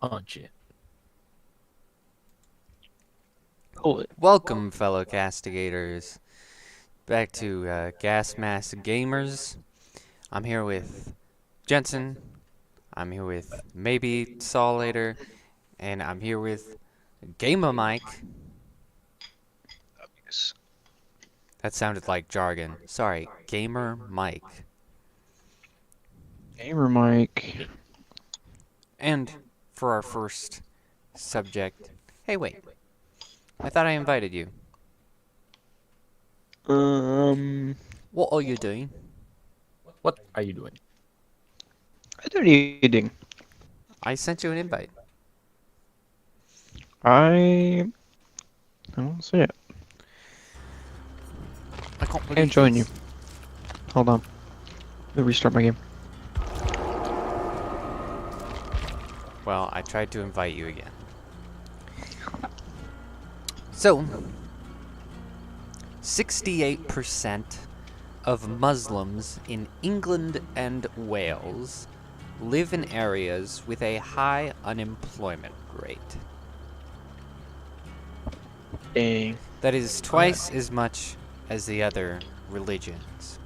Oh shit. Pull it. Welcome, fellow castigators, back to GasMaskGamers. I'm here with Jensen. I'm here with maybe Saul later, and I'm here with GamerMike. Yes. That sounded like jargon. Sorry, GamerMike. GamerMike. And for our first subject, hey wait, I thought I invited you. Um, What are you doing? What are you doing? I don't eating. I sent you an invite. I don't see it. I can't Can't believe join you. this. Hold on. Let me restart my game. Well, I tried to invite you again. So, 68% of Muslims in England and Wales live in areas with a high unemployment rate. Dang. That is twice as much as the other religions.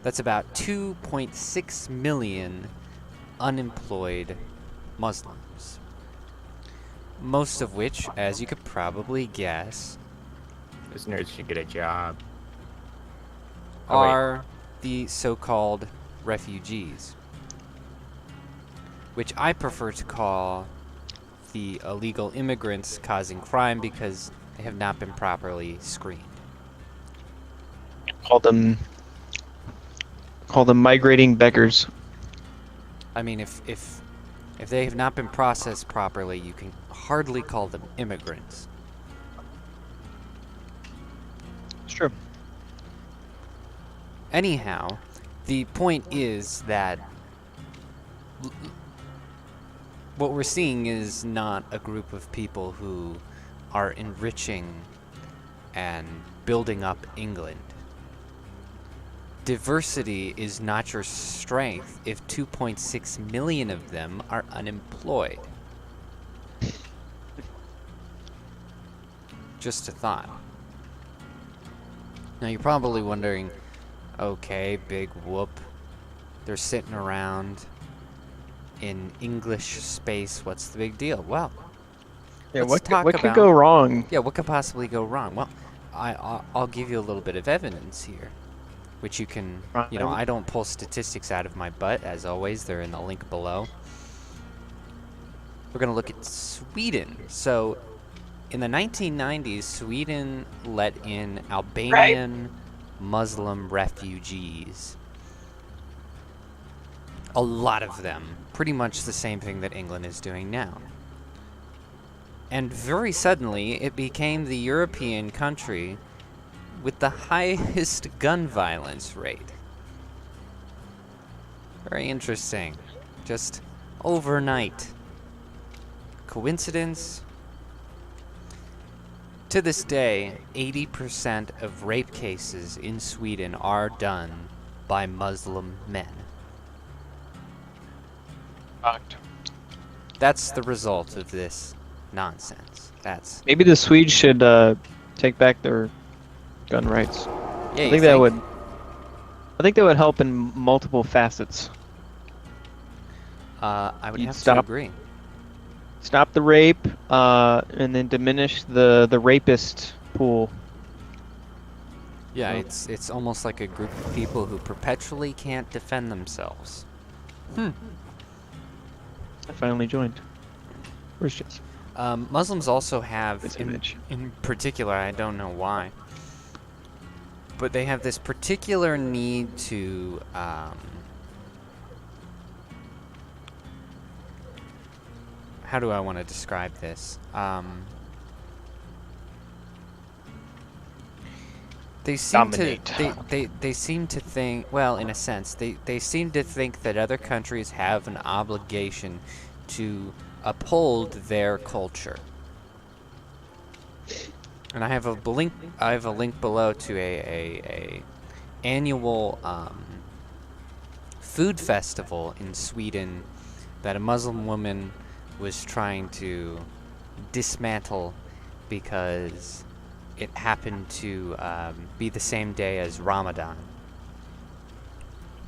That's about 2.6 million unemployed Muslims. Most of which, as you could probably guess, This nerd should get a job. Oh, wait. are the so-called refugees, which I prefer to call the illegal immigrants causing crime because they have not been properly screened. Call them. Call them migrating beggars. I mean, if they have not been processed properly, you can hardly call them immigrants. It's true. Anyhow, the point is that what we're seeing is not a group of people who are enriching and building up England. Diversity is not your strength if 2.6 million of them are unemployed. Just a thought. Now you're probably wondering, okay, big whoop. They're sitting around in English space. What's the big deal? Well, Yeah. let's talk What could about, go wrong? yeah, what could possibly go wrong? Well, I'll give you a little bit of evidence here, which you can, I don't pull statistics out of my butt, as always. They're in the link below. We're going to look at Sweden. So, in the 1990s, Sweden let in Albanian Muslim refugees. A lot of them. Pretty much the same thing that England is doing now. And very suddenly, it became the European country with the highest gun violence rate. Very interesting. Just overnight. Coincidence? To this day, 80% of rape cases in Sweden are done by Muslim men. Fucked. That's the result of this nonsense. That's... Maybe the Swedes should take back their gun rights. Yeah, I you think that would. I think that would help in multiple facets. I would You'd have to stop- agree. Stop the rape, and then diminish the rapist pool. Yeah, Oh. it's almost like a group of people who perpetually can't defend themselves. I finally joined. Where's Jess? Muslims also have, This image. in particular, I don't know why, but they have this particular need to, how do I want to describe this? They seem Dominate. to they seem to think, well, in a sense, they seem to think that other countries have an obligation to uphold their culture. And I have a link below to a annual food festival in Sweden that a Muslim woman was trying to dismantle because it happened to be the same day as Ramadan.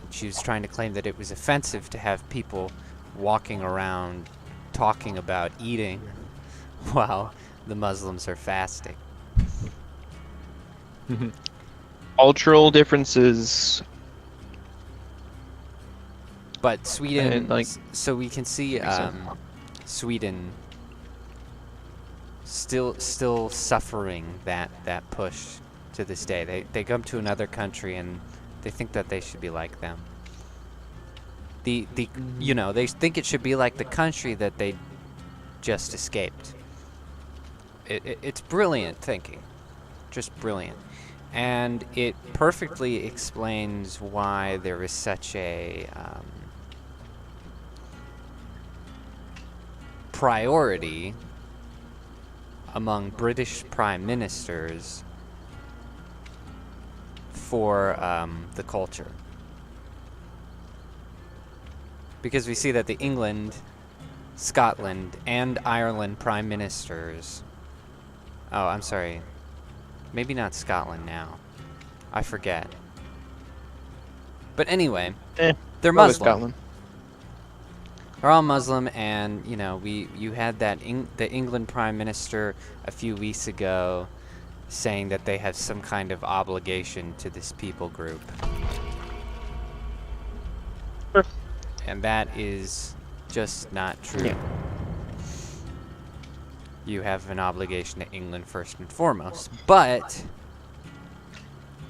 She was trying to claim that it was offensive to have people walking around talking about eating while the Muslims are fasting. Cultural differences. But Sweden, And, like, so we can see makes sense. Sweden still suffering that push to this day. They come to another country and they think that they should be like them. They think it should be like the country that they just escaped. It's brilliant thinking, just brilliant, and it perfectly explains why there is such a priority among British prime ministers for the culture. Because we see that the England, Scotland, and Ireland prime ministers... Oh, I'm sorry. Maybe not Scotland now. I forget. But anyway, they're Muslim. Scotland. They're all Muslim, and you had that the England Prime Minister a few weeks ago saying that they have some kind of obligation to this people group, and that is just not true. Yeah. You have an obligation to England first and foremost, but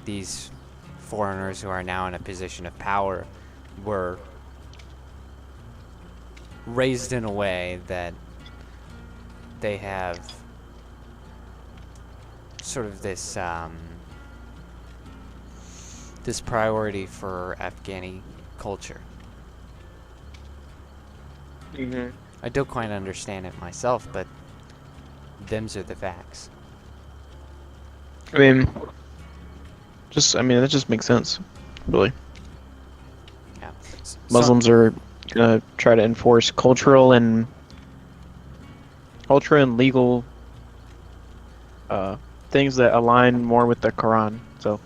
these foreigners who are now in a position of power were raised in a way that they have sort of this this priority for Afghani culture. Mm-hmm. I don't quite understand it myself, but them's are the facts. I mean, that just makes sense, really. Yeah. Muslims are gonna try to enforce cultural and legal things that align more with the Quran. So,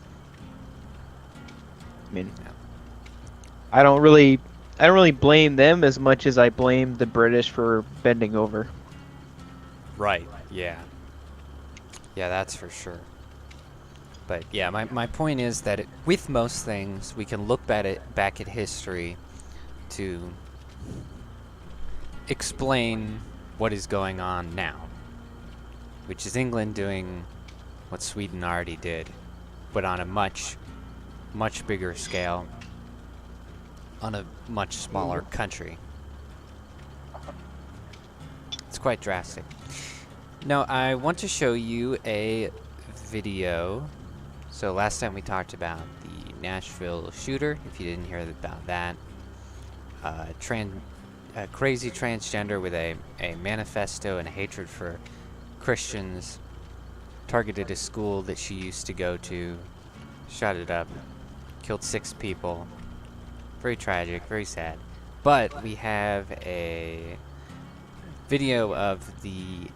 I mean, I don't really blame them as much as I blame the British for bending over. Right, yeah. Yeah, that's for sure. But yeah, my point is that with most things, we can look back at history to explain what is going on now, which is England doing what Sweden already did, but on a much, much bigger scale, on a much smaller country. It's quite drastic. Now, I want to show you a video. So last time we talked about the Nashville shooter, if you didn't hear about that. A crazy transgender with a manifesto and a hatred for Christians targeted a school that she used to go to, shot it up, killed 6 people. Very tragic, very sad. But we have a video of the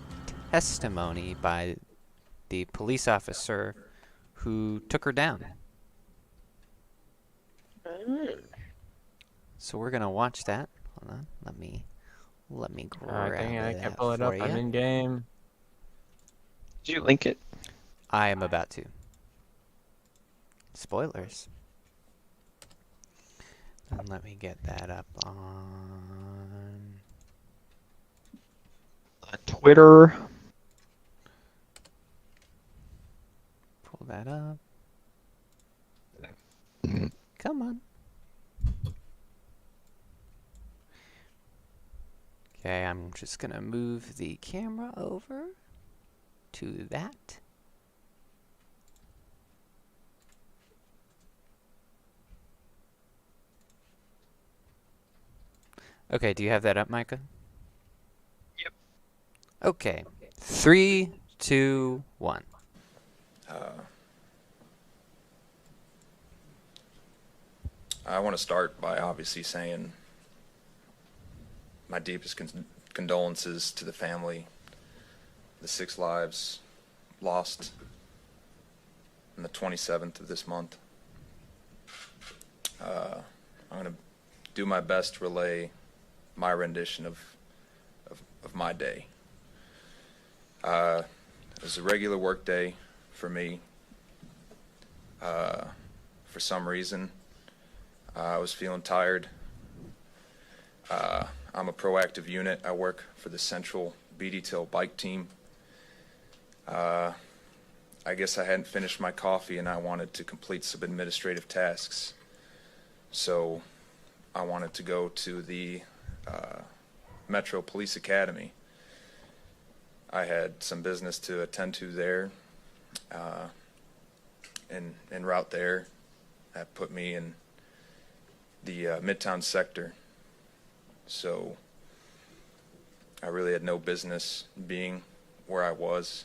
testimony by the police officer who took her down. So we're gonna watch that. Hold on, let me grab Dang it, I that can't pull it up. for I'm you. in game. Did you link it? I am about to. Spoilers. And let me get that up on Twitter. pull that up. Come on. Okay, I'm just gonna move the camera over to that. Okay, do you have that up, Micah? Yep. Okay. 3, 2, 1. I want to start by obviously saying my deepest condolences to the family, the 6 lives lost on the 27th of this month. I'm going to do my best to relay my rendition of my day. It was a regular work day for me. For some reason, I was feeling tired. I'm a proactive unit. I work for the Central B-Detail bike team. I guess I hadn't finished my coffee and I wanted to complete some administrative tasks. So I wanted to go to the Metro Police Academy. I had some business to attend to there. En route there, that put me in the Midtown sector. So I really had no business being where I was.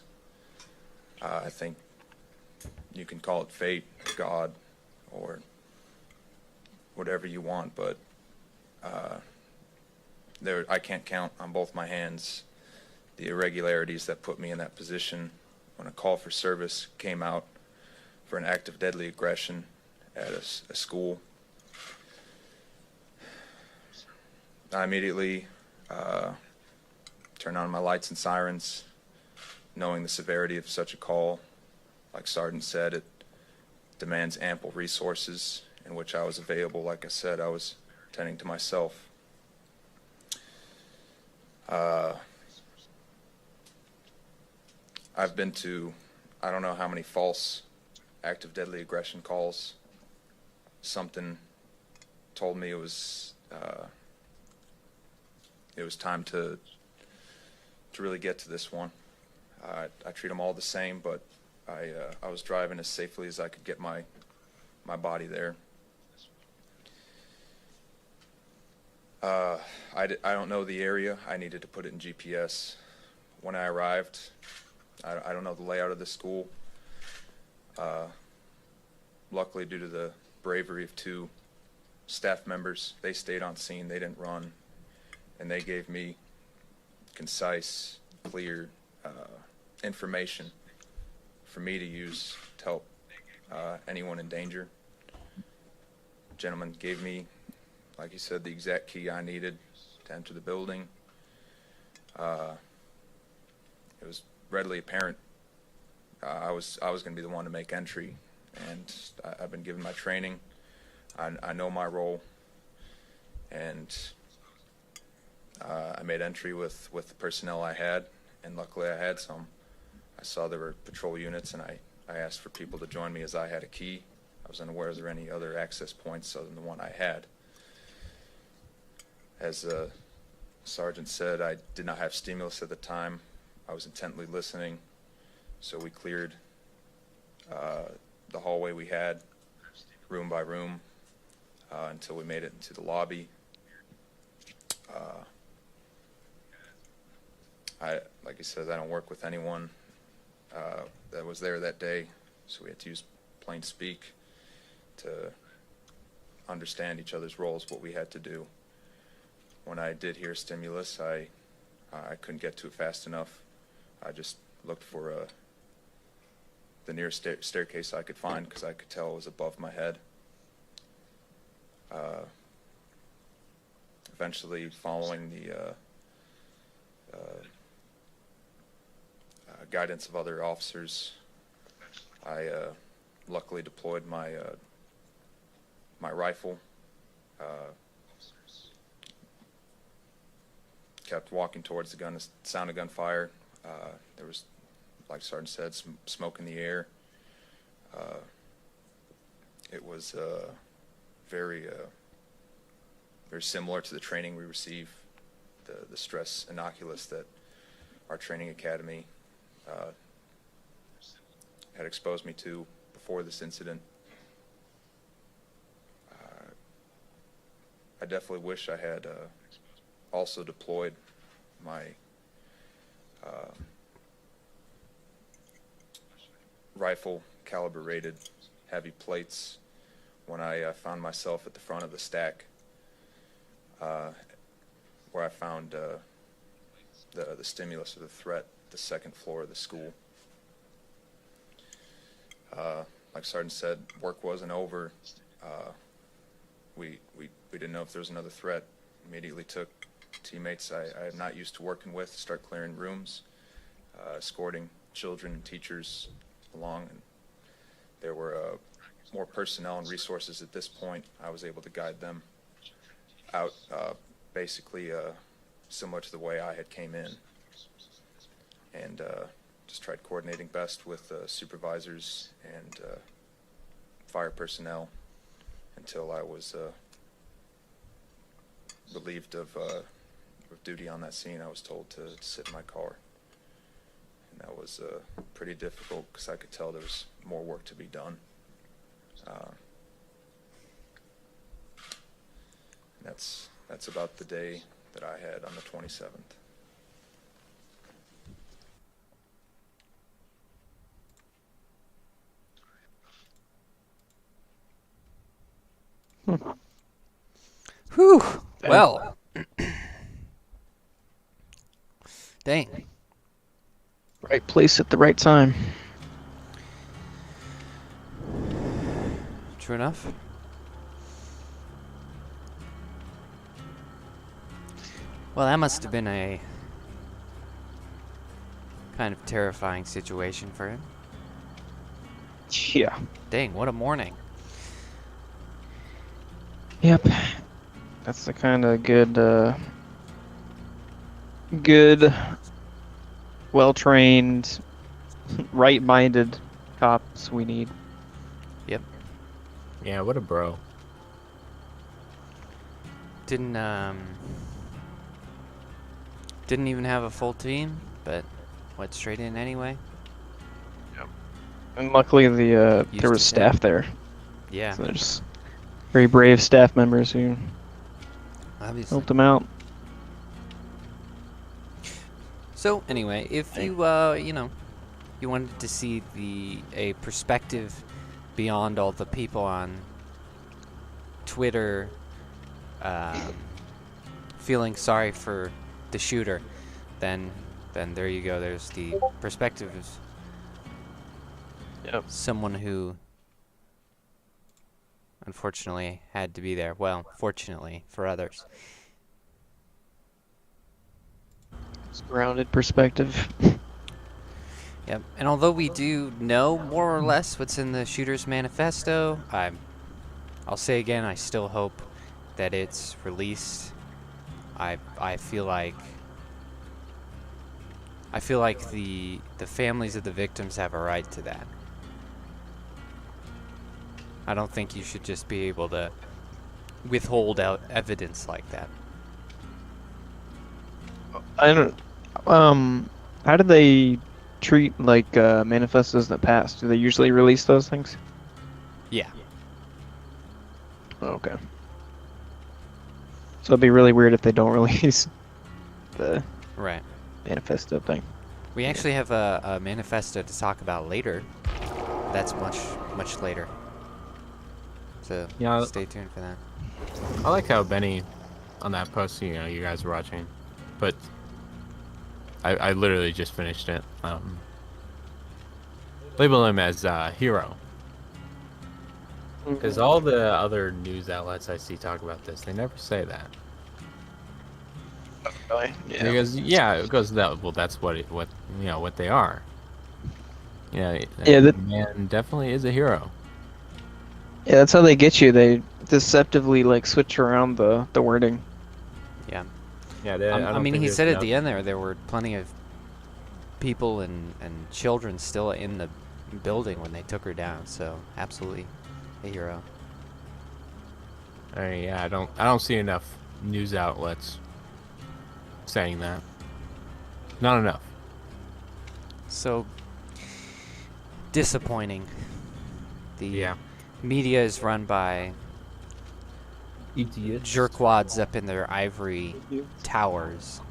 I think you can call it fate, God, or whatever you want, but I can't count on both my hands the irregularities that put me in that position when a call for service came out for an act of deadly aggression at a school. I immediately turned on my lights and sirens, knowing the severity of such a call. Like Sergeant said, it demands ample resources, in which I was available. Like I said, I was tending to myself. I've been to, I don't know how many false act of deadly aggression calls. Something told me it was time to really get to this one. I treat them all the same, but I was driving as safely as I could get my body there. I don't know the area. I needed to put it in GPS. When I arrived, I don't know the layout of the school. Luckily, due to the bravery of 2 staff members, they stayed on scene. They didn't run, and they gave me concise, clear information for me to use to help anyone in danger. The gentleman gave me, like he said, the exact key I needed to enter the building. It was readily apparent I was going to be the one to make entry, and I've been given my training. I know my role, and I made entry with the personnel I had, and luckily I had some. I saw there were patrol units, and I asked for people to join me as I had a key. I was unaware of any other access points other than the one I had. As the sergeant said, I did not have stimulus at the time. I was intently listening, so we cleared the hallway we had, room by room, until we made it into the lobby. Like I said, I don't work with anyone that was there that day, so we had to use plain speak to understand each other's roles, what we had to do. When I did hear stimulus, I couldn't get to it fast enough. I just looked for the nearest staircase I could find, because I could tell it was above my head. Eventually, following the guidance of other officers, I luckily deployed my my rifle. Kept walking towards the gun, the sound of gunfire. There was, like Sergeant said, some smoke in the air. It was very similar to the training we receive, the stress inoculus that our training academy had exposed me to before this incident. I definitely wish I had also deployed my rifle caliber rated heavy plates when I found myself at the front of the stack, where I found the stimulus of the threat, the second floor of the school. Like Sergeant said, work wasn't over. We didn't know if there was another threat. Immediately took teammates I am not used to working with, start clearing rooms, escorting children and teachers along. And there were more personnel and resources at this point. I was able to guide them out, basically similar to the way I had came in, and just tried coordinating best with supervisors and fire personnel until I was relieved of duty on that scene. I was told to sit in my car, and that was pretty difficult because I could tell there was more work to be done. That's about the day that I had on the 27th. Whew. Well. Dang. Right place at the right time. True enough. Well, that must have been a kind of terrifying situation for him. Yeah. Dang, what a morning. Yep. That's the kind of good, well-trained, right-minded cops we need. Yep. Yeah, what a bro. Didn't even have a full team, but went straight in anyway. And luckily, there Used was to staff there. Yeah, So there's very brave staff members who obviously. helped him out. So anyway, if you you wanted to see a perspective beyond all the people on Twitter feeling sorry for the shooter, then there you go. There's the perspective of someone who unfortunately had to be there. Well, fortunately for others. It's grounded perspective. Yep. And although we do know more or less what's in the shooter's manifesto, I'll say again, I still hope that it's released. I feel like the families of the victims have a right to that. I don't think you should just be able to withhold out evidence like that. I don't. How do they treat like manifestos in the past? Do they usually release those things? Yeah. Okay. So it'd be really weird if they don't release the Right. manifesto thing. We actually have a manifesto to talk about later. That's much later. So Yeah. stay tuned for that. I like how Benny, on that post, you guys were watching, but I literally just finished it. Label him as hero. Because all the other news outlets I see talk about this, they never say that. Really? Yeah. Because that's what they are. Yeah, that man definitely is a hero. Yeah, that's how they get you. They deceptively like switch around the wording. Yeah. Yeah, I mean, he said at the end there were plenty of people and children still in the building when they took her down. So absolutely a hero. Yeah, I don't see enough news outlets saying that. Not enough. So disappointing. Yeah. Media is run by Idiots. jerkwads up in their ivory towers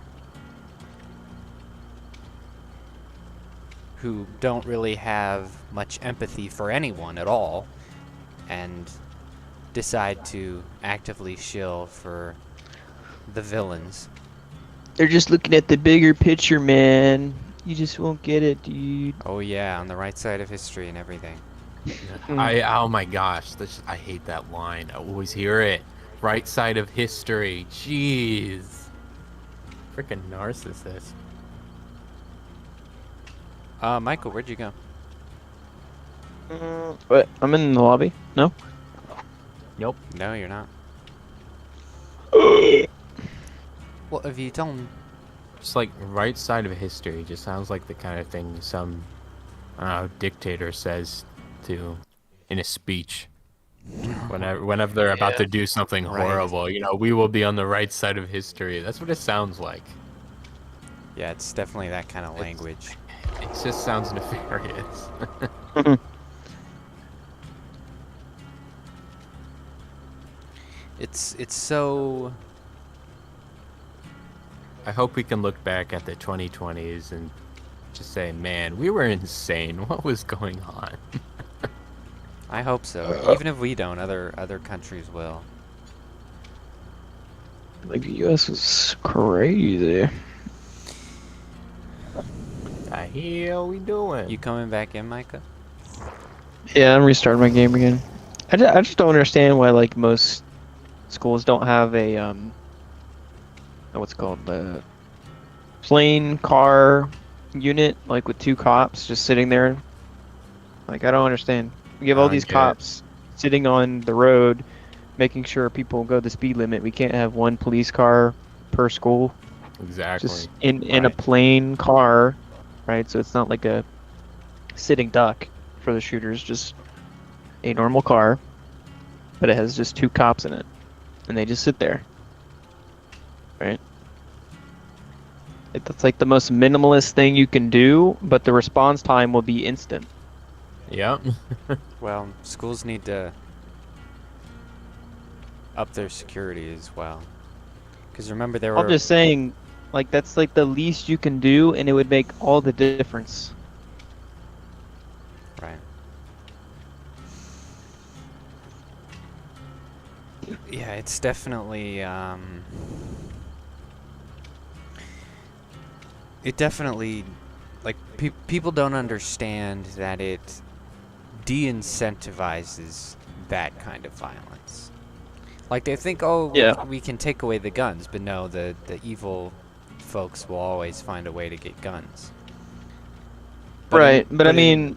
who don't really have much empathy for anyone at all and decide to actively shill for the villains. They're just looking at the bigger picture, man. You just won't get it, dude. Oh yeah, on the right side of history and everything. Oh my gosh, I hate that line. I always hear it. Right side of history. Jeez. Freaking narcissist. Michael, where'd you go? What? I'm in the lobby. No. Nope. No, you're not. What have you done? Just like right side of history just sounds like the kind of thing some dictator says to in a speech. Whenever they're about to do something Right. horrible, we will be on the right side of history. That's what it sounds like. Yeah, it's definitely that kind of language. It just sounds nefarious. It's so. I hope we can look back at the 2020s and just say, man, we were insane. What was going on? I hope so. Even if we don't, other countries will. Like the U.S. is crazy. The hell we doing? You coming back in, Micah? Yeah, I'm restarting my game again. I just don't understand why like most schools don't have a what's it called, the plane car unit, like with 2 cops just sitting there. Like I don't understand. We have I all don't these get it. cops sitting on the road, making sure people go the speed limit. We can't have 1 police car per school. Exactly. Just in a plain car, right? So it's not like a sitting duck for the shooters, just a normal car, but it has just 2 cops in it, and they just sit there, right? That's like the most minimalist thing you can do, but the response time will be instant. Yep. Well, schools need to up their security as well. Because remember, there were. I'm just saying, like that's like the least you can do, and it would make all the difference. Right. Yeah, it's definitely. It definitely, like, people don't understand that it de-incentivizes that kind of violence. Like, they think, oh, Yeah. we can take away the guns, but no, the evil folks will always find a way to get guns. Right, but I in, mean,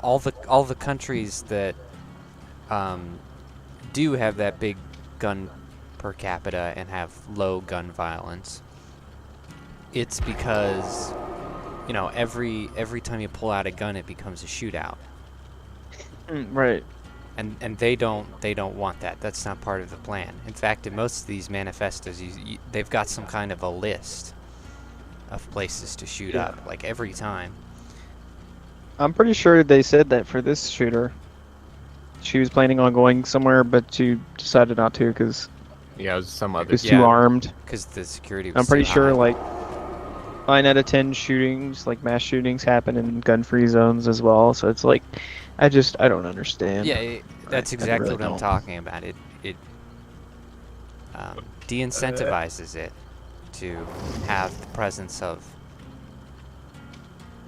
all the countries that do have that big gun per capita and have low gun violence, it's because every time you pull out a gun, it becomes a shootout, right. and they don't want that. That's not part of the plan. In fact, in most of these manifestos, they've got some kind of a list of places to shoot up, like every time. I'm pretty sure they said that for this shooter. She was planning on going somewhere, but she decided not to because Yeah, it was some it other. was Yeah. too armed. Because the security was I'm pretty too sure high. like 9 out of 10 shootings, like mass shootings, happen in gun-free zones as well. So it's like, I don't understand. Yeah, that's I exactly really what I'm don't. talking about. It de-incentivizes it to have the presence of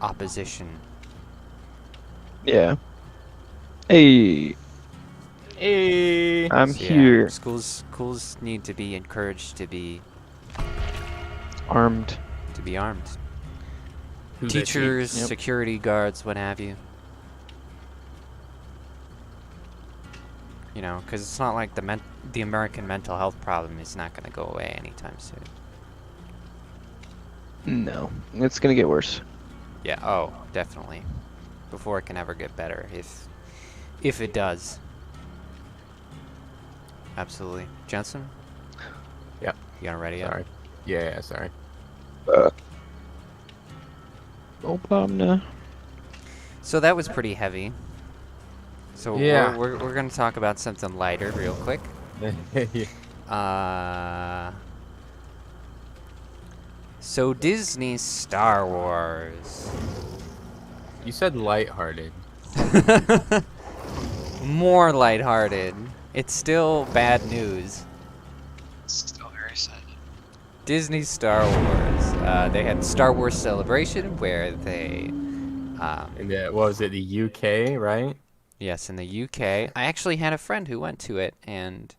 opposition. Yeah. Hey, Hey. I'm So, yeah, here, schools need to be encouraged to be armed. armed. Who's that Teachers, Yep. security guards, what have you. Because it's not like the American mental health problem is not going to go away anytime soon. No, it's gonna get worse. Yeah, oh, definitely. Before it can ever get better, if it does. Absolutely. Jensen? Yep. You gonna ready up? Sorry. Yeah, sorry. No problem. No. So that was pretty heavy. So Yeah. we're gonna talk about something lighter real quick. So Disney's Star Wars. You said lighthearted. More lighthearted. It's still bad news. Still very sad. Disney Star Wars. They had Star Wars Celebration where they, In the, what was it, the UK, right? yes, in the UK. I actually had a friend who went to it, and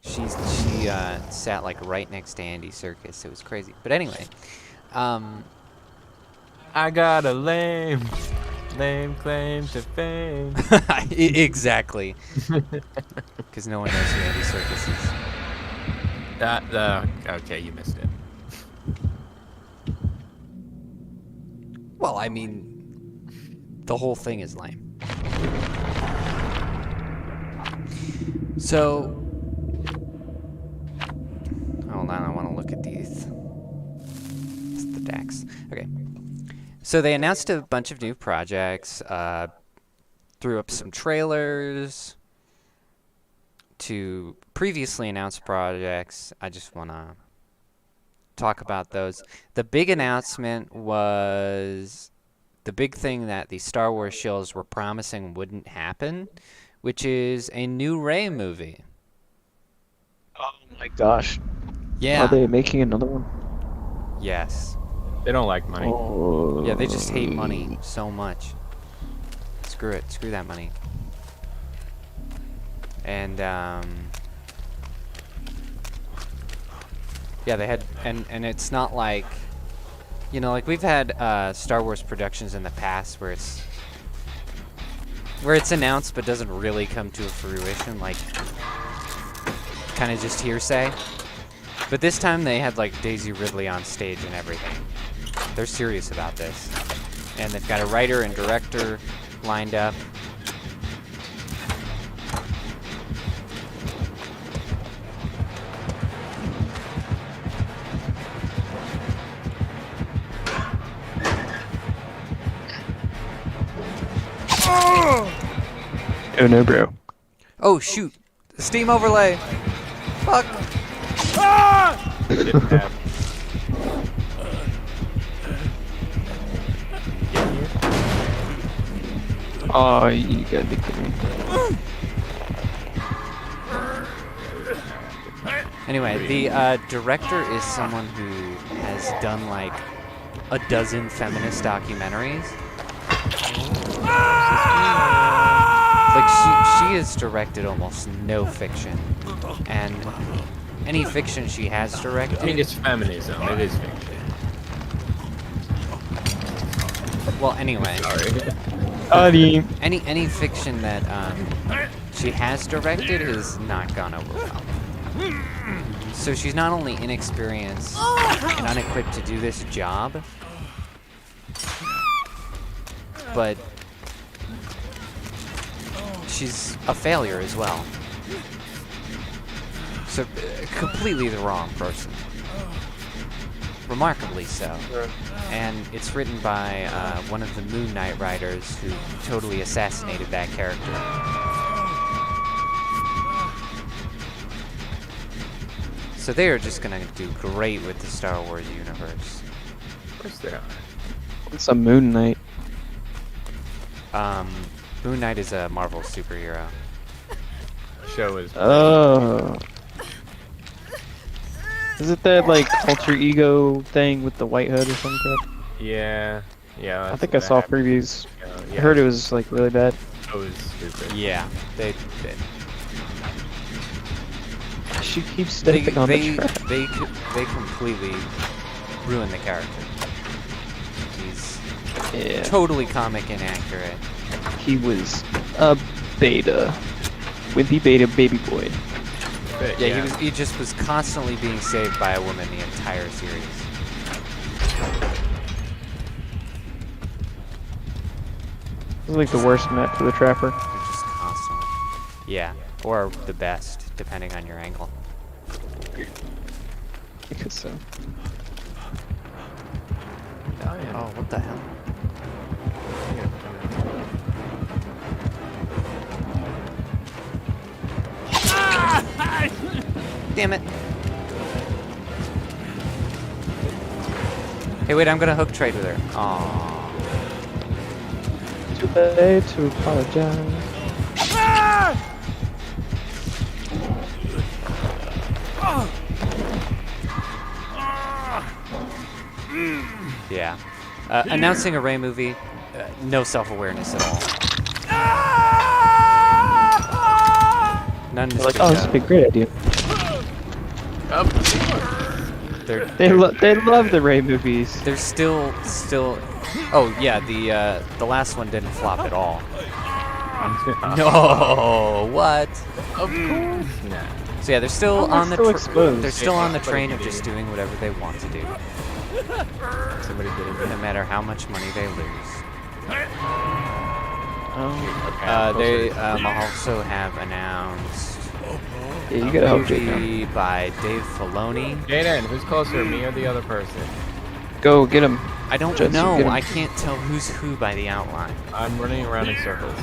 she sat like right next to Andy Serkis. It was crazy. But anyway, I got a lame claim to fame. exactly, because no one knows who Andy Serkis is. Okay, you missed it. Well, I mean, the whole thing is lame. So, hold on, I want to look at these. It's the DAX. Okay. So they announced a bunch of new projects, threw up some trailers to previously announced projects. I just want to talk about those. The big announcement was the big thing that the Star Wars shills were promising wouldn't happen, which is a new Rey movie. Oh my gosh. Yeah. Are they making another one? Yes. They don't like money. Oh. Yeah, they just hate money so much. Screw it. Screw that money. And, yeah, they had, and it's not like, you know, like we've had Star Wars productions in the past where it's announced but doesn't really come to a fruition, like kind of just hearsay. But this time they had like Daisy Ridley on stage and everything. They're serious about this, and they've got a writer and director lined up. Oh no, bro. Oh shoot! Steam overlay. Fuck. Didn't have. Oh, you gotta be kidding me. Anyway, the director is someone who has done like a dozen feminist documentaries. Like she has directed almost no fiction, and any fiction she has directed. I mean, it's feminism. It is fiction. Well, anyway, Sorry. any fiction that she has directed has not gone over well. So she's not only inexperienced and unequipped to do this job, but she's a failure as well. So, completely the wrong person. Remarkably so. And it's written by one of the Moon Knight writers who totally assassinated that character. So they are just gonna do great with the Star Wars universe. Of course they are. It's a Moon Knight. Moon Knight is a Marvel superhero. Show is. Oh. Is it that like alter ego thing with the white hood or something? Yeah. I think I saw previews. Yeah. I heard it was like really bad. It was stupid. Yeah, they She keeps stepping on the track. they completely ruined the character. He's Yeah. totally comic inaccurate. He was a beta. Wimpy beta baby boy. But, Yeah, he just was constantly being saved by a woman the entire series. This is like the worst map for the trapper. Just constantly. Yeah, or the best, depending on your angle. I guess so. Oh, what the hell? Damn it. Hey, wait, I'm gonna hook trade with her. Aww. Too late to apologize. Yeah. Announcing a Ray movie, no self-awareness at all. None They're is like, oh, this would be a great idea. They love the Ray movies. They're still. Oh yeah, the last one didn't flop at all. No, what? Of course not. So yeah, they're still Oh, on the still exposed. they're still on the train of just doing whatever they want to do, Somebody did it. no matter how much money they lose. Oh, They also have announced yeah, you gotta a help Jaeden. movie by Dave Filoni. Jaeden, who's closer, me or the other person? Go get him. I don't Jesse, know. get him. I can't tell who's who by the outline. I'm running around in circles.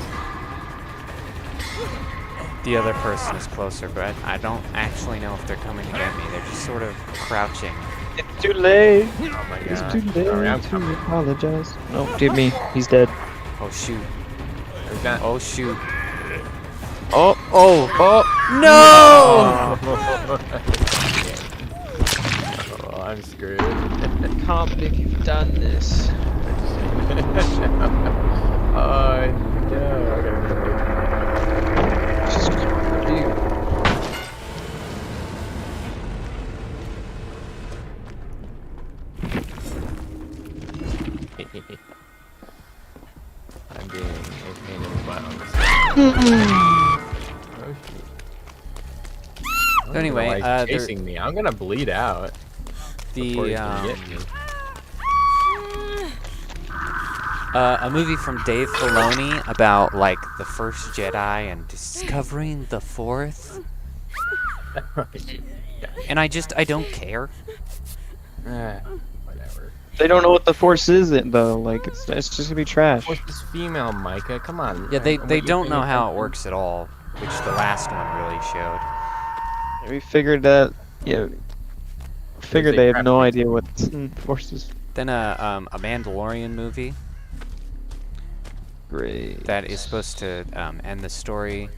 The other person is closer, but I don't actually know if they're coming to get me. They're just sort of crouching. It's too late. Oh my It's god. too late Sorry, I'm to coming. apologize. No, get me. He's dead. Oh shoot! Is that- Oh shoot! Oh, Oh! No! Oh, I'm screwed. I can't believe you've done this. Oh no. I gotta Just you. I'm being a pain in the butt on this. Oh shit. So anyway, Like they're- chasing me. I'm gonna bleed out before he can get me. A movie from Dave Filoni about like the first Jedi and discovering the fourth, and I don't care. Whatever. They don't know what the Force is, though. Like, it's just gonna be trash. What's this female, Micah? Come on. Yeah, they What you don't know think how of- it works at all, which the last one really showed. We figured that. Yeah. Figured they they have crap no me. idea what Force is. Then a Mandalorian movie Great. that is supposed to end the story.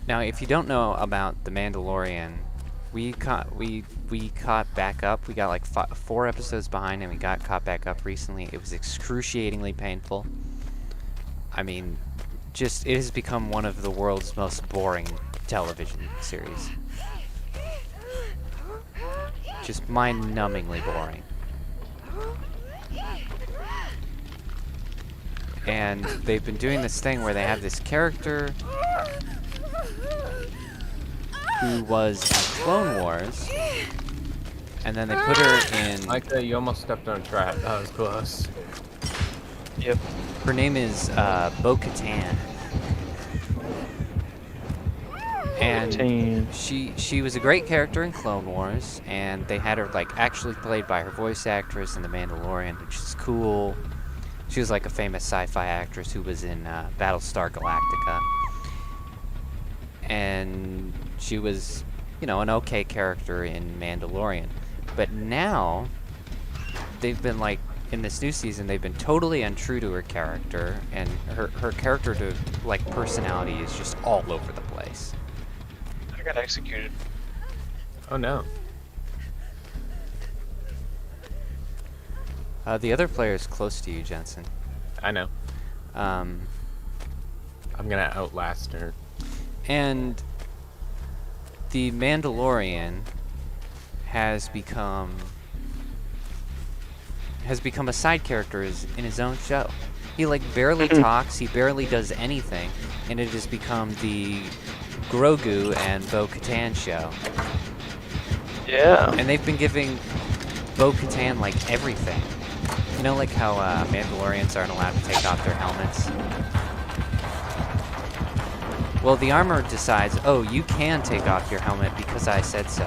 Now, if you don't know about the Mandalorian, we caught back up. We got like 4 episodes behind, and we got caught back up recently. It was excruciatingly painful. I mean, just it has become one of the world's most boring television series. Just mind-numbingly boring. And they've been doing this thing where they have this character who was in Clone Wars, and then they put her in. Micah, you almost stepped on a trap. That was close. Yep. Her name is Bo-Katan, and she was a great character in Clone Wars, and they had her like actually played by her voice actress in The Mandalorian, which is cool. She was like a famous sci-fi actress who was in Battlestar Galactica, and she was, you know, an okay character in Mandalorian. But now they've been like, in this new season, they've been totally untrue to her character, and her character to like personality is just all over the place. I got executed. Oh no. The other player is close to you, Jensen. I know. Um, I'm gonna outlast her. and the Mandalorian has become a side character in his own show. He like barely talks, he barely does anything, and it has become the Grogu and Bo-Katan show. Yeah. And they've been giving Bo-Katan like everything. You know, like how Mandalorians aren't allowed to take off their helmets? Well, the armor decides, oh, you can take off your helmet because I said so.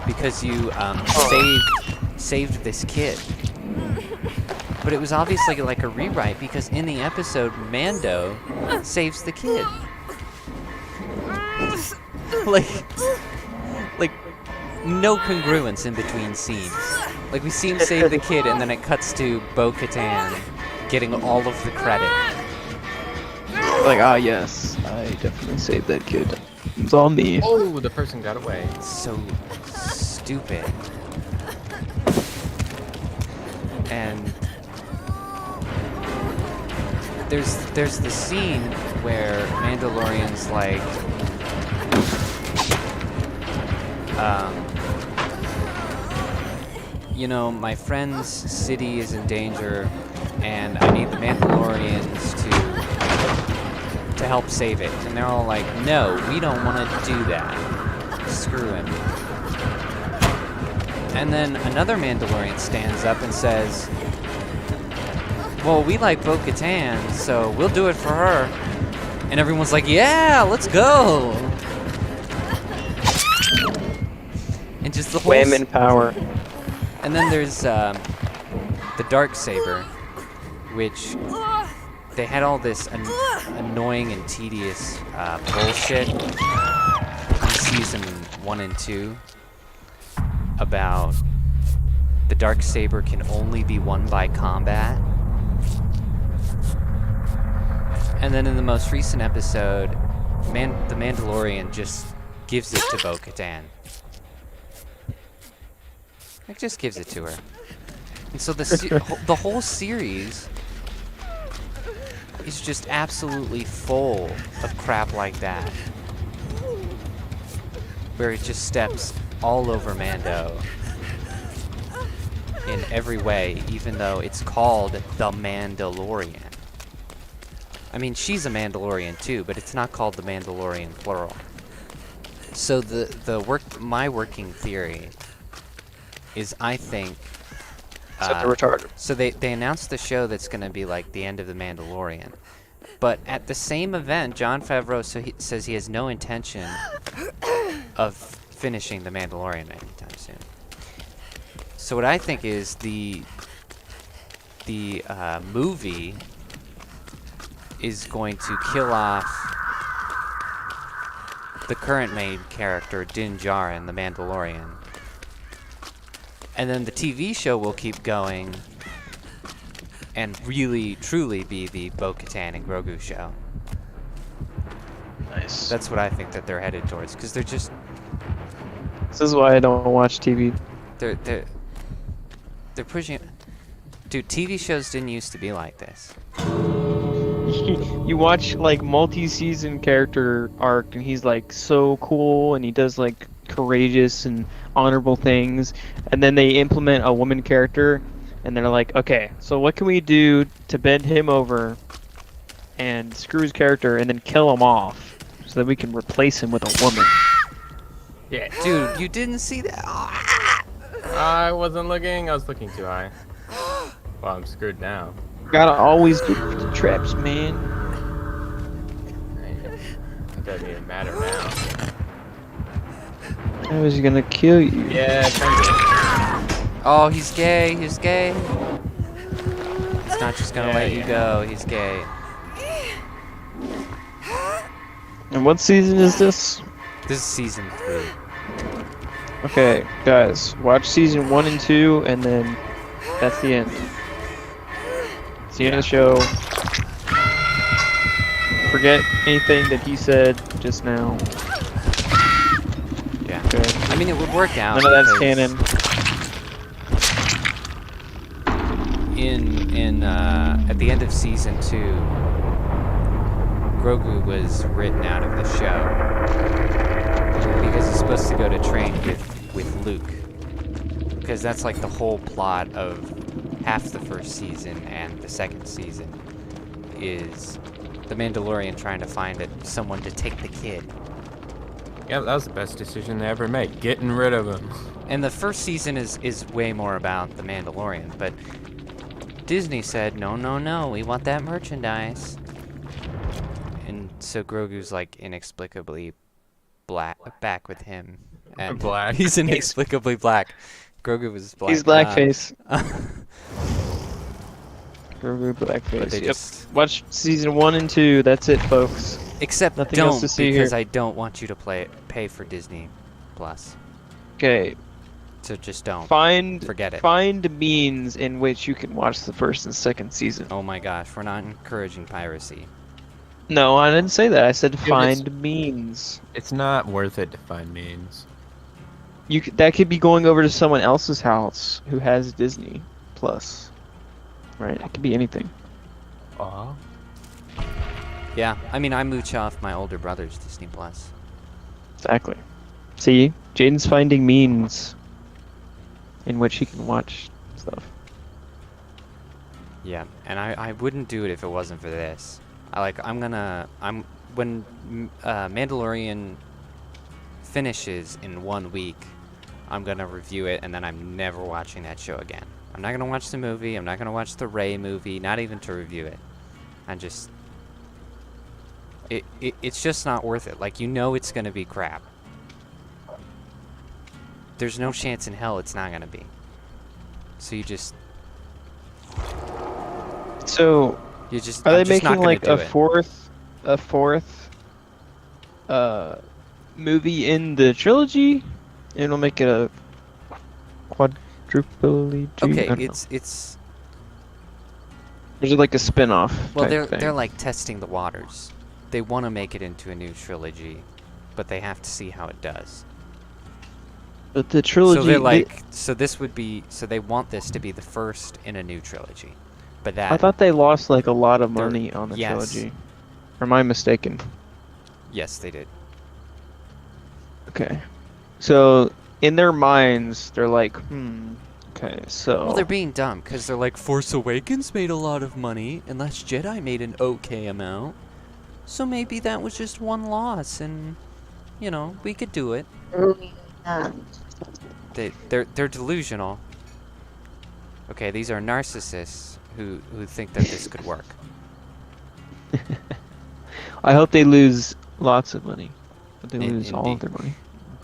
Because you saved this kid. But it was obviously like a rewrite because in the episode, Mando saves the kid. like no congruence in between scenes. Like we see him save the kid, and then it cuts to Bo-Katan getting all of the credit. Like, ah, yes, I definitely saved that kid. It's all me. Oh, the person got away. So stupid. And there's the scene where Mandalorian's like, you know, my friend's city is in danger, and I need the Mandalorians to help save it. And they're all like, no, we don't want to do that. Screw him. And then another Mandalorian stands up and says, well, we like Bo-Katan, so we'll do it for her. And everyone's like, yeah, let's go. And just the whole... Women power. And then there's the Darksaber, which they had all this annoying and tedious bullshit in season 1 and 2 about the Darksaber can only be won by combat. And then in the most recent episode, the Mandalorian just gives it to Bo-Katan. It just gives it to her. And so the whole series is just absolutely full of crap like that. Where it just steps all over Mando in every way, even though it's called The Mandalorian. I mean, she's a Mandalorian too, but it's not called The Mandalorian plural. So my working theory is, I think... So they're retarded. So they announced the show that's going to be like the end of The Mandalorian. But at the same event, Jon Favreau says he has no intention of finishing The Mandalorian anytime soon. So what I think is the movie is going to kill off the current main character, Din Djarin, the Mandalorian. And then the TV show will keep going and really, truly be the Bo-Katan and Grogu show. Nice. That's what I think that they're headed towards, because they're just... This is why I don't watch TV. They're pushing... Dude, TV shows didn't used to be like this. You watch like multi-season character arc, and he's like so cool, and he does like courageous and honorable things, and then they implement a woman character, and they're like, okay, so what can we do to bend him over and screw his character and then kill him off so that we can replace him with a woman? Yeah. Dude, you didn't see that? I wasn't looking. I was looking too high. Well, I'm screwed now. Gotta always do the traps, man. It doesn't even matter now. I was gonna kill you. Yeah, kind Oh, he's gay. He's gay. He's not just gonna let you go. He's gay. And what season is this? This is season 3. Okay, guys, watch season 1 and 2, and then that's the end. It's the end of the show. Forget anything that he said just now. Yeah. Okay. I mean, it would work out. None of that's because canon. At the end of season 2, Grogu was written out of the show because he's supposed to go to train with Luke. Because that's like the whole plot of half the first season and the second season is the Mandalorian trying to find someone to take the kid. Yeah, that was the best decision they ever made. Getting rid of him. And the first season is way more about the Mandalorian, but Disney said, no, we want that merchandise. And so Grogu's like inexplicably back with him. And Black. He's inexplicably black. Grogu was black. He's blackface. Grogu blackface. But they Yep. just... Watch season 1 and 2. That's it, folks. Except Nothing else don't, to see because here. I don't want you to pay for Disney Plus. Okay. So just don't. Forget it. Find means in which you can watch the first and second season. Oh my gosh, we're not encouraging piracy. No, I didn't say that. I said it's- find means. It's not worth it to find means. That could be going over to someone else's house who has Disney Plus. right? It could be anything. Aw. Yeah, I mean, I mooch off my older brother's Disney Plus. Exactly. See, Jaden's finding means in which he can watch stuff. Yeah, and I wouldn't do it if it wasn't for this. When Mandalorian finishes in 1 week, I'm gonna review it, and then I'm never watching that show again. I'm not gonna watch the movie. I'm not gonna watch the Rey movie. Not even to review it. It's just not worth it. Like, you know it's gonna be crap. There's no chance in hell it's not gonna be. So you just So, you just are I'm they just not making gonna like do a it. fourth movie in the trilogy? And it'll make it a quadruple. Okay, I don't know. it's Or is it like a spin-off? well, type they're thing? like testing the waters. They want to make it into a new trilogy, but they have to see how it does. But the trilogy. So they're like, so they want this to be the first in a new trilogy, but that I thought they lost like a lot of They're- money on the yes. trilogy. Or am I mistaken? yes, they did. Okay. So in their minds, they're like, okay, so. Well, they're being dumb because they're like, Force Awakens made a lot of money, and Last Jedi made an okay amount. So maybe that was just one loss, and you know we could do it. They're delusional. Okay, these are narcissists who think that this could work. I hope they lose lots of money. But they In- lose all of indeed. their money.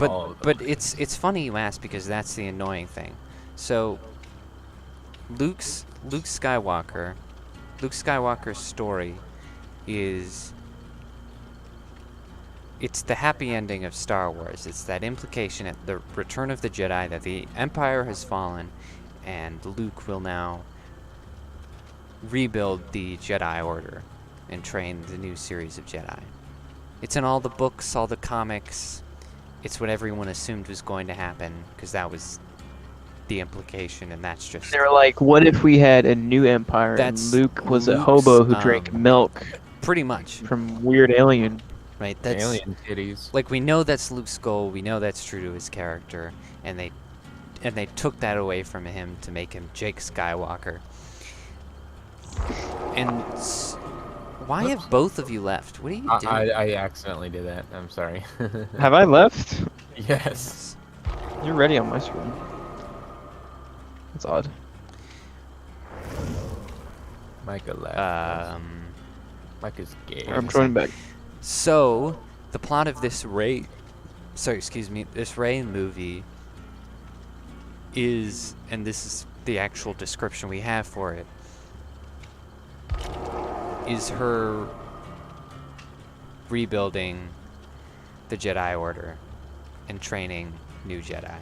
All But of them. it's funny you ask because that's the annoying thing. So Luke Skywalker's story is it's the happy ending of Star Wars. It's that implication at the Return of the Jedi that the Empire has fallen and Luke will now rebuild the Jedi Order and train the new series of Jedi. It's in all the books, all the comics. It's what everyone assumed was going to happen because that was the implication, and that's just They're like, what if we had a new empire That's and Luke was a Luke's, hobo who drank milk pretty much from weird alien? right. That's Alien titties. like we know that's Luke's goal. We know that's true to his character, and they took that away from him to make him Jake Skywalker. And why have both of you left? What are you doing? I accidentally did that. I'm sorry. Have I left? Yes. You're ready on my screen. That's odd. Micah left. Micah's gay. I'm joining back. So the plot of this Rey movie is, and this is the actual description we have for it, is her rebuilding the Jedi Order and training new Jedi.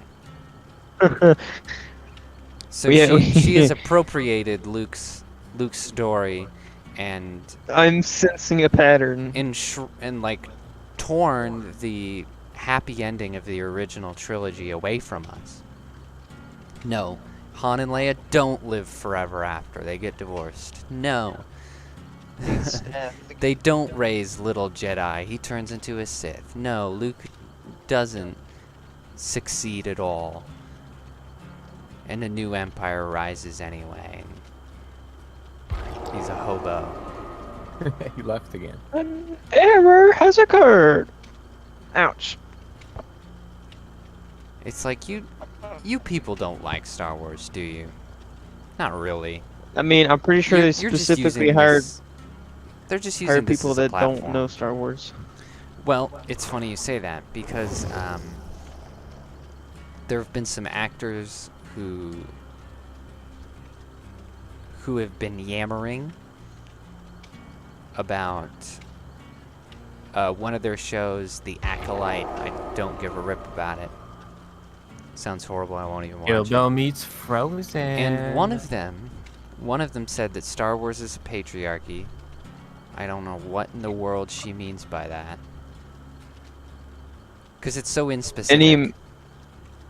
So she has appropriated Luke's story and I'm sensing a pattern. and like torn the happy ending of the original trilogy away from us. No, Han and Leia don't live forever after they get divorced. No. They don't raise little Jedi. He turns into a Sith. No, Luke doesn't succeed at all. And a new empire rises anyway. He's a hobo. He left again. An error has occurred. Ouch. It's like you people don't like Star Wars, do you? Not really. I mean, I'm pretty sure they You're just specifically using hired this- They're just using this people as a that don't platform. know Star Wars. Well, it's funny you say that because there have been some actors who have been yammering about one of their shows, The Acolyte. I don't give a rip about it. Sounds horrible. I won't even watch it. Bilbo meets Frozen. And one of them said that Star Wars is a patriarchy. I don't know what in the world she means by that. Because it's so inspecific.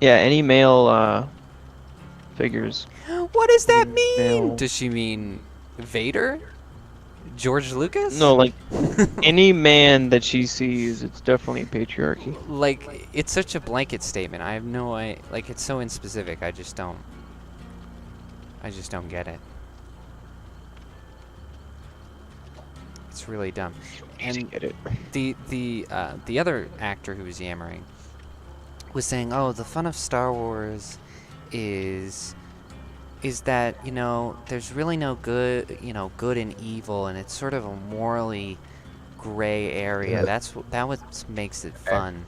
Any male figures. What does that mean? Female. Does she mean Vader? George Lucas? No, like any man that she sees, it's definitely patriarchy. Like, it's such a blanket statement. I have no idea. Like, it's so inspecific. I just don't get it. It's really dumb. And Get it. the other actor who was yammering was saying, "Oh, the fun of Star Wars is that, you know, there's really no good, you know, good and evil, and it's sort of a morally gray area. That what makes it fun."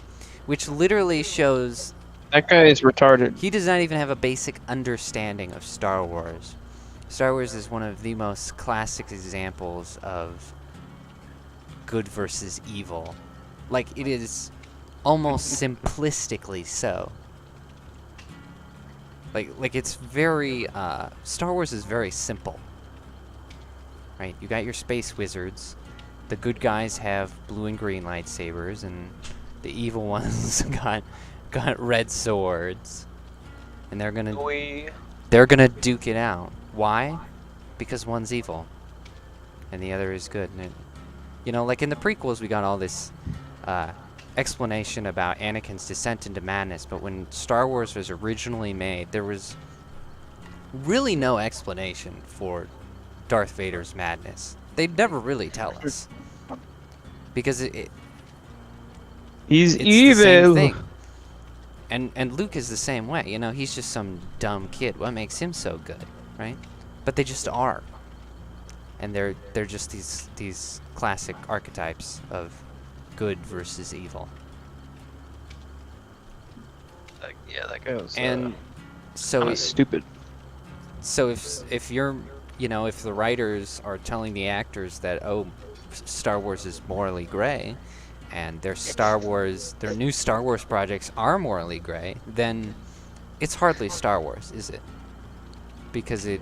Which literally shows That guy is retarded. he does not even have a basic understanding of Star Wars. Star Wars is one of the most classic examples of good versus evil. Like, it is almost simplistically so. Like it's very, Star Wars is very simple. Right? You got your space wizards. The good guys have blue and green lightsabers, and the evil ones got red swords. And they're gonna duke it out. Why? Because one's evil, and the other is good. And it, you know, like in the prequels, we got all this explanation about Anakin's descent into madness, but when Star Wars was originally made, there was really no explanation for Darth Vader's madness. They'd never really tell us, because it's He's the same evil. thing. And Luke is the same way. You know, he's just some dumb kid. What makes him so good, right? But they just are, and they're just these classic archetypes of good versus evil. Yeah, that guy was. And so stupid. So if you're, you know, if the writers are telling the actors that, oh, Star Wars is morally gray, and their new Star Wars projects are morally gray, then it's hardly Star Wars, is it? Because it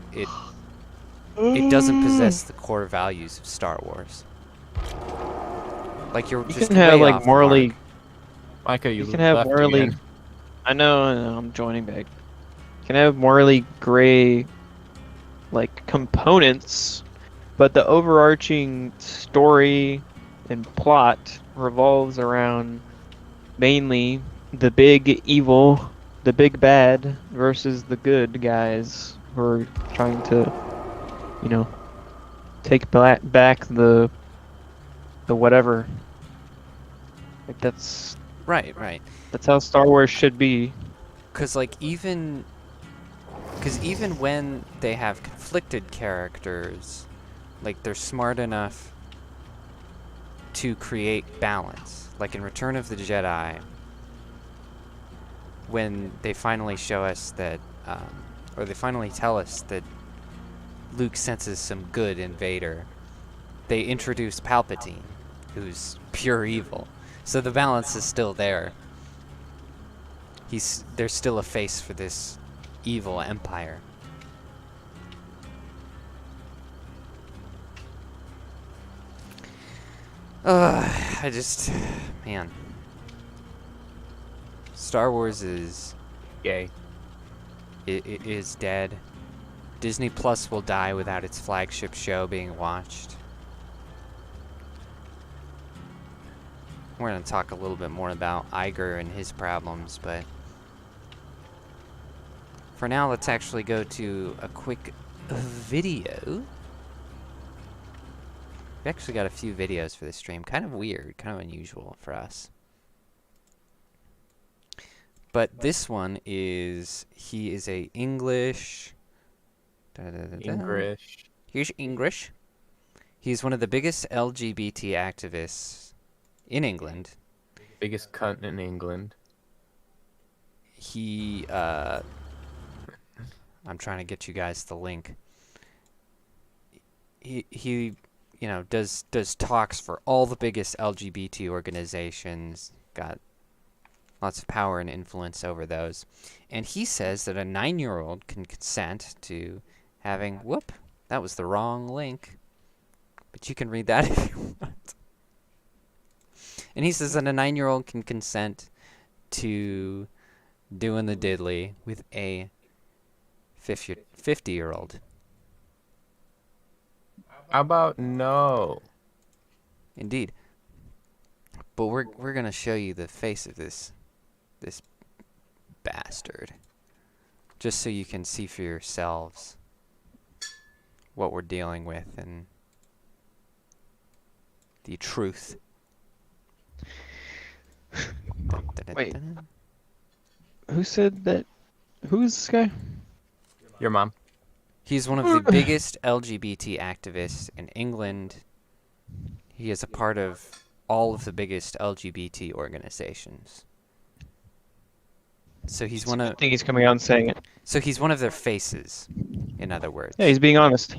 doesn't possess the core values of Star Wars. Like, you're You just can have way like off the morally. mark. Micah, you You can have left morally. again. I know, I'm joining back. You can have morally gray, like, components, but the overarching story and plot revolves around mainly the big evil, the big bad, versus the good guys who are trying to, you know, take back the whatever. Like, that's Right. how Star Wars should be. Because even when they have conflicted characters, like, they're smart enough to create balance. Like in Return of the Jedi, when they finally show us that, or they finally tell us that Luke senses some good in Vader, they introduce Palpatine, who's pure evil. So the balance is still there. There's still a face for this evil empire. Man. Star Wars is Gay. it is dead. Disney Plus will die without its flagship show being watched. We're going to talk a little bit more about Iger and his problems, but for now, let's actually go to a quick video. We actually got a few videos for this stream. Kind of weird, kind of unusual for us. But this one is, he is a English. English. Here's English. He's one of the biggest LGBT activists in England. Biggest cunt in England. He, I'm trying to get you guys the link. He you know, does talks for all the biggest LGBT organizations, got lots of power and influence over those. And he says that a 9-year-old can consent to having, whoop, that was the wrong link. But you can read that if you want. And he says that a 9-year-old can consent to doing the diddly with a 50-year-old. How about no? Indeed. But we're gonna show you the face of this bastard, just so you can see for yourselves what we're dealing with and the truth. Wait. Who said that? Who is this guy? Your mom. He's one of the biggest LGBT activists in England. He is a part of all of the biggest LGBT organizations. So he's one I of think he's coming out and saying it. so he's one of their faces, in other words. Yeah, he's being honest.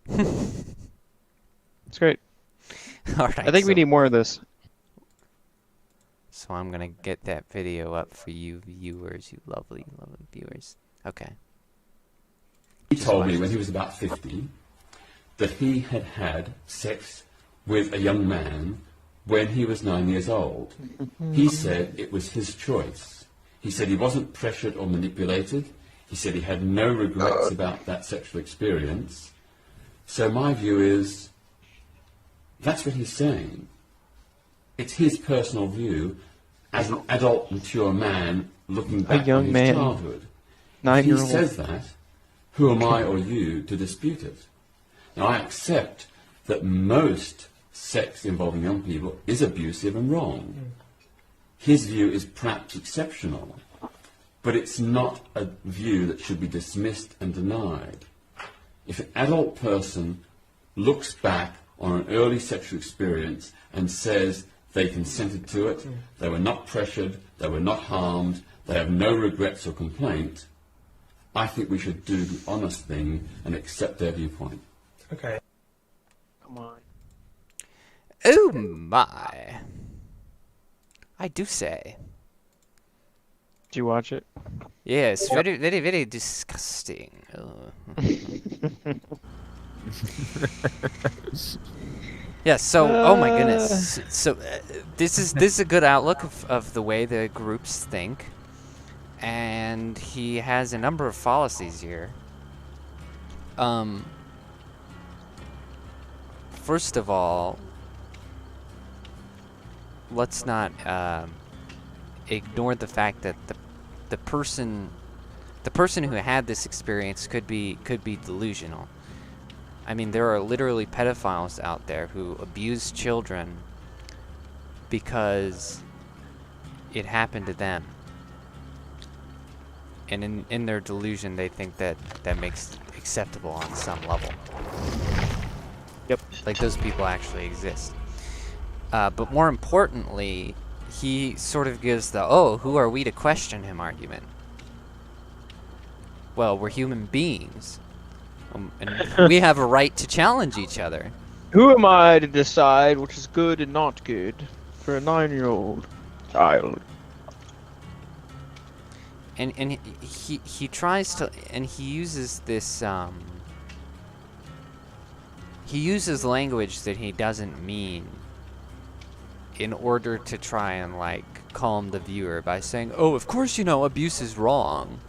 It's great. All right. I think we need more of this. So I'm gonna get that video up for you viewers, you lovely, lovely viewers. Okay. He told me when he was about 50 that he had had sex with a young man when he was 9 years old. He said it was his choice. He said he wasn't pressured or manipulated. He said he had no regrets about that sexual experience. So my view is, that's what he's saying. It's his personal view as an adult, mature man looking back young on his man, childhood. If 9 he year old. says that, who am I or you to dispute it? Now, I accept that most sex involving young people is abusive and wrong. His view is perhaps exceptional, but it's not a view that should be dismissed and denied. If an adult person looks back on an early sexual experience and says they consented to it, they were not pressured, they were not harmed, they have no regrets or complaint, I think we should do the honest thing and accept their viewpoint. Okay. Come on. Oh my. I do say. Did you watch it? Yes, very, very, very disgusting. Yeah, so, oh my goodness. So, this is a good outlook of the way the groups think. And he has a number of fallacies here. First of all, let's not ignore the fact that the person who had this experience could be delusional. I mean, there are literally pedophiles out there who abuse children because it happened to them. And in their delusion, they think that makes it acceptable on some level. Yep. Like, those people actually exist. But more importantly, he sort of gives the, oh, who are we to question him argument. Well, we're human beings. And we have a right to challenge each other. Who am I to decide which is good and not good for a 9-year-old child? And he tries to, and he uses this, he uses language that he doesn't mean in order to try and, like, calm the viewer by saying, oh, of course, you know, abuse is wrong.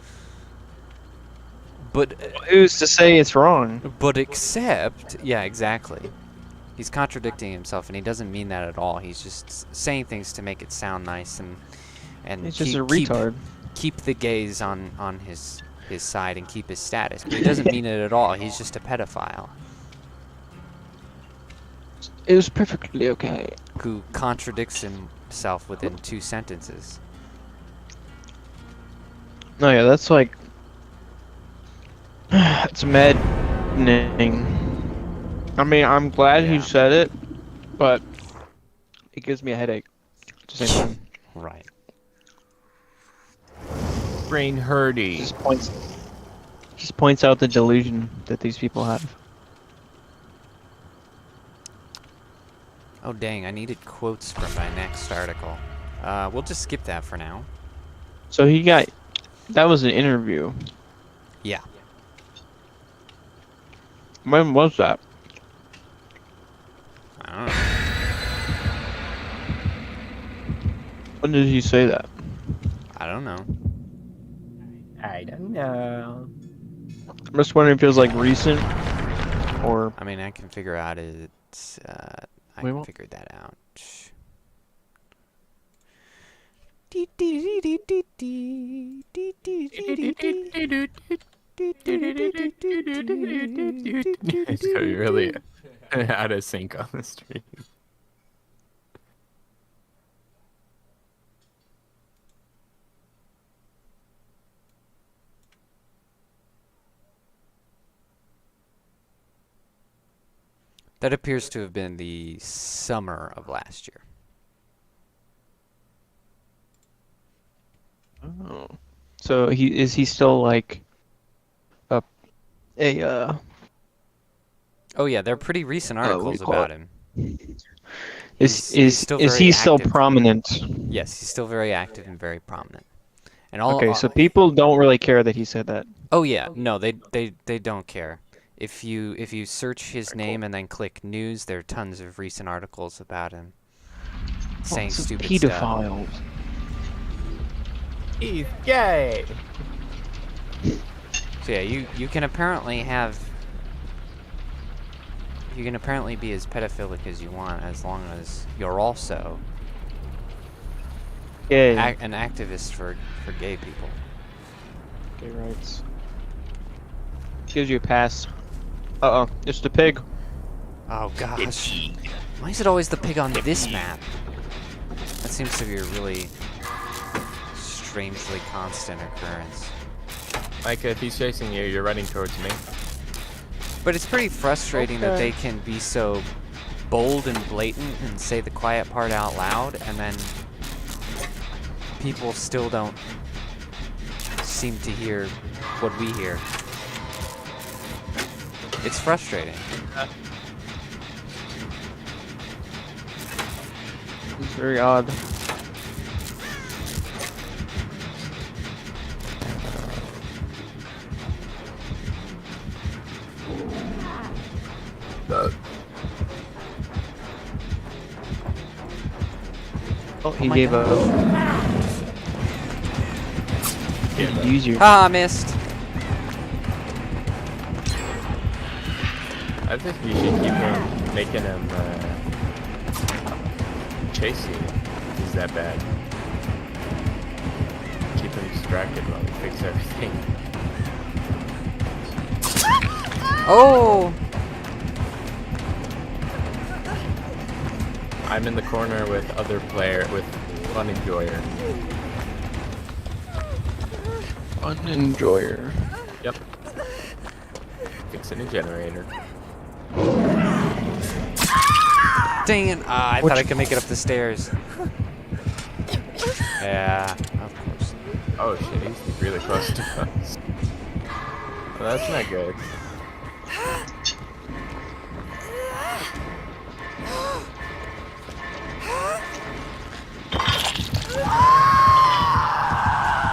But Who's to say it's wrong? But except, yeah, exactly. He's contradicting himself, and he doesn't mean that at all. He's just saying things to make it sound nice and He's just a retard. Keep the gays on his side and keep his status. But he doesn't mean it at all. He's just a pedophile It was perfectly okay. who contradicts himself within 2 sentences. No, yeah, that's like... it's maddening. I mean, I'm glad he Yeah. said it, but it gives me a headache at the same time. Right. Brain hurty. Just points out the delusion that these people have. Oh, dang, I needed quotes from my next article. We'll just skip that for now. So that was an interview. Yeah. When was that? I don't know. When did he say that? I don't know. I don't know. I'm just wondering if it was like recent or. I mean, I can figure out it. I We can won't- figure that out. It's gonna be really out of sync on the stream. That appears to have been the summer of last year. Oh. So is he still like a Oh yeah, they're pretty recent what do you articles call about it? him. Is He's still is very he still active. prominent? Yes, he's still very active and very prominent. And all Okay, so people don't really care that he said that. Oh yeah, no, they don't care. If you search his name and then click news, there are tons of recent articles about him saying Lots of stupid stuff. pedophiles. He's gay. So yeah, you can apparently be as pedophilic as you want as long as you're also Yeah. an activist for gay people. Gay rights. Gives you a pass. Uh oh, it's the pig. Oh gosh. Why is it always the pig on this map? That seems to be a really strangely constant occurrence. Like if he's chasing you, you're running towards me. But it's pretty frustrating that Okay. they can be so bold and blatant and say the quiet part out loud, and then people still don't seem to hear what we hear. It's frustrating. It's very odd. Oh, he my gave God. a. Use your. Ah, missed. I think you should keep him, making him chase you. He's that bad. Keep him distracted while we fix everything. Oh! I'm in the corner with other player with Fun Enjoyer. Fun enjoyer. Yep. Fixing a generator. Dang it! I thought I could make it up the stairs. Yeah, of course. Oh shit, he's really close to us. Well, that's not good.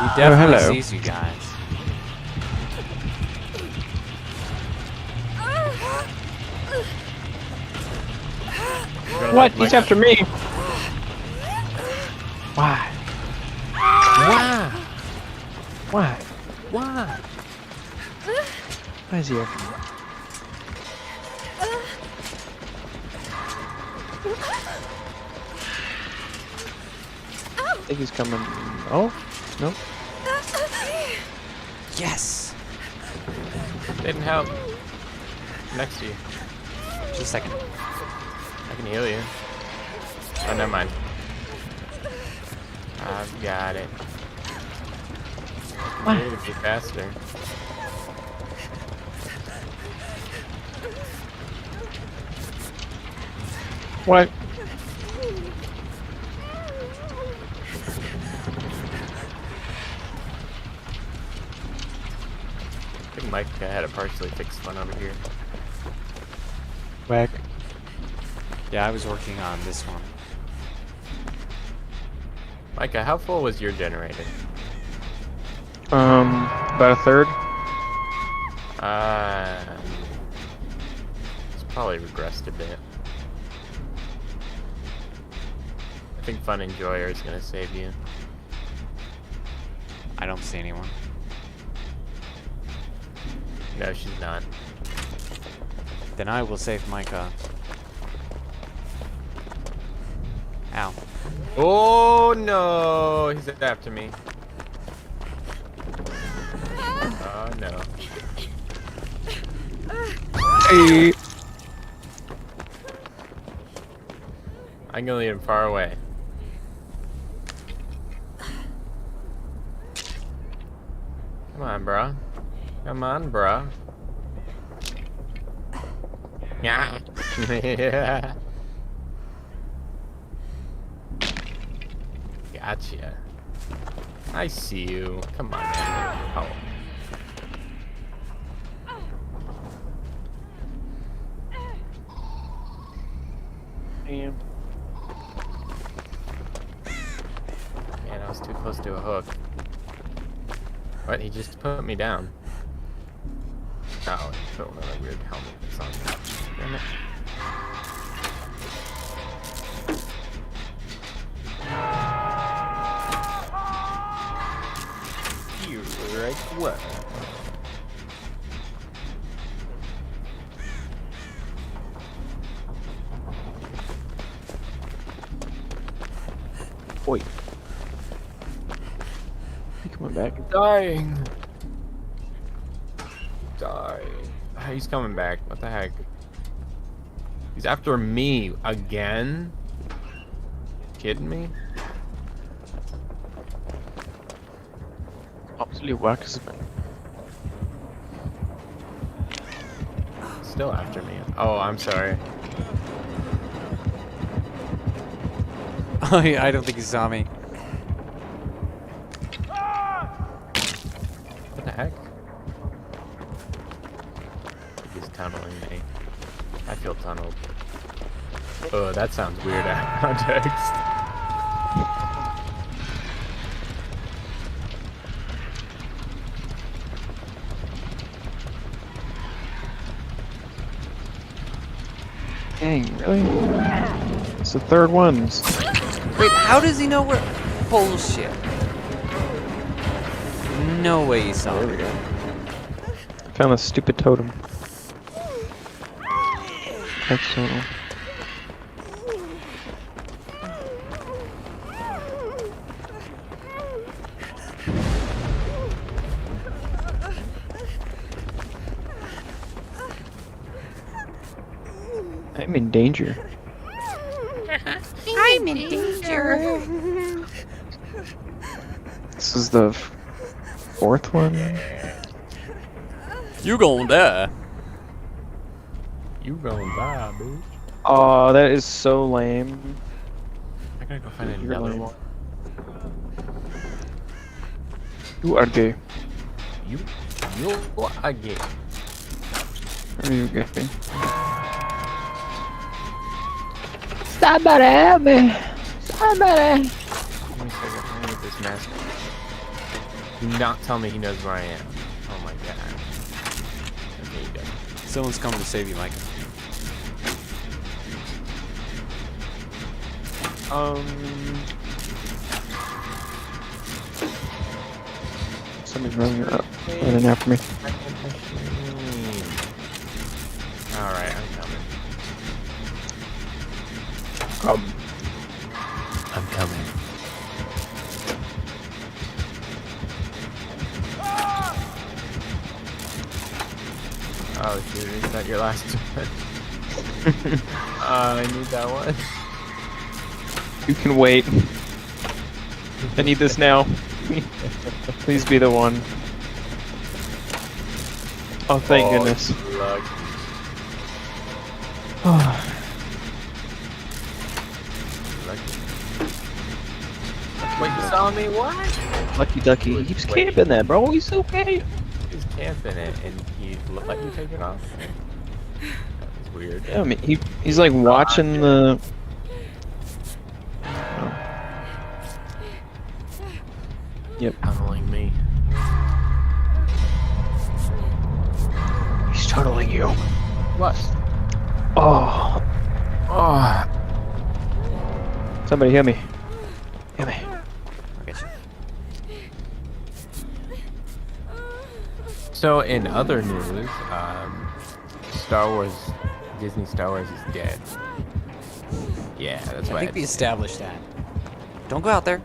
He definitely hello. sees you guys. What? He's after me. Why? Why? Why? Why? Why is he after me? I think he's coming. Oh, no. Yes! Didn't help. Next to you. Just a second. I can heal you. Oh, never mind. I've got it. I need to be faster. What? I think Mike had a partially fixed one over here. Whack. Yeah, I was working on this one. Micah, how full was your generator? About a third. It's probably regressed a bit. I think Fun Enjoyer is gonna save you. I don't see anyone. No, she's not. Then I will save Micah. Ow. Oh no, he's after me. Oh no. Hey. I'm gonna leave him far away. Come on, bro. Come on, bro. Yeah. Yeah. Gotcha. I see you. Come on, man. Oh. Damn. Man, I was too close to a hook. What? He just put me down. Oh, he put one of the weird helmets on me. Damn it. You right what? Wait. You coming back? Dying. Dying. He's coming back. What the heck? He's after me again? Kidding me? Absolutely whack as Still after me. Oh, I'm sorry. Oh, yeah, I don't think he saw me. What the heck? He's tunneling me. I feel tunneled. Oh, that sounds weird out of context. Dang, really? It's the third ones. Wait, how does he know where? Bullshit. No way he saw me. Found a stupid totem. Hex totem. I'm in danger. I'm in danger. This is the fourth one. You gon' die. You gonna die, bitch. Oh, that is so lame. I gotta go find You're another lame. one. You are gay. You are gay. Are you gay? Somebody help me. Somebody. Give me a second. Let me get this mask. Do not tell me he knows where I am. Oh my god. Okay, he does. Someone's coming to save you, Mike. Somebody's running up. Running after me. Alright, I'm coming. I'm coming. Oh shoot, is that your last one? I need that one. You can wait. I need this now. Please be the one. Oh, thank goodness. Luck. Wait, you saw me? What? Lucky Ducky. He keeps camping that, bro. He's okay. He's camping it and he let you take it off. That was weird. Yeah, I mean, he's like watching the. Yep. Tunneling me. He's tunneling you. What? Oh. Oh. Somebody hear me. Hear me. I'll get you. So in other news, Star Wars, Disney Star Wars is dead. Yeah, that's I why. think we established that. Don't go out there.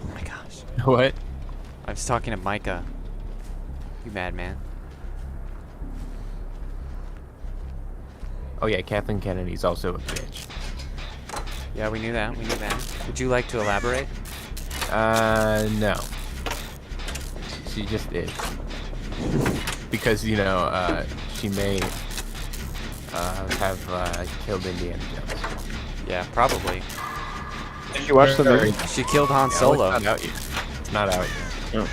Oh my gosh. What? I was talking to Micah. You madman. Oh yeah, Kathleen Kennedy's also a bitch. Yeah, we knew that. We knew that. Would you like to elaborate? No. She just is. Because, you know, she may have killed Indiana Jones. Yeah, probably. Did you watch the movie? She killed Han Yeah, Solo. It's not out yet. It's not out yet. No.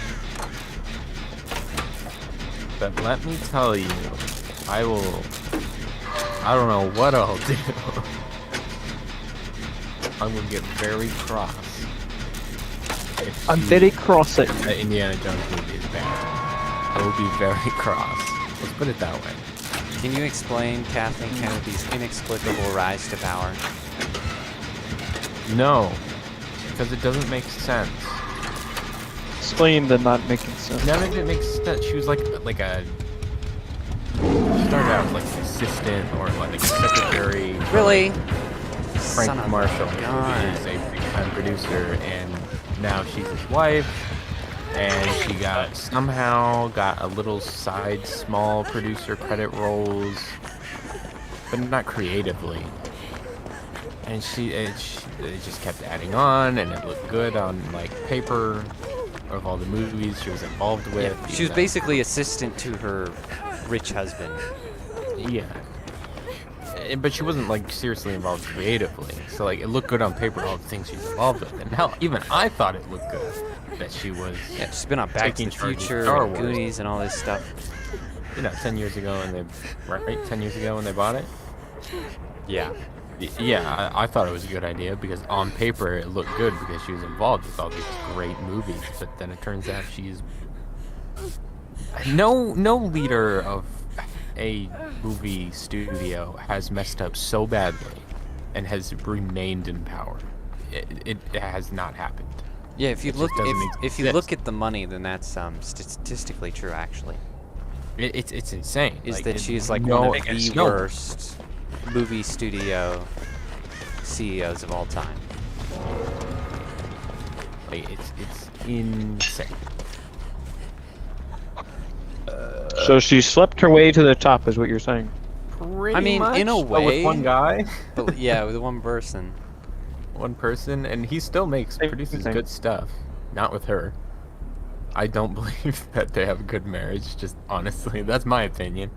But let me tell you, I don't know what I'll do. I'm gonna get very cross. If I'm very cross at you. the Indiana Jones movie is bad. I will be very cross. Let's put it that way. Can you explain Kathleen Kennedy's inexplicable rise to power? No, because it doesn't make sense. Explain the not making sense. None of it makes sense. She was like a. She started out as like an assistant or like a secretary. Really? Frank Son of a Marshall gun. is a big-time producer, and now she's his wife. And she somehow got a little side small producer credit roles, but not creatively. And it just kept adding on, and it looked good on like paper of all the movies she was involved with. She was basically assistant to her rich husband. Yeah. But she wasn't like seriously involved creatively. So like it looked good on paper, all the things she's involved with. And hell, even I thought it looked good that she was. Yeah, she's been on Back to taking the charge of Future, Star and Wars. Goonies, and all this stuff. You know, 10 years ago when right? 10 years ago when they bought it? Yeah. Yeah, I thought it was a good idea because on paper it looked good because she was involved with all these great movies. But then it turns out she's no leader of a movie studio has messed up so badly and has remained in power. It has not happened. Yeah, if you It look just doesn't if you exist. look at the money, then that's statistically true. Actually, It's insane. is Like, that she's like no- one of the no- worst movie studio CEOs of all time. Like, it's insane. So she slept her way to the top, is what you're saying. I mean, in a But with way, one guy, but yeah, with one person. one person, and he still produces Same. good stuff. Not with her. I don't believe that they have a good marriage. Just honestly, that's my opinion.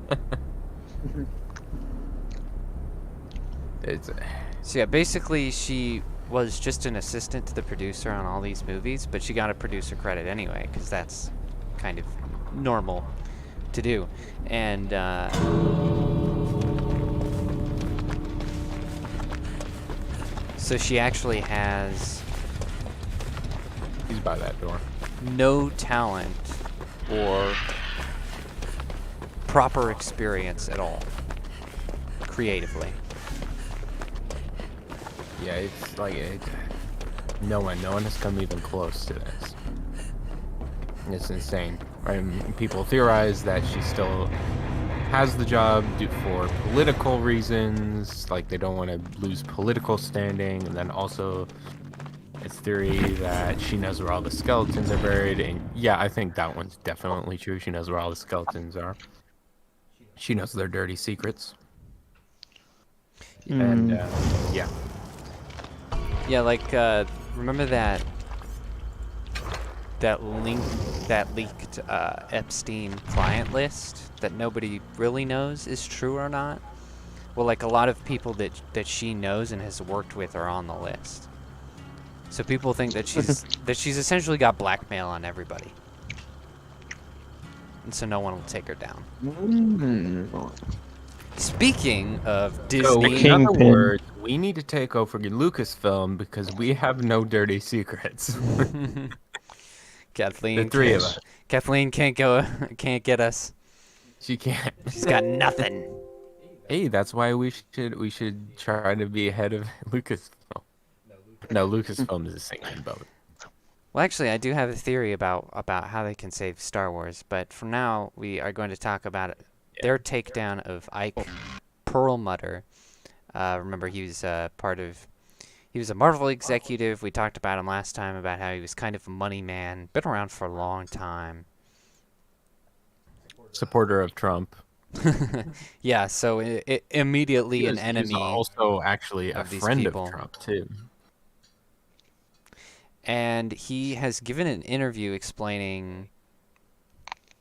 It's So yeah, basically she was just an assistant to the producer on all these movies, but she got a producer credit anyway, because that's kind of normal to do. And so she actually has he's by that door. no talent or proper experience at all, creatively. Yeah, it's like no one has come even close to this. It's insane. And people theorize that she still has the job for political reasons, like they don't want to lose political standing, and then also it's theory that she knows where all the skeletons are buried, and yeah, I think that one's definitely true. She knows where all the skeletons are. She knows their dirty secrets. And yeah. Yeah, like remember that leaked Epstein client list that nobody really knows is true or not? Well, like a lot of people that she knows and has worked with are on the list. So people think that she's essentially got blackmail on everybody. And so no one will take her down. Speaking of So, Disney, in other Kingpin. words, we need to take over Lucasfilm because we have no dirty secrets. Kathleen, The three of us. Kathleen can't get us. She can't. She's got nothing. Hey, that's why we should try to be ahead of Lucasfilm. No, Lucasfilm is a sinking boat. Well, actually, I do have a theory about how they can save Star Wars, but for now, we are going to talk about their takedown of Ike Perlmutter. Remember, he was he was a Marvel executive. We talked about him last time about how he was kind of a money man, been around for a long time. Supporter of Trump. Yeah, so immediately an He was enemy also actually a of these friend of people. Trump too. And he has given an interview explaining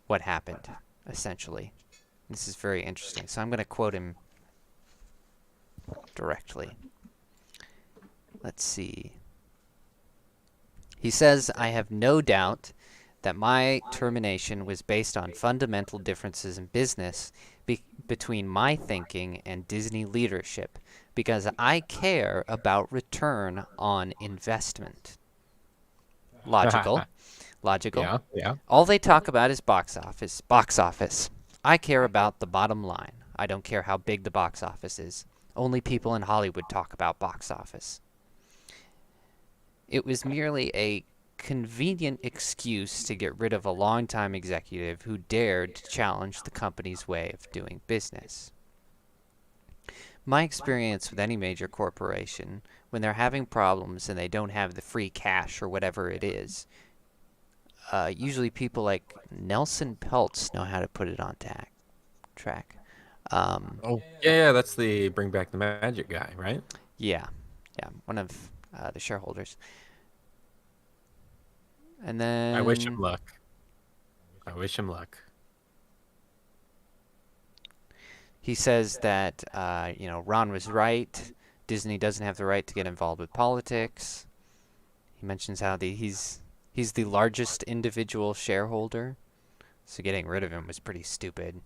what happened, essentially. This is very interesting. So I'm going to quote him directly. Let's see. He says, "I have no doubt that my termination was based on fundamental differences in business between my thinking and Disney leadership, because I care about return on investment." Logical. Logical. Yeah, yeah. All they talk about is box office. Box office. I care about the bottom line. I don't care how big the box office is. Only people in Hollywood talk about box office. It was merely a convenient excuse to get rid of a longtime executive who dared to challenge the company's way of doing business. My experience with any major corporation, when they're having problems and they don't have the free cash or whatever it is, usually people like Nelson Peltz know how to put it on track. Oh, yeah, that's the Bring Back the Magic guy, right? Yeah, one of the shareholders. And then I wish him luck. I wish him luck. He says that Ron was right. Disney doesn't have the right to get involved with politics. He mentions how he's the largest individual shareholder, so getting rid of him was pretty stupid.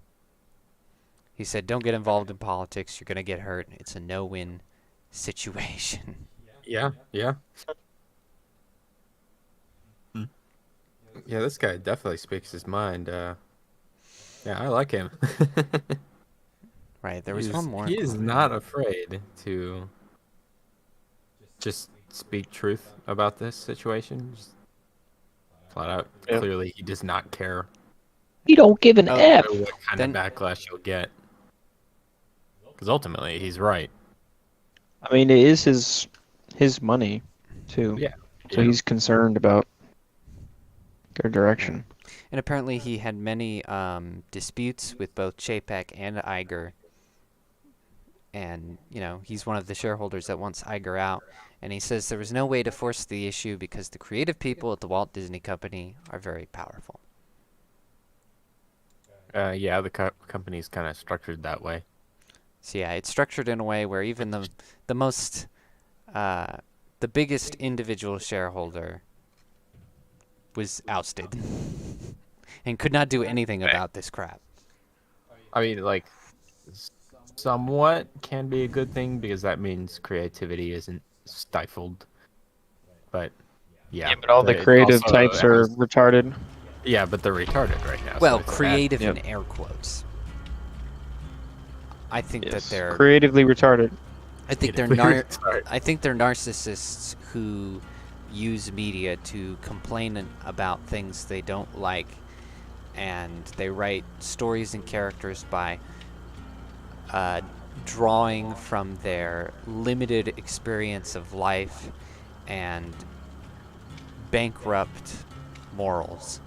He said, "Don't get involved in politics. You're gonna get hurt. It's a no-win situation." Yeah, yeah. Yeah, this guy definitely speaks his mind. Yeah, I like him. Right. There was one more. He is quote. not afraid to just speak truth about this situation. Just flat out. Yeah. Clearly, he does not care He don't give an F. what kind of backlash you'll get. Because ultimately, he's right. I mean, it is his money, too. Yeah. So he's concerned about their direction. And apparently he had many disputes with both Chapek and Iger. And, he's one of the shareholders that wants Iger out. And he says there was no way to force the issue because the creative people at the Walt Disney Company are very powerful. Yeah, the company's kind of structured that way. So yeah, it's structured in a way where even the biggest individual shareholder was ousted and could not do anything about this crap. I mean, like, somewhat can be a good thing because that means creativity isn't stifled. But yeah, but all the it creative also types are has- retarded. Yeah, but they're retarded right now. Well, so it's creative Yep. in air quotes. I think that Yes. they're Creatively retarded. I think they're I think they're narcissists who use media to complain about things they don't like, and they write stories and characters by drawing from their limited experience of life and bankrupt morals.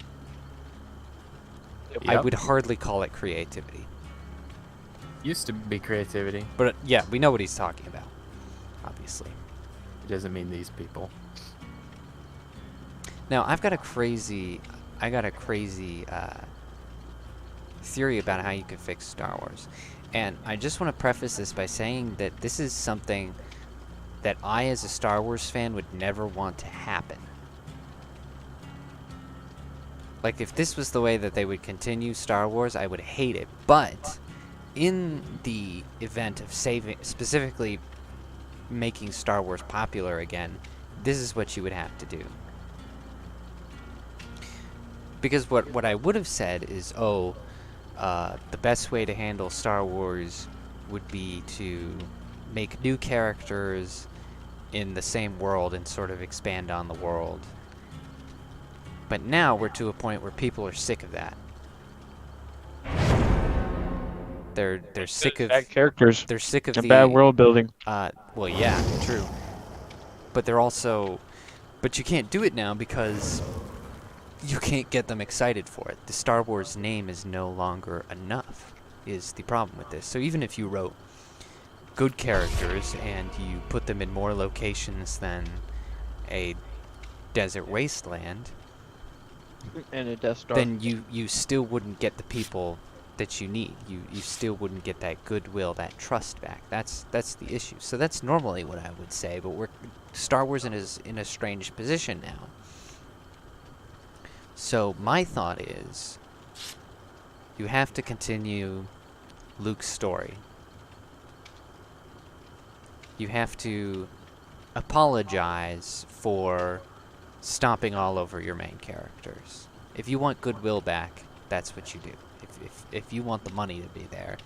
I Yep. would hardly call it creativity. Used to be creativity. But yeah, we know what he's talking about, obviously. It doesn't mean these people. Now, I've got a crazy theory about how you could fix Star Wars. And I just want to preface this by saying that this is something that I, as a Star Wars fan, would never want to happen. Like, if this was the way that they would continue Star Wars, I would hate it. But in the event of specifically making Star Wars popular again, this is what you would have to do. Because what I would have said is, the best way to handle Star Wars would be to make new characters in the same world and sort of expand on the world. But now we're to a point where people are sick of that. They're sick of bad characters they're sick of and the bad world building. well, yeah, true. But they're also, but you can't do it now because you can't get them excited for it. The Star Wars name is no longer enough, is the problem with this. So even if you wrote good characters and you put them in more locations than a desert wasteland, And a Death Star. then you still wouldn't get the people that you need. You still wouldn't get that goodwill, that trust back. That's the issue. So that's normally what I would say, but Star Wars is in a strange position now. So my thought is, you have to continue Luke's story. You have to apologize for stomping all over your main characters. If you want goodwill back, that's what you do. If you want the money to be there.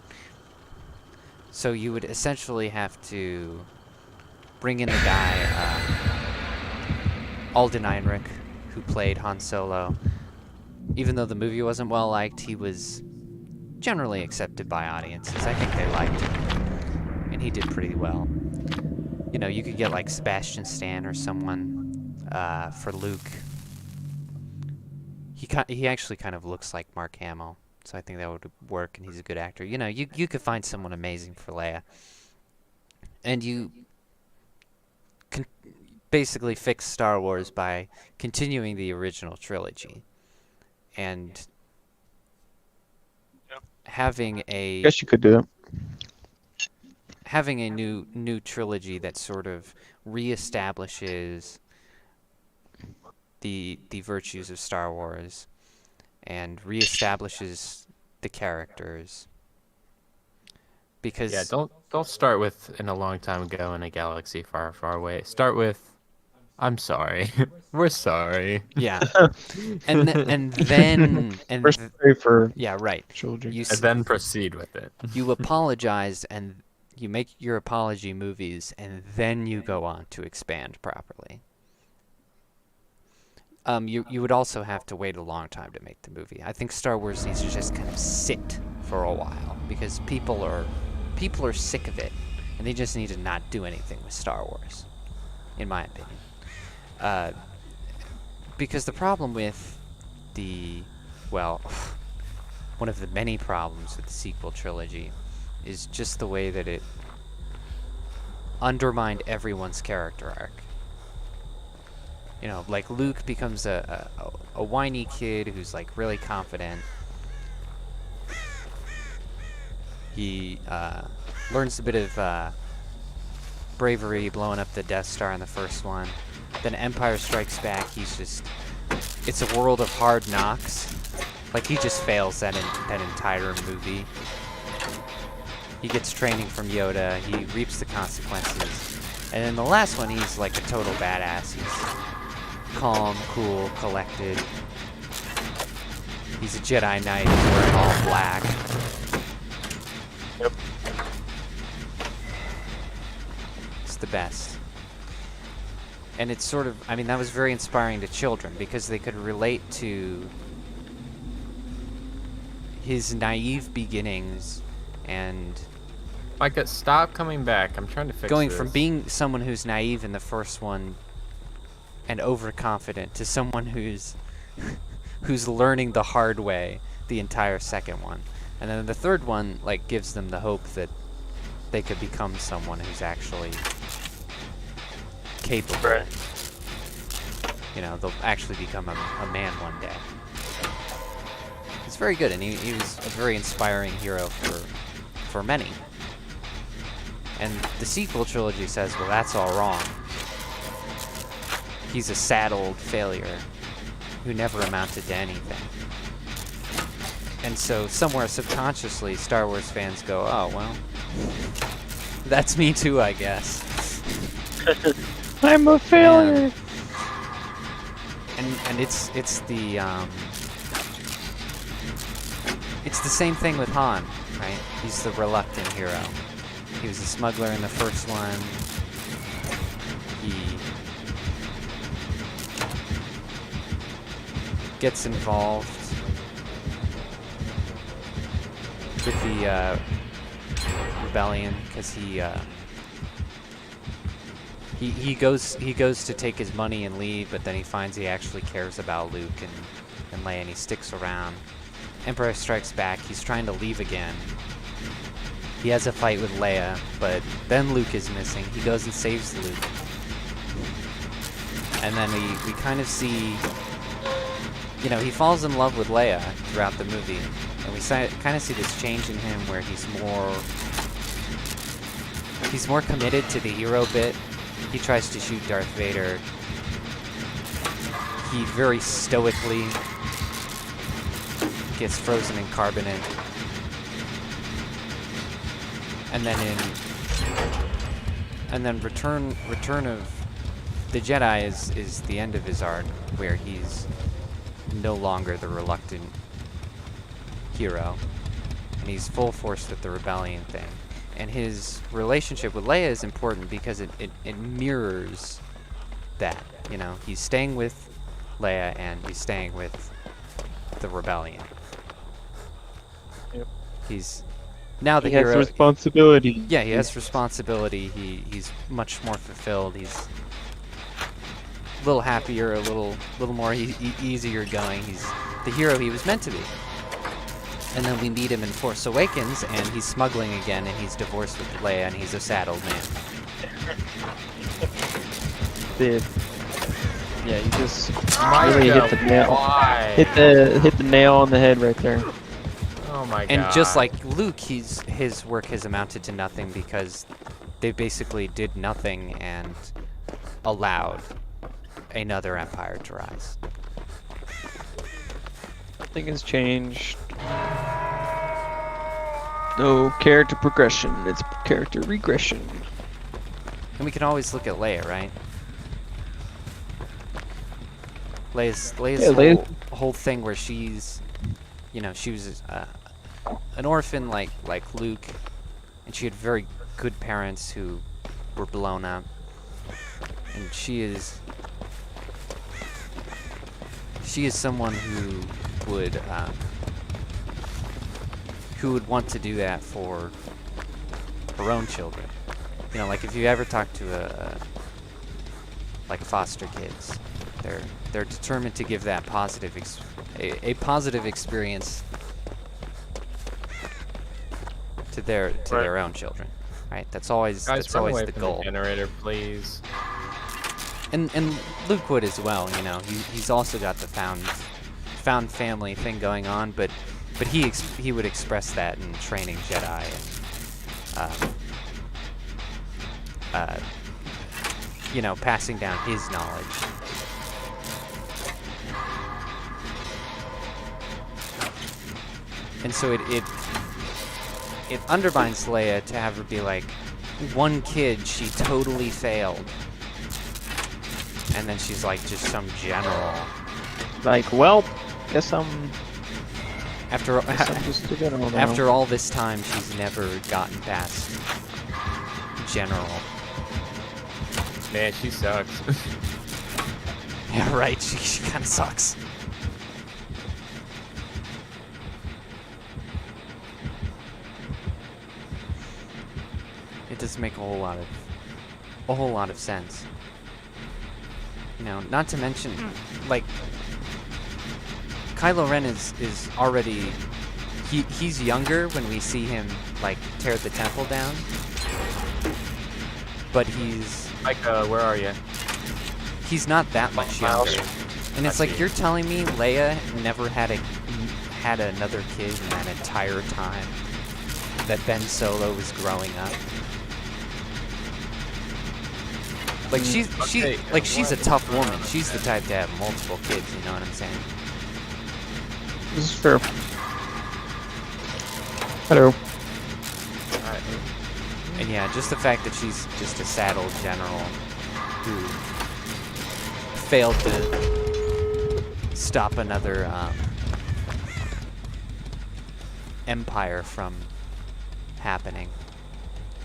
So you would essentially have to bring in the guy, Alden Ehrenreich, who played Han Solo. Even though the movie wasn't well liked, he was generally accepted by audiences. I think they liked him, and he did pretty well. You know, you could get like Sebastian Stan or someone for Luke. He actually kind of looks like Mark Hamill, so I think that would work, and he's a good actor. You know, you could find someone amazing for Leia, and you can basically fix Star Wars by continuing the original trilogy and having a Guess you could do that. having a new trilogy that sort of reestablishes the virtues of Star Wars and reestablishes the characters. Because don't start with in a long time ago in a galaxy far, far away. Start with I'm sorry. We're sorry. Yeah. and then We're sorry for yeah, right. children. You And then proceed with it. you apologize and you make your apology movies, and then you go on to expand properly. You would also have to wait a long time to make the movie. I think Star Wars needs to just kind of sit for a while because people are sick of it, and they just need to not do anything with Star Wars, in my opinion. Because the problem with one of the many problems with the sequel trilogy is just the way that it undermined everyone's character arc. You know, like Luke becomes a whiny kid who's like really confident. He learns a bit of bravery blowing up the Death Star in the first one. Then Empire Strikes Back, it's a world of hard knocks. Like he just fails that entire movie. He gets training from Yoda, he reaps the consequences. And in the last one, he's like a total badass. He's calm, cool, collected. He's a Jedi Knight, he's wearing all black. Yep. It's the best. And it's sort of, I mean, that was very inspiring to children because they could relate to his naive beginnings and Micah, stop coming back. I'm trying to fix going this. from being someone who's naive in the first one and overconfident to someone who's learning the hard way the entire second one. And then the third one like gives them the hope that they could become someone who's actually capable. Right. You know, they'll actually become a man one day. It's very good, and he was a very inspiring hero for many. And the sequel trilogy says, well, that's all wrong. He's a sad old failure who never amounted to anything. And so somewhere subconsciously, Star Wars fans go, oh, well, that's me too, I guess. I'm a failure. And it's the same thing with Han, right? He's the reluctant hero. He was a smuggler in the first one. gets involved with the rebellion because he goes to take his money and leave, but then he finds he actually cares about Luke and Leia, and he sticks around. Empire Strikes Back, he's trying to leave again. He has a fight with Leia, but then Luke is missing. He goes and saves Luke. And then we kind of see, you know, he falls in love with Leia throughout the movie. And we kind of see this change in him where he's more committed to the hero bit. He tries to shoot Darth Vader. He very stoically gets frozen in carbonate. And then Return of the Jedi is the end of his arc, where he's no longer the reluctant hero, and he's full force with the rebellion thing. And his relationship with Leia is important because it mirrors that. You know, he's staying with Leia and he's staying with the rebellion. Yep. He's now the He hero. has responsibility. Yeah, he has responsibility. He's much more fulfilled. He's a little happier, a little more easier going. He's the hero he was meant to be. And then we meet him in Force Awakens, and he's smuggling again, and he's divorced with Leia, and he's a saddled man. Yeah, you just Micah, really hit the nail. why? Hit the nail on the head right there. Oh my god. And just like Luke, his work has amounted to nothing because they basically did nothing and allowed another empire to rise. Nothing has changed. No character progression, it's character regression. And we can always look at Leia, right? Leia's whole thing where she's, you know, she was an orphan like Luke, and she had very good parents who were blown up, and she is someone who would want to do that for her own children. You know, like if you ever talk to like foster kids, they're determined to give that positive a positive experience to their own children, right? That's always Guys, that's run always away the from goal. the generator, please. And Luke would as well, you know. He's also got the found family thing going on, but he would express that in training Jedi and you know, passing down his knowledge. And so it undermines Leia to have her be like, one kid she totally failed, and then she's like just some general. Like, well, guess I'm After just a general now. after all this time, she's never gotten past general. Man, she sucks. Yeah, right. She kind of sucks. It doesn't make a whole lot of sense. You know, not to mention, like, Kylo Ren is already he's younger when we see him like tear the temple down, but he's Micah, where are you? he's not that much younger. And it's like, you're telling me Leia never had another kid in that entire time that Ben Solo was growing up? Like she's a tough woman. She's the type to have multiple kids, you know what I'm saying? This is fair. Hello. And yeah, just the fact that she's just a saddled general who failed to stop another empire from happening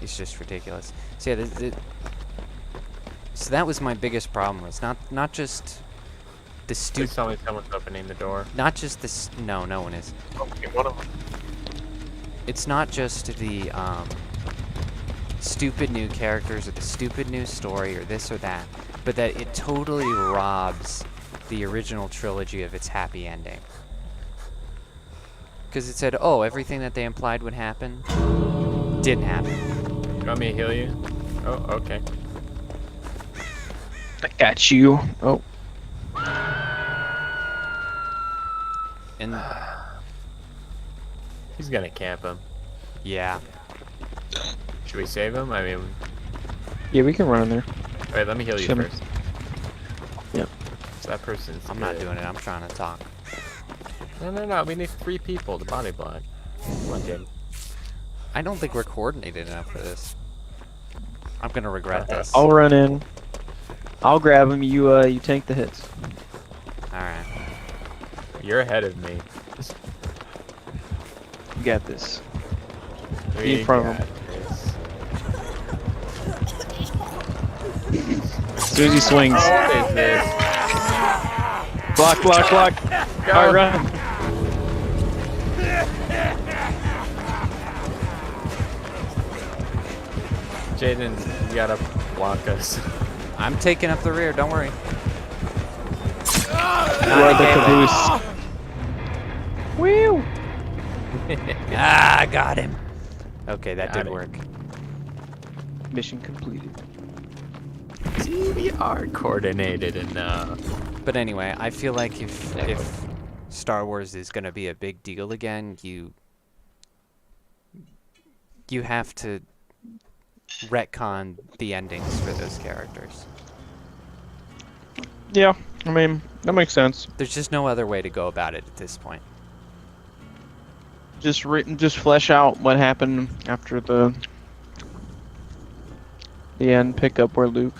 is just ridiculous. So yeah, so that was my biggest problem. Was not just the Please stupid, tell me someone's opening the door. not just this. No, no one is. Okay, one of them. It's not just the stupid new characters or the stupid new story or this or that, but that it totally robs the original trilogy of its happy ending. Because it said, oh, everything that they implied would happen didn't happen. You want me to heal you? Oh, okay. I got you. Oh, And He's gonna camp him. yeah, Should we save him? I mean, yeah, we can run in there. wait, let me heal you Shimmy. first. Yep. So that person's I'm not good. doing it. I'm trying to talk. No. We need 3 people to body block. Come on, Jaeden. I don't think we're coordinated enough for this. I'm gonna regret this. I'll run in. I'll grab him. You tank the hits. All right. You're ahead of me. You got this. Be We in front of got him. this. As soon as he swings. What is this? Block. Go. All right, run. Jaeden, you gotta block us. I'm taking up the rear. Don't worry. You are the caboose. Woo! Ah, got him. Okay, that Got did him. work. Mission completed. See, we are coordinated enough. But anyway, I feel like if Star Wars is gonna be a big deal again, you have to retcon the endings for those characters. Yeah, I mean that makes sense. There's just no other way to go about it at this point. Just flesh out what happened after the end. Pick up where Luke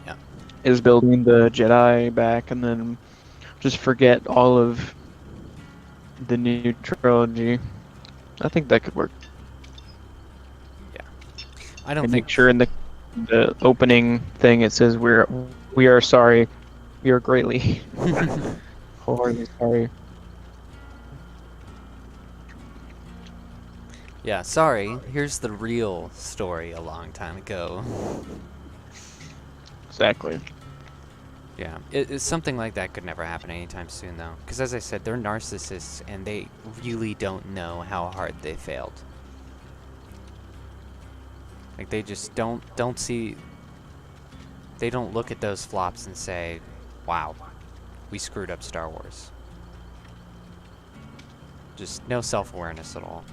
Yeah. is building the Jedi back, and then just forget all of the new trilogy. I think that could work. I don't And think make sure in the opening thing it says we are sorry, we are greatly wholeheartedly sorry. Yeah, sorry. Here's the real story a long time ago. Exactly. Yeah, something like that could never happen anytime soon, though. Because as I said, they're narcissists, and they really don't know how hard they failed. Like, they just don't see... They don't look at those flops and say, wow, we screwed up Star Wars. Just no self-awareness at all.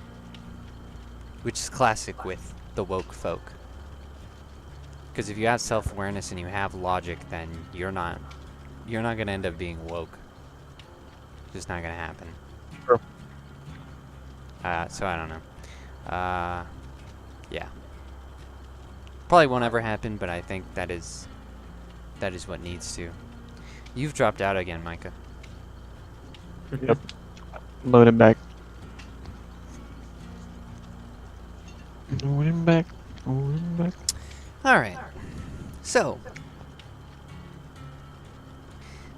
Which is classic with the woke folk. Because if you have self-awareness and you have logic, then you're not going to end up being woke. Just not going to happen. Sure. So I don't know. Yeah. Probably won't ever happen, but I think that is what needs to. You've dropped out again, Micah. Yep. Load him back. Load him back. Load him back. Alright. So,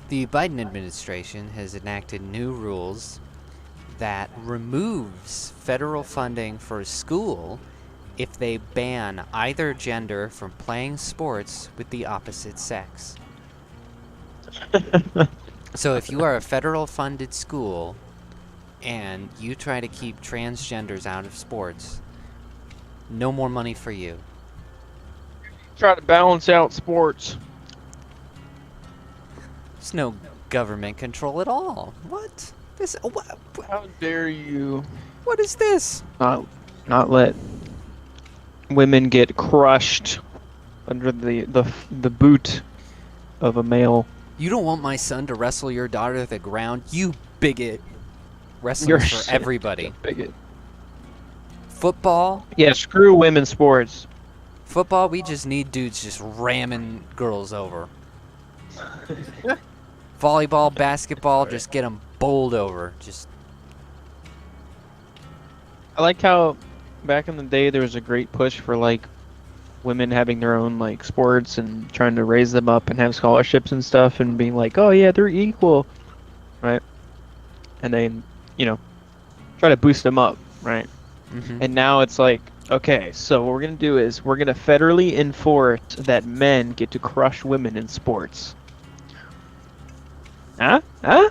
the Biden administration has enacted new rules that removes federal funding for a school if they ban either gender from playing sports with the opposite sex. So if you are a federal funded school and you try to keep transgenders out of sports, no more money for you. Try to balance out sports. There's no government control at all. What? This what How dare you what is this? not let women get crushed under the boot of a male. You don't want my son to wrestle your daughter to the ground, you bigot. Wrestling You're for everybody. bigot. Football, Yeah, screw women's sports. football, we just need dudes just ramming girls over. Volleyball, basketball, just get them bowled over. Just I like how back in the day there was a great push for like women having their own like sports and trying to raise them up and have scholarships and stuff and being like, oh yeah, they're equal, right? And then, you know, try to boost them up, right? Mm-hmm. And now it's like, okay, so what we're gonna do is we're gonna federally enforce that men get to crush women in sports. Huh? Huh?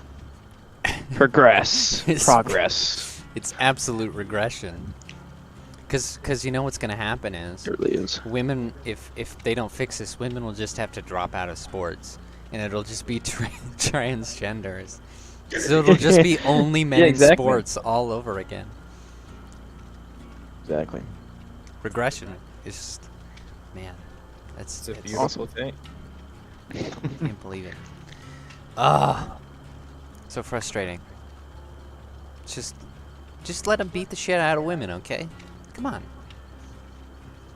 Progress. It's absolute regression. Because you know what's going to happen is It really is. women, if they don't fix this, women will just have to drop out of sports, and it'll just be transgenders. So it'll just be only men Yeah, in exactly. sports all over again. Exactly. Regression is just, man, It's a it's beautiful thing. I can't believe it. So frustrating. Just let them beat the shit out of women, okay? Come on.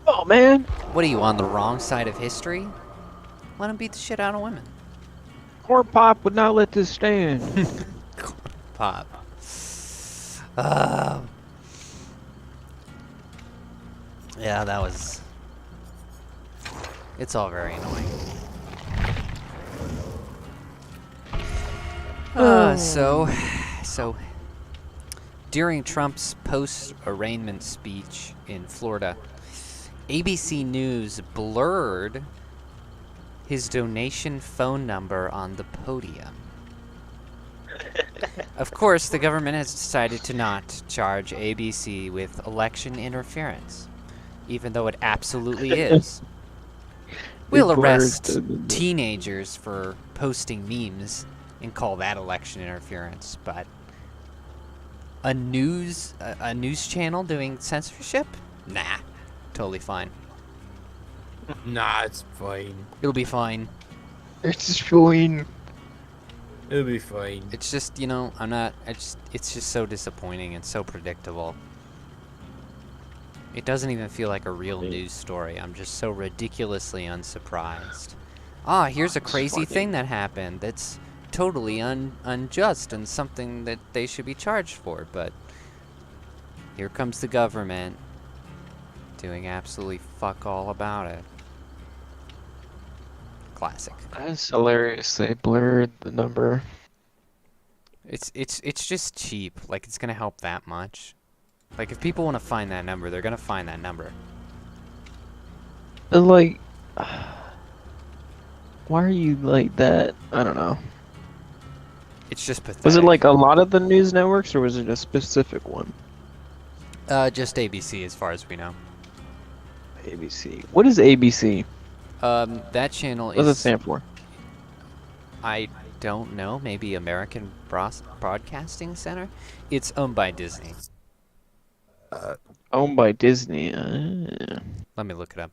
Oh man. What are you, on the wrong side of history? Let them beat the shit out of women. Corn Pop would not let this stand. Pop. Yeah, that was... It's all very annoying. So, during Trump's post-arraignment speech in Florida, ABC News blurred his donation phone number on the podium. Of course, the government has decided to not charge ABC with election interference, even though it absolutely is. We'll arrest teenagers for posting memes and call that election interference, but a news channel doing censorship? Nah, totally fine. Nah, it's fine. It'll be fine. It's fine. It'll be fine. It's just, you know, it's just so disappointing and so predictable. It doesn't even feel like a real news story. I'm just so ridiculously unsurprised. Ah, here's a crazy thing that happened that's totally unjust and something that they should be charged for, but here comes the government doing absolutely fuck all about it. Classic. That's hilarious. They blurred the number. It's just cheap. Like, it's gonna help that much. Like, if people want to find that number, they're gonna find that number. Like, why are you like that? I don't know. It's just pathetic. Was it like a lot of the news networks, or was it a specific one? Just ABC, as far as we know. ABC. What is ABC? That channel What does it is... stand for? I don't know. Maybe American Broadcasting Center? It's owned by Disney. Owned by Disney. Let me look it up.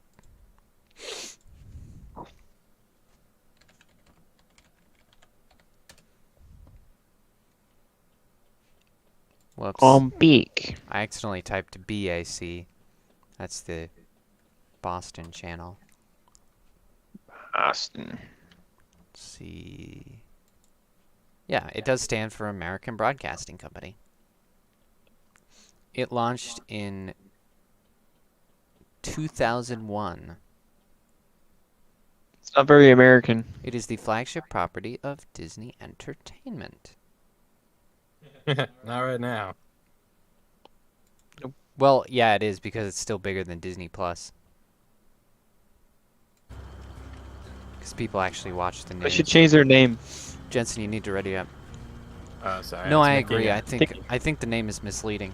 Whoops. Beak. I accidentally typed BAC. That's the Boston channel. Austin. Let's see. Yeah, it does stand for American Broadcasting Company. It launched in 2001. It's not very American. It is the flagship property of Disney Entertainment. Not right now. Well, yeah, it is, because it's still bigger than Disney Plus. Because people actually watch the news. They should change their name. Jensen, you need to ready up. Sorry. No, was I making agree. a- I think the name is misleading.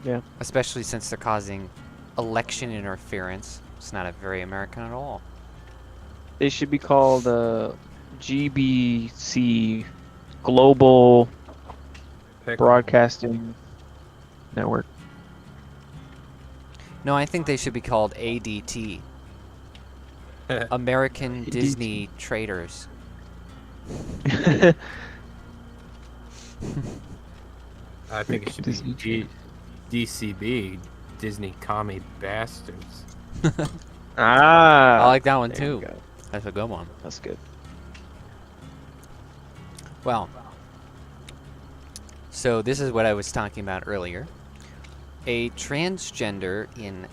Yeah. Especially since they're causing election interference. It's not a very American at all. They should be called GBC, Global Pick- Broadcasting Network. No, I think they should be called ADT. American Disney Traders. I think it should Disney be DCB, Disney Commie Bastards. Ah. I like that one there you too. go. That's a good one. That's good. Well, so this is what I was talking about earlier. A transgender in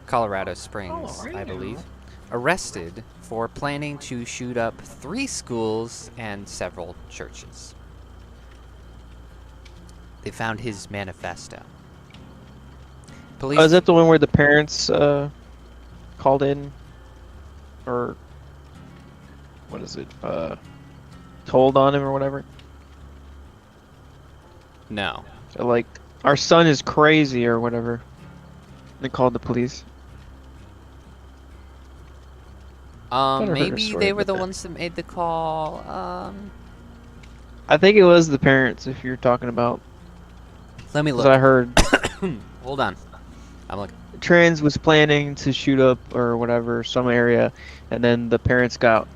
Colorado Springs, I believe, arrested for planning to shoot up 3 schools and several churches. They found his manifesto. Police. Oh, is that the one where the parents called in, or what is it? Told on him or whatever. No. So, like, our son is crazy or whatever. They called the police. Thought I heard a Maybe story they were about the that. ones that made the call. I think it was the parents. If you're talking about, Let me 'cause look. I heard Hold on. I'm looking. trans was planning to shoot up or whatever some area, and then the parents got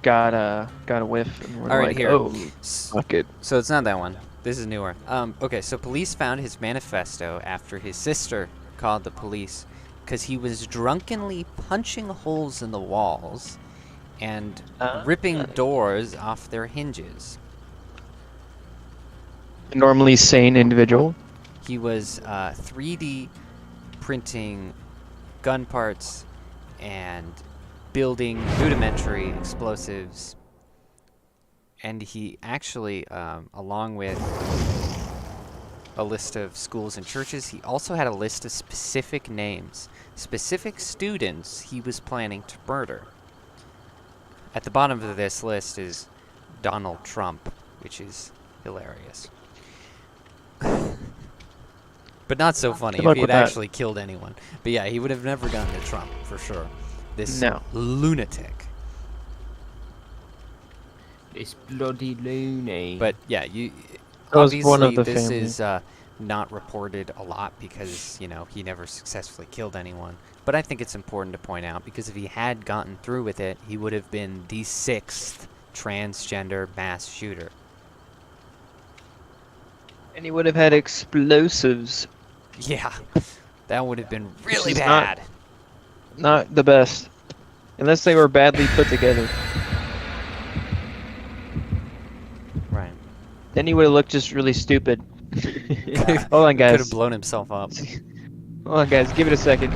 a whiff and were All right, like, here. "Oh, S- fuck it." So it's not that one. This is newer. Okay, so police found his manifesto after his sister called the police because he was drunkenly punching holes in the walls and ripping doors off their hinges. A normally sane individual. He was 3D printing gun parts and building rudimentary explosives. And he actually, along with a list of schools and churches, he also had a list of specific names, specific students he was planning to murder. At the bottom of this list is Donald Trump, which is hilarious. But not so funny Good if luck he had with that. actually killed anyone. But yeah, he would have never gotten to Trump, for sure. This No. lunatic. It's bloody loony. But yeah, you That was obviously one of the this family. is not reported a lot because, you know, he never successfully killed anyone. But I think it's important to point out because if he had gotten through with it, he would have been the 6th transgender mass shooter. And he would have had explosives. Yeah, that would have been really is bad. Not the best. Unless they were badly put together. Right. Then he would have looked just really stupid. Hold on, Could guys. have blown himself up. Hold on, guys. Give it a second.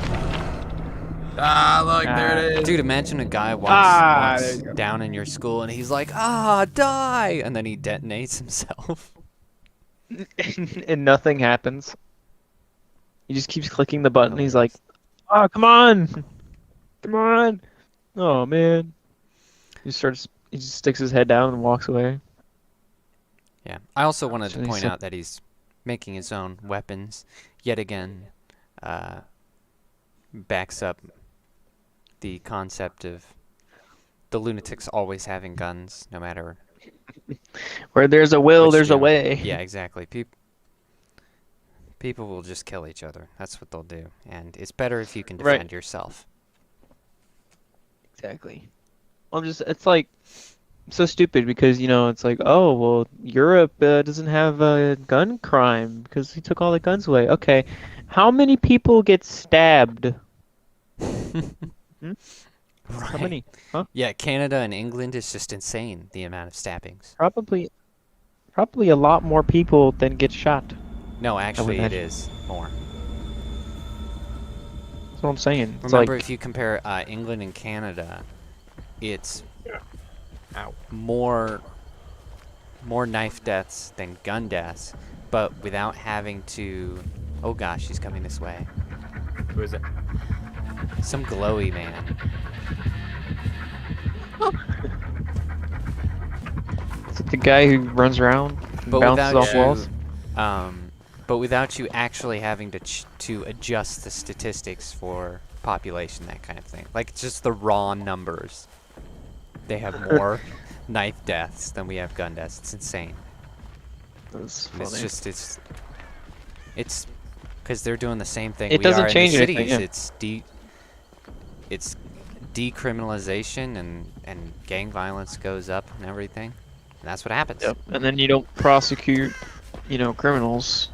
Ah, look, there it is. Dude, imagine a guy walks, Ah, walks there you go. down in your school and he's like, "Ah, die!" And then he detonates himself. And nothing happens. He just keeps clicking the button. He's like, "Oh, come on, come on!" Oh man. He just sticks his head down and walks away. Yeah. I also wanted to So he point said- out that he's making his own weapons. Yet again, backs up the concept of the lunatics always having guns, no matter. Where there's a will, which, there's you a know, way. Yeah, exactly. People will just kill each other. That's what they'll do. And it's better if you can Right. defend yourself. Exactly. It's like so stupid because, you know, it's like, oh, well, Europe doesn't have gun crime because he took all the guns away. Okay, how many people get stabbed? How many? Huh? Yeah, Canada and England is just insane, the amount of stabbings. Probably a lot more people than get shot. No, actually, it imagine. is more. That's what I'm saying. It's Remember, like, if you compare England and Canada, it's Ow. more knife deaths than gun deaths, but without having to. Oh gosh, he's coming this way. Who is it? Some glowy man. is it the guy who runs around and But bounces without off walls? but without you actually having to adjust the statistics for population, that kind of thing. Like just the raw numbers. They have more knife deaths than we have gun deaths. It's insane. That's And it's funny. just it's because they're doing the same thing It we doesn't are change in the anything, cities. yeah. It's decriminalization and gang violence goes up and everything. And that's what happens. Yep. And then you don't prosecute, you know, criminals.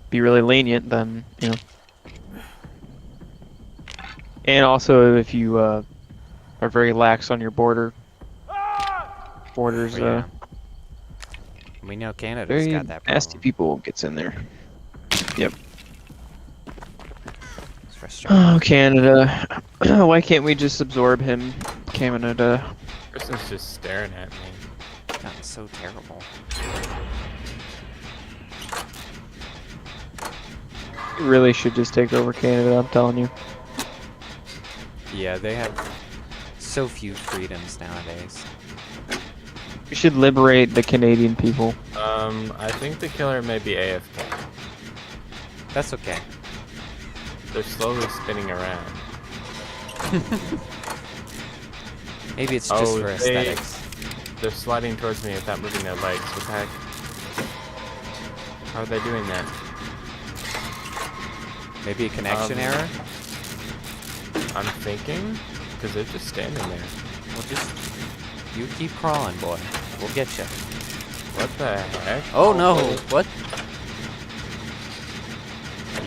Be really lenient, then, you know. And also, if you are very lax on your borders, But yeah. We know Canada's very got that nasty problem. people gets in there. Yep. Frustrating. Oh, Canada. Why can't we just absorb him, Canada? Kristen's just staring at me. That was so terrible. We really should just take over Canada, I'm telling you. Yeah, they have so few freedoms nowadays. We should liberate the Canadian people. I think the killer may be AFK. That's okay. They're slowly spinning around. Maybe it's just for aesthetics. They're sliding towards me without moving their legs. What the heck? How are they doing that? Maybe a connection error? I'm thinking, because they're just standing there. Well, just... You keep crawling, boy. We'll get you. What the heck? Oh no! What?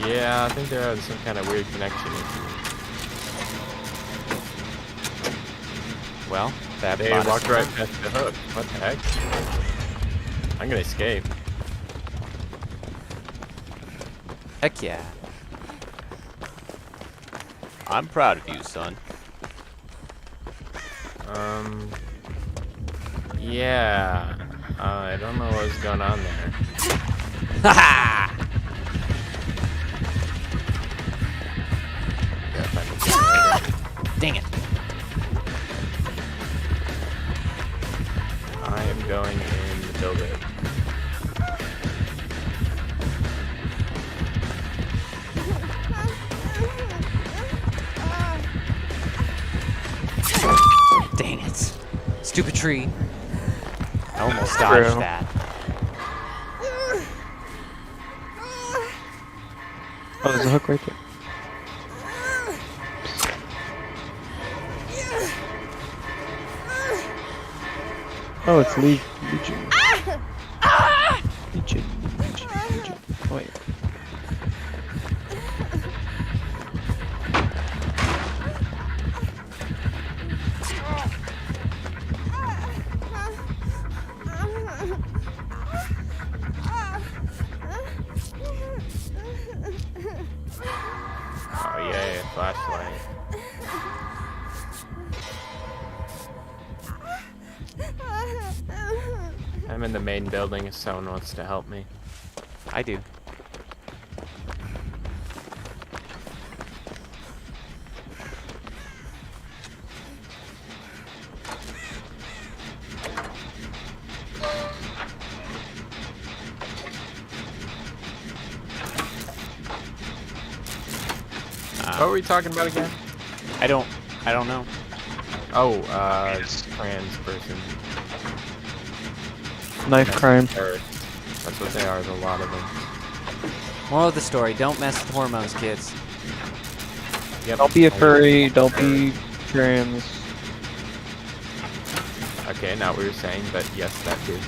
Yeah, I think they're having some kind of weird connection issue. Well, that They bought us walked some right time. past the hook. What the heck? I'm gonna escape. Heck yeah. I'm proud of you, son. Yeah. I don't know what's going on there. Haha! Gotta find the generator. Dang it. I am going in the building. Dang it. Stupid tree. I almost dodged True. that. Oh, there's a hook right there. Oh, it's Legion. Legion. Oh, wait. Oh yeah, flashlight. I'm in the main building if someone wants to help me. I do. What were we talking about again? I don't know. Oh, trans person. Knife crime. That's what they are, there's a lot of them. Moral of the story, don't mess with hormones, kids. Yep. Don't be a furry, don't be trans. Okay, not what you're saying, but yes, that too.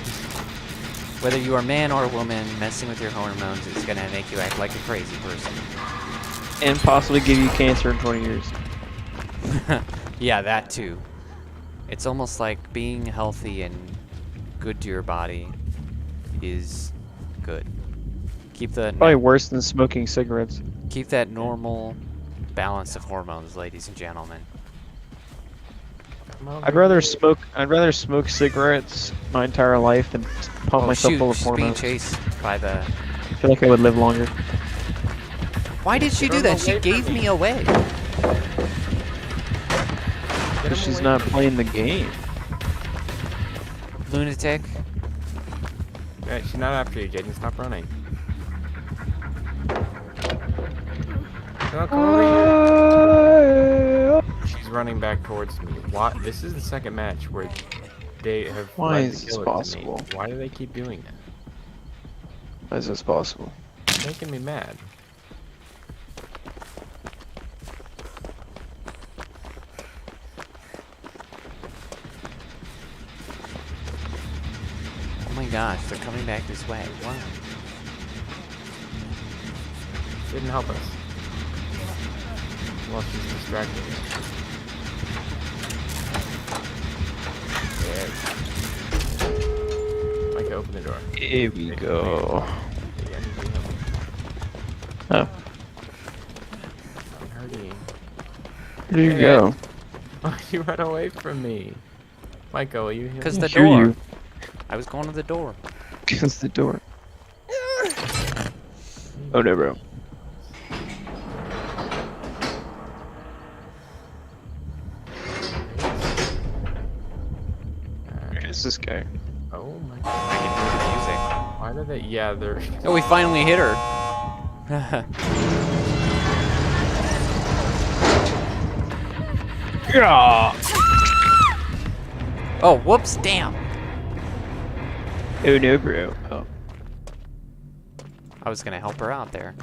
Whether you are man or woman, messing with your hormones is gonna make you act like a crazy person. And possibly give you cancer in 20 years. Yeah, that too. It's almost like being healthy and good to your body is good. Keep the Probably worse than smoking cigarettes. keep that normal balance of hormones, ladies and gentlemen. I'd rather smoke cigarettes my entire life than pump myself shoot, full of she's being hormones. chased by the... I feel like I would live longer. Why did she do that? She gave me away. Because she's not playing the game. Lunatic. Yeah, she's not after you, Jaeden. Stop running. No, come over here. She's running back towards me. Why? This is the second match where they have. Why led is the this killer to me. possible? Why do they keep doing that? How is this possible? It's making me mad. Oh my gosh, they're coming back this way. Wow. Didn't help us. Well, she's distracted. There. Mike, open the door. Here we go. Again, we have- Oh. Hurry Where did you go? Why you run away from me? Michael, you hear Because me? the hear door. you. I was going to the door. Against the door. Oh no, bro. Where's this guy? Oh my I god. can hear the music. Why did they? Yeah, they're. Oh, we finally hit her. Yeah. Oh, whoops, damn. Oh no, bro. Oh. I was gonna help her out there.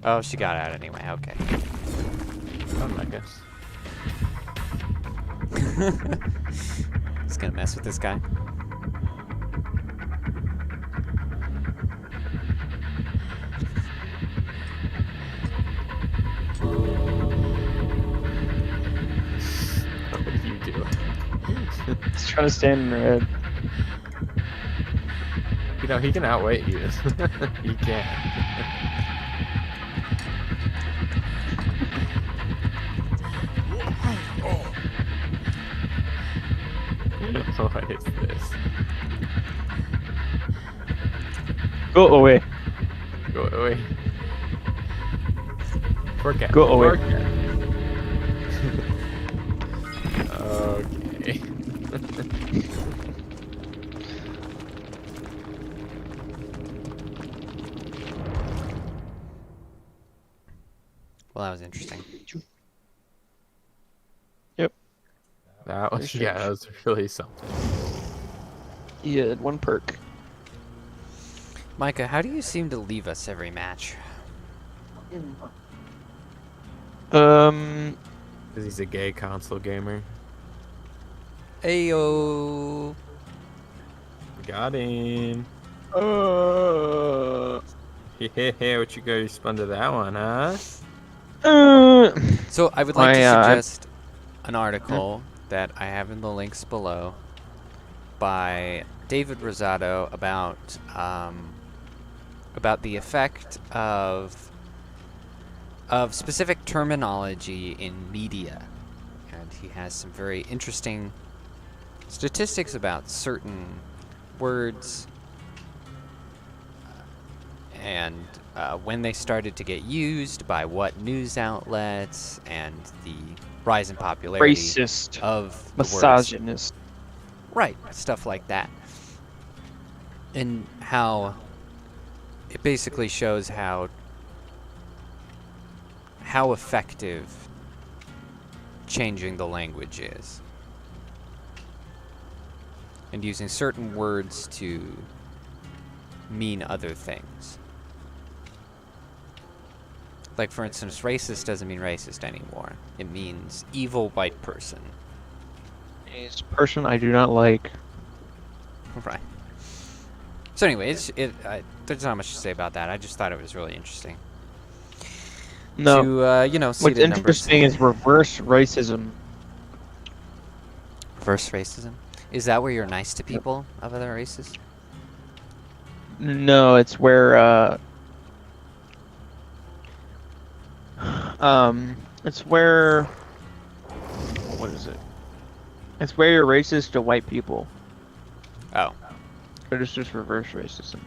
Oh, she got out anyway, okay. I guess. Just gonna mess with this guy. What are you doing? He's trying to stand in red. You know, he can outweight you. He can. What is this? Go away. Go away. Forecast. Go away. Okay. Well, that was interesting. Yep. That was, yeah, that was really something. He had one perk. Micah, how do you seem to leave us every match? Because he's a gay console gamer. Ayo. Got him. Yeah, what you guys spun to that one, huh? So I would like to I- suggest an article that I have in the links below by David Rosado about the effect of specific terminology in media, and he has some very interesting statistics about certain words and when they started to get used by what news outlets and the rise in popularity Racist. of the words. Misogynist. Right, stuff like that. And how it basically shows how effective changing the language is. And using certain words to mean other things. Like, for instance, racist doesn't mean racist anymore. It means evil white person. He's a person I do not like. Right. So anyway, there's not much to say about that. I just thought it was really interesting. No. To, see What's the numbers. interesting is reverse racism. Reverse racism? Is that where you're nice to people of other races? No, it's where it's where what is it? It's where you're racist to white people. Oh. But it's just reverse racism.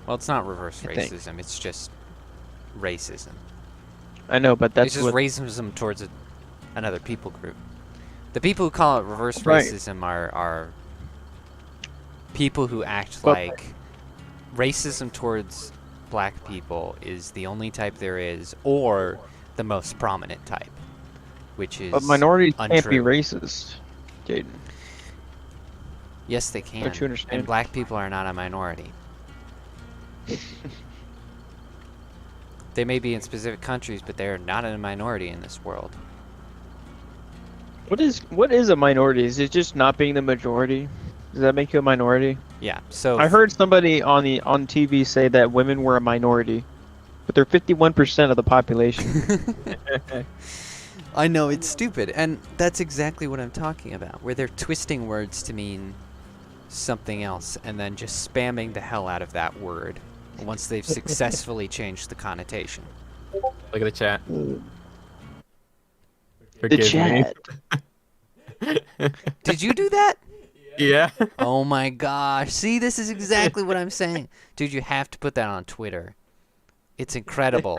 Well, it's not reverse I think. racism. It's just racism. I know, but that's it's just what racism towards another people group. The people who call it reverse Right. racism are people who act But- like racism towards black people is the only type there is, or the most prominent type, which is but minorities can't be untrue. racist, Jaeden. Yes, they can. Don't you understand? And black people are not a minority. They may be in specific countries, but they are not a minority in this world. What is a minority? Is it just not being the majority? Does that make you a minority? Yeah. So I heard somebody on TV say that women were a minority, but they're 51% of the population. I know it's stupid, and that's exactly what I'm talking about, where they're twisting words to mean something else and then just spamming the hell out of that word once they've successfully changed the connotation. Look at the chat. The Forgive me. chat. Did you do that? Yeah. Oh my gosh. See, this is exactly what I'm saying. Dude, you have to put that on Twitter. It's incredible.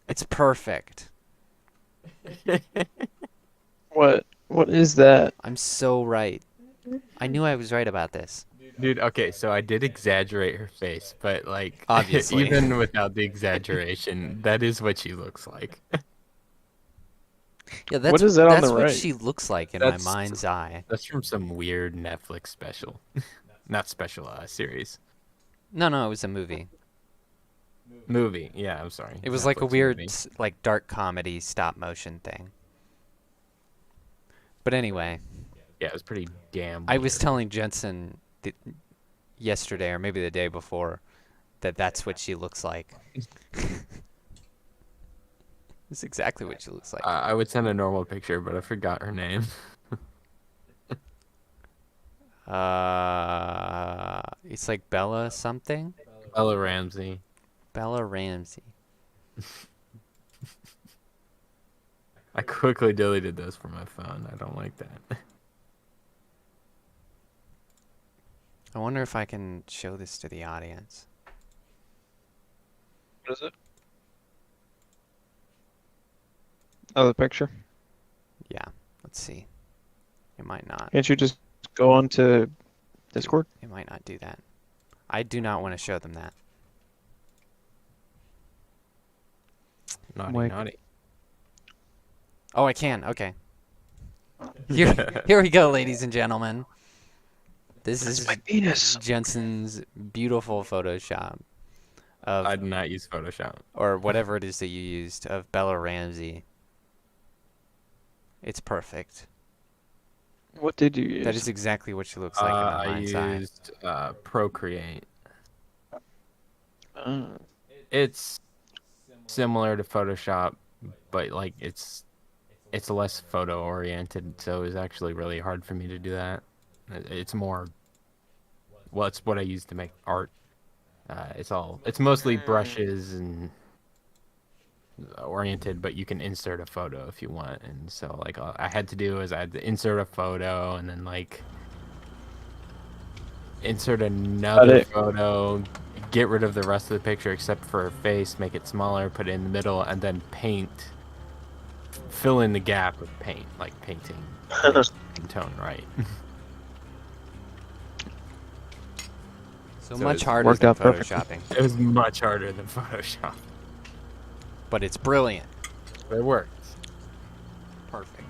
It's perfect. What is that? I'm so right. I knew I was right about this. Dude, okay, so I did exaggerate her face, but like Obviously. even without the exaggeration, that is what she looks like. Yeah, that's What is that on that's the what right? she looks like in That's- my mind's eye. That's from some weird Netflix special. Not special, series. No, it was a movie. Movie. Yeah, I'm sorry. It was like a Netflix weird, movie. like dark comedy stop motion thing. But anyway, Yeah, it was pretty damn I was weird. telling Jensen yesterday or maybe the day before that that's what she looks like. It's exactly what she looks like. I would send a normal picture, but I forgot her name. It's like Bella something. Bella Ramsey. Bella Ramsey. I quickly deleted those from my phone. I don't like that. I wonder if I can show this to the audience. What is it? Oh, the picture. Yeah, let's see. It might not. Can't you just go on to Discord? It might not do that. I do not want to show them that. Naughty, Mike. naughty. Oh, I can. Okay. Here we go, ladies and gentlemen. This is my penis. Jensen's beautiful Photoshop of, I did not use Photoshop. or whatever it is that you used, of Bella Ramsey. It's perfect. What did you use? That is exactly what she looks like in my I mind's eye. used Procreate. Uh, It's similar to Photoshop, but like it's less photo oriented, so it was actually really hard for me to do that. It's more, well, it's what I use to make art. It's mostly brushes and oriented, but you can insert a photo if you want. And so like all I had to do is I had to insert a photo and then like insert another photo, get rid of the rest of the picture except for her face, make it smaller, put it in the middle, and then fill in the gap with paint, like painting in tone right. So So much it's harder worked than out perfectly. photoshopping, It was much harder than Photoshop. but it's brilliant. But it worked. Perfect.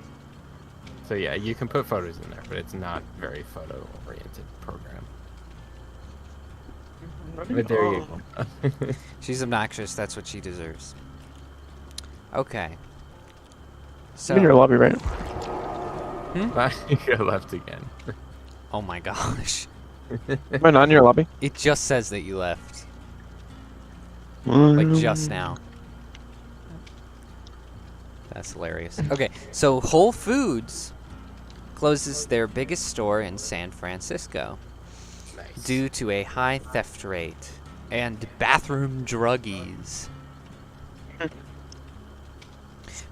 So yeah, you can put photos in there, but it's not very photo-oriented program. But there you go. She's obnoxious. That's what she deserves. Okay. I'm in your So, lobby right now. You left again. oh my gosh. Am I not in your lobby? It just says that you left. Like just now. That's hilarious. Okay, so Whole Foods closes their biggest store in San Francisco Nice. due to a high theft rate and bathroom druggies.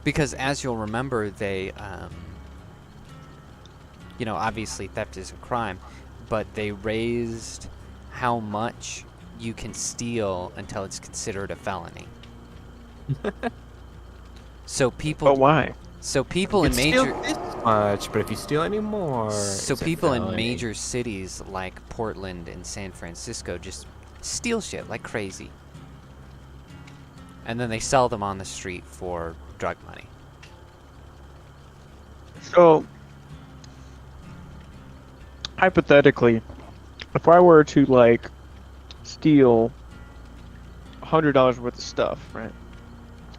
Because as you'll remember, they, obviously theft is a crime, but they raised how much you can steal until it's considered a felony. So people, But why? so people in You can steal major, this much, but if you steal any more, so it's a people in felony. major cities like Portland and San Francisco just steal shit like crazy, and then they sell them on the street for drug money. So, hypothetically, if I were to like steal $100 worth of stuff, right,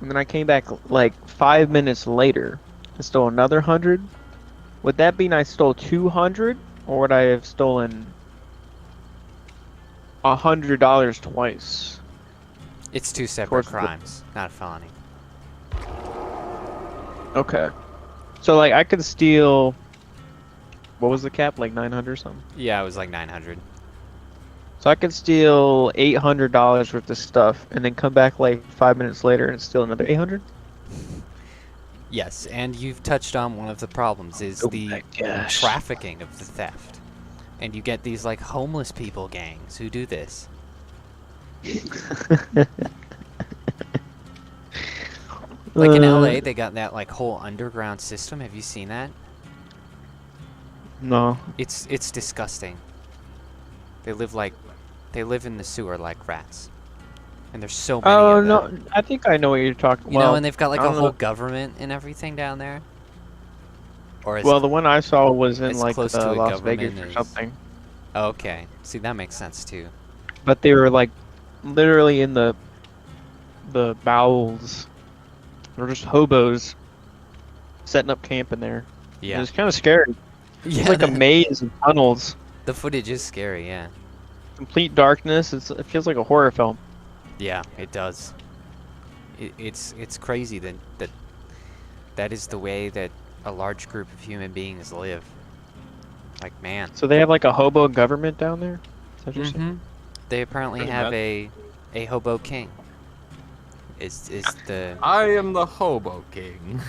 and then I came back like 5 minutes later and stole another 100, would that mean I stole 200, or would I have stolen $100 twice? It's two separate Towards the- crimes, not a felony. Okay. So like I could steal. What was the cap? Like 900 or something. Yeah, it was like 900. So I could steal $800 worth of stuff and then come back like 5 minutes later and steal another 800. Yes, and you've touched on one of the problems is Oh the my gosh. trafficking of the theft. And you get these like homeless people gangs who do this. Like in LA, they got that like whole underground system. Have you seen that? No. It's disgusting. They live in the sewer like rats. And there's so many Oh of no, them. I think I know what you're talking. You know, and they've got like I a don't know. whole government and everything down there. Or is Well, the one I saw was in as like close to a Las Vegas government or as- something. okay. See, that makes sense too. But they were like literally in the bowels. They're just hobos setting up camp in there. Yeah. It was kind of scary. Yeah. It's like a maze of tunnels, The footage is scary, yeah. complete darkness. It feels like a horror film. Yeah, it does. It's crazy that is the way that a large group of human beings live. Like, man. So they have like a hobo government down there. Is that what you're saying? Mm-hmm. They apparently Pretty have much. a hobo king. Is the I am the Hobo King.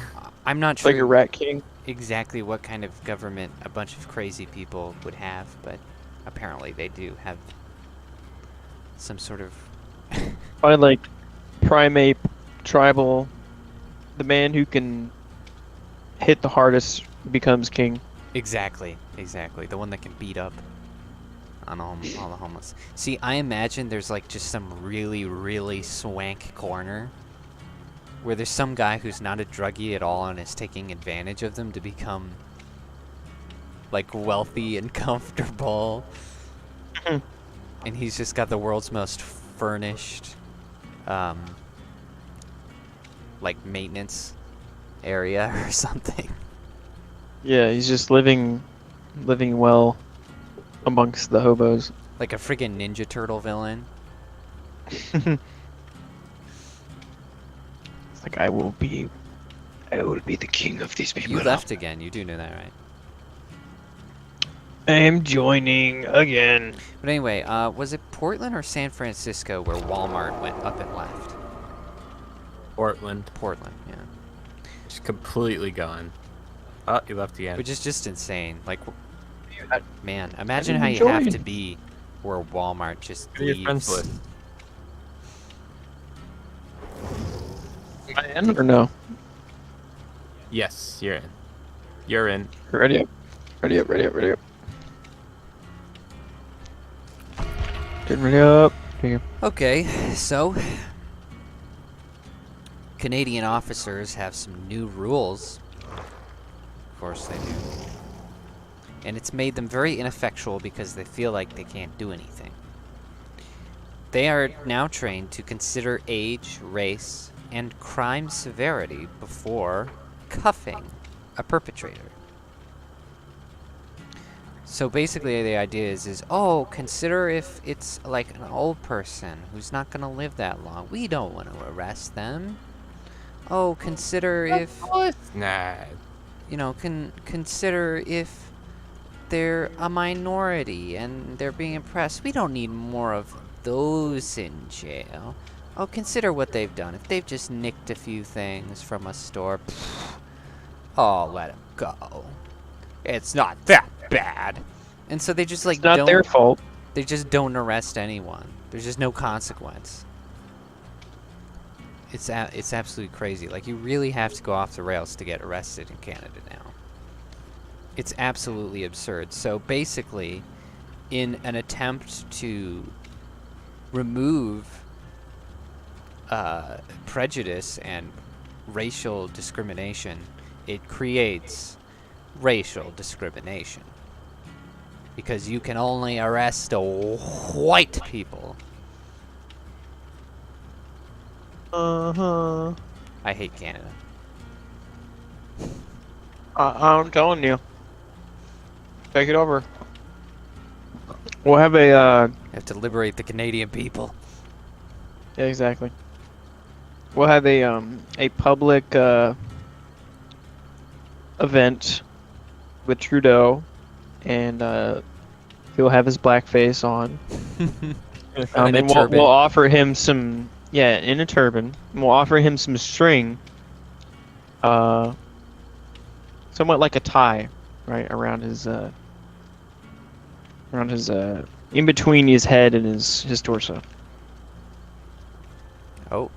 I'm not It's like a sure rat king. exactly what kind of government a bunch of crazy people would have, but apparently they do have some sort of Probably like primate, tribal. The man who can hit the hardest becomes king. exactly the one that can beat up on all the homeless. See, I imagine there's like just some really swank corner where there's some guy who's not a druggie at all and is taking advantage of them to become like wealthy and comfortable. And he's just got the world's most furnished like maintenance area or something. Yeah, he's just living well amongst the hobos. Like a friggin' Ninja Turtle villain. It's like I will be the king of these people. You now. left again, you do know that, right? I am joining again. But anyway, was it Portland or San Francisco where Walmart went up and left? Portland. Portland, yeah. Just completely gone. Oh, you left again. Which is just insane. Like, I- man, imagine how didn't you have join. to be where Walmart just Go to your friends leaves. list. Am I in or no? Yes, you're in. You're in. Ready up. Ready up. Ready up. Ready up. Getting ready up. Here. Okay, so Canadian officers have some new rules. Of course they do. And it's made them very ineffectual because they feel like they can't do anything. They are now trained to consider age, race, and crime severity before cuffing a perpetrator. So basically the idea is oh, consider if it's like an old person who's not going to live that long. We don't want to arrest them. Oh, consider if, Nah. you know, consider if they're a minority and they're being oppressed. We don't need more of those in jail. Oh, consider what they've done. If they've just nicked a few things from a store, oh, let them go. It's not that bad. And so they just like It's not their fault. They just don't arrest anyone. There's just no consequence. It's absolutely crazy. Like, you really have to go off the rails to get arrested in Canada now. It's absolutely absurd. So basically, in an attempt to remove prejudice and racial discrimination, it creates racial discrimination. Because you can only arrest white people. Uh-huh. I hate Canada. I'm telling you. Take it over. We'll have a, You have to liberate the Canadian people. yeah, exactly. We'll have a public, event with Trudeau, and, he'll have his blackface on. In a And turban. we'll offer him some, yeah, in a turban. We'll offer him some string somewhat like a tie, right around his in between his head and his torso. Oh,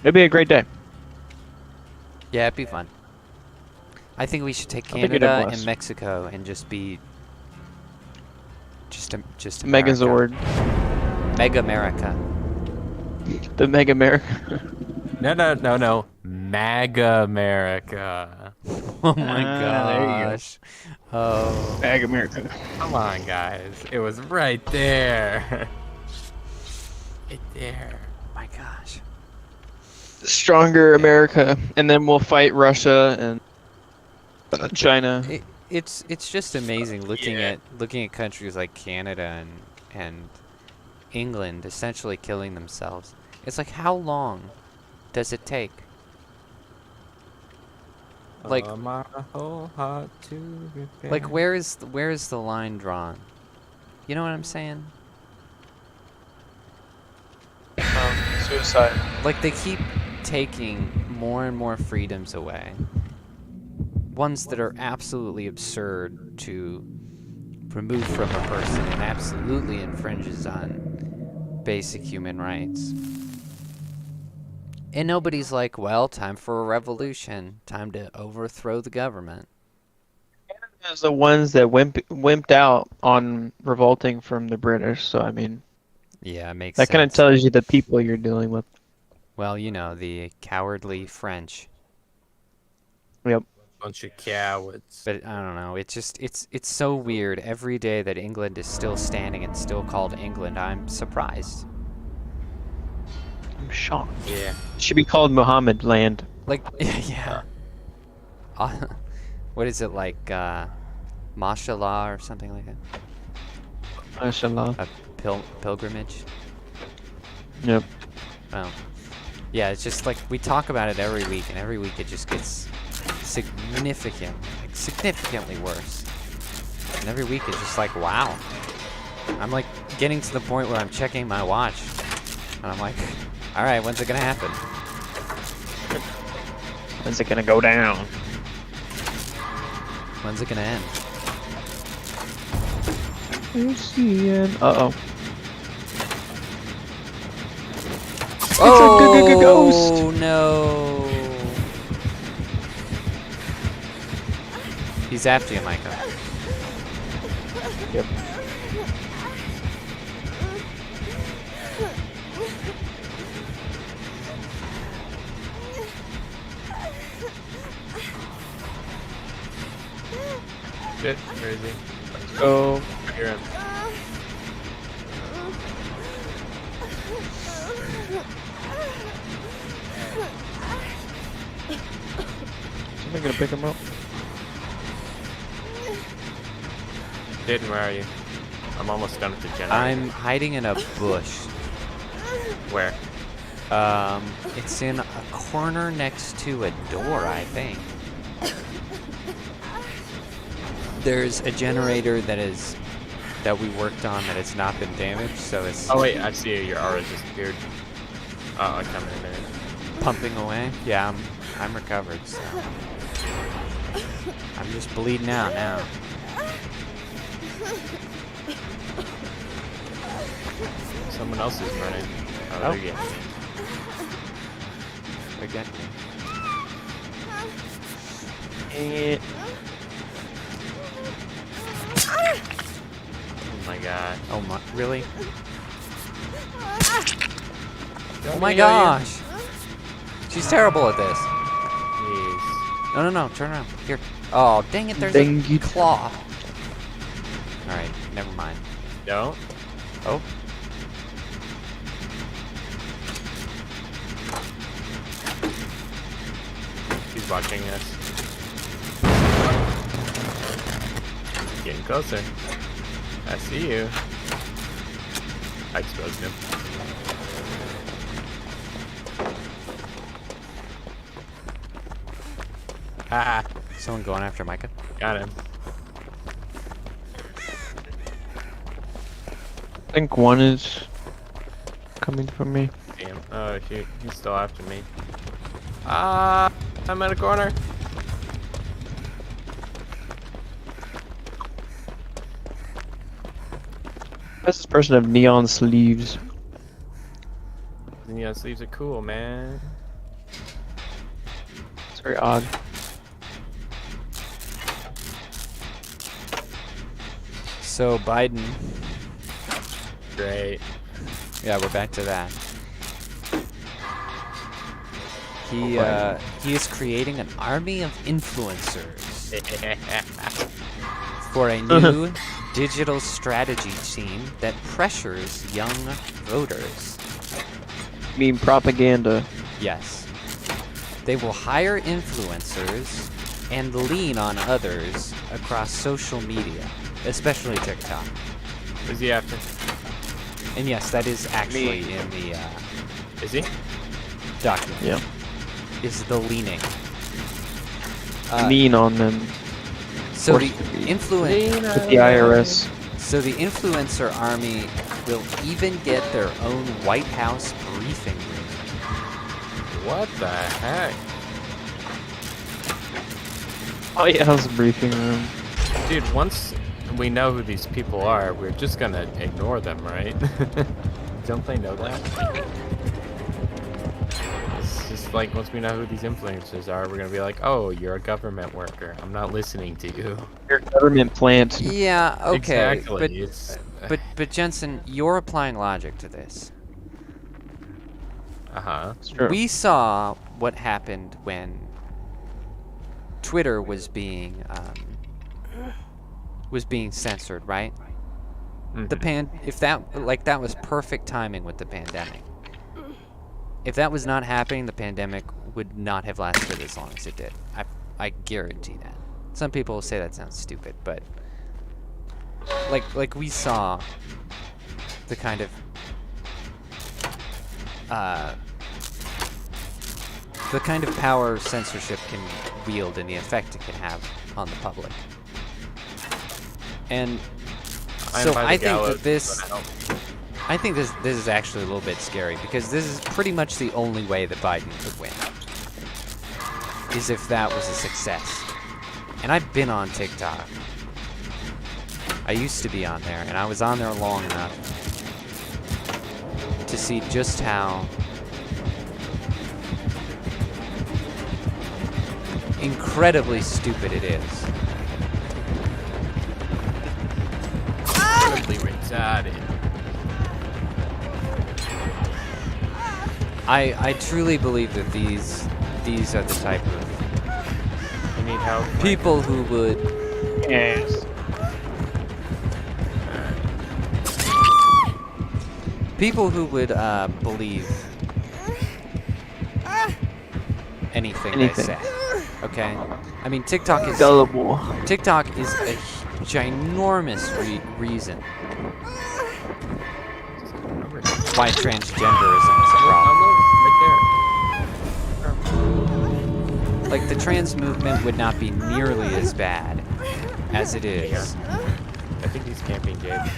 It'd be a great day. yeah, it'd be fun. I think we should take I think it'd Canada bless. and Mexico and just be just America. Megazord, Mega America. the Mega America. No. MAGA America. Oh my There you go. gosh. Oh. Mega America. Come on, guys. It was right there. Right there. My gosh. Stronger America, and then we'll fight Russia and China. It's just amazing looking at countries like Canada and England essentially killing themselves. It's like, how long does it take? Like, my whole heart to repair. like where is the line drawn? You know what I'm saying? Suicide. Like, they keep taking more and more freedoms away. Ones that are absolutely absurd to remove from a person and absolutely infringes on basic human rights. And nobody's like, well, time for a revolution. Time to overthrow the government. As the ones that wimped out on revolting from the British. So I mean, Yeah, it makes that kind of sense. tells you the people you're dealing with. Well, you know, the cowardly French. Yep. Bunch of cowards. But I don't know. It's so weird. Every day that England is still standing and still called England, I'm surprised. I'm shocked. Yeah. It should be called Muhammad Land. Like, yeah. What is it, like, mashallah or something like that? Mashallah. A pilgrimage? Yep. Oh. Yeah, it's just like, we talk about it every week, and every week it just gets significantly worse. And every week it's just like, wow. I'm like getting to the point where I'm checking my watch. And I'm like, alright, when's it gonna happen? When's it gonna go down? When's it gonna end? Uh-oh. Oh, ghost! No. He's after you, Micah. Yep. Shit, where is he? Let's go. I hear him. Somebody gonna pick him up? Jaeden, where are you? I'm almost done with the generator. I'm hiding in a bush. Where? It's in a corner next to a door, I think. There's a generator that we worked on that has not been damaged, so it's Oh wait, I see you. Your aura just appeared. Oh, I'll come in a minute. pumping away. Yeah, I'm recovered, so I'm just bleeding out now. Someone else is running. Oh, Oh. they're getting me. Again. Oh my god. Oh my, really? Don't Oh my heal you. gosh! She's terrible at this. Jeez. No, turn around. Here. Oh, dang it, there's Dang a it. claw. Alright, never mind. Don't. Oh. He's watching us. Getting closer. I see you. I exposed him. Ah, Someone going after Micah? got him. I think one is coming from me. Damn. Oh shoot, he's still after me. I'm at a corner. Why does this person have neon sleeves? The neon sleeves are cool, man. It's very odd. So Biden. Great. Yeah, we're back to that. He is creating an army of influencers for a new digital strategy team that pressures young voters. I mean propaganda. Yes. They will hire influencers and lean on others across social media, especially TikTok. Who's he after? And yes, that is actually in the Is he? document. Yeah. Is the leaning. Lean on them. So the With the influence. IRS. So the influencer army will even get their own White House briefing room. What the heck? Oh yeah, how's the briefing room? Dude, once we know who these people are, we're just gonna ignore them, right? Don't they know that? It's just like, once we know who these influencers are, we're gonna be like, oh, you're a government worker. I'm not listening to you. Your government plant. Yeah, okay. Exactly. But Jensen, you're applying logic to this. Uh-huh. It's true. We saw what happened when Twitter was being censored, right? If that was perfect timing with the pandemic. If that was not happening, the pandemic would not have lasted as long as it did. I guarantee that. Some people say that sounds stupid, but like we saw the kind of power censorship can wield and the effect it can have on the public. And so I think that this is actually a little bit scary, because this is pretty much the only way that Biden could win, is if that was a success. And I've been on TikTok. I used to be on there, and I was on there long enough to see just how incredibly stupid it is. Incredibly retarded. I truly believe that these are the type of You need help? people who would Yes. believe anything they Anything. say. Okay? I mean, TikTok is Gullible. a ginormous reason why transgenderism is a problem. Right Like, the trans movement would not be nearly as bad as it is. there. I think he's camping, Jaeden.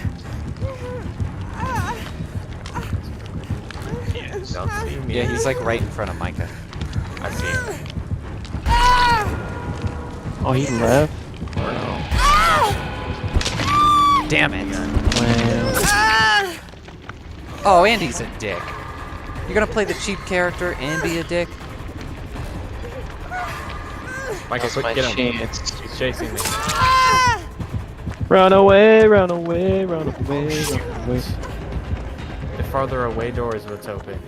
Don't see me. Yeah, he's like right in front of Micah. I see him. Oh, he left? Damn it. Wow. Oh, and he's a dick. You're gonna play the cheap character and be a dick? Michael, That's my quick, get him. chance. He's chasing me. Run away, run away, run away, run away. The farther away door is what's open.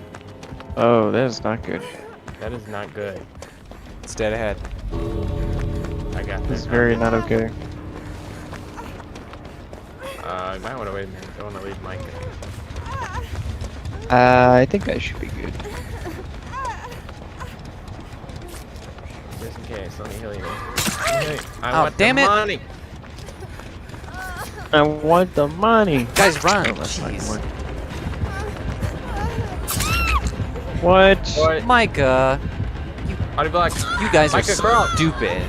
Oh, that is not good. That is not good. It's dead ahead. I got This this. is very not okay. You might want to wait a minute. Don't want to leave Mike. I think I should be good. Just in case, let me heal you. Hey, I Oh, want damn the it. money. I want the money. Guys, run! Oh, that's not Jeez. gonna work. What? Micah, Body block. you guys are Micah, crawl. stupid.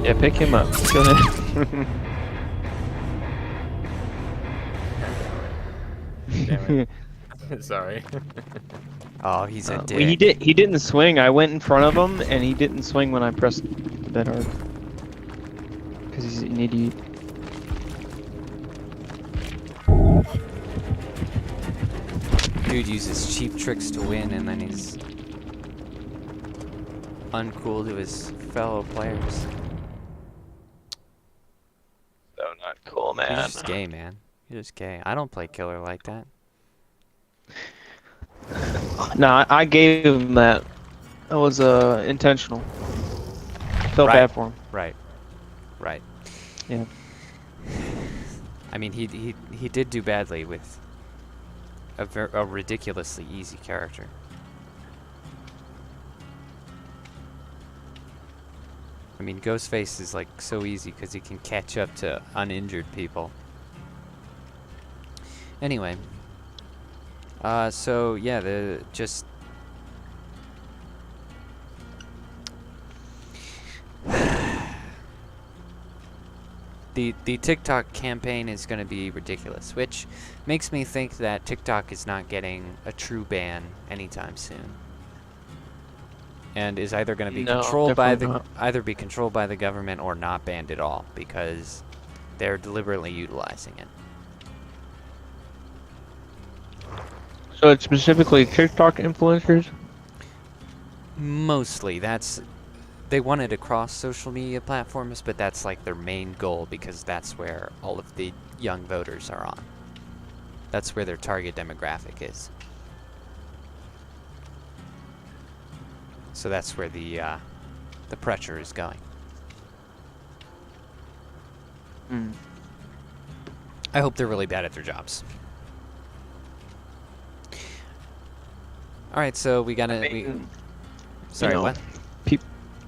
Yeah, pick him up. Kill him. Damn it. Sorry. Oh, he's a Well, dick. he didn't swing. I went in front of him, and he didn't swing when I pressed that hard. Because he's an idiot. Dude uses cheap tricks to win, and then he's uncool to his fellow players. So not cool, man. You're just gay, man. You're just gay. I don't play killer like that. No, I gave him that. That was intentional. Felt Right. bad for him. Right. Right. Yeah. I mean, he did do badly with a ridiculously easy character. I mean, Ghostface is like so easy because he can catch up to uninjured people. Anyway, so yeah, the TikTok campaign is going to be ridiculous, which makes me think that TikTok is not getting a true ban anytime soon, and is either going to be No, controlled by the definitely not. controlled by the government or not banned at all because they're deliberately utilizing it. So it's specifically TikTok influencers? Mostly, they want it across social media platforms, but that's like their main goal because that's where all of the young voters are on. That's where their target demographic is. So that's where the pressure is going. Hmm. I hope they're really bad at their jobs. All right, so we gotta. Sorry, know, what?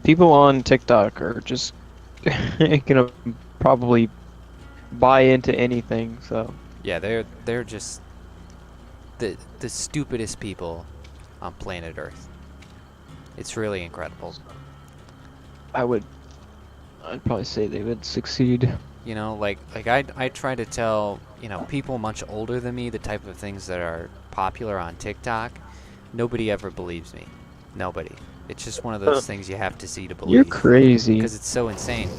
People on TikTok are just gonna probably buy into anything, so. Yeah, they're just the stupidest people on planet Earth. It's really incredible. I'd probably say they would succeed. You know, like I try to tell, people much older than me the type of things that are popular on TikTok. Nobody ever believes me. Nobody. It's just one of those things you have to see to believe. You're crazy. Because it's so insane.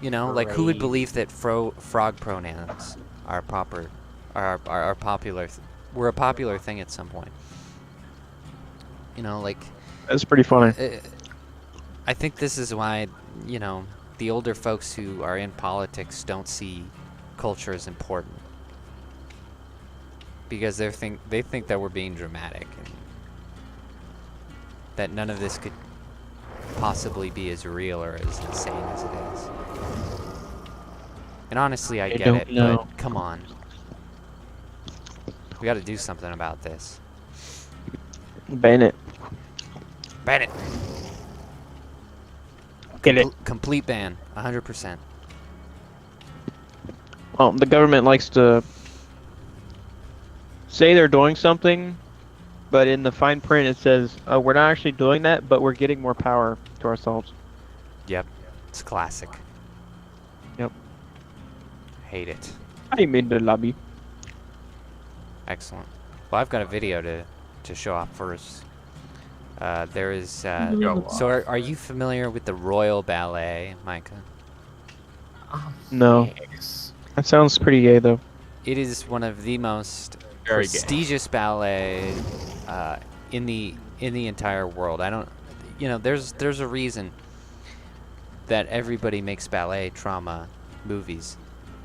Like who would believe that frog pronouns are popular were a popular thing at some point? That's pretty funny. I think this is why, the older folks who are in politics don't see culture as important. Because they think that we're being dramatic and that none of this could possibly be as real or as insane as it is. And honestly, I get it, but come on. We gotta do something about this. Ban it. Ban it! Get it. Complete ban, 100%. The government likes to say they're doing something, but in the fine print it says, we're not actually doing that, but we're getting more power to ourselves. Yep, it's classic. Yep. Hate it. I'm in the lobby. Excellent. Well, I've got a video to show off first. There is. So, are you familiar with the Royal Ballet, Micah? No. Yes. That sounds pretty gay, though. It is one of the most Very gay. prestigious ballets in the entire world. I don't. There's a reason that everybody makes ballet trauma movies.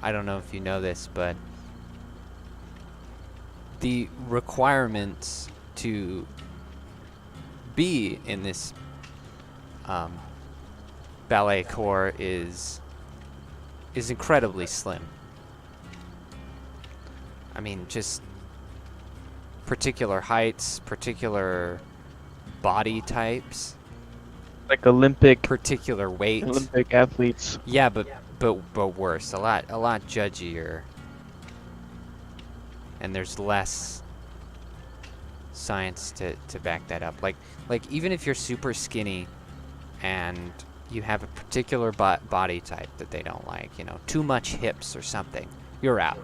I don't know if you know this, but the requirements to be in this ballet corps is incredibly slim. I mean, just particular heights, particular body types, Like Olympic particular weights. athletes. Yeah, but worse. A lot judgier. And there's less science to back that up. Like even if you're super skinny and you have a particular body type that they don't like, too much hips or something, you're out.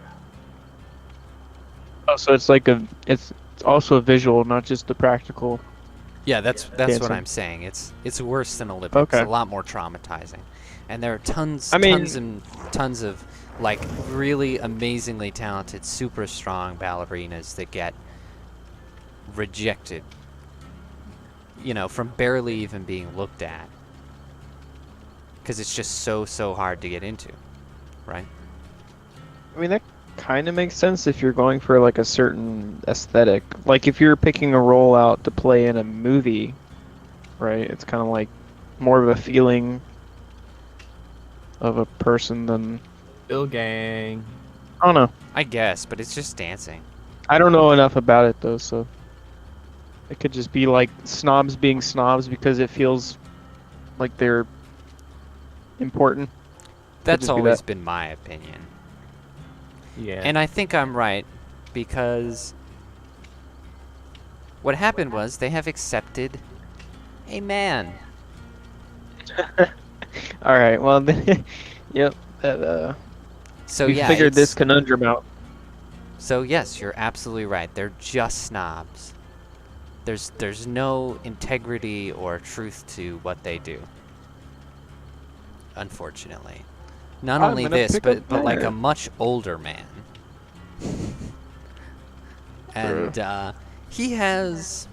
Oh, so it's like it's also a visual, not just the practical. Yeah, that's what dancing. I'm saying. It's worse than Olympics. Okay. A lot more traumatizing. And there are tons I mean- tons and tons of like really amazingly talented, super strong ballerinas that get rejected. You know, from barely even being looked at. Because it's just so hard to get into, right? I mean, that kind of makes sense if you're going for like a certain aesthetic. Like if you're picking a role out to play in a movie, right? It's kind of like more of a feeling of a person than Bill Gang. I don't know. I guess, but it's just dancing. I don't know enough about it though, so it could just be like snobs being snobs because it feels like they're important. That's just be always that. been my opinion. Yeah. And I think I'm right because what happened was they have accepted a man. All right. Well, then, yep. That So we yeah, figured this it's- conundrum out. So yes, you're absolutely right. They're just snobs. There's no integrity or truth to what they do. Unfortunately. Not I'm only gonna this, pick up but like a there. much older man. And he has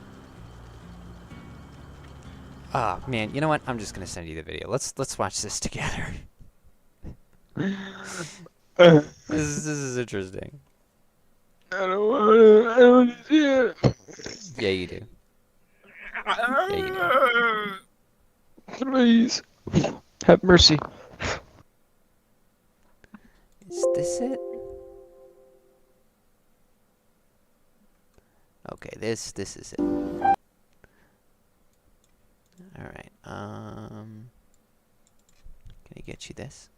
oh man, you know what? I'm just gonna send you the video. Let's watch this together. This is interesting. I don't want to see it. Yeah, you do. Yeah, you do. Please, have mercy. Is this it? Okay, this is it. All right. Can I get you this?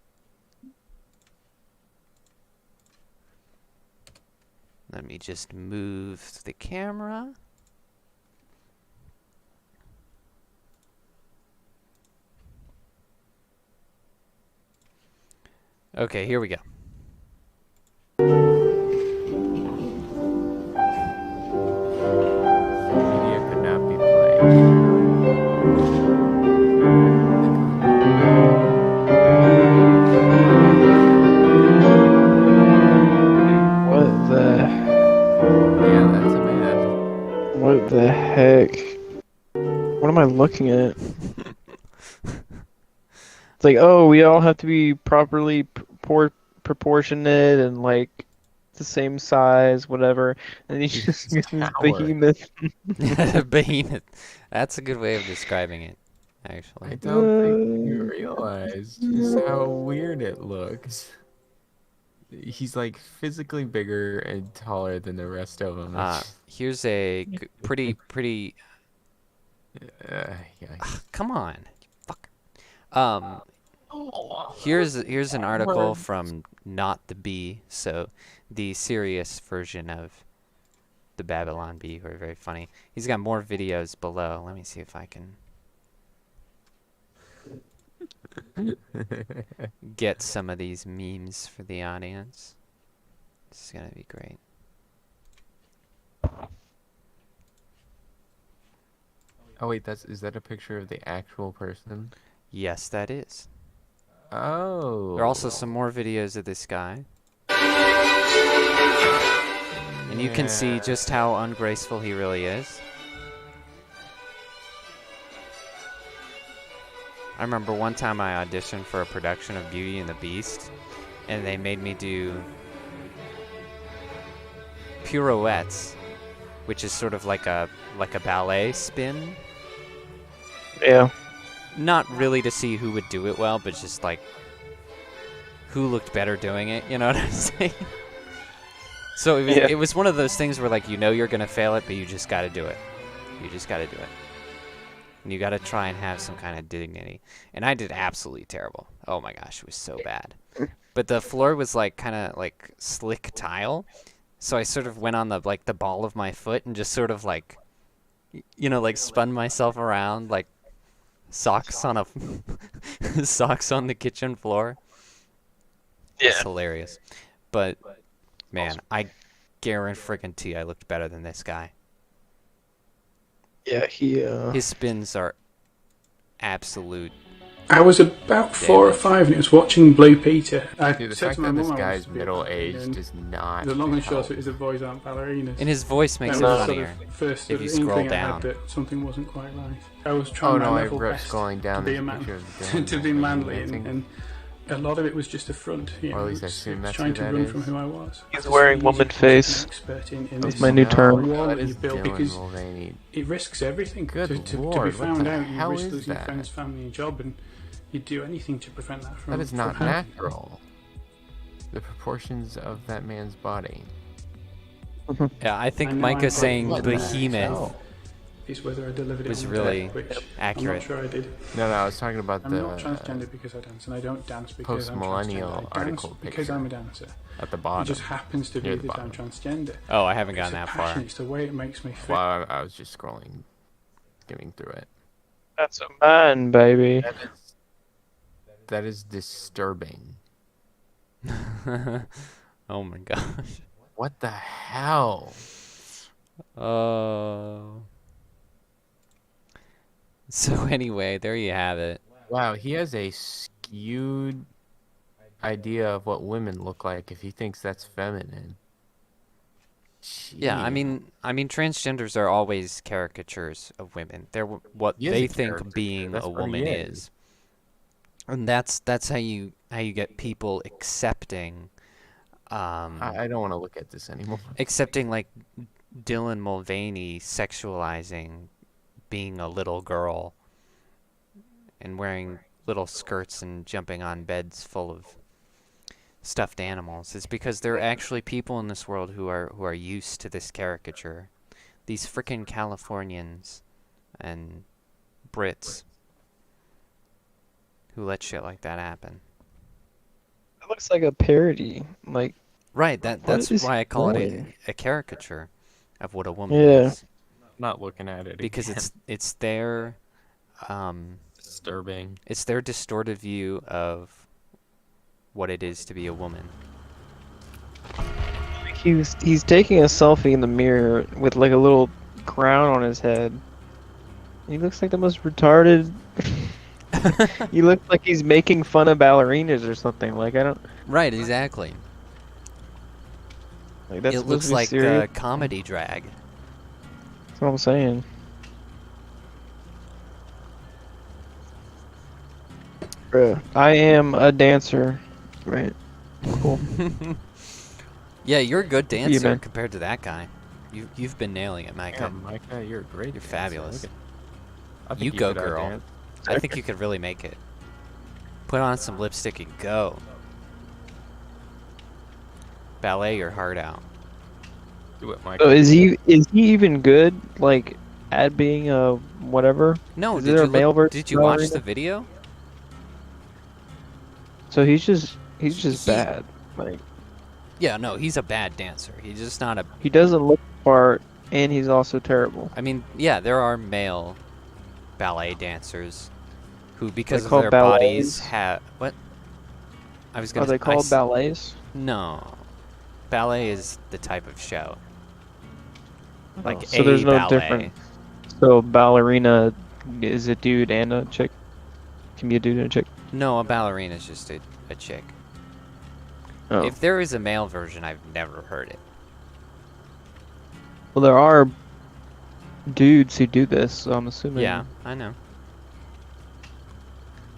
Let me just move the camera. Okay, here we go. Media could not be playing. What the? Yeah, that's a man. What the heck? What am I looking at? It's like, oh, we all have to be properly proportionate and like the same size, whatever. And he's just this tower. behemoth. Behemoth. That's a good way of describing it, I actually. don't think you realize just how weird it looks. He's like physically bigger and taller than the rest of them. Here's a pretty. Yeah. Come on, fuck. Here's an article from Not the Bee, so the serious version of the Babylon Bee, who are very funny. He's got more videos below. Let me see if I can get some of these memes for the audience. This is gonna be great. Oh wait, is that a picture of the actual person? Yes, that is. Oh. There are also some more videos of this guy. And you can see just how ungraceful he really is. I remember one time I auditioned for a production of Beauty and the Beast, and they made me do pirouettes, which is sort of like a ballet spin. Yeah. Not really to see who would do it well, but just like who looked better doing it, you know what I'm saying? So it was one of those things where like you know you're gonna fail it, but you just gotta do it. You just gotta do it. And you gotta try and have some kind of dignity. And I did absolutely terrible. Oh my gosh, it was so bad. But the floor was like kind of like slick tile, so I sort of went on the ball of my foot and just sort of like, you know, like spun myself around like socks on a socks on the kitchen floor. Yeah. It's hilarious. But man, I guarantee I looked better than this guy. Yeah, he. His spins are absolute. I was about 4 or 5 and it was watching Blue Peter. I Dude, the said fact to my that mum this I wanted guy's to be a middle-aged ballerina, is not. The long and short help. of it is that boys aren't ballerinas. And his voice makes And it it was sort funnier. of first if sort you of scroll inkling I down. had that something wasn't quite right. I was trying Oh my no, I level ripped best scrolling down to be this a man, picture of Dylan to be Mulvaney manly, dancing. and a lot of it was just a front. You Or know, at least I it's assume that's trying who to that run is. from who I was. He's It's wearing so easy woman to become face. an expert in That's this my new wall term. that That you is build Dylan because Mulvaney. it risks everything. Good to be lord, what found the out, you hell risk is losing that? friends, family, and job, and you'd do anything to prevent that from. That is not from happening. natural. The proportions of that man's body. Yeah, I think I know Micah I'm saying quite behemoth. hell? Is whether I delivered it Was on really the day, which accurate. I'm not sure I did. No, I was talking about I'm the not transgender because I dance, and I don't dance because I'm post-millennial transgender. I dance article because picture I'm a dancer. at the It bottom. just happens to Near be the that I'm bottom. transgender. Oh, I haven't It's gotten a that passion, far. It's the way it makes me feel. Well, I was just scrolling, skimming through it. That's a man, baby. That is disturbing. Oh my gosh. What the hell? So anyway, there you have it. Wow, he has a skewed idea of what women look like if he thinks that's feminine. Yeah, I Gee. mean, transgenders are always caricatures of women. They're what He is they a think caricature. being That's a what he woman is. is, and that's how you get people accepting, I don't want to look at this anymore. accepting like Dylan Mulvaney sexualizing being a little girl and wearing little skirts and jumping on beds full of stuffed animals. It's because there are actually people in this world who are used to this caricature. These frickin' Californians and Brits who let shit like that happen. It looks like a parody. Like, Right, that's is why I call it going? a caricature of what a woman Yeah. is. Not looking at it Because again. it's their Disturbing. it's their distorted view of what it is to be a woman. he's taking a selfie in the mirror with like a little crown on his head. He looks like the most retarded. He looks like he's making fun of ballerinas or something. Like, I don't. Right, exactly. Like, that's It supposed looks to be like serious. comedy drag. That's what I'm saying. Bruh, I am a dancer. Right. Cool. Yeah, you're a good you, dancer man. compared to that guy. You've been nailing it, Micah. Yeah, Micah, you're a great. You're dancer. fabulous. Look at- I think You go, could girl. outdance. I think you could really make it. Put on some lipstick and go. Ballet your heart out. Do it, Micah. So is he even good? Like, at being a whatever? No, Is did there you a male version did you of watch ballerina? the video? So he's just He- bad. Like, Yeah, no, he's a bad dancer. He's just not a. he doesn't look the part, and he's also terrible. I mean, yeah, there are male ballet dancers who, because of called their ballets? bodies, have what? I was gonna. Are they I called s- ballets? No, ballet is the type of show. Like Oh, so there's a no ballet. difference. So ballerina is a dude and a chick. Can be a dude and a chick. No, a ballerina is just a chick. Oh. If there is a male version, I've never heard it. Well, there are dudes who do this, so I'm assuming. Yeah, I know.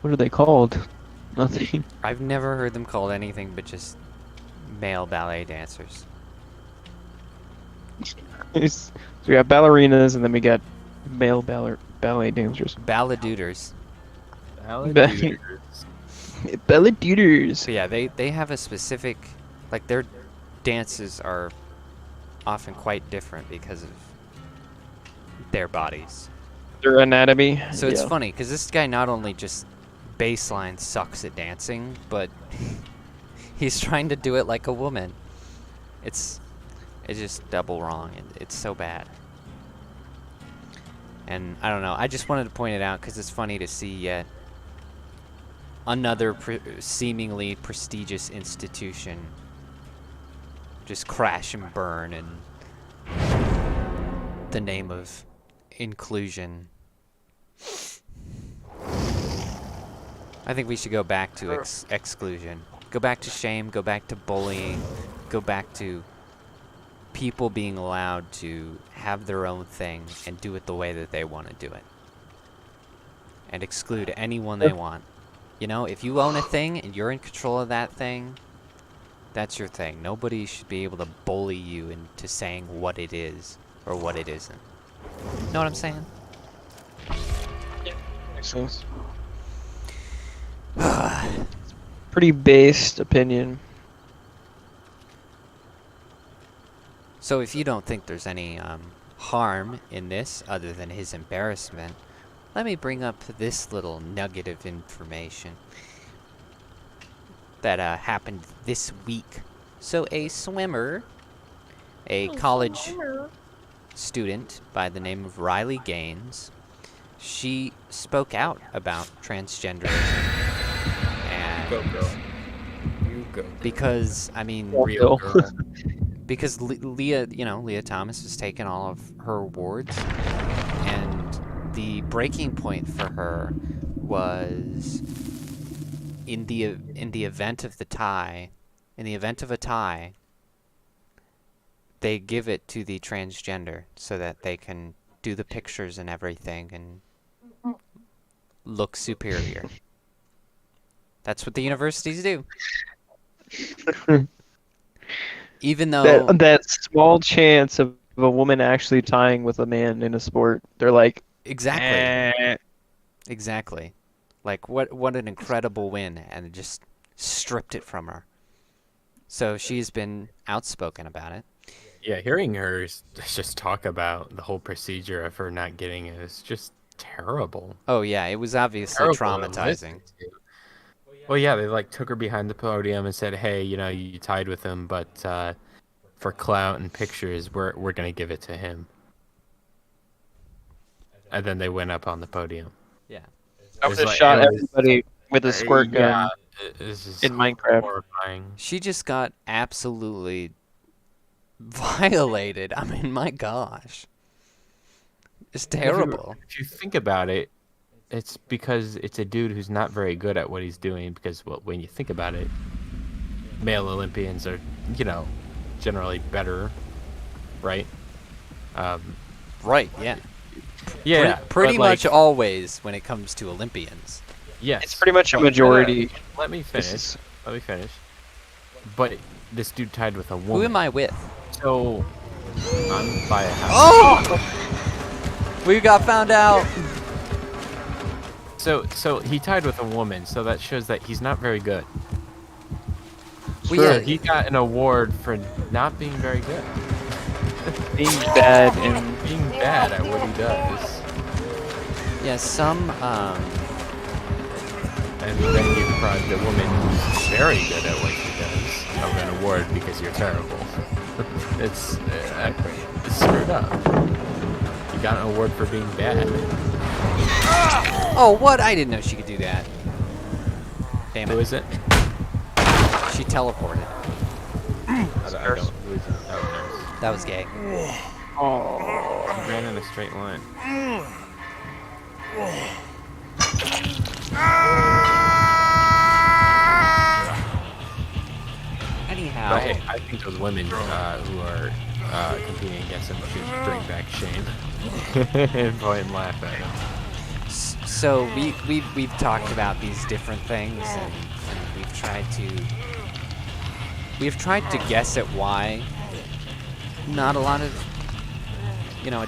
What are they called? Nothing. I've never heard them called anything but just male ballet dancers. So we got ballerinas, and then we got male ballet dancers. Balladuters. Balladuters. Balladuters. So yeah, they have a specific, like their dances are often quite different because of their bodies. Their anatomy. So it's yeah. funny because this guy not only just baseline sucks at dancing, but he's trying to do it like a woman. It's just double wrong, and it's so bad. And I don't know. I just wanted to point it out because it's funny to see yet another seemingly prestigious institution just crash and burn in the name of inclusion. I think we should go back to exclusion. Go back to shame, go back to bullying, go back to people being allowed to have their own thing and do it the way that they want to do it. And exclude anyone they want. You know, if you own a thing and you're in control of that thing, that's your thing. Nobody should be able to bully you into saying what it is or what it isn't. Know what I'm saying? Yeah, makes sense. Pretty based opinion. So if you don't think there's any harm in this other than his embarrassment, let me bring up this little nugget of information that happened this week. So a swimmer, a college student by the name of Riley Gaines, she spoke out about transgenderism. And Go, girl. You go. because, I mean, Real girl. because Leah, you know, Leah Thomas was taking all of her awards, and the breaking point for her was in the event of the tie. In the event of a tie, they give it to the transgender so that they can do the pictures and everything and look superior. That's what the universities do. Even though That small chance of a woman actually tying with a man in a sport, they're like, exactly. Exactly. Like, what an incredible win, and just stripped it from her. So she's been outspoken about it. Yeah, hearing her just talk about the whole procedure of her not getting it is just terrible. Oh yeah, it was obviously Terrible to traumatizing. listen to. Well, yeah, they like took her behind the podium and said, "Hey, you know, you tied with him, but for clout and pictures, we're gonna give it to him." And then they went up on the podium. Yeah. I would have shot everybody with a squirt gun in Minecraft. Horrifying. She just got absolutely violated. I mean, my gosh. It's terrible. If you think about it, it's because it's a dude who's not very good at what he's doing. Because when you think about it, male Olympians are, you know, generally better, right? Right, yeah. Yeah, Pretty but, like, much always when it comes to Olympians. Yes. It's pretty much a But, majority. let me finish. But this dude tied with a woman. Who am I with? So I'm by a house. Oh! We got found out. So he tied with a woman. So that shows that he's not very good. Well, yeah, He got an award for not being very good. Being bad and Being bad at what he does. yeah, some And then you deprive the woman who's very good at what she does of an award because you're terrible. It's screwed up. You got an award for being bad. Oh, what? I didn't know she could do that. Damn Who it. is it? She teleported. I don't. Who is it? Oh, That was gay. oh, he ran in a straight line. Anyhow. But hey, I think those women who are competing against him should bring back shame and point and laugh at him. So we've talked about these different things, and we've tried to guess at why not a lot of, you know,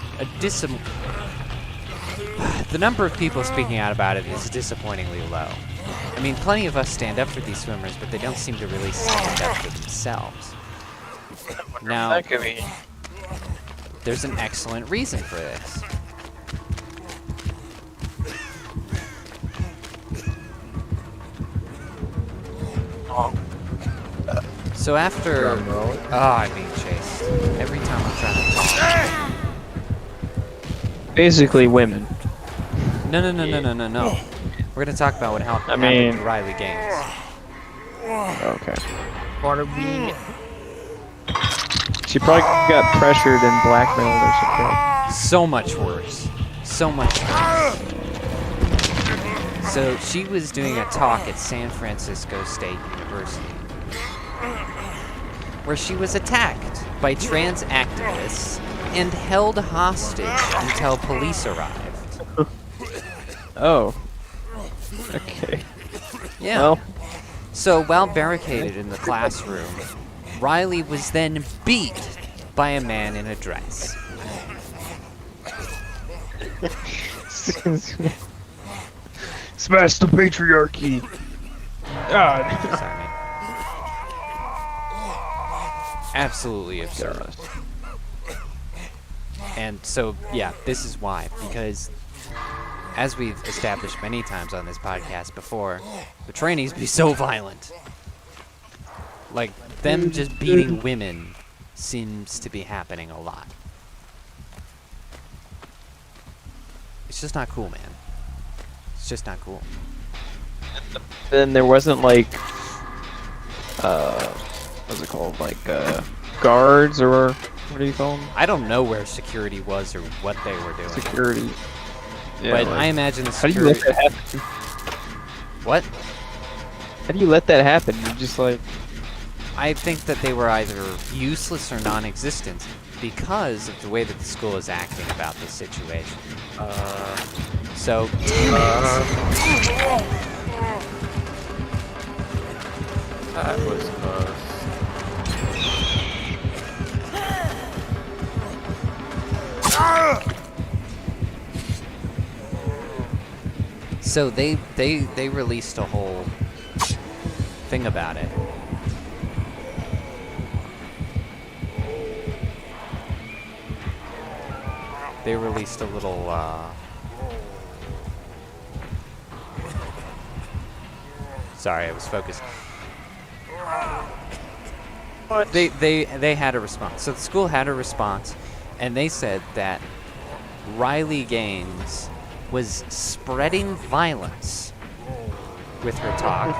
the number of people speaking out about it is disappointingly low. I mean, plenty of us stand up for these swimmers, but they don't seem to really stand up for themselves. Now, that could be. there's an excellent reason for this. So after... Oh, I'm being chased. Every time I'm trying to talk. Basically women. No. We're going to talk about what happened to Riley Gaines. Okay. Part of me. She probably got pressured and blackmailed or something. So much worse. So much worse. So she was doing a talk at San Francisco State University where she was attacked by trans activists and held hostage until police arrived. Oh. Okay. Yeah. Well, So while barricaded in the classroom, Riley was then beat by a man in a dress. smash the patriarchy. God. Sorry. Absolutely absurd. And so, yeah, this is why. Because, as we've established many times on this podcast before, the trainees be so violent. Like, them just beating women seems to be happening a lot. It's just not cool, man. It's just not cool. Then there wasn't like, what's it called? Like, guards or what do you call them? I don't know where security was or what they were doing. Security. Yeah, But like, I imagine the how do you let security... that happen? What? How do you let that happen? You just like... I think that they were either useless or non-existent because of the way that the school is acting about this situation. So, That was close. so they released a whole thing about it. They released a little sorry, I was focused. They had a response. So the school had a response, and they said that Riley Gaines was spreading violence with her talk,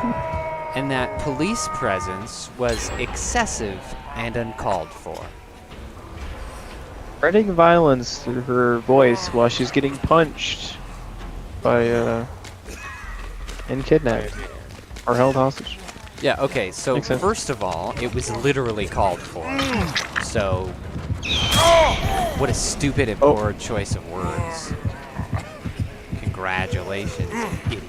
and that police presence was excessive and uncalled for. spreading violence through her voice while she's getting punched by, and kidnapped. Or held hostage. Yeah, okay, so Makes sense. first of all, it was literally called for. So, what a stupid and poor choice of words. Congratulations, idiot.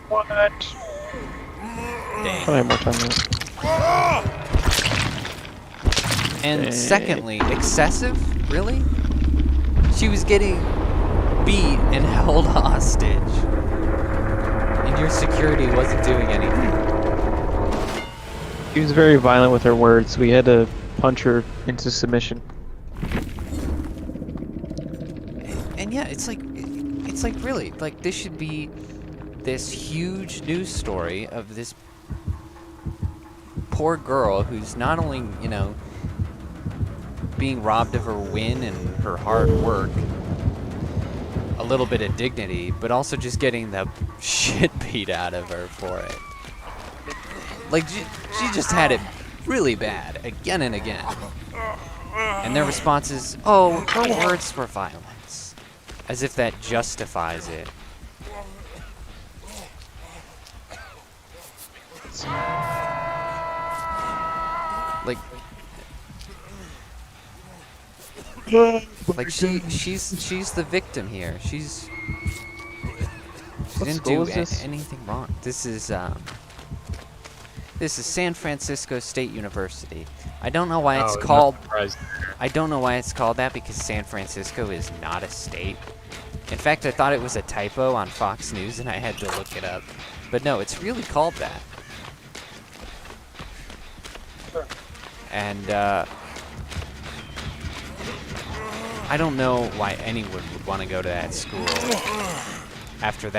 What? Dang. Can I have more time now? And Dang. secondly, excessive? Really? She was getting beat and held hostage. And your security wasn't doing anything. She was very violent with her words. We had to punch her into submission. And yeah, it's like really, like this should be this huge news story of this poor girl who's not only, you know, being robbed of her win and her hard work, a little bit of dignity, but also just getting the shit beat out of her for it. Like, she just had it really bad, again and again. And their response is, oh, her words were violence. As if that justifies it. Like, she's the victim here. She didn't do anything wrong. This is San Francisco State University. I don't know why it's called. I don't know why it's called that because San Francisco is not a state. In fact, I thought it was a typo on Fox News and I had to look it up. But no, it's really called that. And I don't know why anyone would want to go to that school after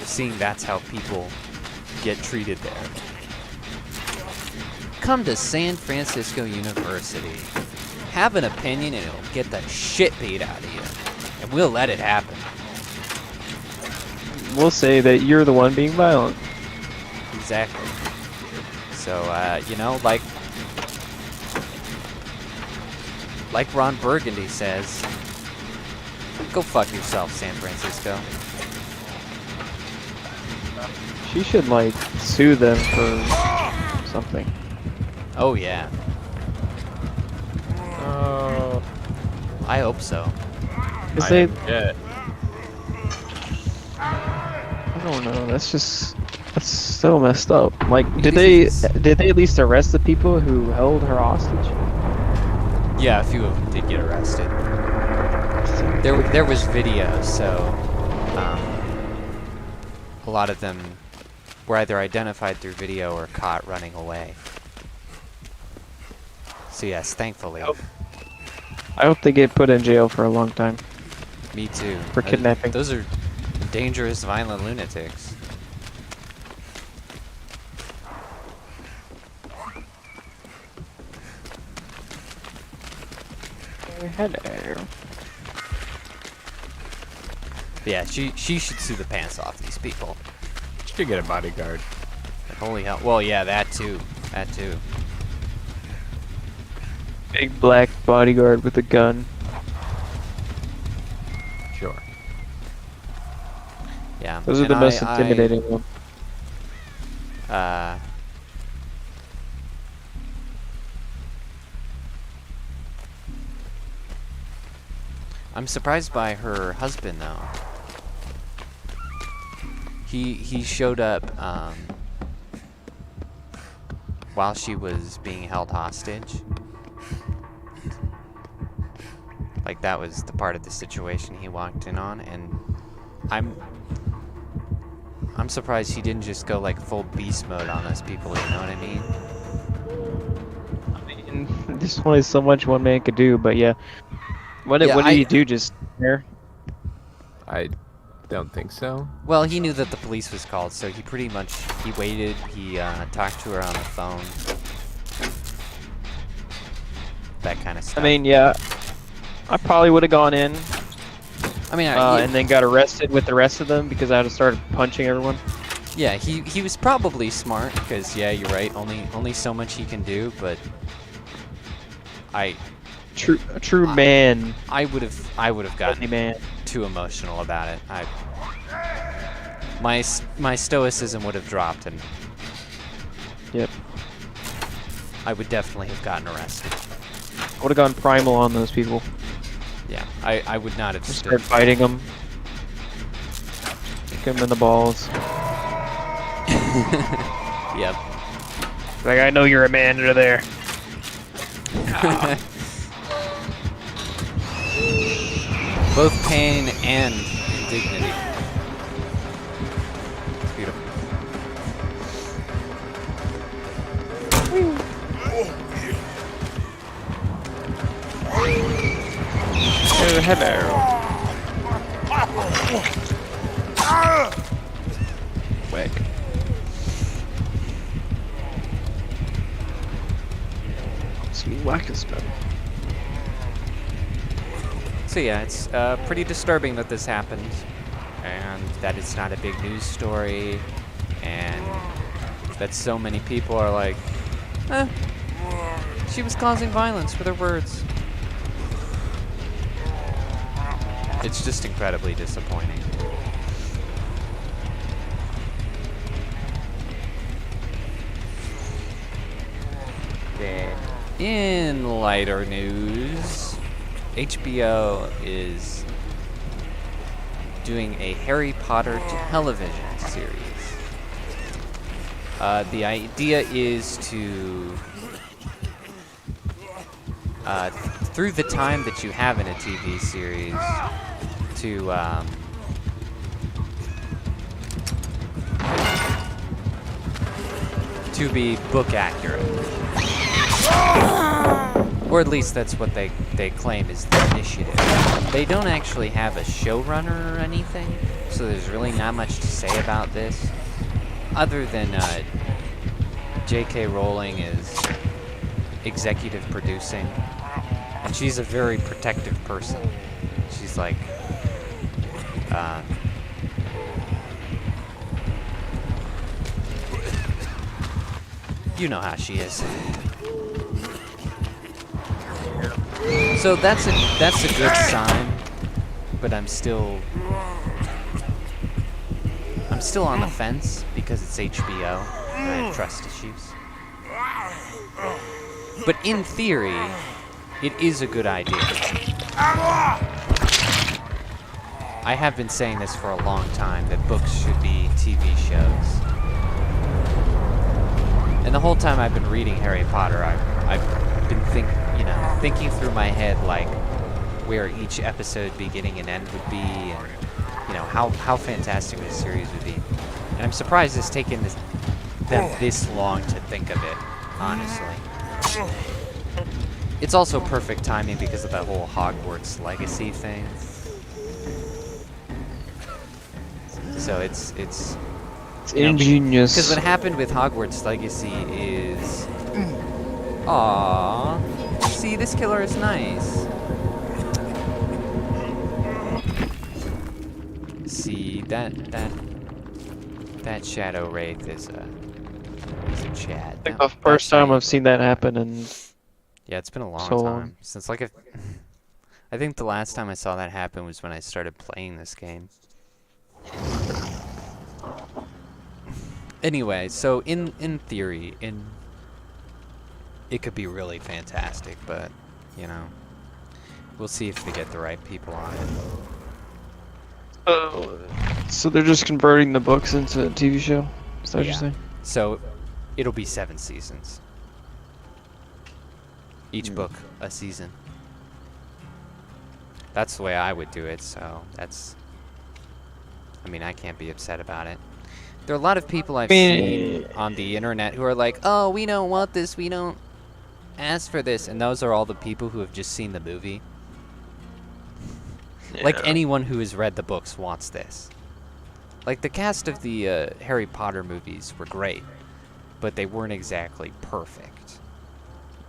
seeing that's how people get treated there. Come to San Francisco University. Have an opinion and it'll get the shit beat out of you. And we'll let it happen. We'll say that you're the one being violent. Exactly. So, you know, like Ron Burgundy says, go fuck yourself, San Francisco. She should like sue them for something. Oh yeah, Oh, I hope so. Cause I they, am dead. I don't know. That's so messed up. Like, did It they at least arrest the people who held her hostage? Yeah, a few of them did get arrested. There was video, so a lot of them were either identified through video or caught running away. So yes, thankfully. I hope they get put in jail for a long time. Me too. For kidnapping. Those are dangerous, violent lunatics. Hello. Yeah, she should sue the pants off these people. Should get a bodyguard. But holy hell. Well, yeah, that too. That too. Big black bodyguard with a gun. Sure. Yeah. Those are and the most intimidating ones. I'm surprised by her husband though. He showed up while she was being held hostage. Like that was the part of the situation he walked in on, and I'm surprised he didn't just go like full beast mode on those people, you know what I mean? I mean, there's only so much one man could do, but yeah. What did he do? Just there? I don't think so. Well, he knew that the police was called, so he pretty much, he waited, he talked to her on the phone. That kind of stuff. I mean, yeah. I probably would have gone in. I mean, and then got arrested with the rest of them because I had to start punching everyone. yeah, he was probably smart, because, yeah, you're right, only so much he can do, but a true man. I would have gotten man. too emotional about it. My stoicism would have dropped, and Yep. I would definitely have gotten arrested. I would have gone primal on those people. Yeah, I would not have Just stood. start fighting them. Kick them in the balls. Yep. Like, I know you're a man under there. Both pain and dignity. It's beautiful. Oh, hello. Whack. Sweet whack stuff. So yeah, it's pretty disturbing that this happened, and that it's not a big news story, and that so many people are like, she was causing violence with her words. It's just incredibly disappointing. In lighter news, HBO is doing a Harry Potter television series. The idea is to, through the time that you have in a TV series, to be book accurate. Or at least that's what they claim is the initiative. They don't actually have a showrunner or anything, so there's really not much to say about this. Other than J.K. Rowling is executive producing, and she's a very protective person. She's like, You know how she is. So that's a good sign, but I'm still on the fence because it's HBO and I have trust issues. But in theory, it is a good idea. I have been saying this for a long time, that books should be TV shows. And the whole time I've been reading Harry Potter, I've been thinking through my head like where each episode beginning and end would be, and how fantastic the series would be. And I'm surprised it's taken them this long to think of it, honestly. It's also perfect timing because of that whole Hogwarts legacy thing. So it's ingenious. Because what happened with Hogwarts Legacy is, aww, see, this killer is nice. See, that Shadow Wraith is a Chad. I think the first time I've seen that happen, and yeah, it's been a long so time since I think the last time I saw that happen was when I started playing this game. Anyway, so in theory, it could be really fantastic, but we'll see if they get the right people on it. So they're just converting the books into a TV show? Is that what you're saying? So it'll be 7 seasons. Each book a season. That's the way I would do it, so I can't be upset about it. There are a lot of people I've seen on the internet who are like, oh, we don't want this, we don't ask for this, and those are all the people who have just seen the movie. Yeah. Like, anyone who has read the books wants this. Like, the cast of the Harry Potter movies were great, but they weren't exactly perfect.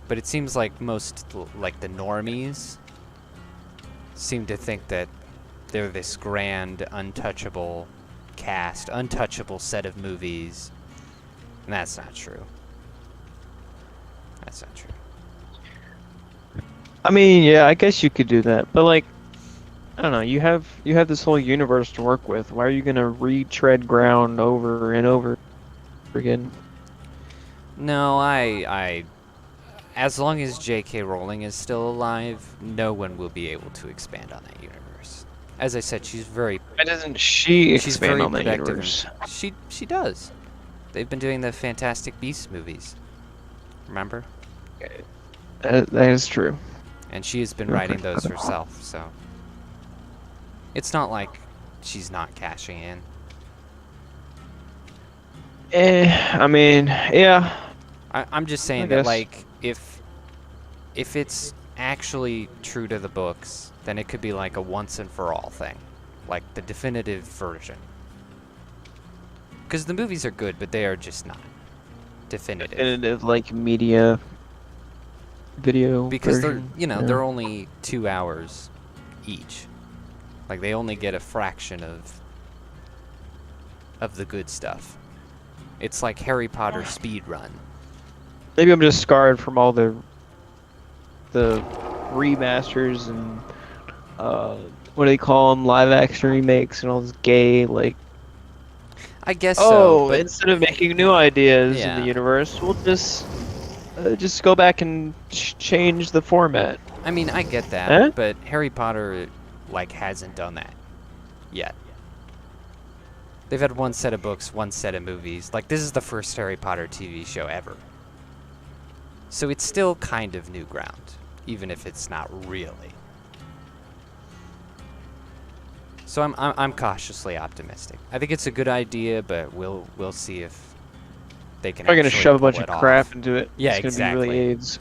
But it seems like most, like, the normies seem to think that they're this grand, untouchable cast, untouchable set of movies, and that's not true. That's not true. I mean, yeah, I guess you could do that, but like, I don't know. You have this whole universe to work with. Why are you gonna retread ground over and over again? No, I as long as J.K. Rowling is still alive, no one will be able to expand on that universe. As I said, she's very. Why doesn't she expand on that universe? She does. They've been doing the Fantastic Beasts movies. Remember? That is true. And she has been writing those herself, so it's not like she's not cashing in. I mean, yeah. I'm just saying that, like, if it's actually true to the books, then it could be like a once and for all thing, like the definitive version. Because the movies are good, but they are just not definitive. Definitive, like, media video because version. They're only 2 hours each. Like, they only get a fraction of the good stuff. It's like Harry Potter speed run. Maybe I'm just scarred from all the remasters and what do they call them, live action remakes and all this gay, like, I guess so. But instead of making new ideas in the universe, we'll just go back and change the format. I mean, I get that, but Harry Potter, like, hasn't done that yet. They've had one set of books, one set of movies. Like, this is the first Harry Potter TV show ever. So it's still kind of new ground, even if it's not really. So I'm cautiously optimistic. I think it's a good idea, but we'll see if they can. They're gonna shove a bunch of crap into it. Yeah, it's gonna be really AIDS.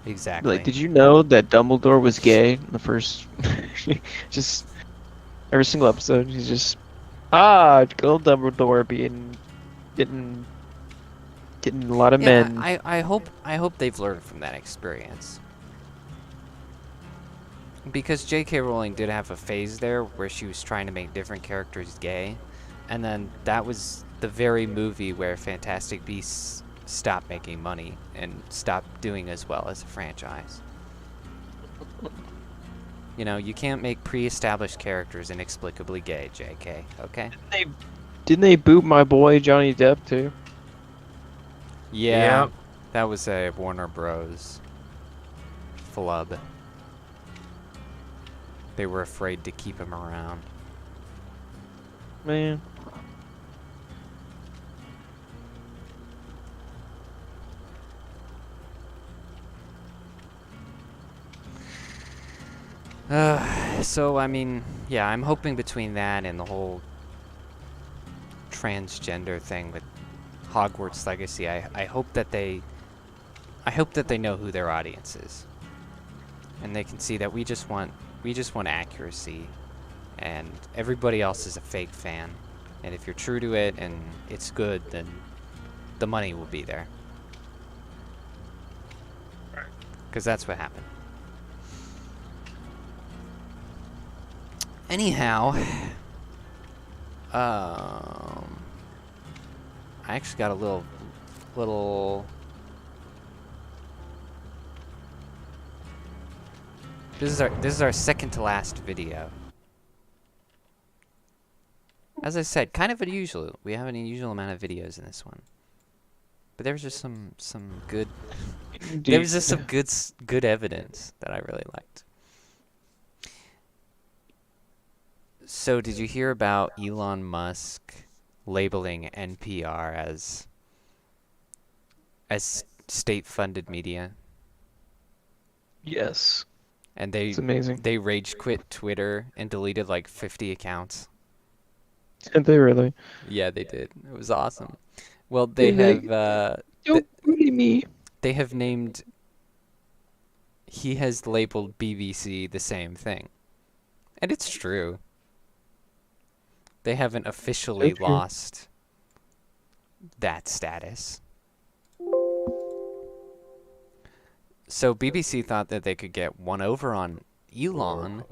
Exactly. Like, did you know that Dumbledore was gay in the first? Just every single episode, he's just good old Dumbledore getting a lot of men. I hope they've learned from that experience. Because J.K. Rowling did have a phase there where she was trying to make different characters gay, and then that was the very movie where Fantastic Beasts stopped making money and stopped doing as well as a franchise. You know, you can't make pre-established characters inexplicably gay, JK, okay? Didn't they boot my boy Johnny Depp too? Yeah, Yep. that was a Warner Bros. Flub. They were afraid to keep him around. Man. So, I mean, yeah, I'm hoping between that and the whole transgender thing with Hogwarts Legacy, I hope that they know who their audience is. And they can see that we just want accuracy, and everybody else is a fake fan. And if you're true to it and it's good, then the money will be there. Because that's what happened. Anyhow, I actually got a little. This is our second to last video. As I said, kind of unusual. We have an unusual amount of videos in this one, but there was just some good. There was just some good evidence that I really liked. So, did you hear about Elon Musk labeling NPR as state-funded media? Yes. And It's amazing. they rage quit Twitter and deleted like 50 accounts. Did they really? Yeah, they did. It was awesome. Well, Don't bully me. they have named. He has labeled BBC the same thing, and it's true. They haven't officially So true. lost that status. So BBC thought that they could get one over on Elon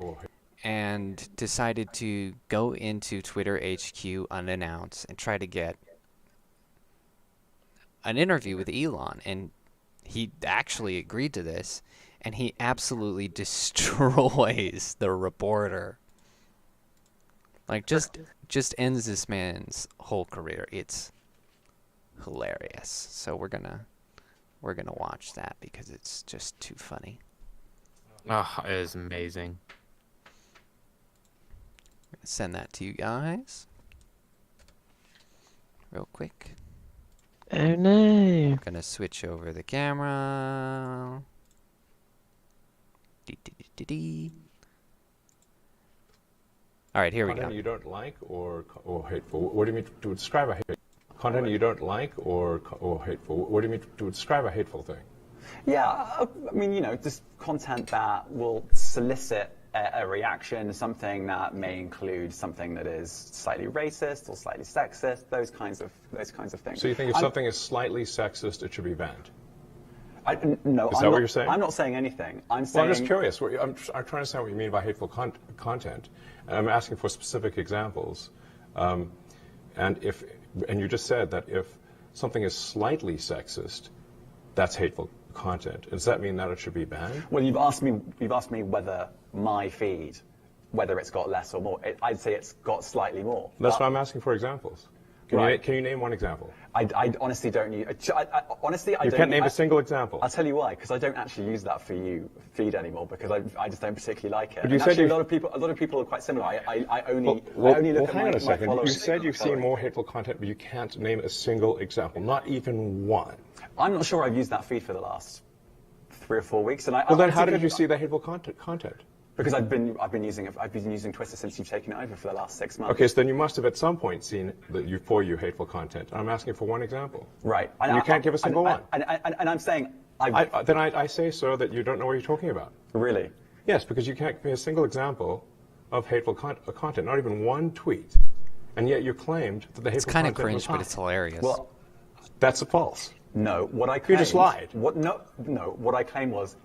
and decided to go into Twitter HQ unannounced and try to get an interview with Elon. And he actually agreed to this, and he absolutely destroys the reporter. Like, just ends this man's whole career. It's hilarious. So we're gonna watch that because it's just too funny. Oh, it is amazing. Send that to you guys real quick. Oh no. Gonna switch over the camera. Dee. All right, here we go. Content you don't like or hateful. What do you mean to describe a hateful? Content you don't like or hateful. What do you mean to describe a hateful thing? Yeah, I mean, you know, just content that will solicit a reaction, something that may include something that is slightly racist or slightly sexist, those kinds of things. So you think if something is slightly sexist, it should be banned? No, Is that what you're saying? I'm not saying anything. I'm saying. Well, I'm just curious. I'm trying to understand what you mean by hateful content, and I'm asking for specific examples. And you just said that if something is slightly sexist, that's hateful content. Does that mean that it should be banned? Well, you've asked me whether my feed, whether it's got less or more. I'd say it's got slightly more. That's why I'm asking for examples. Right. Can you name one example? I honestly don't use. Honestly, I You don't. can't name a single example. I'll tell you why. Because I don't actually use that for you feed anymore. Because I just don't particularly like it. But you And said actually, you- a lot of people are quite similar. I only Well, look at hang on my a second. You followers. said you've seen more hateful content, but you can't name a single example, not even one. I'm not sure I've used that feed for the last 3 or 4 weeks. And Well, then how did you see the hateful content? Because I've been using Twitter since you've taken it over for the last 6 months. Okay, so then you must have at some point seen for you hateful content. I'm asking for one example. Right. And you can't give a single one. And I'm saying Then I say, sir, that you don't know what you're talking about. Really? Yes, because you can't give me a single example of hateful content, not even one tweet. And yet you claimed that the hateful It's kind of content was cringe, but high. it's hilarious. Well, That's false. no. What I claimed, You just lied. What I claimed was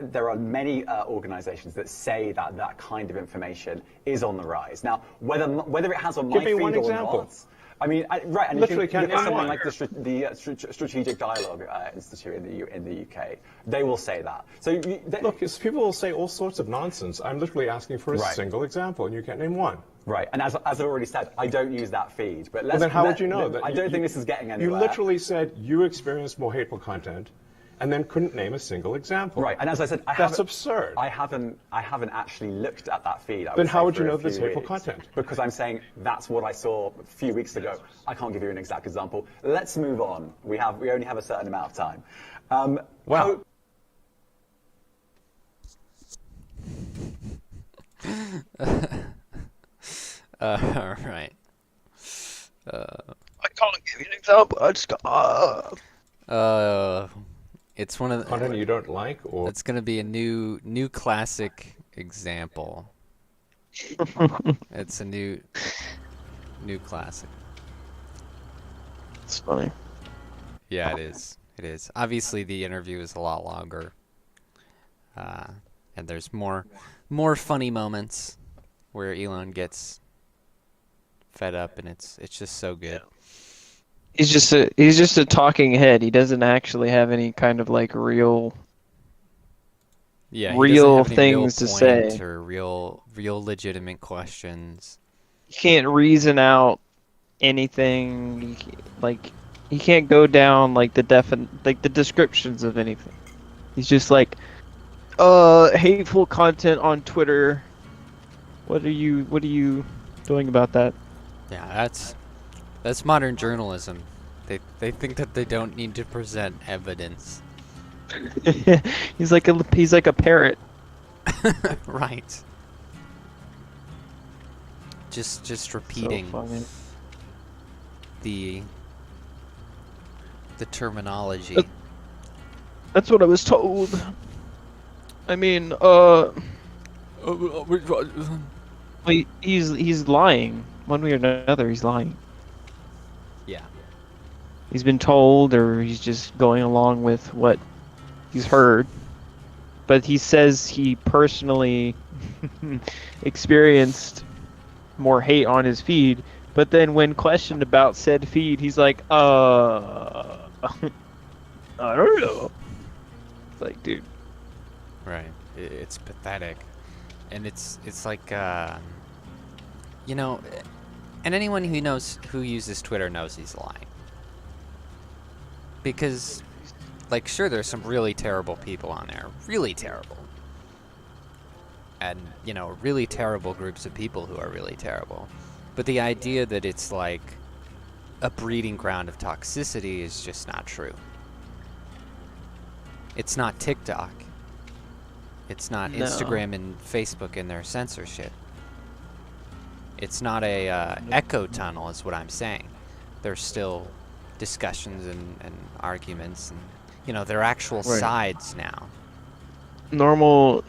there are many organizations that say that that kind of information is on the rise. Now, whether it has on my Give me feed one or example. not, I mean, right, and Literally if you look can't at name something one. like the Strategic Dialogue Institute in the UK, they will say that. So Look, people will say all sorts of nonsense. I'm literally asking for a Right. single example, and you can't name one. right, and as I've already said, I don't use that feed. But Well, then how would you know that? I don't think this is getting anywhere. You literally said you experienced more hateful content, and then couldn't name a single example. Right, and as I said, That's absurd. I haven't actually looked at that feed. Then how would say, you for a know this few hateful weeks. content? Because I'm saying that's what I saw a few weeks ago. I can't give you an exact example. Let's move on. We only have a certain amount of time. Wow. All right. I can't give you an example. I just got. It's one of the Content you don't like, or It's gonna be a new classic example. It's a new classic. It's funny. Yeah, it is. It is. Obviously, the interview is a lot longer, and there's more funny moments where Elon gets fed up, and it's just so good. He's just a talking head. He doesn't actually have any kind of like real Yeah, he real doesn't have any real things to point say. or real legitimate questions. He can't reason out anything. Like he can't go down like the descriptions of anything. He's just like, hateful content on Twitter. What are you doing about that? Yeah, that's modern journalism. They think that they don't need to present evidence. He's like a parrot. Right. Just repeating So funny. the terminology. That's what I was told. I mean, he's lying. One way or another, he's lying. Yeah. He's been told, or he's just going along with what he's heard. But he says he personally experienced more hate on his feed. But then when questioned about said feed, he's like, I don't know. It's like, dude. Right. It's pathetic. And it's like you know, and anyone who uses Twitter knows he's lying. Because like sure there's some really terrible people on there. Really terrible. And, you know, really terrible groups of people who are really terrible. But the idea that it's like a breeding ground of toxicity is just not true. It's not TikTok. It's not No. Instagram and Facebook and their censorship. It's not a echo tunnel is what I'm saying. There's still discussions and arguments and, you know, they're actual Right. sides now. Normal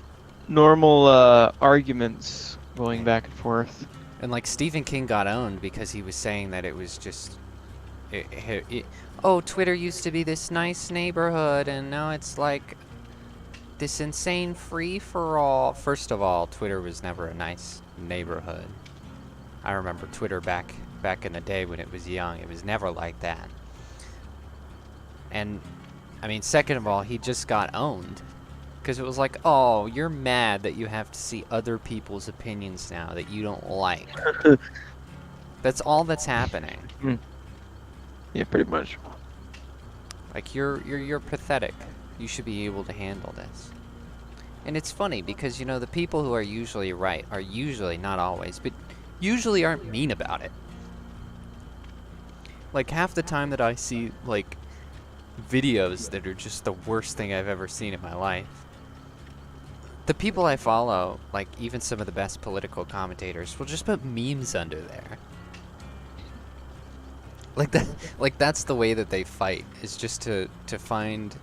arguments going back and forth. And like Stephen King got owned because he was saying that it was just, oh, Twitter used to be this nice neighborhood, and now it's like this insane free-for-all. First of all, Twitter was never a nice neighborhood. I remember Twitter back in the day when it was young. It was never like that. And I mean, second of all, he just got owned. Because it was like, oh, you're mad that you have to see other people's opinions now that you don't like. That's all that's happening. Yeah, pretty much. Like, you're pathetic. You should be able to handle this. And it's funny because, you know, the people who are usually right are usually, not always, but usually aren't mean about it. Like, half the time that I see, like, videos that are just the worst thing I've ever seen in my life, the people I follow, like even some of the best political commentators, will just put memes under there. Like that's the way that they fight, is just to find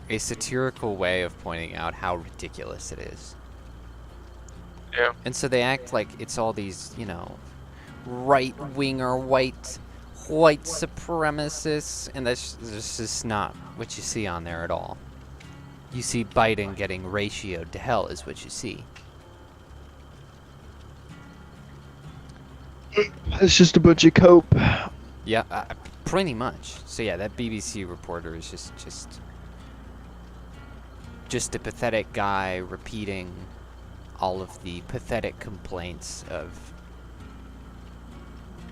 a satirical way of pointing out how ridiculous it is. Yeah. And so they act like it's all these, you know, right-winger white supremacists, and that's just not what you see on there at all. You see Biden getting ratioed to hell is what you see. It's just a bunch of cope. Yeah, pretty much. So yeah, that BBC reporter is just a pathetic guy repeating all of the pathetic complaints of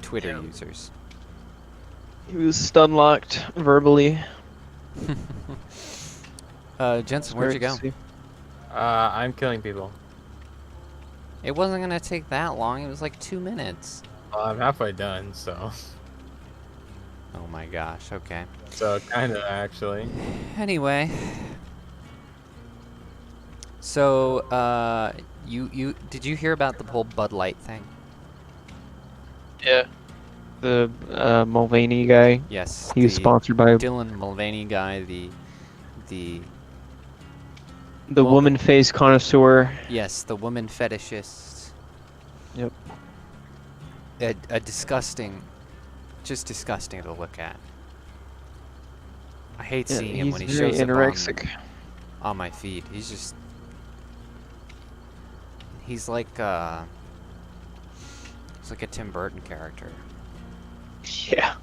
Twitter users. He was stun locked verbally. Jensen, where'd you go? I'm killing people. It wasn't gonna take that long. It was like 2 minutes. Well, I'm halfway done, so. Oh my gosh. Okay. So kinda actually. Anyway. So, you did you hear about the whole Bud Light thing? Yeah. The Mulvaney guy. Yes. He was the sponsored by Dylan Mulvaney guy, the the woman face connoisseur. yes, the woman fetishist. Yep. A disgusting, just disgusting to look at. I hate Yeah, seeing him he's when he very shows up anorexic. on my feed. He's like he's like a Tim Burton character. Yeah.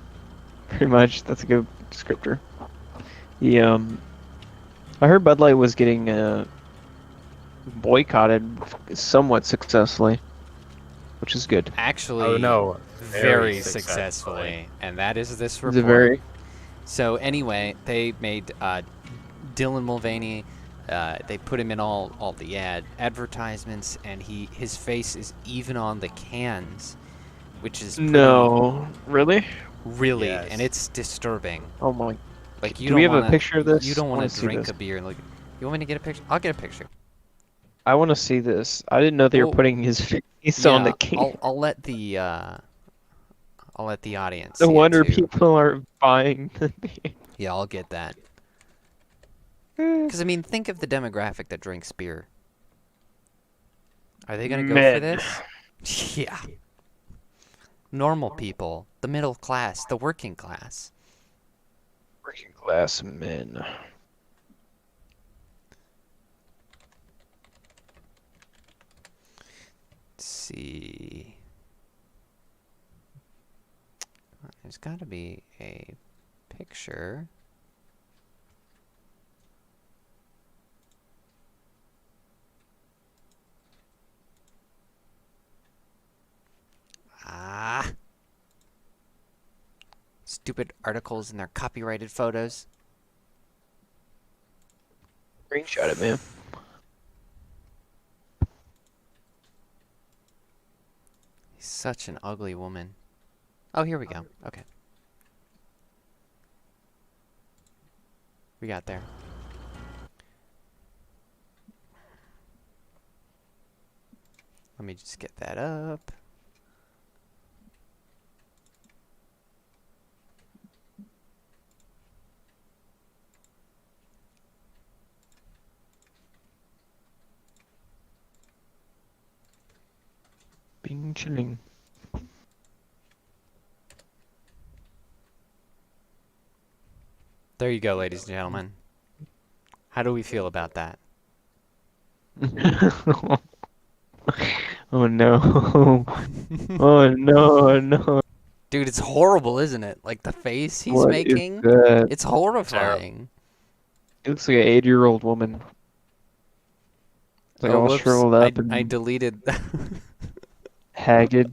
Pretty much. That's a good descriptor. He I heard Bud Light was getting boycotted somewhat successfully, which is good. Actually, Oh no. very successfully, and that is this report. Is it very? So anyway, they made Dylan Mulvaney. They put him in all the advertisements, and his face is even on the cans, which is No, really? really, Yes. and it's disturbing. Oh my! Like you Do don't we have wanna, a picture of this? You don't I want wanna to see drink this. a beer and look. You want me to get a picture? I'll get a picture. I want to see this. I didn't know they were Well, putting his face on the can. I'll let the audience. No see it wonder too. people are buying the beer. Yeah, I'll get that. Because I mean, think of the demographic that drinks beer. Are they gonna go for Men. this? Yeah. Normal people, the middle class, the working class. Working class men. Let's see. There's got to be a picture. Ah. Stupid articles and their copyrighted photos. Screenshot it, man. He's such an ugly woman. Oh, here we go. Okay. We got there. Let me just get that up. Bing chilling. There you go, ladies and gentlemen. How do we feel about that? Oh no. Oh no, no. Dude, it's horrible, isn't it? Like the face he's What is making. that? It's horrifying. It looks like an 8-year-old woman. It's like Oh, all whoops. shriveled up I and deleted. haggard.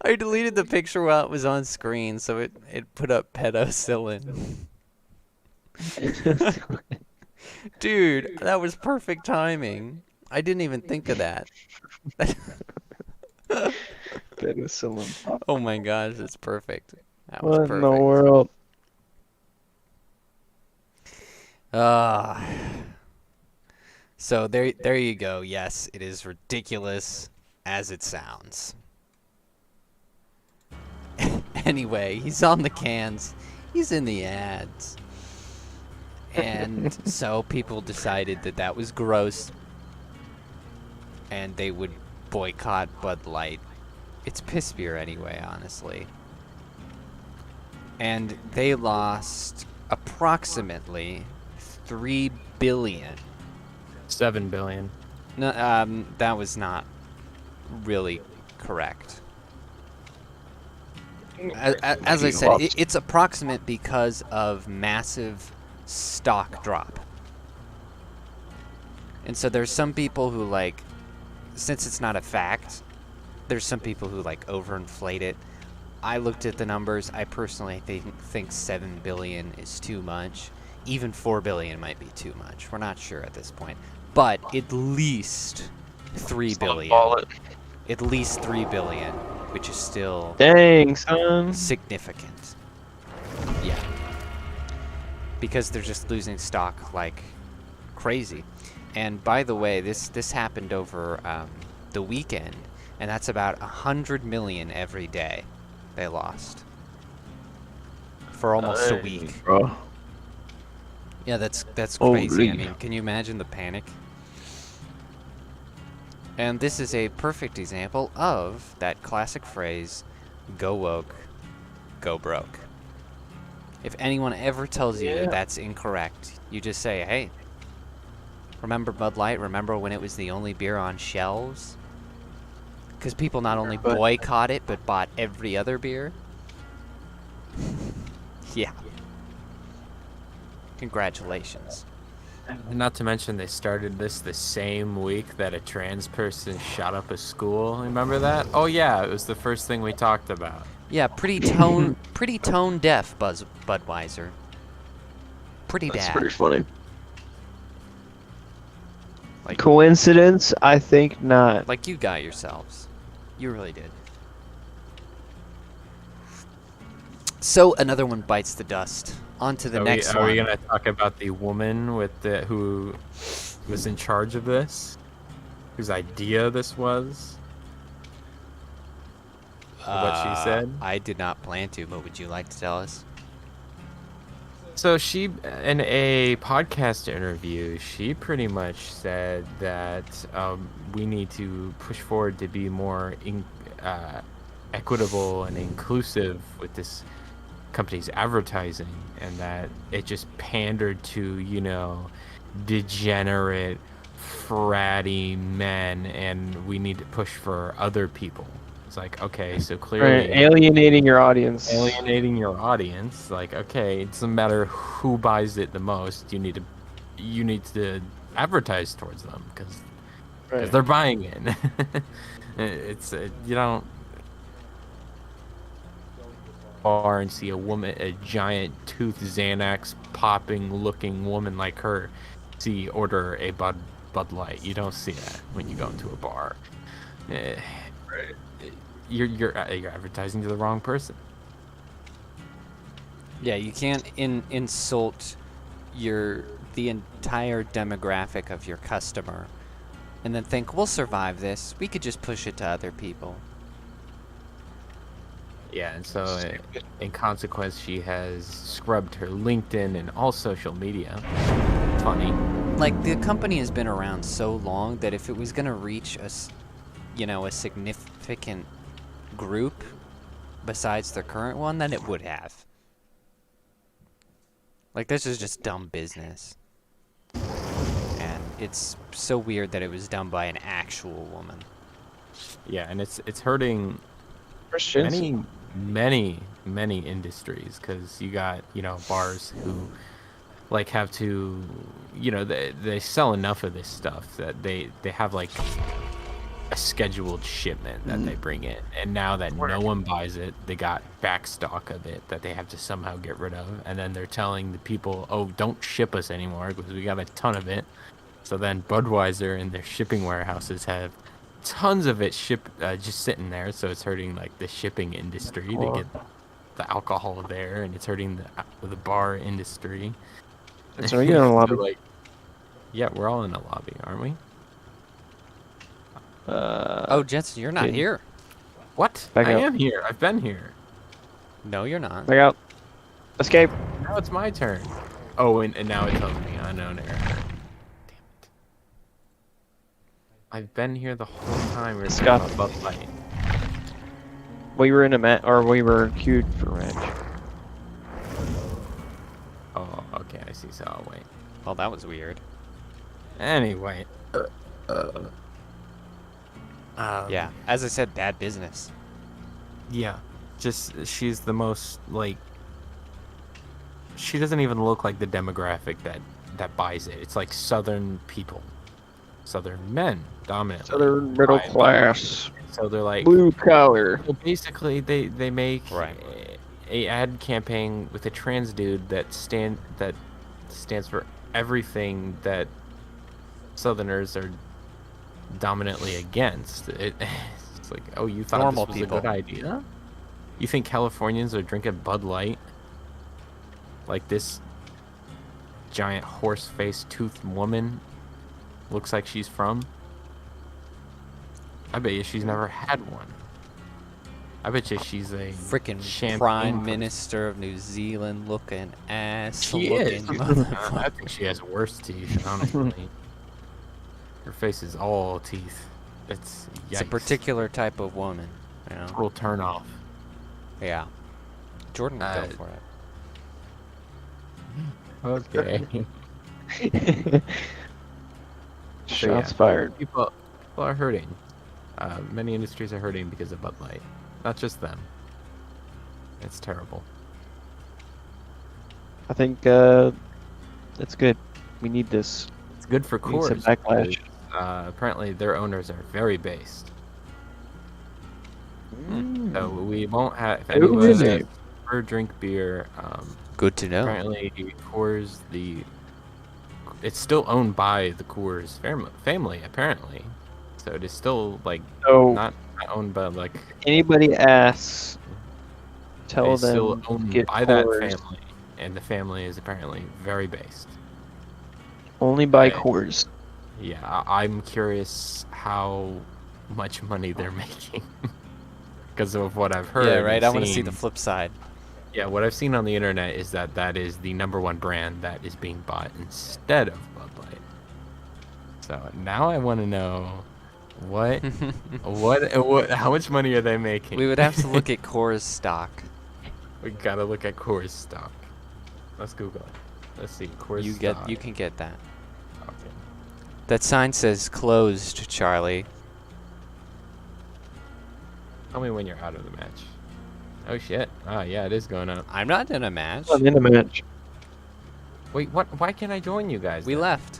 I deleted the picture while it was on screen, so it put up pedocillin. Dude, that was perfect timing. I didn't even think of that. Penicillin. Oh my gosh, it's perfect. That was What perfect. in the world? So there you go. Yes, it is ridiculous as it sounds. Anyway, he's on the cans. He's in the ads. And so people decided that that was gross. And they would boycott Bud Light. It's piss beer anyway, honestly. And they lost approximately 3 billion. 7 billion. No, that was not really correct. As I said, it's approximate because of massive stock drop. And so there's some people who, like, since it's not a fact, there's some people who, like, overinflate it. I looked at the numbers. I personally think 7 billion is too much. Even 4 billion might be too much. We're not sure at this point. But at least 3 billion. At least 3 billion, which is still Dang, son. significant. Yeah. Because they're just losing stock like crazy. And by the way, this happened over the weekend, and that's about 100 million every day they lost for almost a week. Bro. Yeah, that's crazy. Holy. I mean, can you imagine the panic? And this is a perfect example of that classic phrase, go woke, go broke. If anyone ever tells you that that's incorrect, you just say, hey, remember Bud Light? Remember when it was the only beer on shelves? Because people not only boycott it, but bought every other beer. Yeah. Congratulations. Not to mention they started this the same week that a trans person shot up a school. Remember that? Oh yeah, it was the first thing we talked about. Yeah, pretty tone deaf, Budweiser. Pretty That's bad. pretty funny. Like, Coincidence? I think not. like you got yourselves. You really did. So another one bites the dust. On to the next Are one. we gonna talk about the woman with who was in charge of this? Whose idea this was? What she said? I did not plan to, but would you like to tell us? So she, in a podcast interview, she pretty much said that we need to push forward to be more equitable and inclusive with this company's advertising, and that it just pandered to, you know, degenerate, fratty men, and we need to push for other people. It's like, okay, so clearly Right, alienating your audience. alienating your audience. Like, okay, it doesn't matter who buys it the most. You need to advertise towards them because they're buying it. It's you don't bar and see a giant tooth Xanax popping looking woman like her order a Bud Light. You don't see that when you go into a bar. You're advertising to the wrong person. Yeah, you can't insult the entire demographic of your customer and then think, we'll survive this. We could just push it to other people. Yeah, and so in consequence, she has scrubbed her LinkedIn and all social media. Funny. Like, the company has been around so long that if it was going to reach a significant group besides the current one, then it would have. Like, this is just dumb business. And it's so weird that it was done by an actual woman. Yeah, and it's hurting Christians. many industries, because you got, you know, bars who like have to, you know, they sell enough of this stuff that they have like a scheduled shipment that they bring in, and now that no one buys it, they got back stock of it that they have to somehow get rid of, and then they're telling the people, oh, don't ship us anymore because we got a ton of it. So then Budweiser and their shipping warehouses have tons of it just sitting there, so it's hurting like the shipping industry to get the alcohol there, and it's hurting the bar industry. So you're in a lobby. So, like, yeah, we're all in a lobby, aren't we? Oh, Jensen, you're not okay. here. What? Back I out. am here. I've been here. No, you're not. Back out. Escape. Now it's my turn. Oh, and now it tells me unknown error. Damn it. I've been here the whole time. We're talking about Bud Light. We were in we were queued for ranch. Oh, okay, I see. So I'll wait. Well, that was weird. Anyway. Yeah, as I said, bad business. Yeah. just she's the most like. She doesn't even look like the demographic that buys it. It's like Southern people, Southern men, dominantly. Southern middle buy it. class, So they're like blue collar. Well, basically, they make Right. a ad campaign with a trans dude that stands for everything that Southerners are dominantly against. It's like, oh, you thought Normal this was people. a good idea? You think Californians are drinking Bud Light? Like this giant horse-faced toothed woman looks like she's from? I bet you she's never had one. I bet you she's a Freaking champagne Prime person. Minister of New Zealand looking ass. She looking is. motherfucker. I think she has worse teeth, honestly. Her face is all teeth. It's It's a yikes. particular type of woman. You know? Total turn off. Yeah. Jordan would go for it. Okay. Shots fired. People are hurting. Many industries are hurting because of Bud Light. Not just them. It's terrible. I think that's good. We need this. It's good for We need some Coors. backlash. because, apparently, their owners are very based. So we won't have. If anyone is does it? ever drink beer, Good to know. apparently Coors it's still owned by the Coors family apparently, so it is still like So not owned by like anybody asks, tell it's still them owned get by that Coors. family, and the family is apparently very based. Only buy Okay. Coors. Yeah, I'm curious how much money they're making because of what I've heard. Yeah, right. and I want to see seen. the flip side. Yeah, what I've seen on the internet is that is the #1 brand that is being bought instead of Bud Light. So now I want to know what, how much money are they making? We would have to look at Coors stock. We gotta look at Coors stock. Let's Google it. Let's see Coors stock. You can get that. Okay. That sign says closed, Charlie. Tell me when you're out of the match. Oh shit! Ah, yeah, it is going up. I'm not in a match. I'm in a match. Wait, what? Why can't I join you guys? We then? left.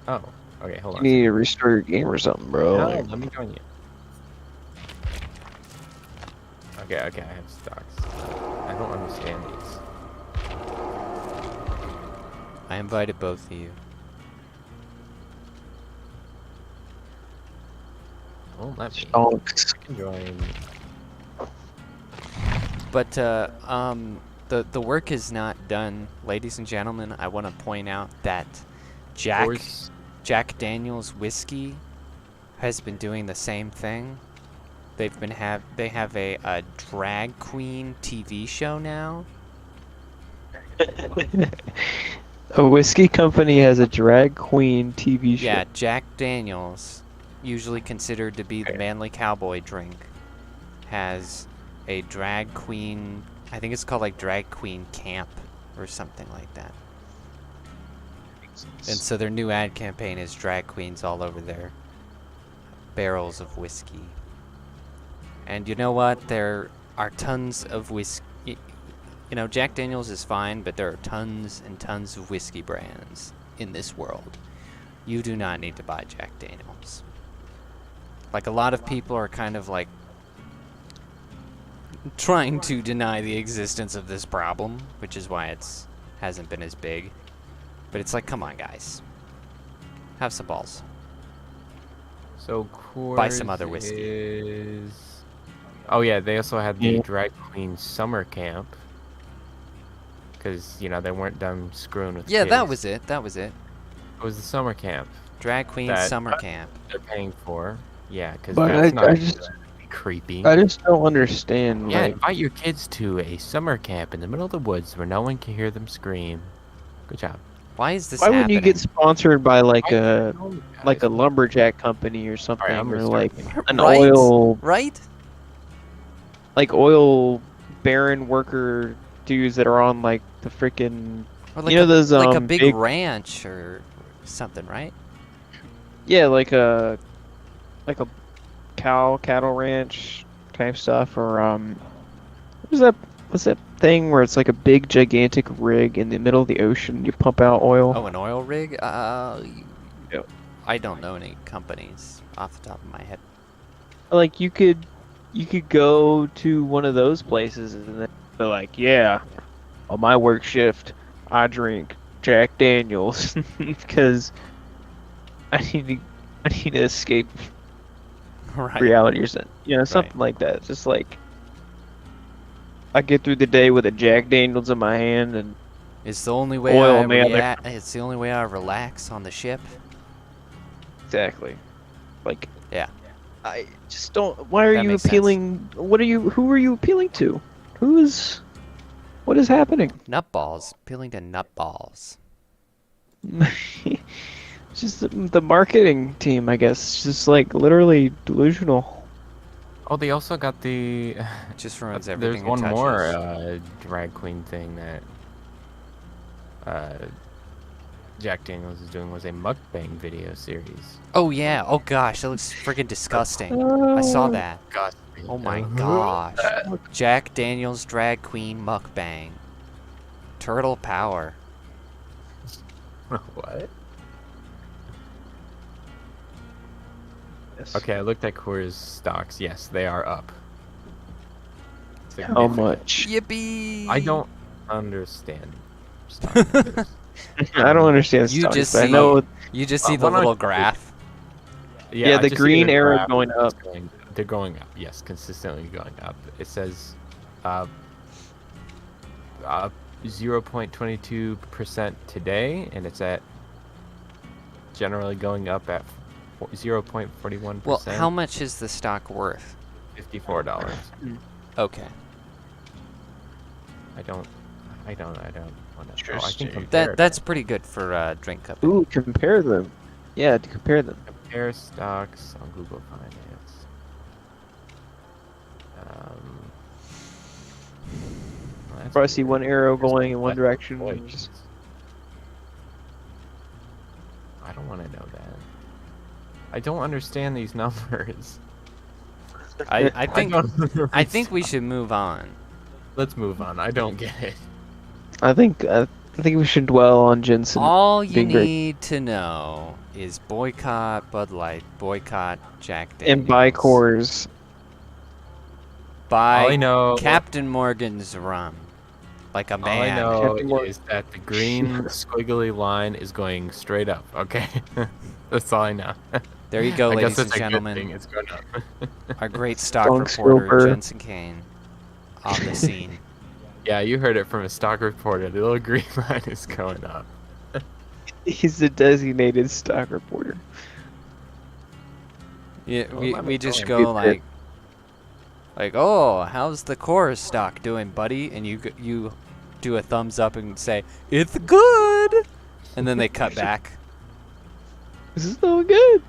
Oh, okay, hold You on. need to restore your game or something, bro. No, Like, let me join you. Okay, I have stocks. I don't understand these. I invited both of you. Won't let me. stonks. I can join. But the work is not done, ladies and gentlemen. I want to point out that Jack Daniel's whiskey has been doing the same thing. They have a drag queen TV show now. A whiskey company has a drag queen TV show. Yeah, Jack Daniel's, usually considered to be the manly cowboy drink, has a drag queen. I think it's called like Drag Queen Camp or something like that. And so their new ad campaign is drag queens all over their barrels of whiskey. And you know what? There are tons of whiskey. You know, Jack Daniel's is fine, but there are tons and tons of whiskey brands in this world. You do not need to buy Jack Daniel's. Like, a lot of people are kind of like trying to deny the existence of this problem, which is why it's hasn't been as big. But it's like, come on, guys. Have some balls. So Coors Buy some other whiskey. is... Oh yeah, they also had the Yeah. drag queen summer camp. Because, you know, they weren't done screwing with Yeah, that kids. was it. That was it. It was the summer camp Drag Queen That- Summer Camp. they're paying for. Yeah, because But that's not I just creepy. I just don't understand. Yeah, Like, invite your kids to a summer camp in the middle of the woods where no one can hear them scream. Good job. Why is this why wouldn't you happening? get sponsored by like I a don't know, like a guys. lumberjack company or something, I'm or like restarting. an Right? oil Right? like oil baron worker dudes that are on like the freaking Or like you know a, those like a big, big ranch or something, right? yeah like a cattle ranch type stuff, or what's that thing where it's like a big gigantic rig in the middle of the ocean? You pump out oil. Oh, an oil rig? Yep. I don't know any companies off the top of my head. Like you could go to one of those places and then they're like, yeah, on my work shift, I drink Jack Daniels because I need to escape Right. reality or something. You know, something like that. Just like I get through the day with a Jack Daniels in my hand and It's the only way oil I on the other. react. It's the only way I relax on the ship. Exactly. Like Yeah. I just don't. Why are That you makes sense. appealing? What are you? Who are you appealing to? Who is? What is happening? Nutballs. Appealing to nutballs. Just the marketing team, I guess. It's just like literally delusional. Oh, they also got the. Just ruins There's everything. one it touches. more drag queen thing that Jack Daniels is doing was a mukbang video series. Oh yeah. Oh gosh, that looks freaking disgusting. I saw that. God. Oh my gosh. Jack Daniels drag queen mukbang. Turtle power. What? Yes. Okay, I looked at Core's stocks. Yes, they are up. How much? Yippee! I don't understand stock numbers. I don't understand You stocks, just but I see. know. You just see the When I- little graph. Yeah, I the just see green the arrow graph going up. they're going up. Yes, consistently going up. It says 0.22% today, and it's at generally going up at 0.41%. Well, how much is the stock worth? $54. Okay. I don't want to. Oh, I can Interesting. compare. That's pretty good for drink company. Ooh, compare them. Yeah, to compare them. Compare stocks on Google Finance. If I see one arrow going in one direction, Voice. I don't want to know that. I don't understand these numbers. I think don't I think we should move on. Let's move on. I don't get it. I think we should dwell on Jensen. All you being great. need to know is boycott Bud Light, boycott Jack Daniels, And buy cores. buy All I know- Captain Morgan's rum, like a All I man. know Captain Morgan. is that the green squiggly line is going straight up. Okay, that's all I know. There you go, I ladies guess and that's a good gentlemen. thing. It's going up. Our great stock Stonks reporter, Gilbert. Jensen Kane, on the scene. Yeah, you heard it from a stock reporter. The little green line is going up. He's the designated stock reporter. Yeah, Well, we, let me we just tell you. go like, oh, how's the core stock doing, buddy? And you do a thumbs up and say, it's good! And then they cut back. This is so good.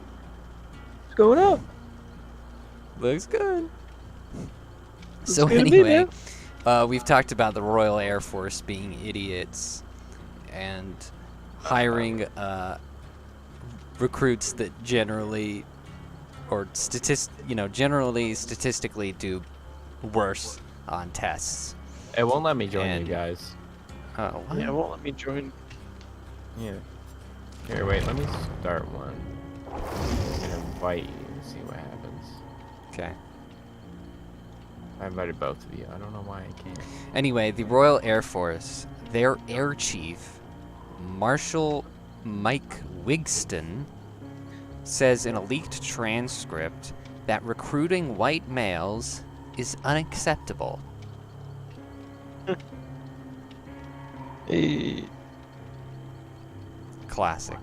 It's going up. Looks good. It's So gonna be anyway, we've talked about the Royal Air Force being idiots and hiring recruits that generally, or generally statistically do worse on tests. It won't let me join And- you guys. What? Yeah, it won't let me join. Yeah. Here, wait. Let me start one. I'm gonna invite you and see what happens. Okay. I invited both of you. I don't know why I can't. Anyway, the Royal Air Force, their air chief, Marshal Mike Wigston, says in a leaked transcript that recruiting white males is unacceptable. Eh, Classic.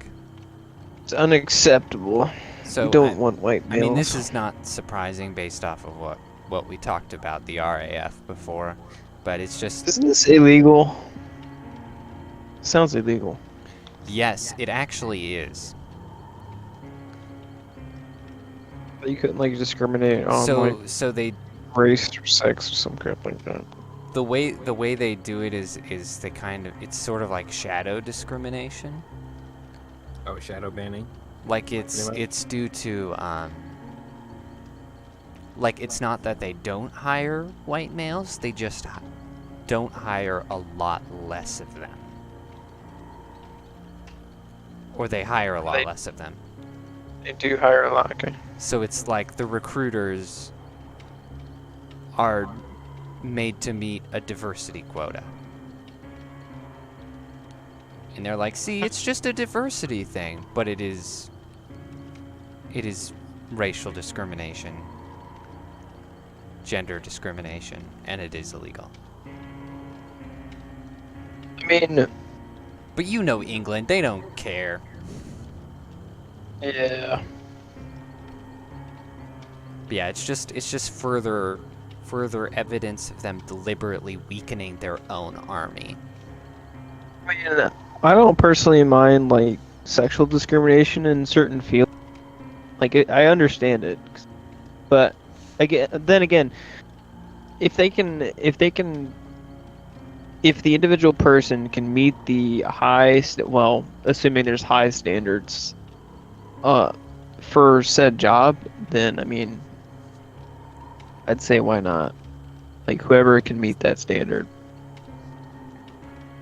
It's unacceptable. So You don't want white I males. mean, this is not surprising based off of what we talked about the RAF before, but it's just Isn't this illegal? Sounds illegal. yes, it actually is. You couldn't like discriminate on like So they race or sex or some crap like that. the way they do it is they kind of, it's sort of like shadow discrimination. Oh, shadow banning. Like it's Pretty much. it's due to Like, it's not that they don't hire white males, they just don't hire a lot less of them. Or they hire a lot less of them. They do hire a lot, okay. So it's like the recruiters are made to meet a diversity quota. And they're like, see, it's just a diversity thing, but it is racial discrimination, gender discrimination, and it is illegal. I mean, but you know England, they don't care. Yeah. But yeah, it's just further evidence of them deliberately weakening their own army. I mean, I don't personally mind like sexual discrimination in certain fields. Like I understand it, but then again, if the individual person can meet the well, assuming there's high standards, for said job, then I mean, I'd say why not? Like whoever can meet that standard.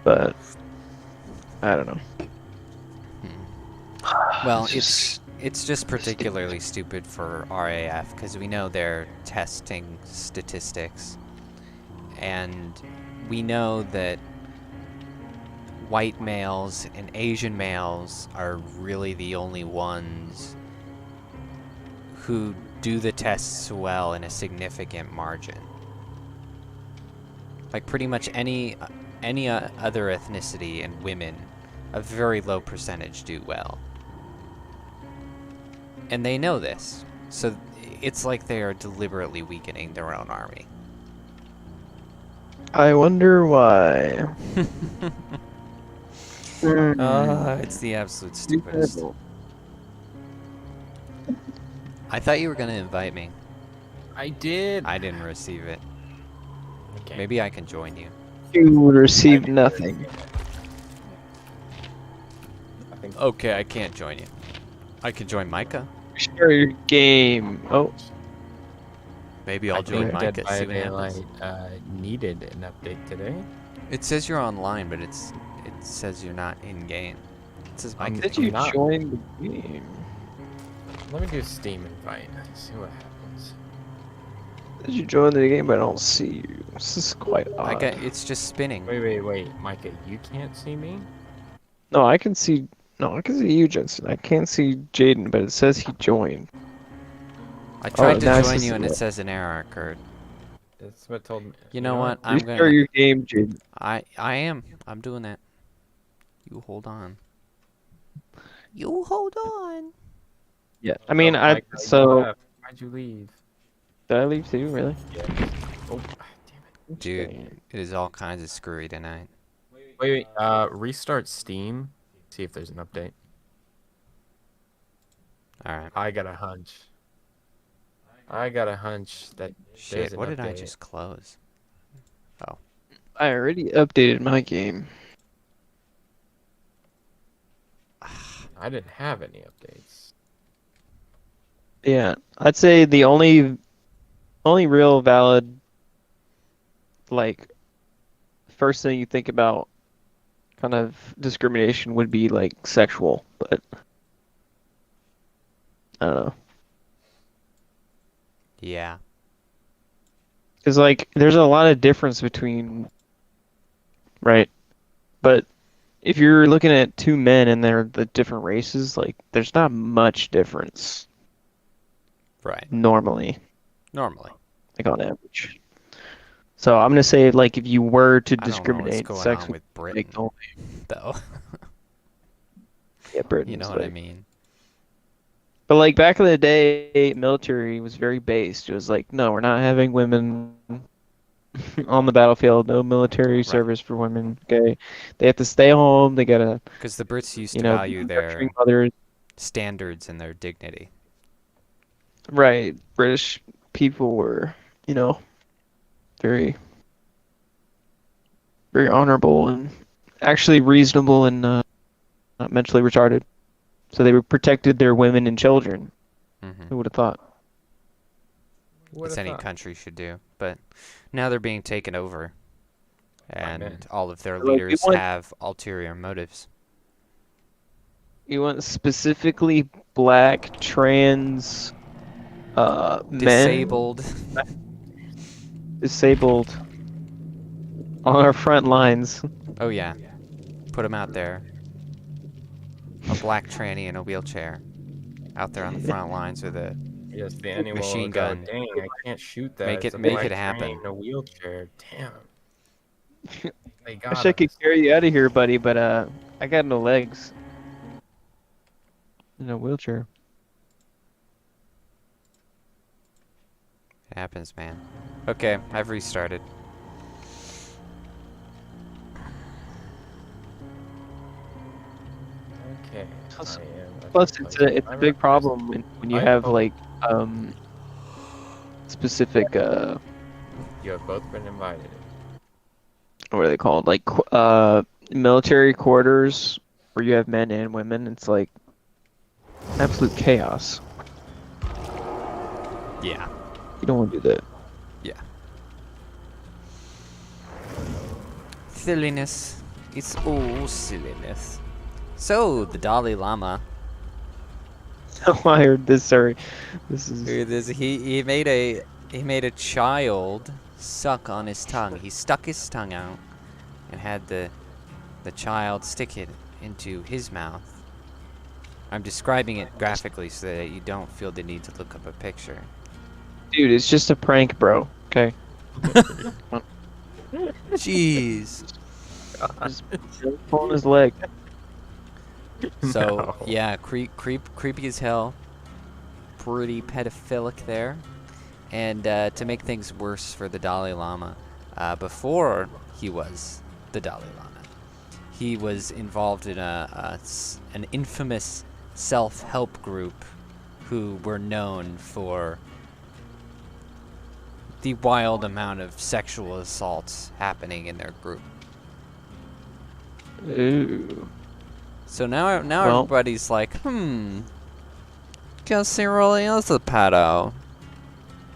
But I don't know. Well, it's just particularly stupid for RAF because we know their testing statistics, and we know that white males and Asian males are really the only ones who do the tests well in a significant margin. Like pretty much any other ethnicity and women, a very low percentage do well. And they know this, so it's like they are deliberately weakening their own army. I wonder why. It's the absolute stupidest. I thought you were gonna invite me. I did. I didn't receive it. Okay. Maybe I can join you. You would receive nothing. Okay, I can't join you. I can join Micah. Share your game. Oh. Maybe I'll join Dead Micah. by See what happens. Daylight needed an update today. It says you're online, but it says you're not in game. It says Micah. Did you join the game? Let me do Steam invite. See what happens. Did you join the game? But I don't see you. This is quite odd. Micah, it's just spinning. Wait, Micah, you can't see me? No, I can see. No, I can see you, Jensen. I can't see Jaeden, but it says he joined. I tried to now it join says you, and it it. says an error occurred. That's what told me. You know what? I'm Restart gonna. your game, Jaeden. I am. I'm doing that. You hold on. You hold on. Yeah. I mean, Micah, you so. left. Why'd you leave? Did I leave too? Really? Yeah. Oh, damn it. Dude, it is all kinds of screwy tonight. Wait. Restart Steam. See if there's an update. Alright. I got a hunch that there's Shit, an what did I update. just close? Oh. I already updated my game. I didn't have any updates. Yeah, I'd say the only real valid, like, first thing you think about kind of discrimination would be like sexual, but I don't know. Yeah. Because like there's a lot of difference between, right? But if you're looking at two men and they're the different races, like there's not much difference Right. normally, Normally. like on average. So I'm gonna say like if you were to I don't know discriminate, what's going sex on would with be Britain, only. though. Yeah, Britain's You know what I like- mean? But like back in the day, military was very based. It was like, no, we're not having women on the battlefield. No military service for women. Okay, they have to stay home. They gotta, Because the Brits used you to know, value be their nurturing mothers. standards and their dignity. Right, British people were, you know, very, very honorable and actually reasonable and not mentally retarded. So they protected their women and children. Mm-hmm. Who would have thought? as any country should do. But now they're being taken over, and all of their leaders have ulterior motives. You want specifically black, trans, Disabled. Disabled. On our front lines. Oh yeah. Put them out there. A black tranny in a wheelchair. Out there on the front lines with a machine gun. Dang, I can't shoot that. Make It's a it black happen. train in a wheelchair. Damn. They got Wish I could us. carry you out of here, buddy, but I got no legs. In a wheelchair. It happens, man. Okay, I've restarted. Okay. Plus, it's a big problem when you have like specific You have both been invited. what are they called? Like military quarters where you have men and women. It's like absolute chaos. Yeah. You don't want to do that. Yeah. Silliness. It's all silliness. So, the Dalai Lama. Oh, I heard this. Sorry, this is. He made a child suck on his tongue. He stuck his tongue out and had the child stick it into his mouth. I'm describing it graphically so that you don't feel the need to look up a picture. Dude, it's just a prank, bro. Okay. Jeez. Just pulling his leg. So yeah, creepy as hell. Pretty pedophilic there. And to make things worse for the Dalai Lama, before he was the Dalai Lama, he was involved in an infamous self-help group who were known for the wild amount of sexual assaults happening in their group. Ooh. So now Well, everybody's like, guess he really is a pedo.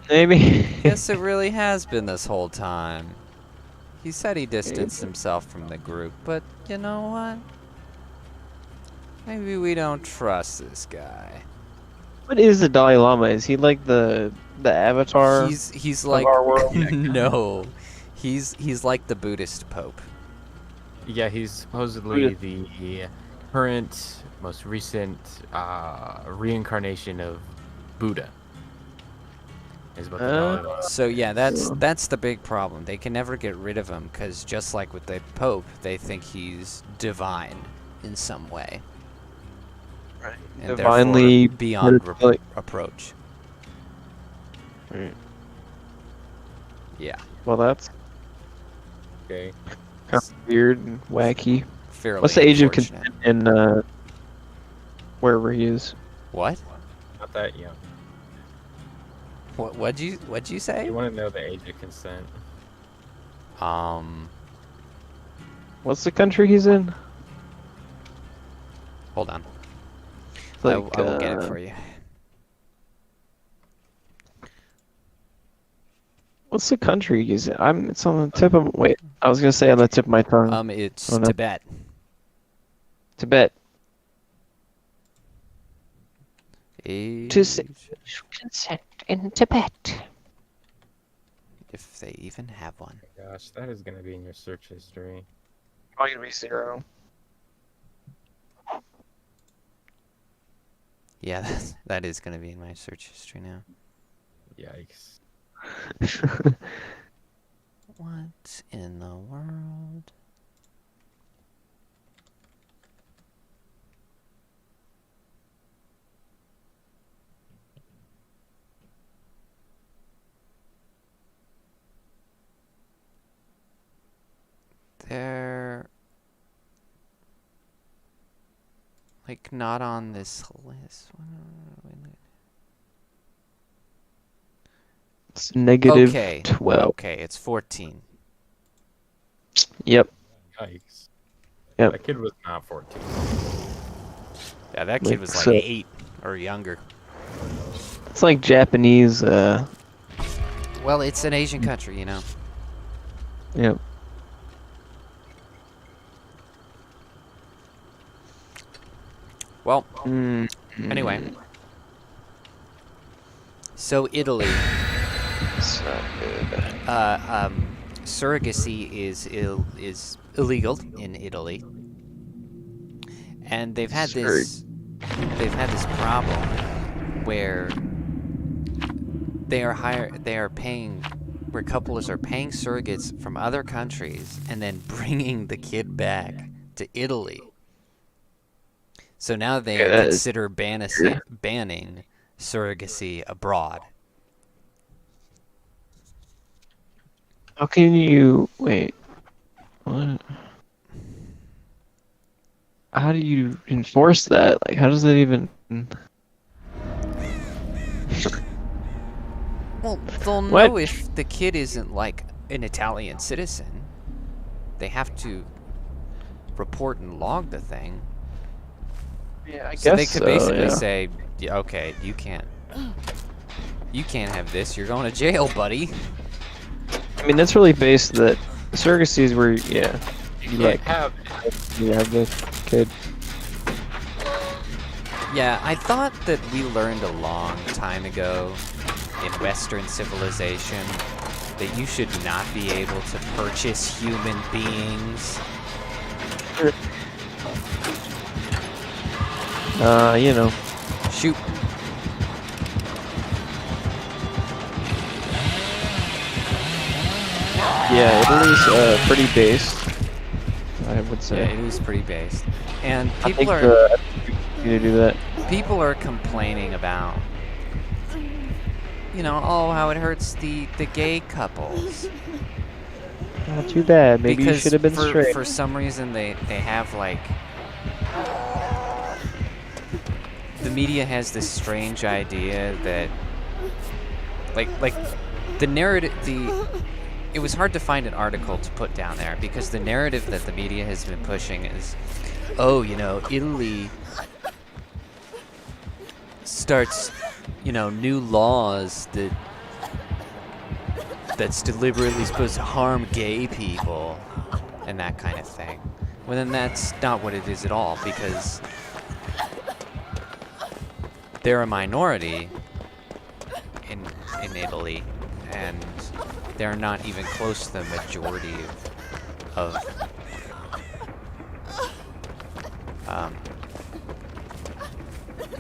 maybe. Guess it really has been this whole time. He said he distanced himself from the group, but you know what? Maybe we don't trust this guy. What is the Dalai Lama? Is he like the avatar? He's like our world? no. He's like the Buddhist Pope. Yeah, he's supposedly the current, most recent reincarnation of Buddha. Is what the Dalai Lama So yeah, that's the big problem. They can never get rid of him because just like with the Pope, they think he's divine in some way. Right. And Divinely therefore beyond approach. Right. Yeah. Well, that's Okay. kind of weird and wacky. Fairly What's the age of unfortunate. consent in wherever he is? What? Not that young. What'd you say? You want to know the age of consent? What's the country he's in? Hold on. Like, I will get it for you. What's the country he's in? It's on the tip of. Wait, I was gonna say on the tip of my tongue. It's Oh, no. Tibet. Tibet. Age, Consent in Tibet. if they even have one. Gosh, that is going to be in your search history. Probably gonna be 0. Yeah, that is going to be in my search history now. Yikes. What in the world? They're like not on this list. It's negative Okay. 12. Okay, it's 14. Yep. Yikes. Yep. That kid was not 14. Yeah, that kid was like so- 8 or younger. It's like Japanese Well, it's an Asian country, you know. Yep. Well, anyway. So Italy. It's not good. Surrogacy is illegal in Italy, and they've had this problem where where couples are paying surrogates from other countries and then bringing the kid back to Italy. So now they consider banning surrogacy abroad. How can you wait? What? How do you enforce that? Like, how does that even? Well, they'll know if the kid isn't like an Italian citizen. They have to report and log the thing. Yeah, I So guess they could basically yeah. say, yeah, okay, you can't have this. You're going to jail, buddy. I mean, that's really based that surrogacy is where, yeah, you have this kid. Yeah, I thought that we learned a long time ago in Western civilization that you should not be able to purchase human beings. You know. Shoot. Yeah, Italy's pretty based, I would say. Yeah, it is pretty based. And I people think are you do that. people are complaining about, you know, oh, how it hurts the gay couples. Not too bad. Maybe you should have been straight. For some reason they have like the media has this strange idea that like the narrative it was hard to find an article to put down there because the narrative that the media has been pushing is, oh, you know, Italy starts, you know, new laws that's deliberately supposed to harm gay people and that kind of thing. Well, then that's not what it is at all, because they're a minority in Italy, and they're not even close to the majority of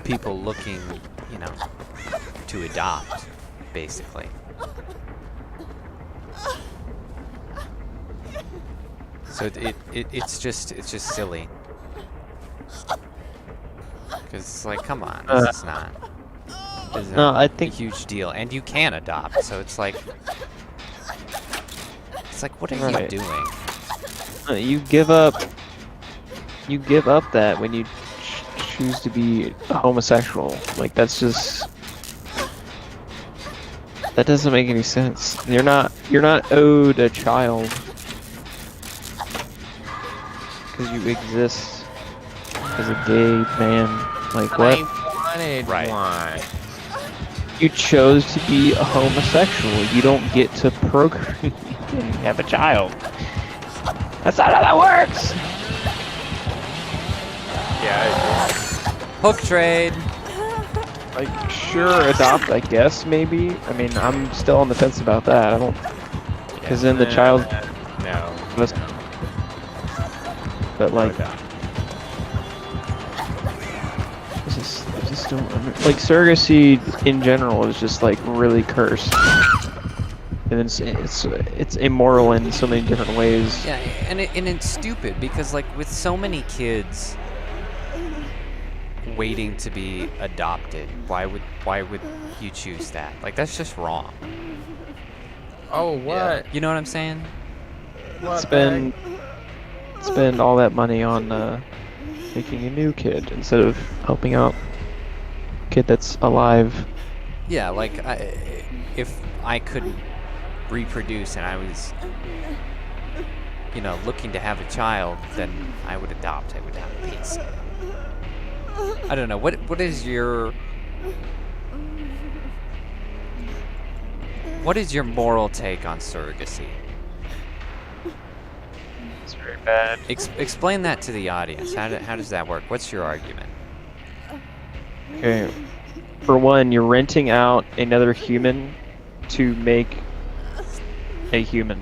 people looking, you know, to adopt, basically. So it's just silly. Because it's like, come on, this is not I think a huge deal, and you can adopt. So it's like what are you doing? You give up that when you choose to be homosexual. Like, that's just, that doesn't make any sense. You're not owed a child because you exist as a gay man. Like, what? I wanted one. You chose to be a homosexual. You don't get to procreate and have a child. That's not how that works. Yeah. Hook trade. Like, sure, adopt, I guess, maybe. I mean, I'm still on the fence about that. I don't, because then the child. No. But like, I just don't like surrogacy in general is just like really cursed, and it's immoral in so many different ways. Yeah, and it's stupid because like with so many kids waiting to be adopted, why would you choose that? Like, that's just wrong. Oh, what? You know what I'm saying? Spend all that money on making a new kid instead of helping out a kid that's alive. Yeah, like if I couldn't reproduce and I was, you know, looking to have a child, then I would adopt. I would have peace. I don't know. What is your what is your moral take on surrogacy? It's very bad. Explain that to the audience. How does that work? What's your argument? Okay. For one, you're renting out another human to make a human.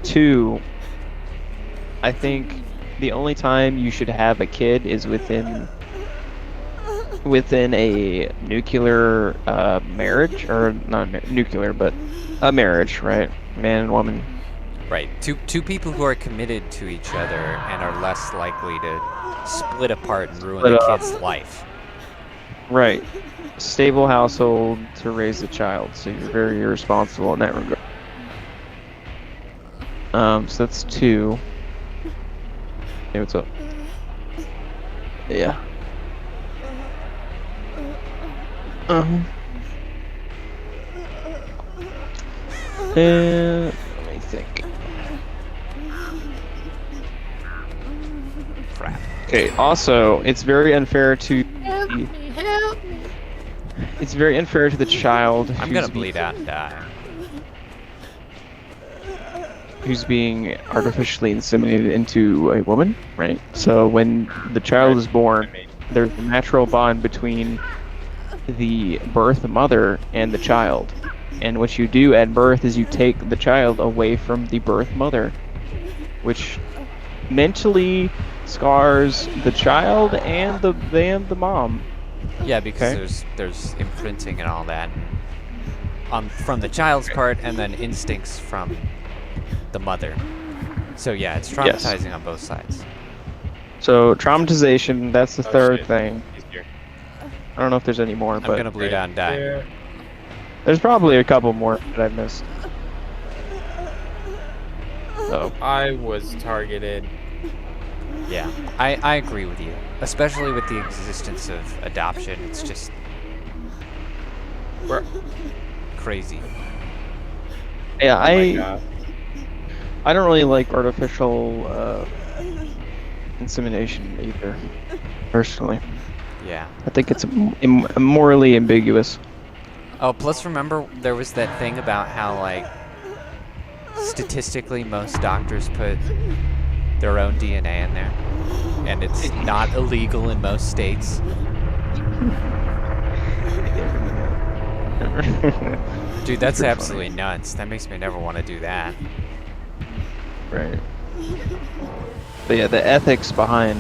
Two, I think the only time you should have a kid is within a nuclear marriage, or not nuclear, but a marriage, right? Man and woman. Right. Two people who are committed to each other and are less likely to split apart and ruin the kid's life. Right. Stable household to raise a child, so you're very irresponsible in that regard. So that's two. Hey, what's up? Yeah. And let me think. Crap. Okay. Also, it's very unfair to. Help me. It's very unfair to the child. I'm gonna bleed out and die. Who's being artificially inseminated into a woman, right? So when the child is born, there's a natural bond between the birth mother and the child. And what you do at birth is you take the child away from the birth mother, which mentally scars the child and the mom. Yeah, because there's imprinting and all that, from the child's part, and then instincts from the mother. So yeah, it's traumatizing on both sides. So traumatization, that's the third thing. I don't know if there's any more, but I'm gonna bleed out and die. There's probably a couple more that I've missed. So I was targeted. Yeah, I agree with you, especially with the existence of adoption. It's just crazy. yeah, Oh my God. I don't really like artificial insemination either, personally. Yeah. I think it's morally ambiguous. Oh, plus remember there was that thing about how, like, statistically most doctors put their own DNA in there, and it's not illegal in most states. Dude, that's absolutely nuts. That makes me never want to do that. Right. But yeah, the ethics behind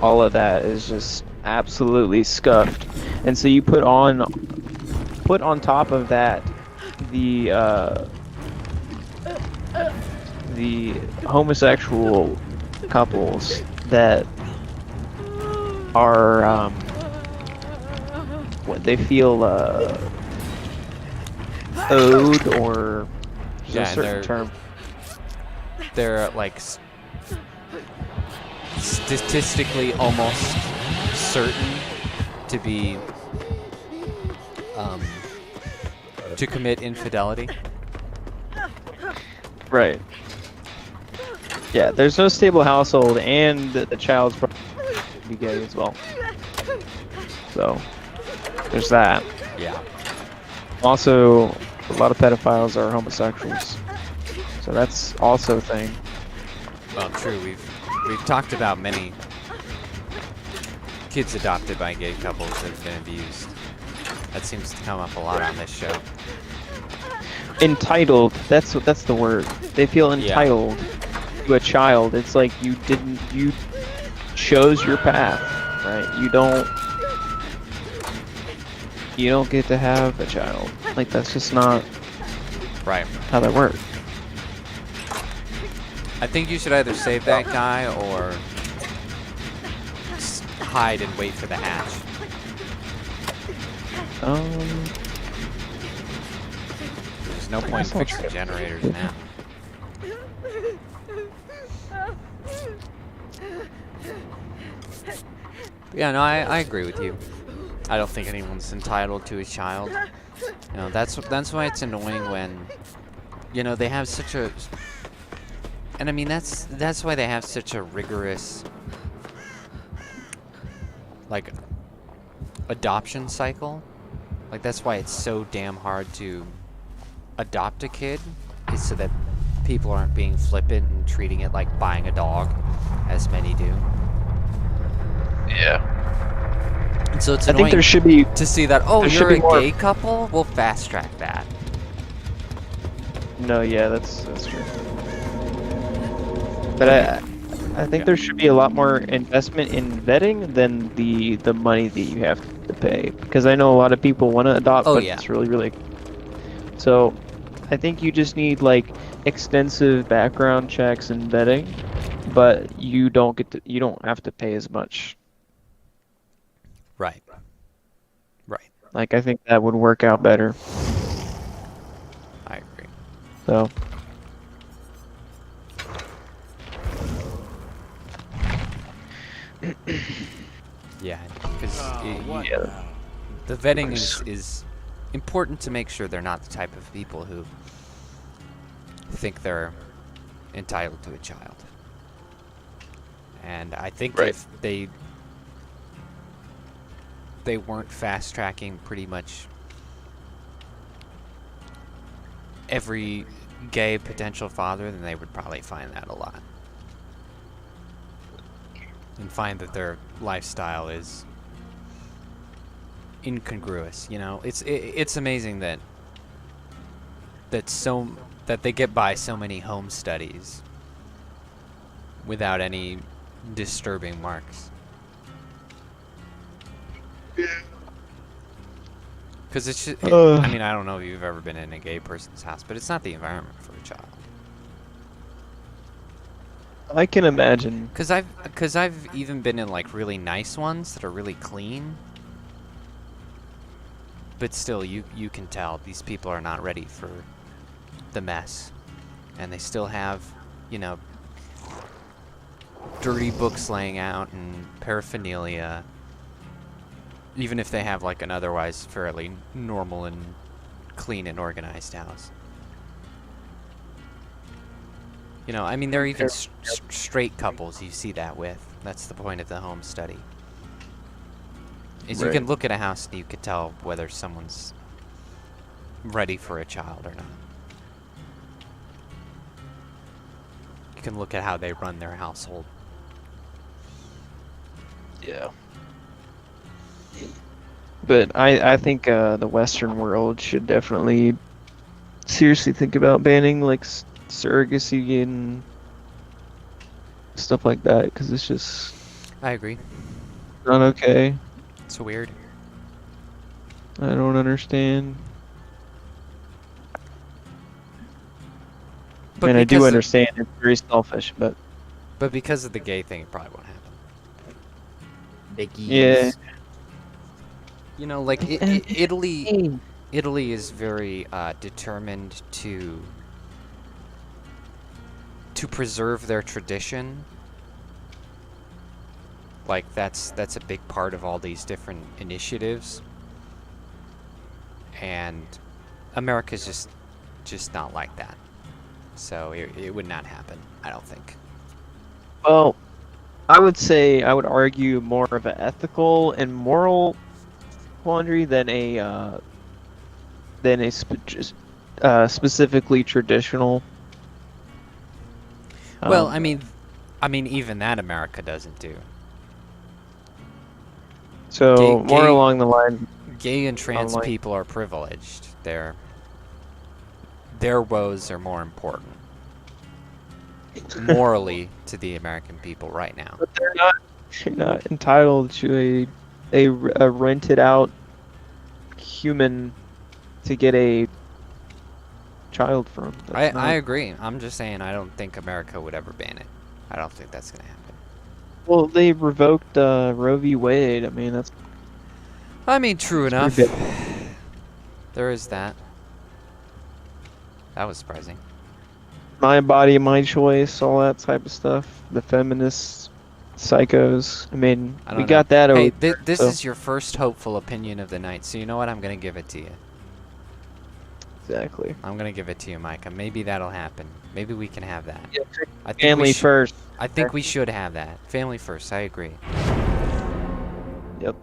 all of that is just absolutely scuffed. And so you put on top of that the homosexual couples that are what they feel owed, or Yeah, a and certain term. They're like statistically almost certain to be to commit infidelity. Right. Yeah, there's no stable household, and the child's probably be gay as well. So there's that. Yeah. Also, a lot of pedophiles are homosexuals, so that's also a thing. Well, true. We've talked about many kids adopted by gay couples that have been abused. That seems to come up a lot on this show. Entitled. That's the word. They feel entitled to a child. It's like you chose your path, right? You don't get to have a child. Like, that's just not right how that works. I think you should either save that guy or hide and wait for the hatch. There's no point in fixing generators now. Yeah, no, I agree with you. I don't think anyone's entitled to a child. You know, that's why it's annoying when, you know, they have such a, and I mean that's why they have such a rigorous, like, adoption cycle, Like, that's why it's so damn hard to adopt a kid, is so that people aren't being flippant and treating it like buying a dog, as many do. Yeah. And so it's I annoying think there should be to see that, oh, there should you're be a more- gay couple? We'll fast track that. No, yeah, that's true. But I think there should be a lot more investment in vetting than the money that you have to pay, because I know a lot of people want to adopt, Oh, but yeah. it's really so. I think you just need like extensive background checks and vetting, but you don't have to pay as much. Right. Right. Like, I think that would work out better. I agree. So. Yeah, because Yeah. the vetting is important to make sure they're not the type of people who think they're entitled to a child. And I think Right. if they weren't fast tracking pretty much every gay potential father, then they would probably find that a lot. And find that their lifestyle is incongruous. You know, it's amazing that they get by so many home studies without any disturbing marks. Because it's just, I mean, I don't know if you've ever been in a gay person's house, but it's not the environment for a child. I can imagine. Cause I've even been in like really nice ones that are really clean, but still you can tell these people are not ready for the mess, and they still have, you know, dirty books laying out and paraphernalia, even if they have like an otherwise fairly normal and clean and organized house. You know, I mean, there are even straight couples you see that with. That's the point of the home study. Is you can look at a house and you can tell whether someone's ready for a child or not. You can look at how they run their household. Yeah. But I think the Western world should definitely seriously think about banning like surrogacy and stuff like that, because it's just I agree. not okay. It's weird. I don't understand. But I do because understand it's very selfish, but because of the gay thing, it probably won't happen. yeah. You know, like Italy is very determined to preserve their tradition. Like that's a big part of all these different initiatives. And America's just not like that. So it would not happen, I don't think. Well, I would argue more of an ethical and moral quandary than a specifically traditional. Well, I mean even that America doesn't do. So more along the line, gay and trans people are privileged. Their woes are more important morally to the American people right now. but they're not entitled to a rented out human to get a child from. I agree. I'm just saying I don't think America would ever ban it. I don't think that's gonna happen. Well, they revoked Roe v. Wade. I mean, that's. I mean, true enough. pretty There is that. That was surprising. My body, my choice, all that type of stuff. The feminists, psychos. I mean, I don't we know. got that Hey, over. this so- is your first hopeful opinion of the night, so you know what? I'm gonna give it to you. Exactly. I'm gonna give it to you, Micah. Maybe that'll happen. Maybe we can have that. Yeah, I think family first. I think we should have that. Family first. I agree. Yep.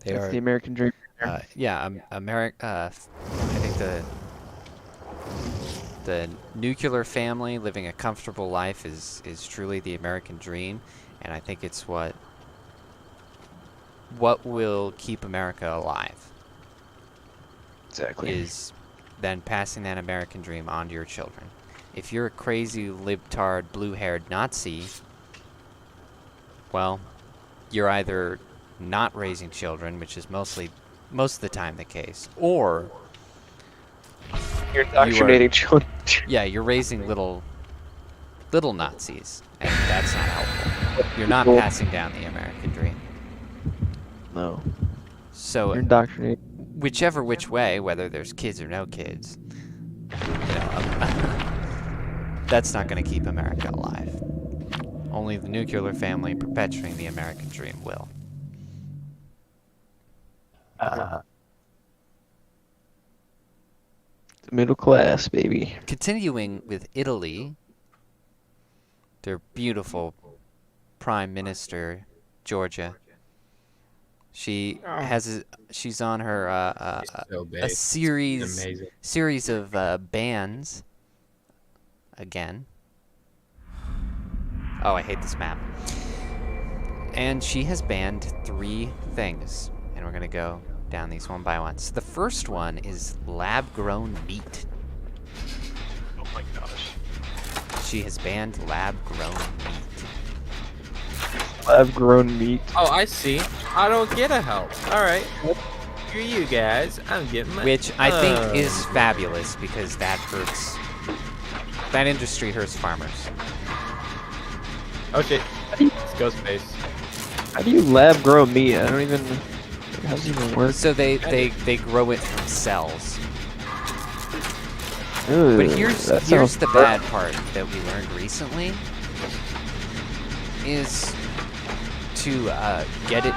They That's are. the American dream. America. I think the nuclear family living a comfortable life is truly the American dream, and I think it's what will keep America alive. Exactly. Is then passing that American dream on to your children. If you're a crazy, libtard, blue-haired Nazi, well, you're either not raising children, which is most of the time the case, or You're indoctrinating children. yeah, you're raising little Nazis, and that's not helpful. You're not passing down the American dream. No. So You're indoctrinating. whichever which way, whether there's kids or no kids, that's not going to keep America alive. Only the nuclear family perpetuating the American dream will. The middle class, baby. Continuing with Italy, their beautiful Prime Minister, Georgia. She's on her a series of bans. Again. Oh, I hate this map. And she has banned 3 things, and we're gonna go down these one by one. So the first one is lab-grown meat. Oh my gosh. She has banned lab-grown meat. Lab-grown meat. Oh, I see. I don't get a help. All right. Screw you guys. I'm getting my. Which I think is fabulous because that hurts. That industry hurts farmers. Oh shit. It's Ghostface. How do you lab-grow meat? I don't even. How does it even work? So they grow it from cells. Ooh, But here's the bad part that we learned recently is to get it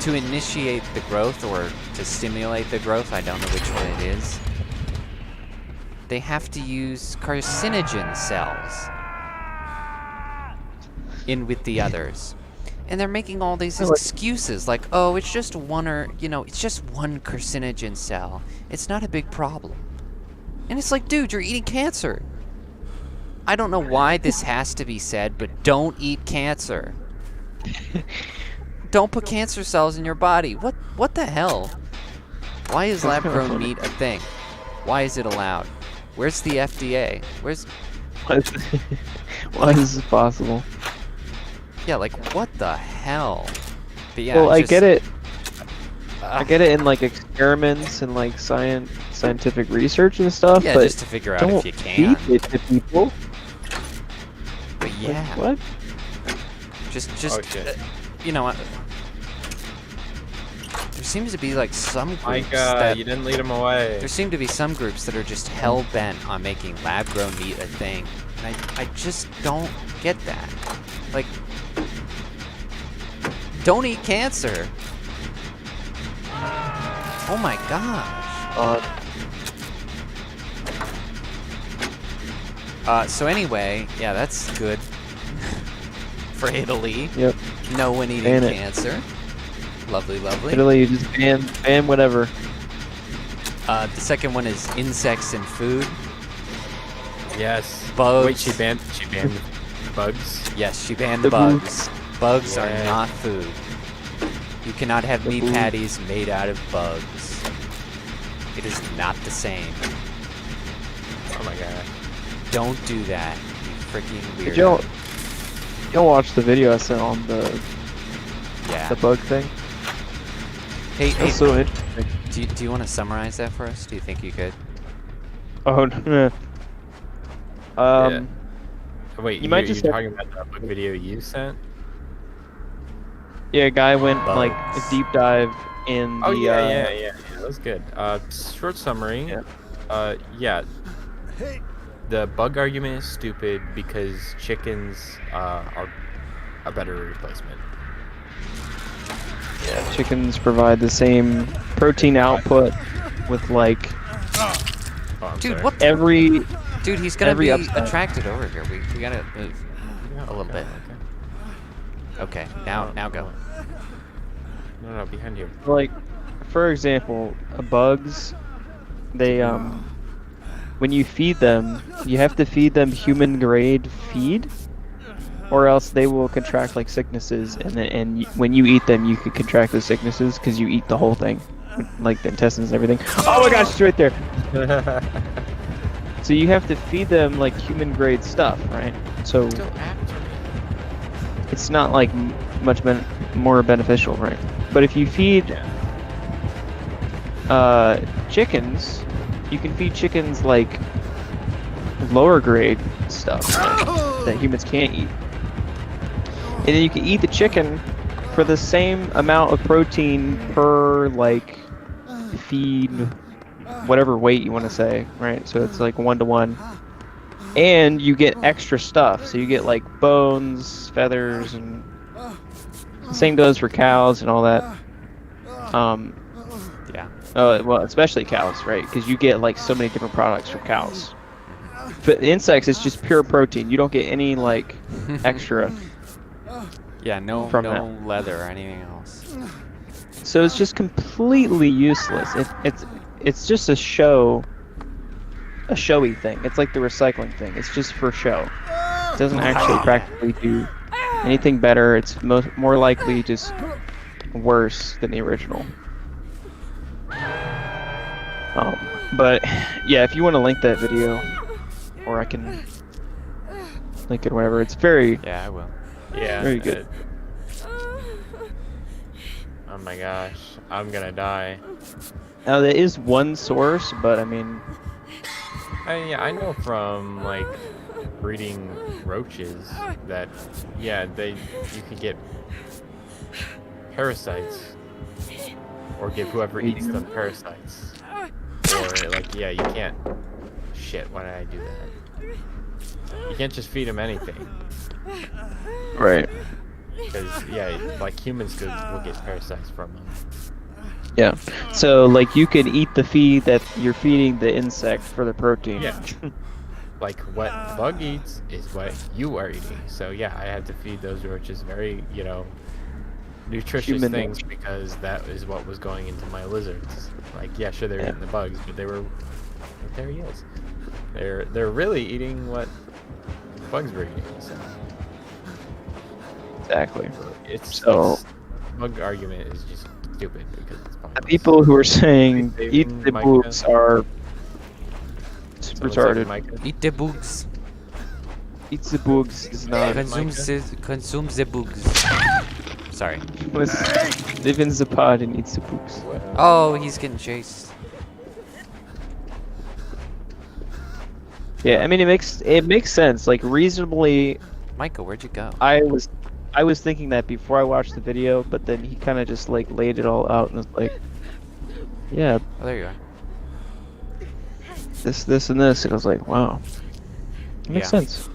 to initiate the growth or to stimulate the growth. I don't know which one it is. They have to use carcinogen cells in with the others. And they're making all these excuses like, oh, it's just it's just one carcinogen cell. It's not a big problem. And it's like, dude, you're eating cancer. I don't know why this has to be said, but don't eat cancer. Don't put cancer cells in your body. What the hell? Why is lab-grown meat a thing? Why is it allowed? Where's the FDA? Why is this possible? Yeah, like, what the hell? But yeah, well, I get it. I get it in like experiments and like scientific research and stuff. Yeah, but just to figure out if you can. Feed it to people. But yeah. What? Just you know what? There seems to be like some groups that you didn't lead him away. There seem to be some groups that are just hell bent on making lab-grown meat a thing, and I just don't get that. Like, don't eat cancer. Oh my gosh. So anyway, yeah, that's good for Italy. Yep. No one eating cancer. Lovely, lovely. Italy, you just ban whatever. The second one is insects in food. Yes. Bugs. Wait, she banned bugs? Yes, she banned The bugs. Bugs are Yeah. not food. You cannot have meat patties made out of bugs. It is not the same. Oh my god. Don't do that, you freaking weirdo. Did y'all watch the video I sent on the bug thing? Hey, That's so interesting. do you want to summarize that for us? Do you think you could? Oh no. Yeah. Wait, you might just you're talking about that bug video you sent? Yeah, a guy went like a deep dive in Oh the. yeah, that was good. Short summary. Yeah. The bug argument is stupid because chickens are a better replacement. Yeah, chickens provide the same protein output with like. Dude, sorry. what? Dude, he's gonna be attracted over here. We gotta move a little bit. Okay, now go. No, behind you. Like, for example, bugs, they when you feed them, you have to feed them human grade feed, or else they will contract like sicknesses, and when you eat them, you could contract those sicknesses because you eat the whole thing, like the intestines and everything. Oh my gosh, it's right there. So you have to feed them like human grade stuff, right? So it's not like much more beneficial, right? But if you feed chickens, you can feed chickens like lower grade stuff that humans can't eat. And then you can eat the chicken for the same amount of protein per like feed, whatever weight you want to say, right? So it's like 1-to-1. And you get extra stuff. So you get like bones, feathers, and the same goes for cows and all that. Yeah. Well, especially cows, right? Because you get like so many different products from cows. But insects, it's just pure protein. You don't get any like extra. Yeah, no leather or anything else. So it's just completely useless. It's just a showy thing. It's like the recycling thing. It's just for show. It doesn't actually practically do anything better. It's more likely just worse than the original. But yeah, if you want to link that video, or I can link it, whatever. It's very I will. Yeah. very good. Oh my gosh, I'm gonna die. Now there is one source, but I mean, I know from like breeding roaches that you can get parasites, or give whoever eats them parasites, or like you can't. Shit, why did I do that? You can't just feed them anything. right? Because like humans will get parasites from them. Yeah. So like you can eat the feed that you're feeding the insect for the protein. Yeah. Like what the bug eats is what you are eating. So yeah, I had to feed those roaches very, nutritious things because that is what was going into my lizards. Like yeah, sure they're eating the bugs, but they were. There he is. They're really eating what bugs were eating. So. Exactly. It's bug argument is just stupid because it's pointless. The people who are saying eat the bugs are retarded. Eat the bugs. Eat the bugs is not. Consume the bugs. Sorry. Live in the pod and eat the bugs. Oh, he's getting chased. Yeah, I mean it makes sense. Like reasonably. Michael, where'd you go? I was thinking that before I watched the video, but then he kind of just like laid it all out and was like, yeah. Oh, there you are. This, and this, and I was like, wow, it makes sense.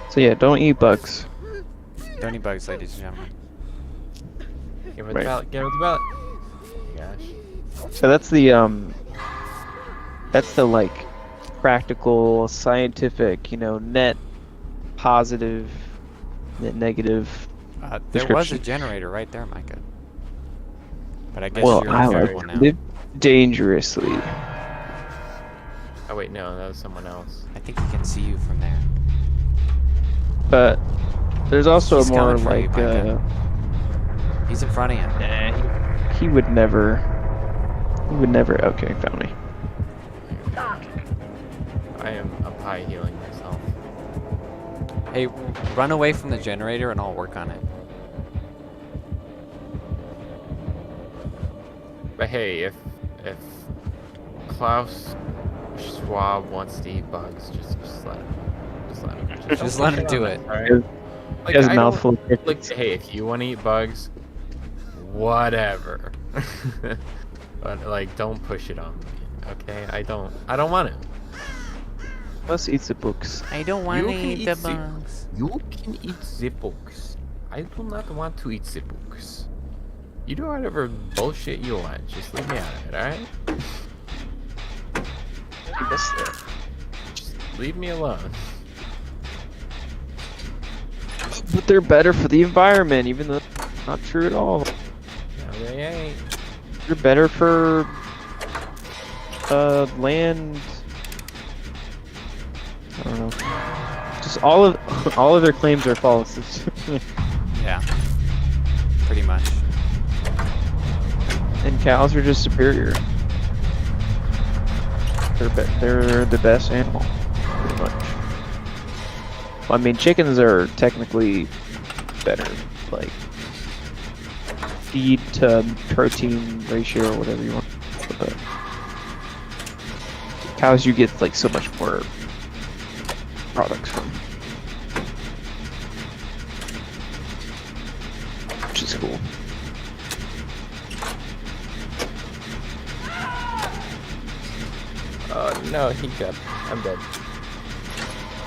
So yeah, don't eat bugs. Don't eat bugs, ladies and gentlemen. Give it the ballot. Give it the ballot. Gosh. So that's the like practical, scientific, net positive, net negative. There was a generator right there, Micah. But I guess well, you're I like like live dangerously. Oh wait, no, that was someone else. I think he can see you from there. But there's also He's more coming for you, like Micah. He's in front of you. Nah, he would never. He would never. Okay, found me. I am up high healing myself. Hey, run away from the generator and I'll work on it. But hey, if Klaus Schwab wants to eat bugs, just let him. Just let him do it. Right? He has a mouthful of crickets. Like, hey, if you want to eat bugs, whatever. But like, don't push it on me, okay? I don't want to. Let's eat the books. I don't want to eat the bugs. You can eat the bugs. I do not want to eat the bugs. You do whatever bullshit you want. Just leave me out of it, alright? You missed it. Just leave me alone. But they're better for the environment, even though Not true at all. No, they ain't. You're better for land. I don't know. Just all of their claims are false. Yeah. Pretty much. And cows are just superior. They're the best animal, pretty much. Well, I mean, chickens are technically better, like feed to protein ratio or whatever you want. But cows, you get like so much more products from, which is cool. Oh no, he got. I'm dead.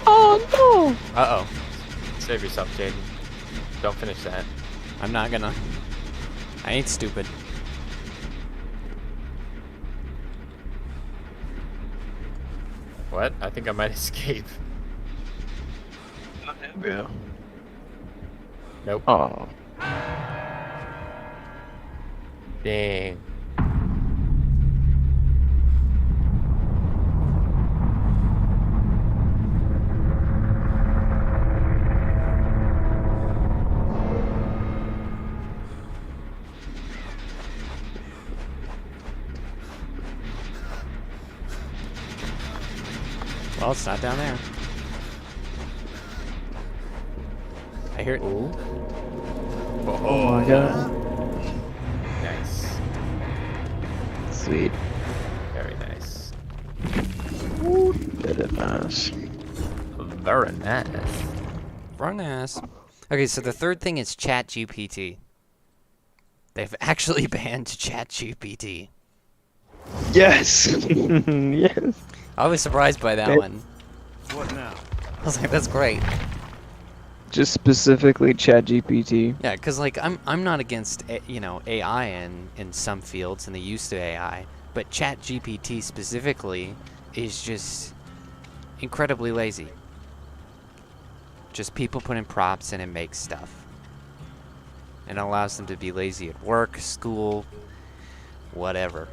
Oh no! Uh-oh. Save yourself, Jaeden. Don't finish that. I'm not gonna. I ain't stupid. What? I think I might escape. Yeah. Nope. Oh. Dang. Well, it's not down there. I hear it. Ooh. Oh my god. Nice. Sweet. Very nice. Very nice. Very nice. Run ass. Okay, so the third thing is ChatGPT. They've actually banned ChatGPT. Yes. Yes. I was surprised by that one. What now? I was like, that's great. Just specifically ChatGPT. Yeah, because like I'm not against AI in some fields and the use of AI, but ChatGPT specifically is just incredibly lazy. Just people put in prompts and it makes stuff. And it allows them to be lazy at work, school, whatever.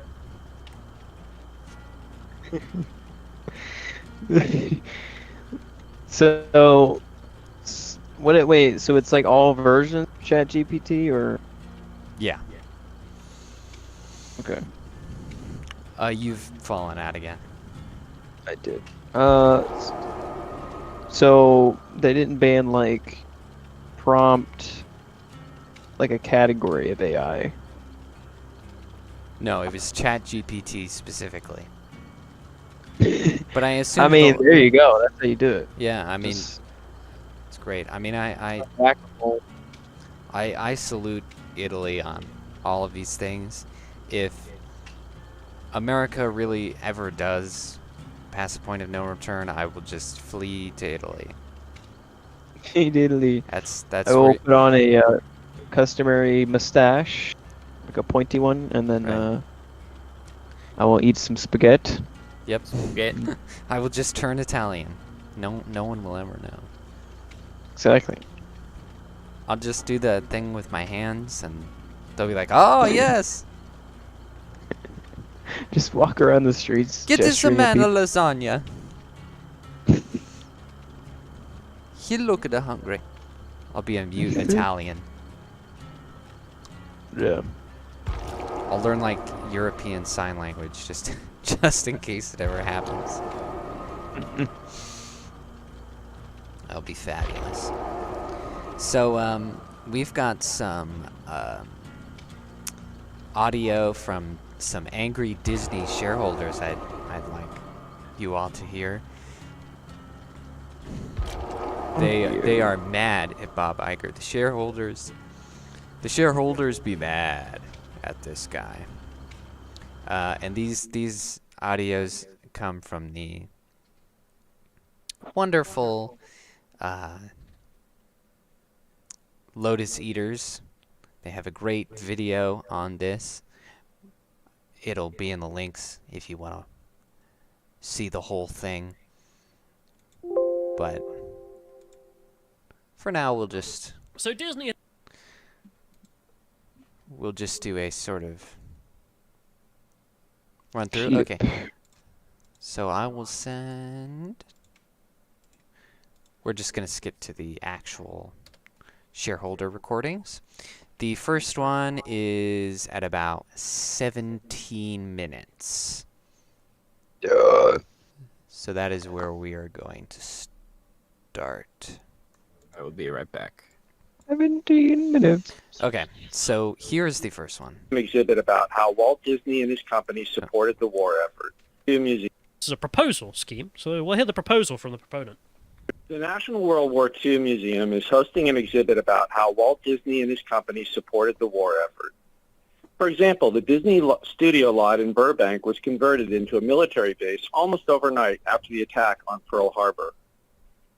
So, wait, so it's like all versions of ChatGPT, or? Yeah. Okay. You've fallen out again. I did. So they didn't ban like prompt, like a category of AI. No, it was ChatGPT specifically. But I assume. I mean, there you go. That's how you do it. Yeah, I mean, Just it's great. I mean, I salute Italy on all of these things. If America really ever does pass a point of no return, I will just flee to Italy. Italy. That's I will put on a customary mustache, like a pointy one, and then Right. I will eat some spaghetti. Yep. Get. I will just turn Italian. No one will ever know. Exactly. I'll just do the thing with my hands, and they'll be like, "Oh yes, Just walk around the streets. get this gesturing at man a people. lasagna." He look at hungry. I'll be a mute Italian. Yeah. I'll learn like European Sign Language just in case it ever happens. That'll be fabulous. So we've got some audio from some angry Disney shareholders. I'd like you all to hear. They are mad at Bob Iger. The shareholders be mad at this guy. And these audios come from the wonderful Lotus Eaters. They have a great video on this. It'll be in the links if you want to see the whole thing. But for now, we'll just... So Disney... we'll just do a sort of run through. Yep. Okay. So I will send. We're just going to skip to the actual shareholder recordings. The first one is at about 17 minutes. So that is where we are going to start. I will be right back. 17 minutes. Okay, so here's the first one. Exhibit about how Walt Disney and his company supported the war effort. This is a proposal scheme, so we'll hear the proposal from the proponent. The National World War II Museum is hosting an exhibit about how Walt Disney and his company supported the war effort. For example, the Disney studio lot in Burbank was converted into a military base almost overnight after the attack on Pearl Harbor.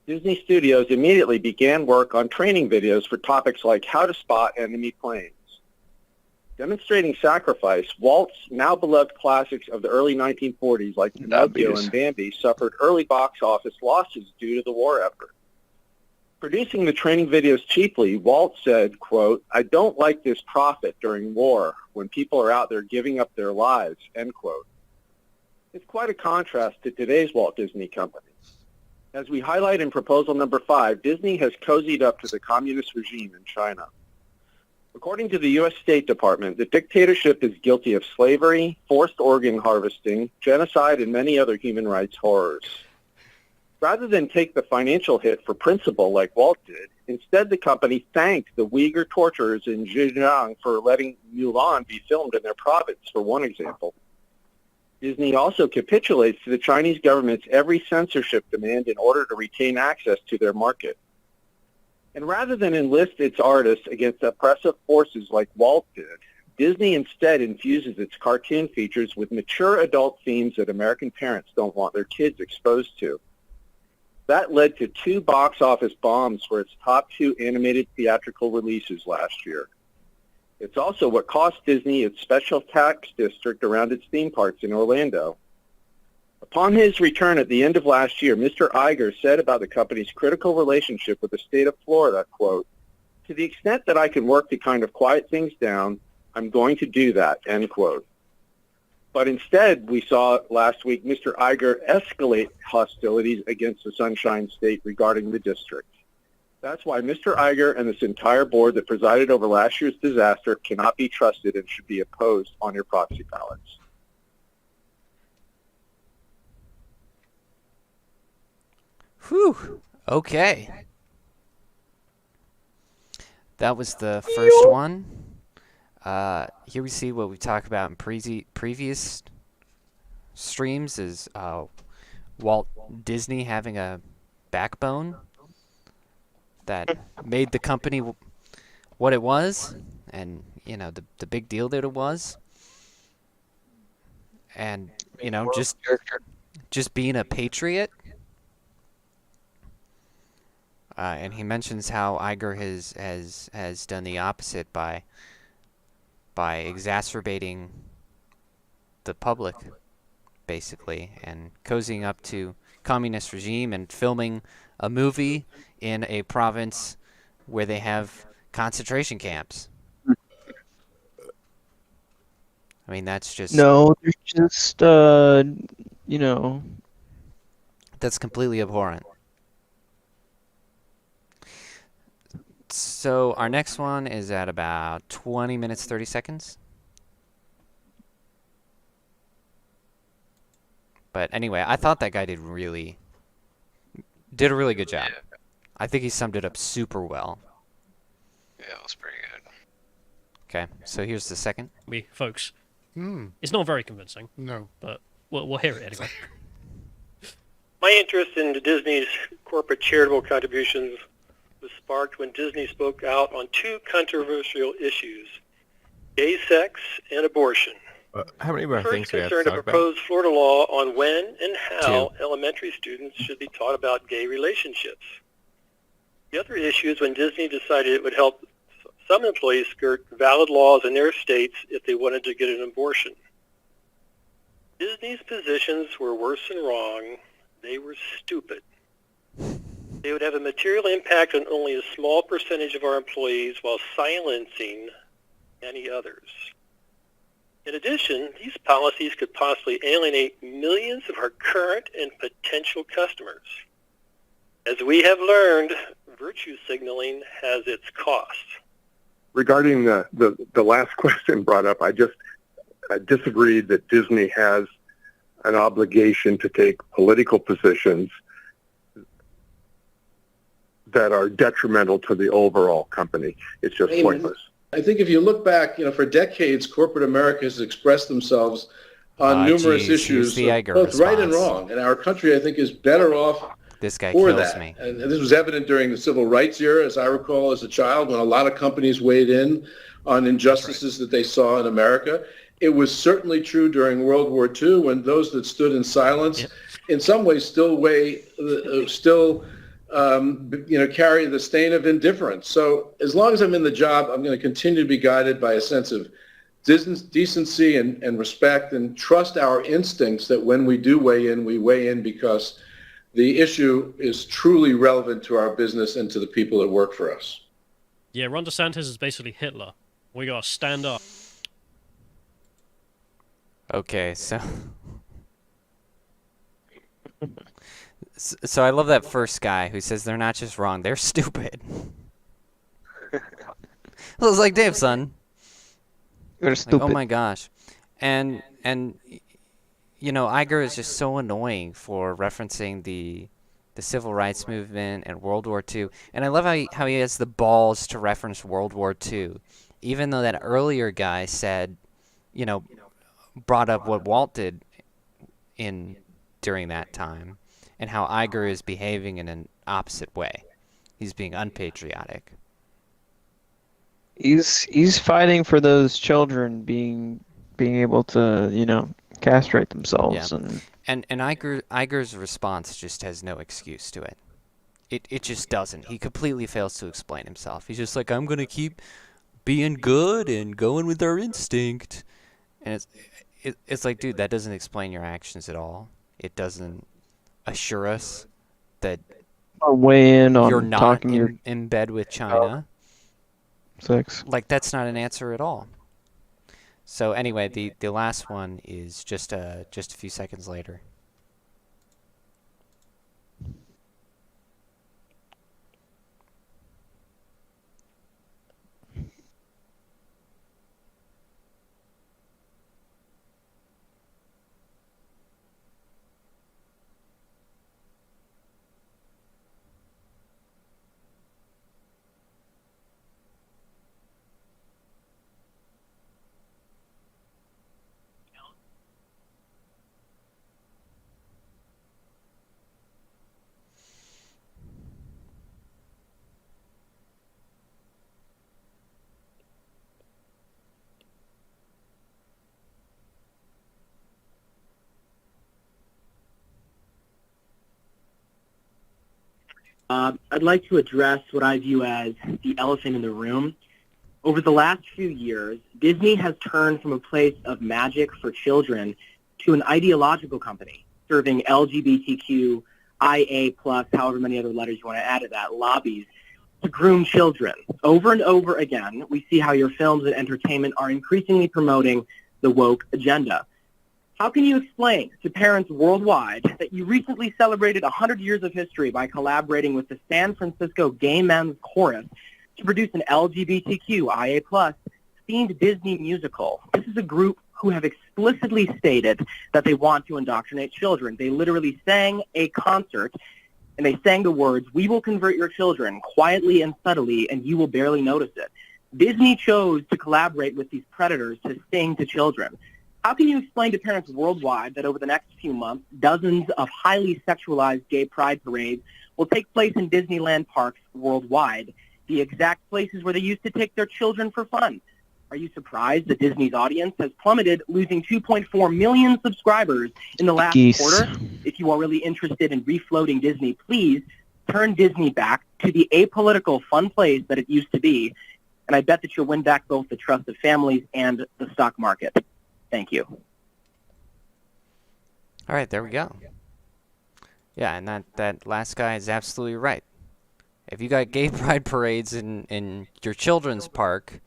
Disney Studios immediately began work on training videos for topics like how to spot enemy planes. Demonstrating sacrifice, Walt's now beloved classics of the early 1940s like Pinocchio and Bambi suffered early box office losses due to the war effort. Producing the training videos cheaply, Walt said, quote, "I don't like this profit during war when people are out there giving up their lives," end quote. It's quite a contrast to today's Walt Disney Company. As we highlight in proposal number 5, Disney has cozied up to the communist regime in China. According to the U.S. State Department, the dictatorship is guilty of slavery, forced organ harvesting, genocide, and many other human rights horrors. Rather than take the financial hit for principle like Walt did, instead the company thanked the Uyghur torturers in Xinjiang for letting Mulan be filmed in their province, for one example. Disney also capitulates to the Chinese government's every censorship demand in order to retain access to their market. And rather than enlist its artists against oppressive forces like Walt did, Disney instead infuses its cartoon features with mature adult themes that American parents don't want their kids exposed to. That led to 2 box office bombs for its top 2 animated theatrical releases last year. It's also what cost Disney its special tax district around its theme parks in Orlando. Upon his return at the end of last year, Mr. Iger said about the company's critical relationship with the state of Florida, quote, "To the extent that I can work to kind of quiet things down, I'm going to do that," end quote. But instead, we saw last week Mr. Iger escalate hostilities against the Sunshine State regarding the district. That's why Mr. Iger and this entire board that presided over last year's disaster cannot be trusted and should be opposed on your proxy ballots. Whew. Okay. That was the first one. Here we see what we talked about in previous streams is Walt Disney having a backbone that made the company what it was, and you know the big deal that it was, and you know just being a patriot. And he mentions how Iger has done the opposite by exacerbating the public, basically, and cozying up to communist regime and filming a movie in a province where they have concentration camps. I mean, that's just... No, they're just, you know... That's completely abhorrent. So our next one is at about 20 minutes, 30 seconds. But anyway, I thought that guy did a really good job. I think he summed it up super well. Yeah, it was pretty good. Okay, so here's the second. Folks, it's not very convincing. No. But we'll hear it anyway. My interest in Disney's corporate charitable contributions was sparked when Disney spoke out on 2 controversial issues, gay sex and abortion. How many more things we have to concerned a talk about? proposed Florida law on when and how elementary students should be taught about gay relationships. The other issue is when Disney decided it would help some employees skirt valid laws in their states if they wanted to get an abortion. Disney's positions were worse than wrong. They were stupid. They would have a material impact on only a small percentage of our employees while silencing any others. In addition, these policies could possibly alienate millions of our current and potential customers. As we have learned, virtue signaling has its costs. Regarding the last question brought up, I disagreed that Disney has an obligation to take political positions that are detrimental to the overall company. It's just pointless. I think if you look back, for decades, corporate America has expressed themselves on numerous issues, both right and wrong. And our country, I think, is better off this guy for kills that. me. And this was evident during the civil rights era, as I recall as a child, when a lot of companies weighed in on injustices that they saw in America. It was certainly true during World War II, when those that stood in silence, in some ways, still carry the stain of indifference. So as long as I'm in the job, I'm going to continue to be guided by a sense of decency and respect, and trust our instincts that when we do weigh in, we weigh in because the issue is truly relevant to our business and to the people that work for us. Yeah, Ron DeSantis is basically Hitler. We gotta stand up. Okay, so... So I love that first guy who says they're not just wrong, they're stupid. I was like, damn, son. You're stupid. Like, oh my gosh. And Iger is just so annoying for referencing the civil rights movement and World War II. And I love how he has the balls to reference World War II, even though that earlier guy said, brought up what Walt did during that time, and how Iger is behaving in an opposite way. He's being unpatriotic. He's fighting for those children being able to, castrate themselves. Yeah. And Iger's response just has no excuse to it. It just doesn't. He completely fails to explain himself. He's just like, I'm going to keep being good and going with our instinct. And it's like, dude, that doesn't explain your actions at all. It doesn't assure us that weigh in on you're not talking in bed with China. Sex. Like, that's not an answer at all. So anyway, the last one is just a few seconds later. I'd like to address what I view as the elephant in the room. Over the last few years, Disney has turned from a place of magic for children to an ideological company serving LGBTQ, IA+, however many other letters you want to add to that, lobbies to groom children. Over and over again, we see how your films and entertainment are increasingly promoting the woke agenda. How can you explain to parents worldwide that you recently celebrated 100 years of history by collaborating with the San Francisco Gay Men's Chorus to produce an LGBTQ IA+ themed Disney musical? This is a group who have explicitly stated that they want to indoctrinate children. They literally sang a concert, and they sang the words, "We will convert your children quietly and subtly, and you will barely notice it." Disney chose to collaborate with these predators to sing to children. How can you explain to parents worldwide that over the next few months, dozens of highly sexualized gay pride parades will take place in Disneyland parks worldwide, the exact places where they used to take their children for fun? Are you surprised that Disney's audience has plummeted, losing 2.4 million subscribers in the last quarter? If you are really interested in refloating Disney, please turn Disney back to the apolitical fun place that it used to be, and I bet that you'll win back both the trust of families and the stock market. Thank you. All right, there we go. Yeah, and that last guy is absolutely right. If you got gay pride parades in your children's park,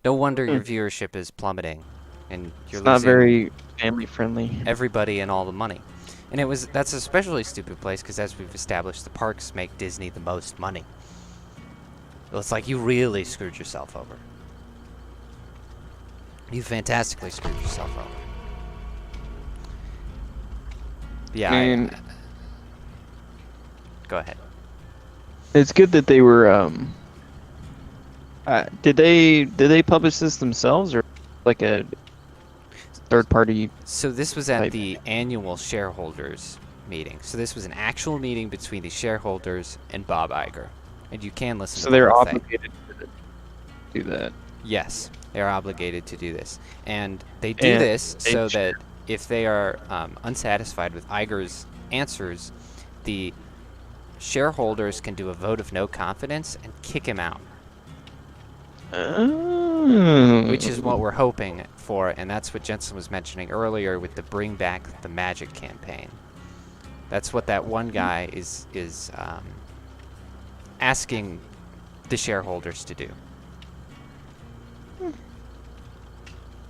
No wonder your viewership is plummeting, and you're It's not losing very family friendly. everybody and all the money. And that's an especially stupid place because, as we've established, the parks make Disney the most money. So it's like you really screwed yourself over. You fantastically screwed yourself over. Yeah. Go ahead. It's good that they were. Did they publish this themselves or like a third party? So this was at the annual shareholders meeting. So this was an actual meeting between the shareholders and Bob Iger, and you can listen. So to the they're whole obligated to do that. Yes, they're obligated to do this, and they do this so that if they are unsatisfied with Iger's answers, the shareholders can do a vote of no confidence and kick him out. Which is what we're hoping for, and that's what Jensen was mentioning earlier with the Bring Back the Magic campaign. That's what that one guy is asking the shareholders to do.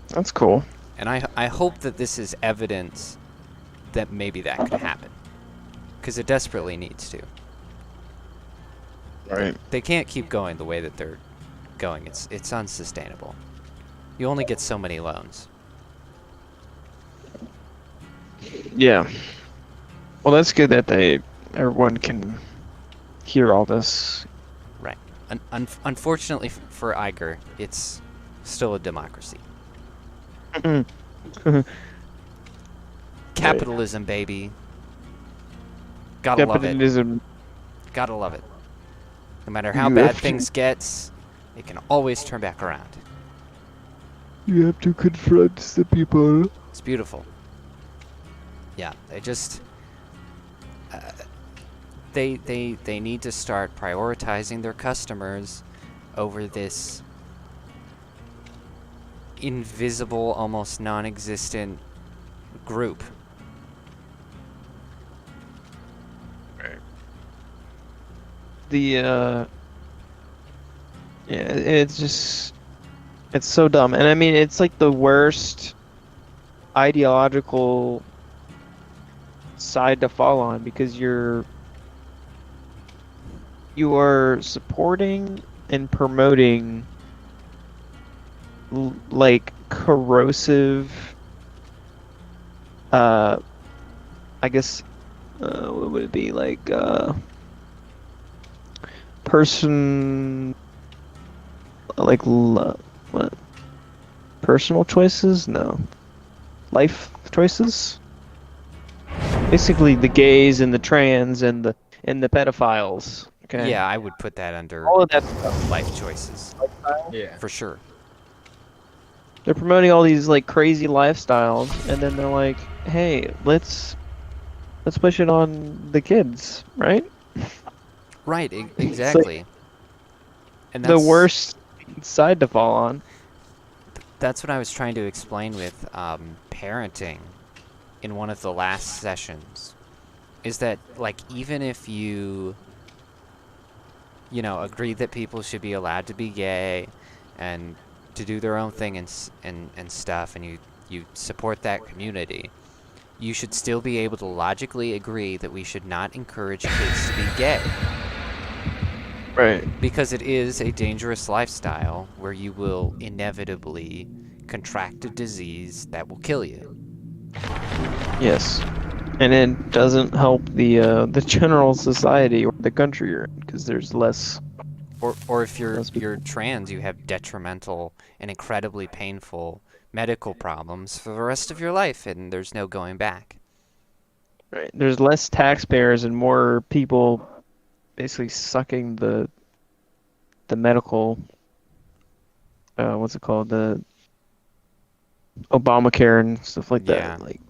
That's cool. And I hope that this is evidence that maybe that could happen, because it desperately needs to. Right. They can't keep going the way that they're going. It's unsustainable. You only get so many loans. Yeah. Well, that's good that everyone can hear all this. Right. Unfortunately for Iger, it's still a democracy. Capitalism, baby. Gotta love it. Gotta love it. No matter how bad things get, it can always turn back around. You have to confront the people. It's beautiful. Yeah, they just they need to start prioritizing their customers over this invisible, almost non-existent group. Right. Yeah, it's so dumb. And I mean, it's like the worst ideological side to fall on, because you are supporting and promoting like corrosive, I guess, what would it be, like what? Personal choices? No. Life choices? Basically the gays and the trans and the pedophiles. Okay. Yeah, I would put that under all of that stuff. Life choices. Yeah. For sure. They're promoting all these like crazy lifestyles, and then they're like, "Hey, let's push it on the kids," right? Right, exactly. Like and that's the worst side to fall on. That's what I was trying to explain with parenting in one of the last sessions. Is that, like, even if you agree that people should be allowed to be gay and to do their own thing and stuff, and you support that community, you should still be able to logically agree that we should not encourage kids to be gay. Right. Because it is a dangerous lifestyle where you will inevitably contract a disease that will kill you. Yes. And it doesn't help the general society or the country you're in, because there's less. Or if you're trans, you have detrimental and incredibly painful medical problems for the rest of your life, and there's no going back. Right. There's less taxpayers and more people basically sucking the medical, what's it called, the Obamacare and stuff like that. Yeah. Like,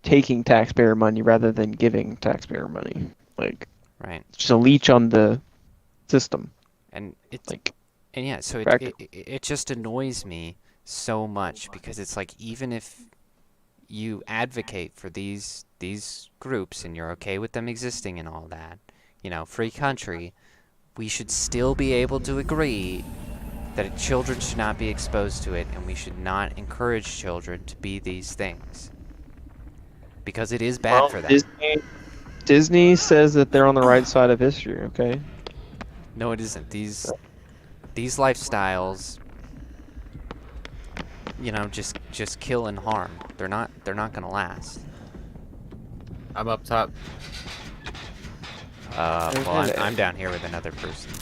taking taxpayer money rather than giving taxpayer money. Like, right. Just a leech on the system. And it's like, and yeah, so it just annoys me so much, because it's like, even if you advocate for these groups and you're okay with them existing and all that, free country, we should still be able to agree that children should not be exposed to it, and we should not encourage children to be these things. Because it is bad for them. Disney says that they're on the right side of history, okay? No, it isn't. These lifestyles, you know, just kill and harm. They're not gonna last. I'm up top. Well, I'm down here with another person.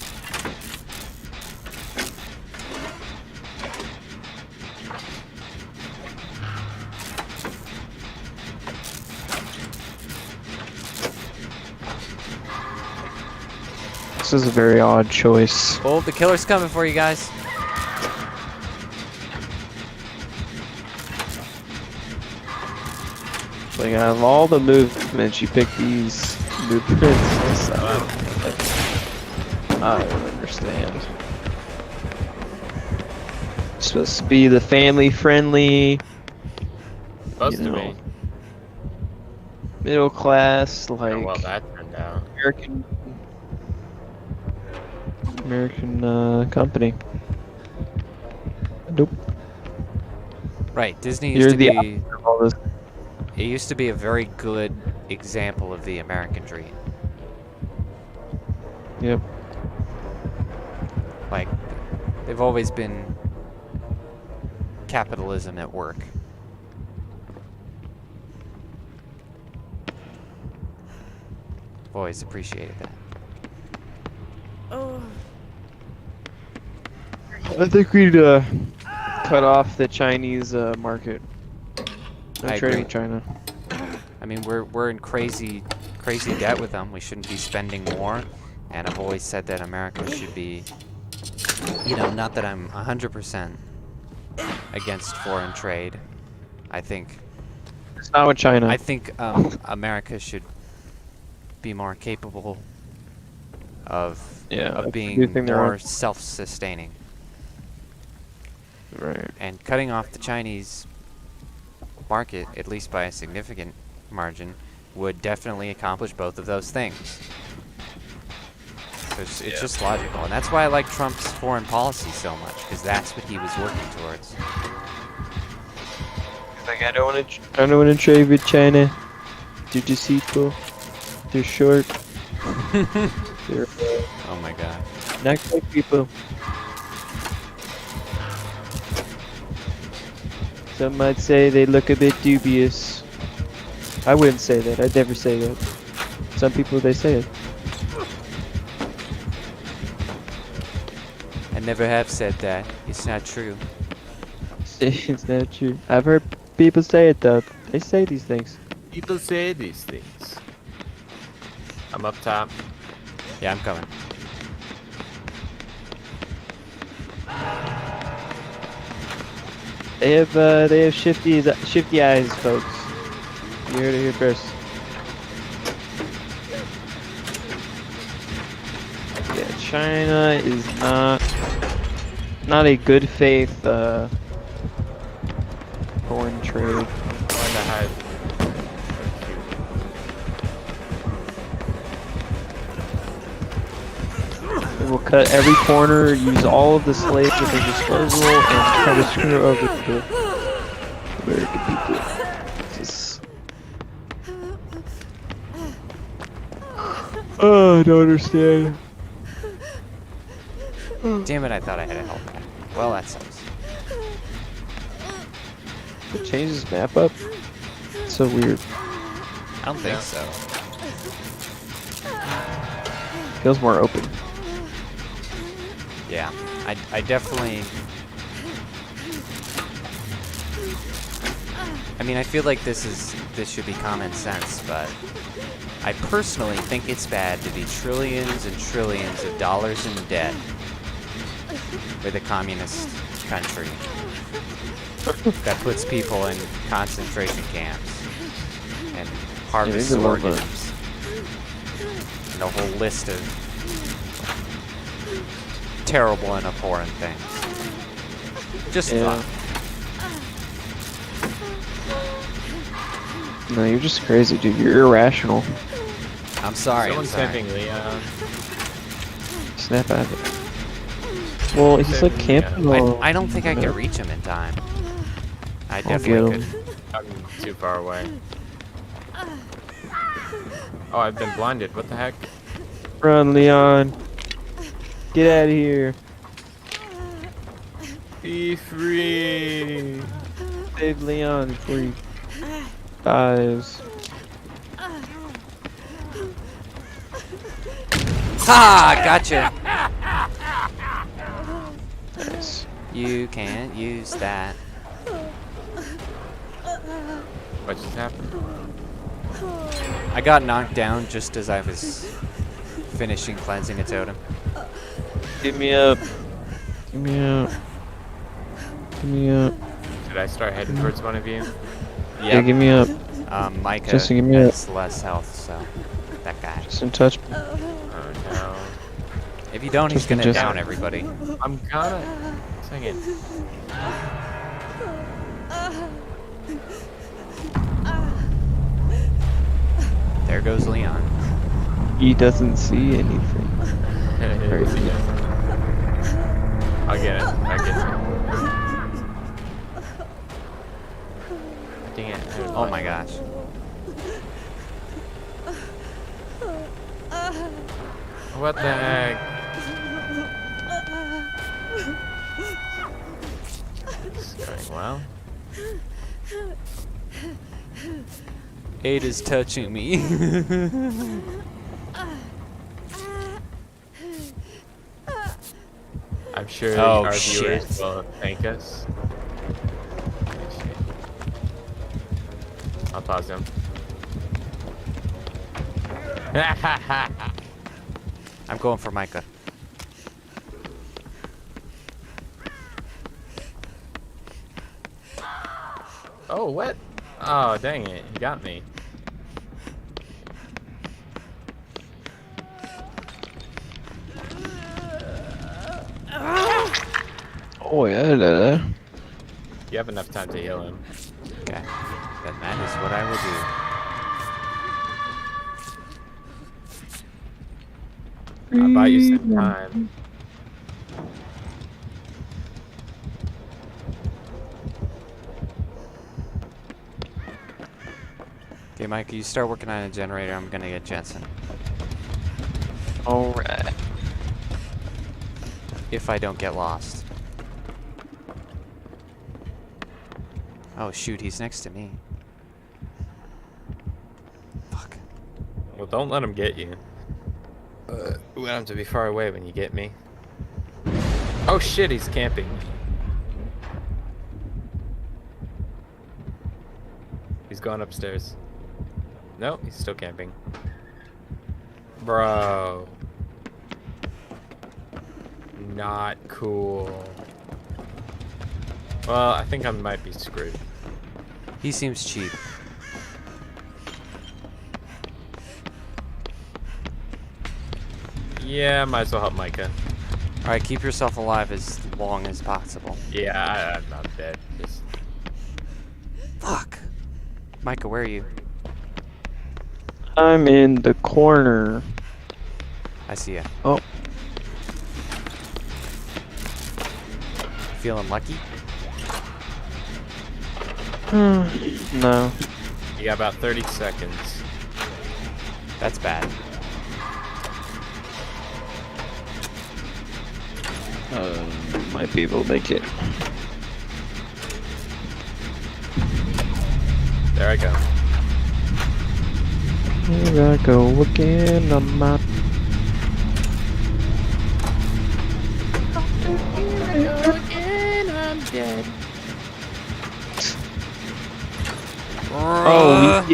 This is a very odd choice. Oh, the killer's coming for you guys. Like, out of all the movements, you pick these movements. I don't understand. It's supposed to be the family-friendly, Supposed to be. middle class, like Yeah, well, that turned out. American company. Nope. Right, Disney You're used to the be. opposite of all this. It used to be a very good example of the American dream. Yep. Like, they've always been capitalism at work. I've always appreciated that. Oh. I think we'd cut off the Chinese market. No I trade agree. with China. I mean, we're in crazy debt with them. We shouldn't be spending more. And I've always said that America should be, you know, not that I'm 100% against foreign trade. I think It's not with China. I think America should be more capable of being producing their more own- self-sustaining. Right. And cutting off the Chinese market, at least by a significant margin, would definitely accomplish both of those things. So it's just logical, and that's why I like Trump's foreign policy so much, because that's what he was working towards. Like, I don't want to trade with China. They're deceitful. They're short. They're Oh my god. not good people. Some might say they look a bit dubious. I wouldn't say that. I'd never say that. Some people, they say it. I never have said that. It's not true. It's not true. I've heard people say it though. They say these things. People say these things. I'm up top. Yeah, I'm coming. They have shifty eyes, folks. You heard it here first. Yeah, China is not a good faith foreign trade. They will cut every corner, use all of the slaves at their disposal, and try to screw over the American people. Just... Oh, I don't understand. Damn it, I thought I had a health pack. Well, that sucks. It changes this map up? It's so weird. I don't think so. Feels more open. Yeah, I definitely... I mean, I feel like this should be common sense, but I personally think it's bad to be trillions and trillions of dollars in debt with a communist country that puts people in concentration camps and harvests organs and a whole list of terrible and abhorrent things. Just fun. No, you're just crazy, dude. You're irrational. I'm sorry. Someone's I'm sorry. having Leon. Snap out of it. Well, he's like camping. I don't think I can reach him in time. I I'll definitely get could. him. I'm too far away. Oh, I've been blinded. What the heck? Run, Leon. Get out of here. Be free. Save Leon before he dies. Ha! Gotcha. Nice. You can't use that. What just happened? I got knocked down just as I was finishing cleansing a totem. Get me up. Get me up. Get me up. Should I start heading towards one of you? Yeah, get me up. Micah Justin, give me up. has less health, so that guy. Justin, touch me. Oh no. If you don't, he's Justin, gonna just- down everybody. I'm gonna. Second. There goes Leon. He doesn't see anything. Crazy. I'll get it. I get it. Dang it. Oh my gosh. What the heck? It's going well. Ada's touching me. I'm sure Oh, our shit. viewers will thank us. I'll pause them. I'm going for Micah. Oh, what? Oh, dang it. You got me. Oh, yeah. You have enough time to heal him. Okay. Then that is what I will do. I'll buy you some time. Okay, Mike, you start working on a generator. I'm gonna get Jensen. Alright. If I don't get lost. Oh shoot, he's next to me. Fuck. Well, don't let him get you. We want him to be far away when you get me. Oh shit, he's camping. He's going upstairs. No, he's still camping. Bro. Not cool. Well, I think I might be screwed. He seems cheap. Yeah, might as well help Micah. Alright, keep yourself alive as long as possible. Yeah, I'm not dead. Just... Fuck! Micah, where are you? I'm in the corner. I see ya. Oh. Feeling lucky? No. You got about 30 seconds. That's bad. Might be able to make it. There I go. Here I go again. I'm not. Here I go again, I'm dead. Oh,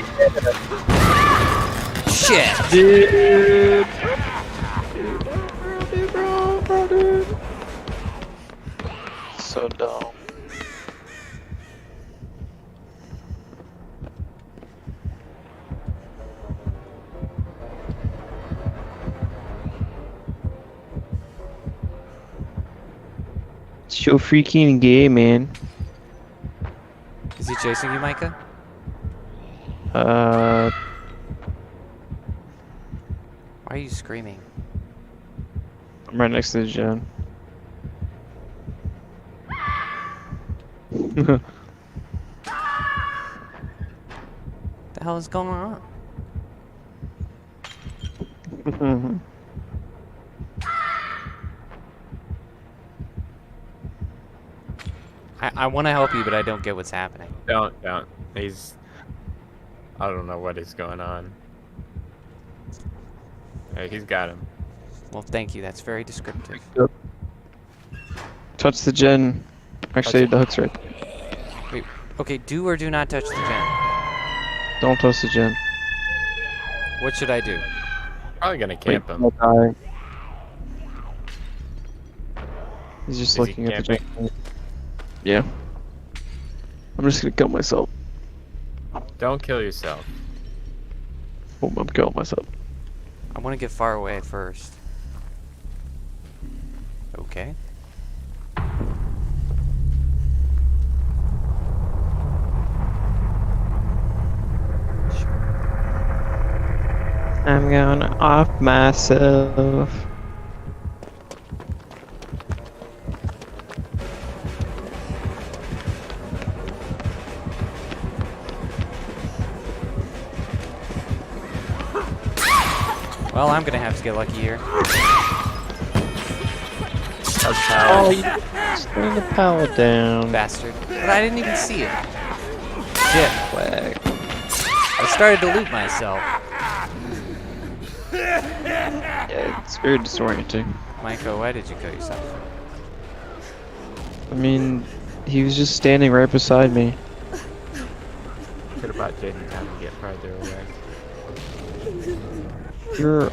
Shit! Dude. So dumb. It's so freaking gay, man. Is he chasing you, Micah? Uh, Why are you screaming? I'm right next to the gen. The hell is going on? I want to help you, but I don't get what's happening. Don't. He's... I don't know what is going on. Hey, he's got him. Well, thank you. That's very descriptive. Touch the gen. Actually, the hook's right. Wait. Okay, do or do not touch the gen. Don't touch the gen. What should I do? Probably gonna camp him. He'll die. He's just Is he looking at the camping? gen. Yeah. I'm just gonna kill myself. Don't kill yourself. Oh, I'm killing myself. I want to get far away first. Okay. I'm gonna off myself. Well, I'm gonna have to get lucky here. Oh, you turned the power down. Bastard. But I didn't even see it. Shit. Flag. I started to loot myself. Yeah, it's very disorienting. Micah, why did you kill yourself? I mean, he was just standing right beside me. Could have bought Jaeden time to get farther away. You're...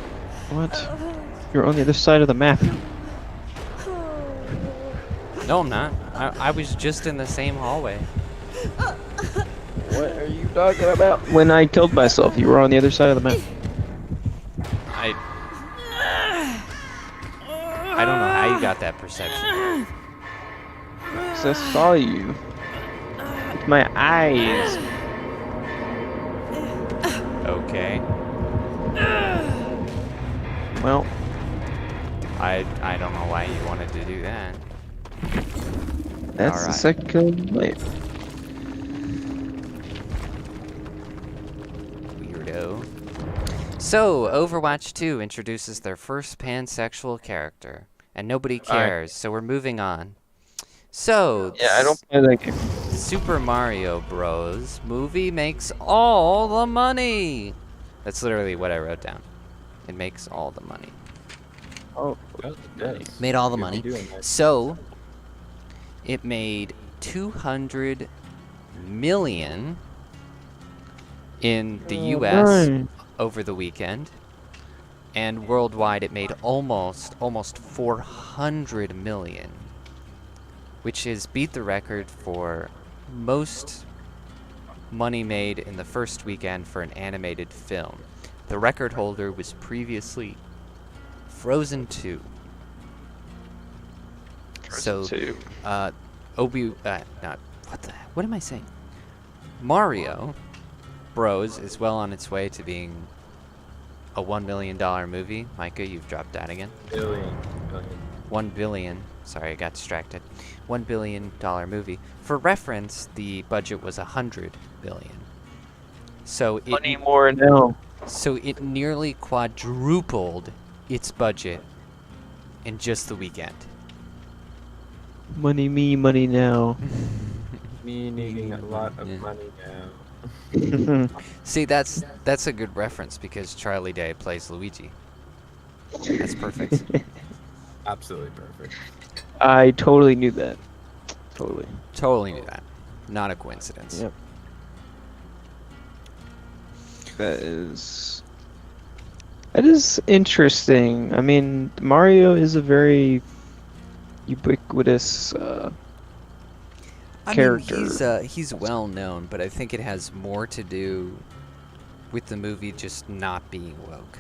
what? You're on the other side of the map. No, I'm not. I was just in the same hallway. What are you talking about? When I killed myself, you were on the other side of the map. I don't know how you got that perception. 'Cause I saw you. With my eyes. Okay. Well. I don't know why you wanted to do that. That's the second layer. Weirdo. So, Overwatch 2 introduces their first pansexual character, and nobody cares, so we're moving on. So, yeah, I don't play that game. Super Mario Bros. Movie makes all the money! That's literally what I wrote down. It makes all the money. Oh, nice. Made all the You'll money. be doing that. So, it made 200 million in the US over the weekend, and worldwide it made almost 400 million, which is beat the record for most money made in the first weekend for an animated film. The record holder was previously Frozen 2. What am I saying? Mario Bros is well on its way to being a $1 million movie. Micah, you've dropped that again. Billion. 1 billion. Sorry, I got distracted. $1 billion movie. For reference, the budget was 100 billion. So it Money more now. So it nearly quadrupled its budget in just the weekend. Money me, money now. Me needing a lot of money now. See, that's a good reference because Charlie Day plays Luigi. That's perfect. Absolutely perfect. I totally knew that. Totally knew that. Not a coincidence. Yep. That is interesting. I mean, Mario is a very ubiquitous character. I mean, he's well known, but I think it has more to do with the movie just not being woke.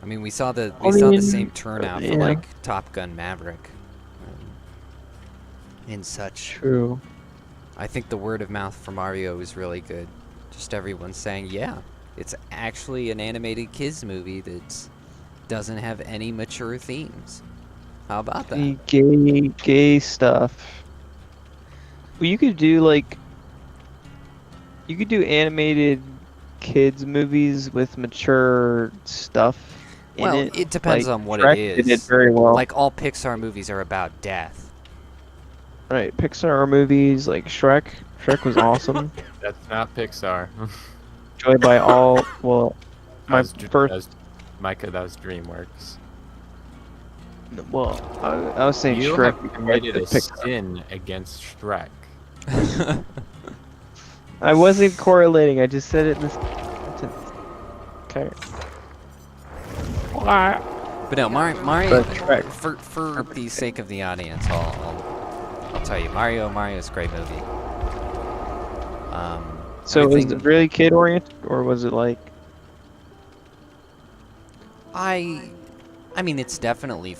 I mean, we saw the same turnout for like Top Gun Maverick and such. True. I think the word of mouth for Mario is really good. Just everyone saying, yeah, it's actually an animated kids movie that doesn't have any mature themes. How about that? The gay stuff. Well, you could do animated kids movies with mature stuff in Well, it. it depends Like, on what Shrek it did it is. very well. Like all Pixar movies are about death. Right, Pixar movies like Shrek. Shrek was awesome. That's not Pixar. Enjoyed by all. Well, my first. Micah, that was DreamWorks. Well, I was saying You Shrek. have committed a Pixar. sin against Shrek. I wasn't correlating. I just said it in this sentence. Okay. But no, Mario. For the sake of the audience, I'll tell you, Mario's a great movie. So was it really kid oriented, or was it like? I mean, it's definitely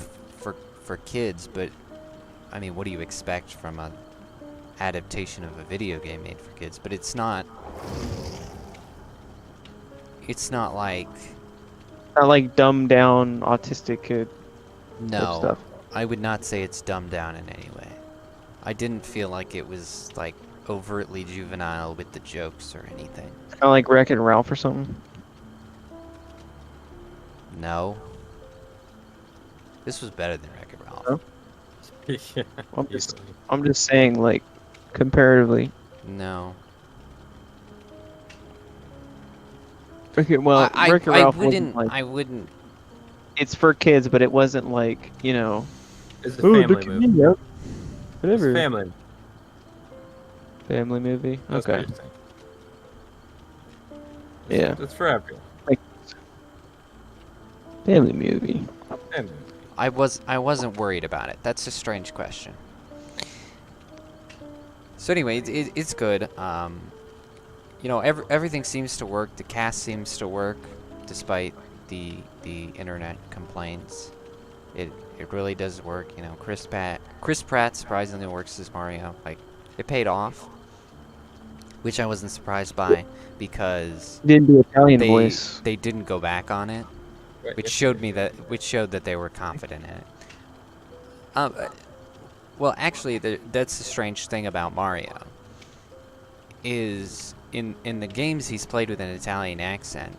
for kids, but I mean, what do you expect from a adaptation of a video game made for kids? But it's not like. Not like dumbed down autistic kid. No, stuff. I would not say it's dumbed down in any way. I didn't feel like it was like overtly juvenile with the jokes or anything. Kind of like Wreck-It Ralph or something. No. This was better than Wreck-It Ralph. No? Yeah, I'm just saying, like, comparatively. No. Okay, well, Wreck-It Ralph wasn't like. I wouldn't. It's for kids, but it wasn't like, you know. It's a family movie. Yep. Whatever. It's family. Family movie. That's Okay. what you're saying. Yeah. It's for everyone. Like family movie. Family. I wasn't worried about it. That's a strange question. So anyway, it's good. You know, everything seems to work. The cast seems to work, despite the internet complaints. It really does work. You know, Chris Pratt surprisingly works as Mario. Like, it paid off, which I wasn't surprised by because Didn't do Italian voice. They didn't go back on it, which showed that they were confident in it. Well, actually, that's the strange thing about Mario. Is in the games he's played with an Italian accent,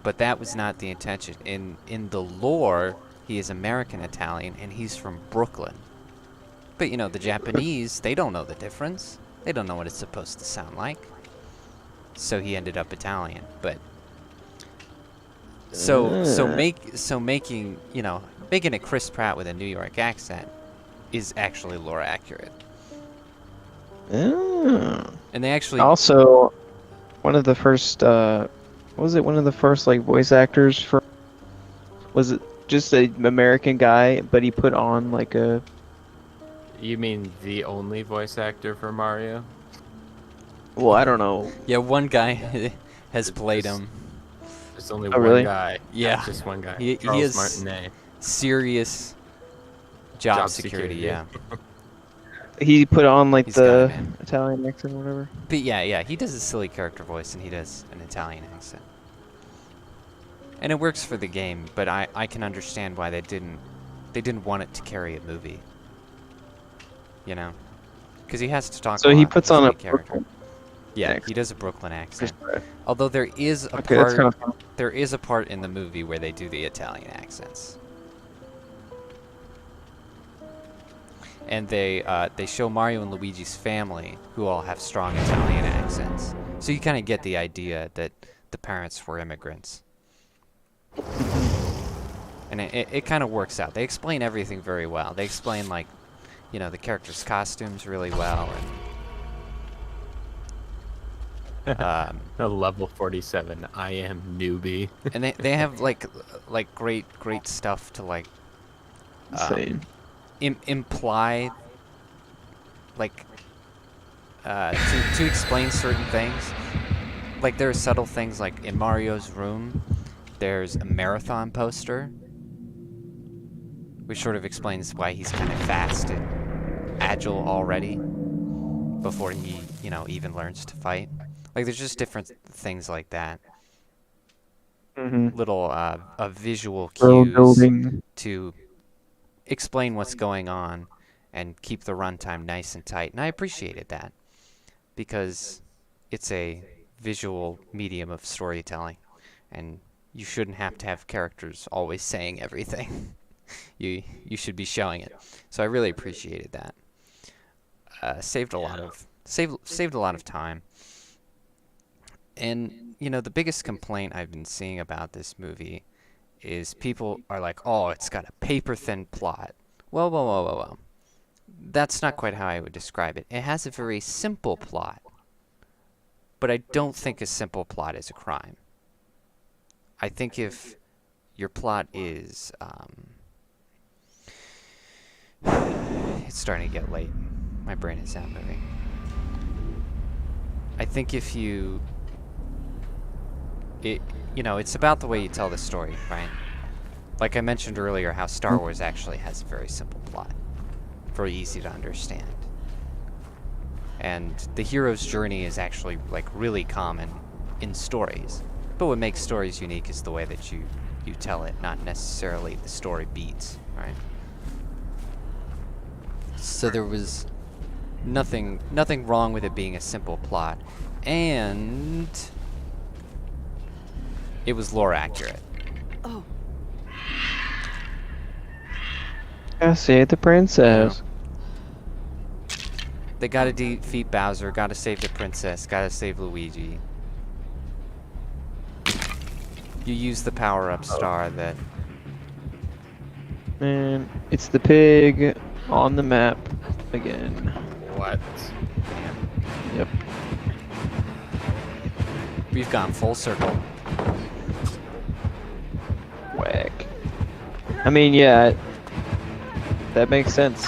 but that was not the intention. In the lore, he is American Italian and he's from Brooklyn. But you know, the Japanese, they don't know the difference. They don't know what it's supposed to sound like. So he ended up Italian, but making it Chris Pratt with a New York accent is actually lore accurate. And they actually also one of the first one of the first like voice actors for, was it just an American guy, but he put on like a. You mean the only voice actor for Mario? Well, I don't know. Yeah, one guy has played him. There's only Oh, one really? guy. Yeah, Just one guy. He Charles is Martinet. serious job security. Yeah. He put on like He's the got it, man. Italian accent or whatever. But yeah, he does a silly character voice and he does an Italian accent. And it works for the game, but I can understand why they didn't want it to carry a movie. You know? Because he has to talk So a he lot puts with on the a character. Brooklyn Yeah, accent. he does a Brooklyn accent. Right. Although there is a Okay, that's part kinda fun. there is a part in the movie where they do the Italian accents. And they show Mario and Luigi's family, who all have strong Italian accents. So you kind of get the idea that the parents were immigrants. And it kind of works out. They explain everything very well. They explain, like, you know, the characters' costumes really well. And, A level 47. I am newbie. and they have like great stuff to like Insane. Imply, like, to explain certain things. Like, there are subtle things, like in Mario's room there's a marathon poster which sort of explains why he's kind of fast and agile already before he, you know, even learns to fight. Like, there's just different things like that. Mhm. Little visual World cues building. to explain what's going on and keep the runtime nice and tight. And I appreciated that because it's a visual medium of storytelling, and you shouldn't have to have characters always saying everything. you should be showing it. So I really appreciated that. Saved a lot of time. And you know, the biggest complaint I've been seeing about this movie is people are like, "Oh, it's got a paper-thin plot." Well. That's not quite how I would describe it. It has a very simple plot, but I don't think a simple plot is a crime. I think if your plot is, it's starting to get late. My brain is not moving. I think if you, it's about the way you tell the story, right? Like I mentioned earlier, how Star Wars actually has a very simple plot. Very easy to understand. And the hero's journey is actually like really common in stories. But what makes stories unique is the way that you tell it, not necessarily the story beats, right? So there was nothing wrong with it being a simple plot, and it was lore accurate. Oh. I save the princess. They gotta defeat Bowser, gotta save the princess, gotta save Luigi. You use the power-up star that... And it's the pig on the map again. What? Yep. We've gone full circle. Whack. I mean, yeah, that makes sense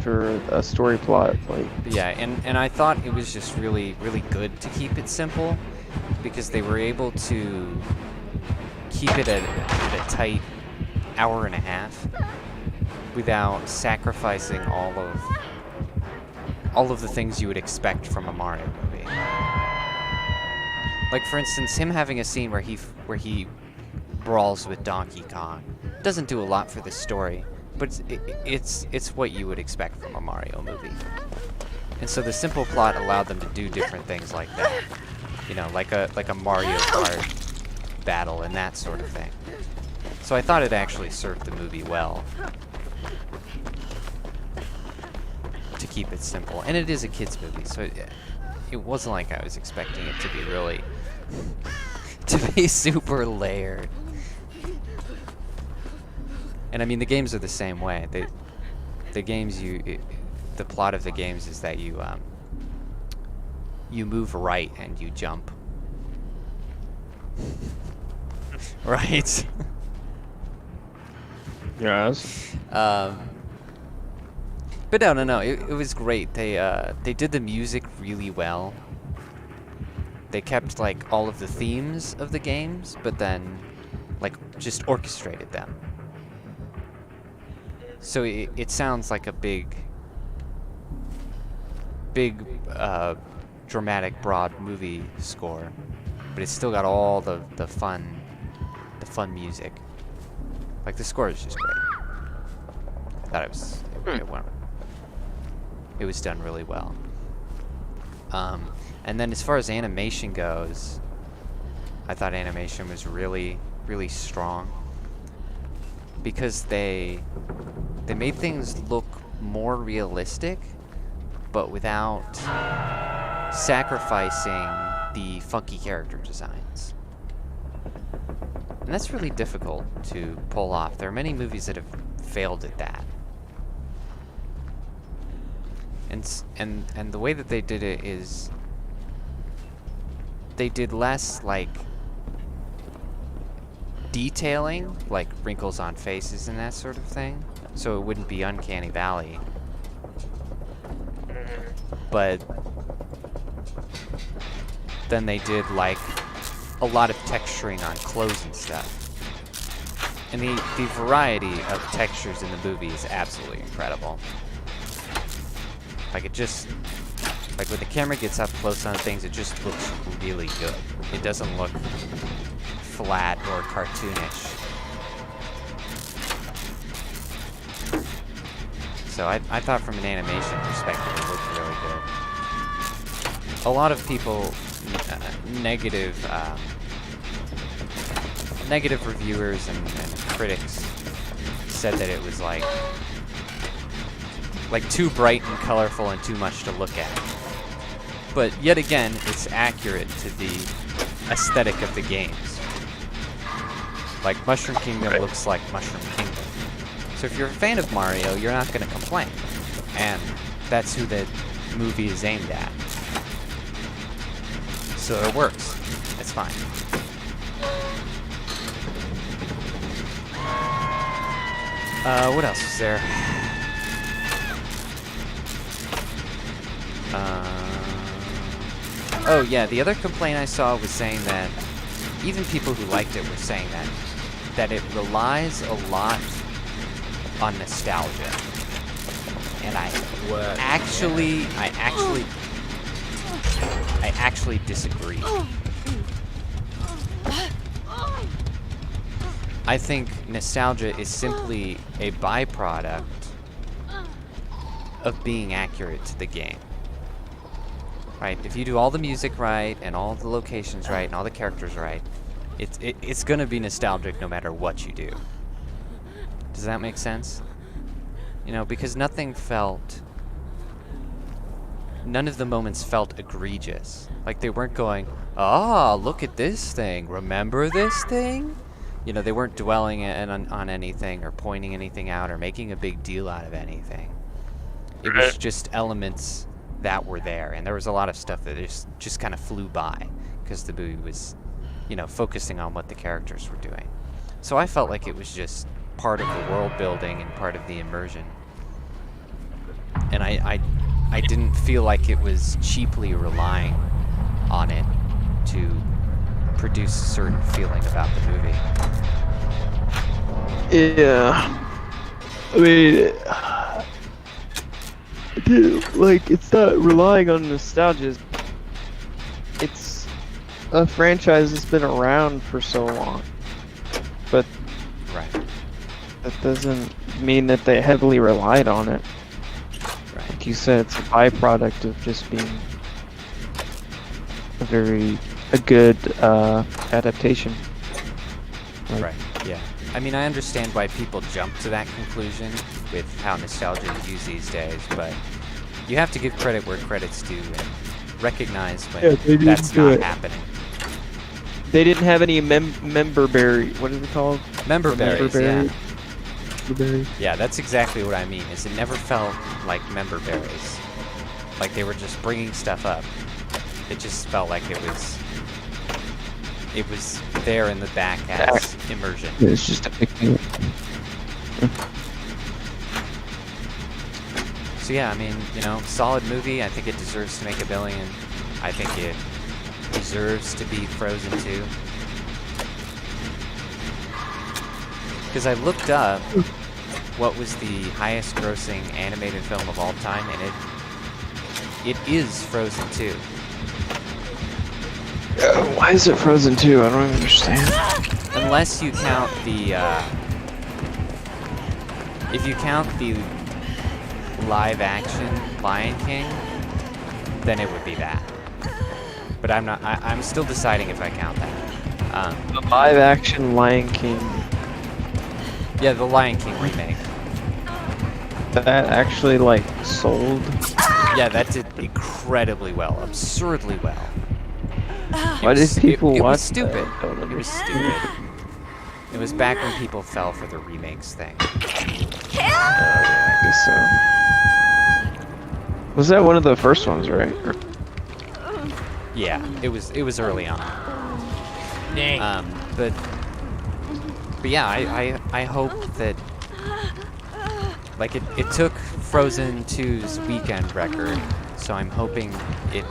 for a story plot. Like, yeah, and I thought it was just really good to keep it simple, because they were able to keep it at a tight hour and a half without sacrificing all of the things you would expect from a Mario movie. Like, for instance, him having a scene where he brawls with Donkey Kong doesn't do a lot for the story, but it's what you would expect from a Mario movie. And so the simple plot allowed them to do different things like that. You know, like a Mario Kart battle and that sort of thing. So I thought it actually served the movie well to keep it simple. And it is a kids movie, so it wasn't like I was expecting it to be really to be super layered. And I mean, the games are the same way. The games the plot of the games is that you move right and you jump. Right? Yes. But no. It was great. They did the music really well. They kept like all of the themes of the games, but then like just orchestrated them. So it sounds like a big dramatic, broad movie score, but it's still got all the fun music. Like, the score is just great. I thought it was done really well. And then as far as animation goes, I thought animation was really strong, because they made things look more realistic, but without sacrificing the funky character designs. And that's really difficult to pull off. There are many movies that have failed at that. And the way that they did it is they did less like detailing, like wrinkles on faces and that sort of thing, so it wouldn't be Uncanny Valley. But then they did like a lot of texturing on clothes and stuff. And the variety of textures in the movie is absolutely incredible. Like, it just, like when the camera gets up close on things, it just looks really good. It doesn't look flat or cartoonish. So I thought from an animation perspective it looked really good. A lot of people, negative reviewers and critics said that it was like too bright and colorful and too much to look at. But yet again, it's accurate to the aesthetic of the games. Like Mushroom Kingdom looks like Mushroom Kingdom. So if you're a fan of Mario, you're not going to complain. And that's who the movie is aimed at. So it works. It's fine. What else is there? Oh yeah, the other complaint I saw was saying that even people who liked it were saying that it relies a lot on nostalgia. And I actually disagree. I think nostalgia is simply a byproduct of being accurate to the game. Right? If you do all the music right, and all the locations right, and all the characters right, it's gonna be nostalgic no matter what you do. Does that make sense? You know, because none of the moments felt egregious. Like they weren't going, look at this thing, remember this thing? You know, they weren't dwelling on anything or pointing anything out or making a big deal out of anything. It was just elements that were there, and there was a lot of stuff that just kind of flew by because the movie was, you know, focusing on what the characters were doing. So I felt like it was just part of the world building and part of the immersion. And I didn't feel like it was cheaply relying on it to produce a certain feeling about the movie. Yeah. I mean, like, it's not relying on nostalgia. It's a franchise that's been around for so long. But right. That doesn't mean that they heavily relied on it. Right. Like you said, it's a byproduct of just being a good adaptation. Like, right, yeah. I mean, I understand why people jump to that conclusion with how nostalgia is used these days, but you have to give credit where credit's due and recognize when that's not happening. They didn't have any member berry. What is it called? Member berries, yeah. Member berries. Yeah, that's exactly what I mean. Is it never felt like member berries, like they were just bringing stuff up. It just felt like it was there in the back as immersion. It's just a big thing. So yeah, I mean, you know, solid movie. I think it deserves to make $1 billion. I think it deserves to be Frozen 2. Because I looked up what was the highest grossing animated film of all time, and it is Frozen 2. Why is it Frozen 2? I don't even understand. Unless you count the, if you count the live-action Lion King, then it would be that. But I'm still deciding if I count that. The live-action Lion King. Yeah, the Lion King remake. That actually, like, sold? Yeah, that did incredibly well. Absurdly well. Why did people watch it was stupid. that? It was stupid. It was back when people fell for the remakes thing. I guess so. Was that one of the first ones, right? Yeah, it was early on. Dang. But yeah, I hope that, like, it took Frozen 2's weekend record, so I'm hoping it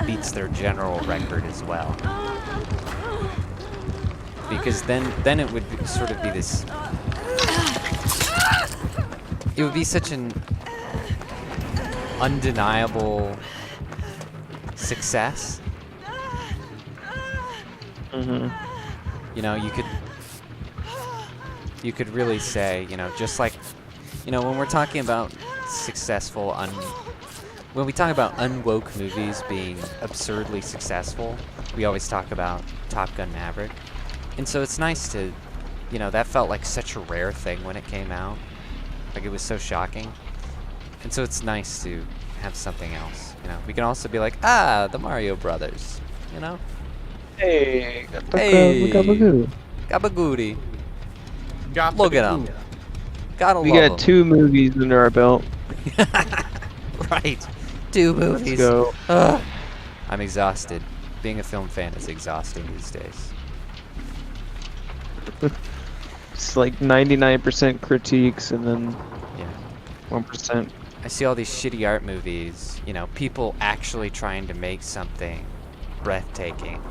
beats their general record as well. Because then it would sort of be this. It would be such an undeniable success. Mm-hmm. You know, you could really say, you know, just like, you know, when we're talking about successful when we talk about unwoke movies being absurdly successful, we always talk about Top Gun Maverick. And so it's nice to, you know, that felt like such a rare thing when it came out. Like, it was so shocking. And so it's nice to have something else, you know. We can also be like, the Mario Brothers, you know? Hey, Hey, Gabagoo. Gabagoody. Look at them. Gotta We love got 2 movies under our belt. Right. 2 movies. Let's go. Ugh. I'm exhausted. Being a film fan is exhausting these days. It's like 99% critiques and then 1%. I see all these shitty art movies, you know, people actually trying to make something breathtaking.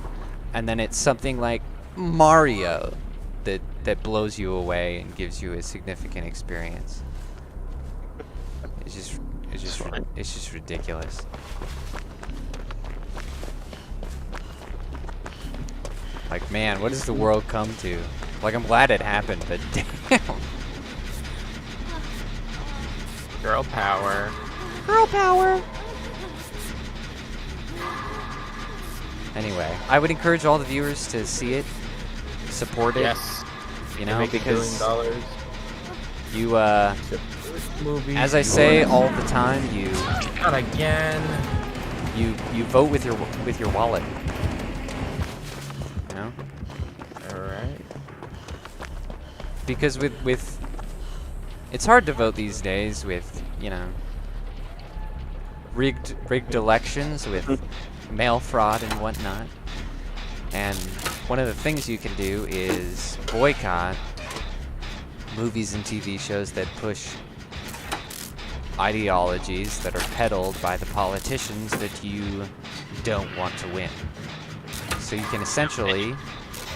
And then it's something like Mario that blows you away and gives you a significant experience. It's just ridiculous. Like, man, what does the world come to? Like, I'm glad it happened, but damn. Girl power. Girl power. Anyway, I would encourage all the viewers to see it, support it. Yes. You know, make because $1 billion. you, Movies, as I say all the time, you. Not again. You vote with your wallet. You know. All right. Because with it's hard to vote these days with, you know, rigged elections with mail fraud and whatnot. And one of the things you can do is boycott movies and TV shows that push ideologies that are peddled by the politicians that you don't want to win. So you can essentially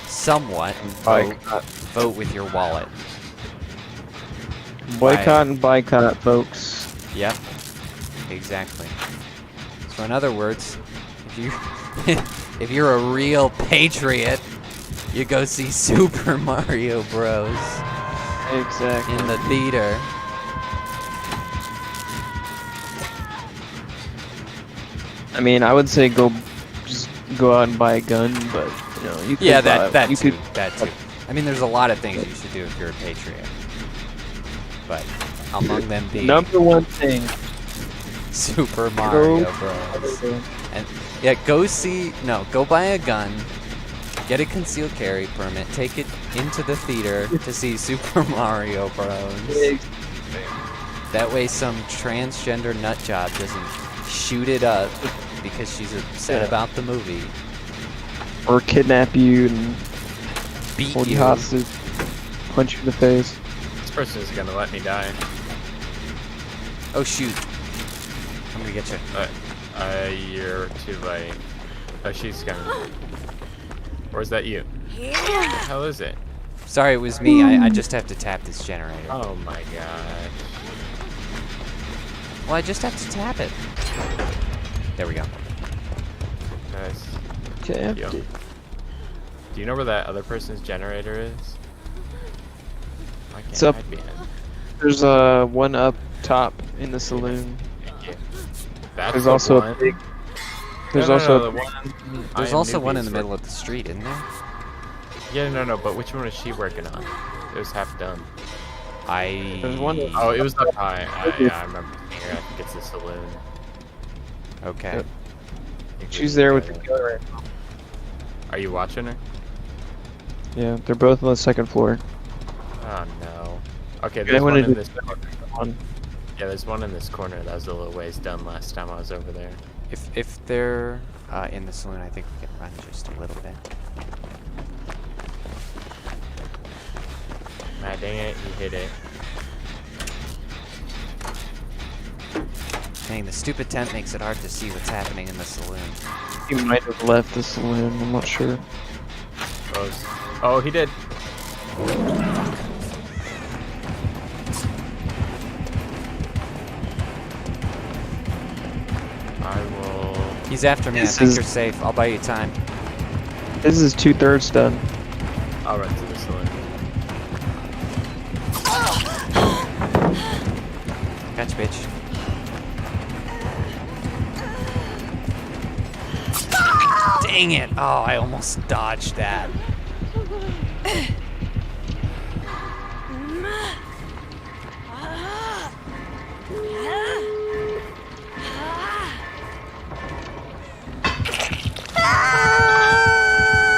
somewhat vote with your wallet. Boycott and boycott, folks. Yep, exactly. So in other words, if you're a real patriot, you go see Super Mario Bros. Exactly. In the theater. I mean, I would say just go out and buy a gun, but you know, you could. Yeah, that too. I mean, there's a lot of things you should do if you're a patriot. But among them being number one thing, Super Mario Bros. And yeah, go buy a gun, get a concealed carry permit, take it into the theater to see Super Mario Bros. That way some transgender nutjob doesn't shoot it up because she's upset about the movie. Or kidnap you and beat hold you hostage, punch you in the face. This person is gonna let me die. Oh shoot. I'm gonna get you. You're too late. Oh, she's coming. Or is that you? What the hell is it? Sorry, it was me. I just have to tap this generator. Oh my gosh. Well, I just have to tap it. There we go. Nice. Tapped it. Do you know where that other person's generator is? Why can't It's up. I be in? There's one up top in the saloon. That's There's the also one. a big. There's No, also. the one. There's I am also one newbies in the for- middle of the street, isn't there? Yeah, no, but which one was she working on? It was half done. There's one. Oh, it was up high. Yeah, I remember. Here, I think it's the saloon. Okay. Yep. She's there with the killer. Are you watching her? Yeah, they're both on the second floor. Oh no. Okay, I there's one wanted in to- this corner. Yeah, there's one in this corner that was a little ways done last time I was over there. If they're in the saloon, I think we can run just a little bit. Ah, dang it, you hit it. Dang, the stupid tent makes it hard to see what's happening in the saloon. He might have left the saloon. I'm not sure. Close. Oh, he did. I will. He's after me. I This think is- you're safe. I'll buy you time. This is 2/3 done. I'll run to the saloon. Catch, bitch. Dang it! Oh, I almost dodged that.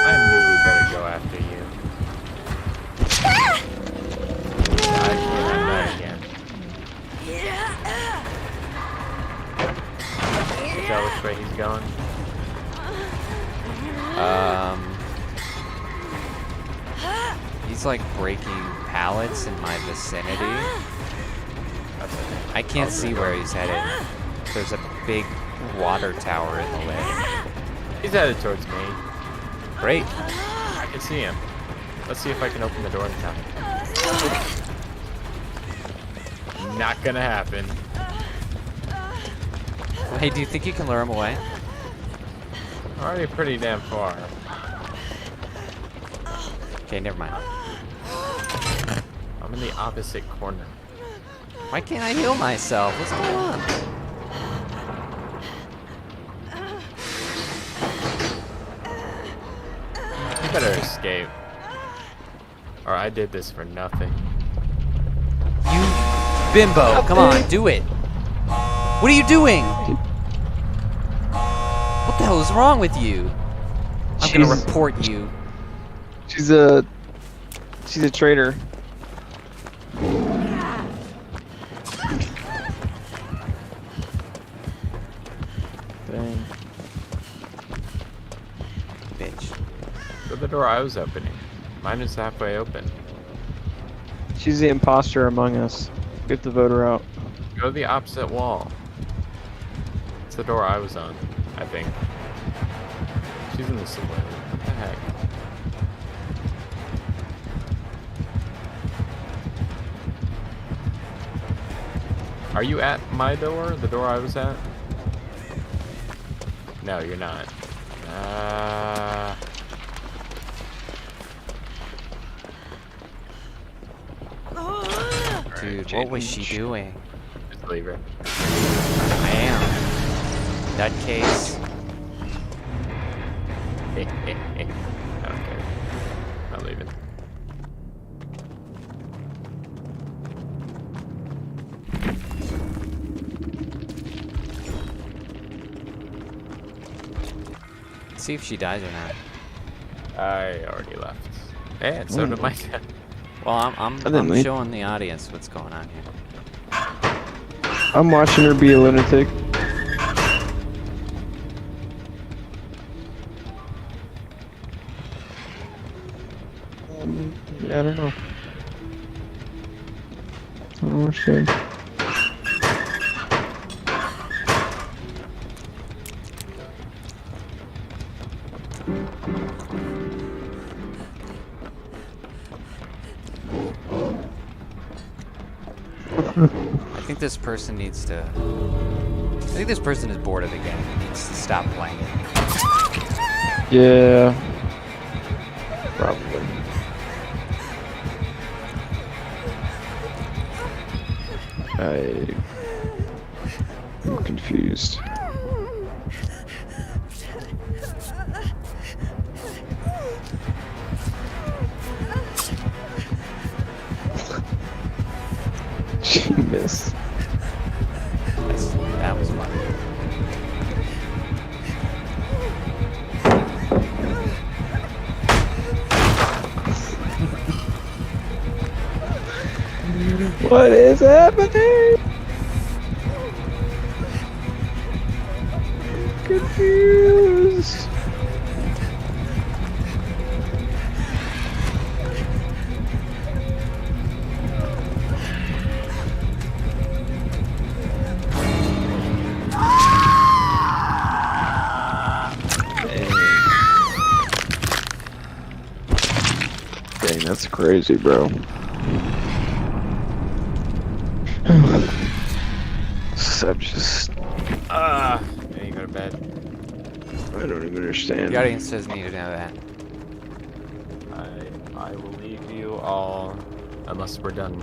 I knew we better go after you. I can't have that again. Is that which way he's going? He's like breaking pallets in my vicinity. I can't see where he's headed. There's a big water tower in the way. He's headed towards me. Great. I can see him. Let's see if I can open the door in time. Not gonna happen. Hey, do you think you can lure him away? Already pretty damn far. Okay, never mind. I'm in the opposite corner. Why can't I heal myself? What's going on? You better escape. Or I did this for nothing. You bimbo, come on, do it. What are you doing? What the hell is wrong with you? I'm gonna report you. She's a traitor. Dang. Bitch. So the door I was opening. Mine is halfway open. She's the imposter among us. Get the voter out. Go to the opposite wall. It's the door I was on, I think. She's in the saloon. What the heck? Are you at my door? The door I was at? No, you're not. Dude, what was she doing? Just leave her. I am. Nutcase. Okay. I'm leaving. See if she dies or not. I already left. And so did my dad. Well, I'm showing the audience what's going on here. I'm watching her be a lunatic. Yeah, I don't know. I don't understand. I think this person needs to... I think this person is bored of the game and needs to stop playing it. Yeah. Probably. I'm confused. She missed. That was fun. What is happening? Confused. Dang, that's crazy, bro. So just There you go to bed. I don't even understand. The audience doesn't need to know that. I will leave you all unless we're done.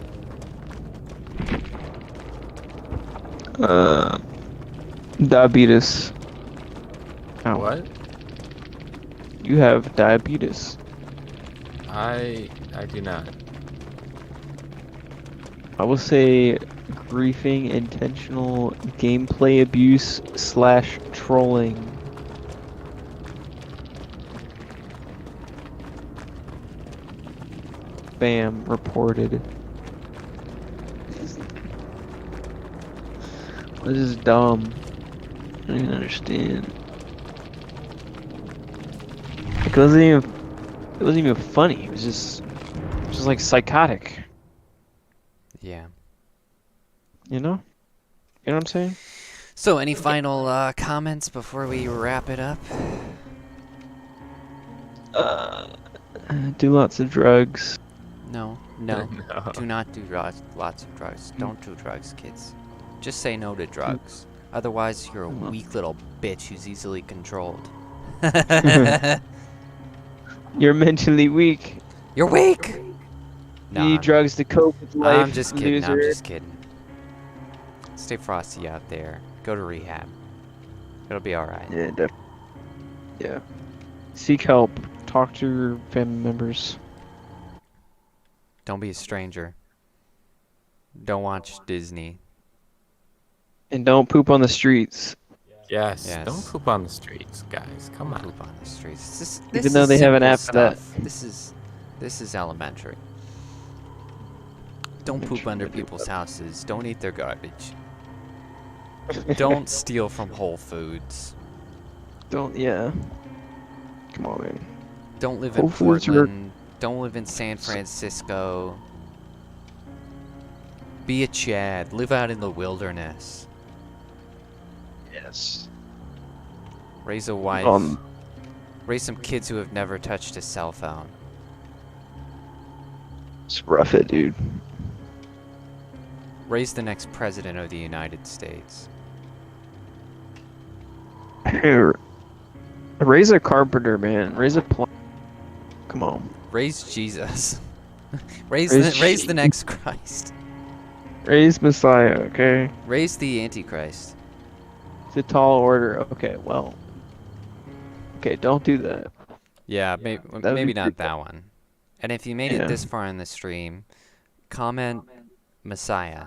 Diabetes. Ow. What? You have diabetes. I do not. I will say griefing, intentional gameplay abuse / trolling. Bam, reported. This is dumb. I don't even understand. It wasn't even funny. It was just like psychotic. Yeah. You know? You know what I'm saying? So, any final comments before we wrap it up? Do lots of drugs. No. No. Do not do lots of drugs. Don't do drugs, kids. Just say no to drugs. Otherwise, you're a weak little bitch who's easily controlled. You're mentally weak. You're weak! You No, need drugs to cope with life. I'm just kidding. loser. I'm just kidding. Stay frosty out there. Go to rehab. It'll be alright. Yeah, definitely. Yeah. Seek help. Talk to your family members. Don't be a stranger. Don't watch Disney. And don't poop on the streets. Yes. Don't poop on the streets, guys. Come on. Poop on the streets. This Even though is they have an simple app for that. stuff. This is elementary. Don't poop under people's houses. Don't eat their garbage. Don't steal from Whole Foods. Yeah. Come on, man. Don't live Whole in Foods are- Portland. Don't live in San Francisco. Be a Chad. Live out in the wilderness. Yes. Raise a wife. Raise some kids who have never touched a cell phone. Just rough it, dude. Raise the next president of the United States. Raise a carpenter, man. Raise a plumber. Come on. Raise Jesus. raise Raise the next Christ. Raise Messiah, okay? Raise the Antichrist. It's a tall order. Okay, well. Okay, don't do that. Yeah, would maybe be not pretty that one. And if you made Yeah. it this far in the stream, comment Messiah.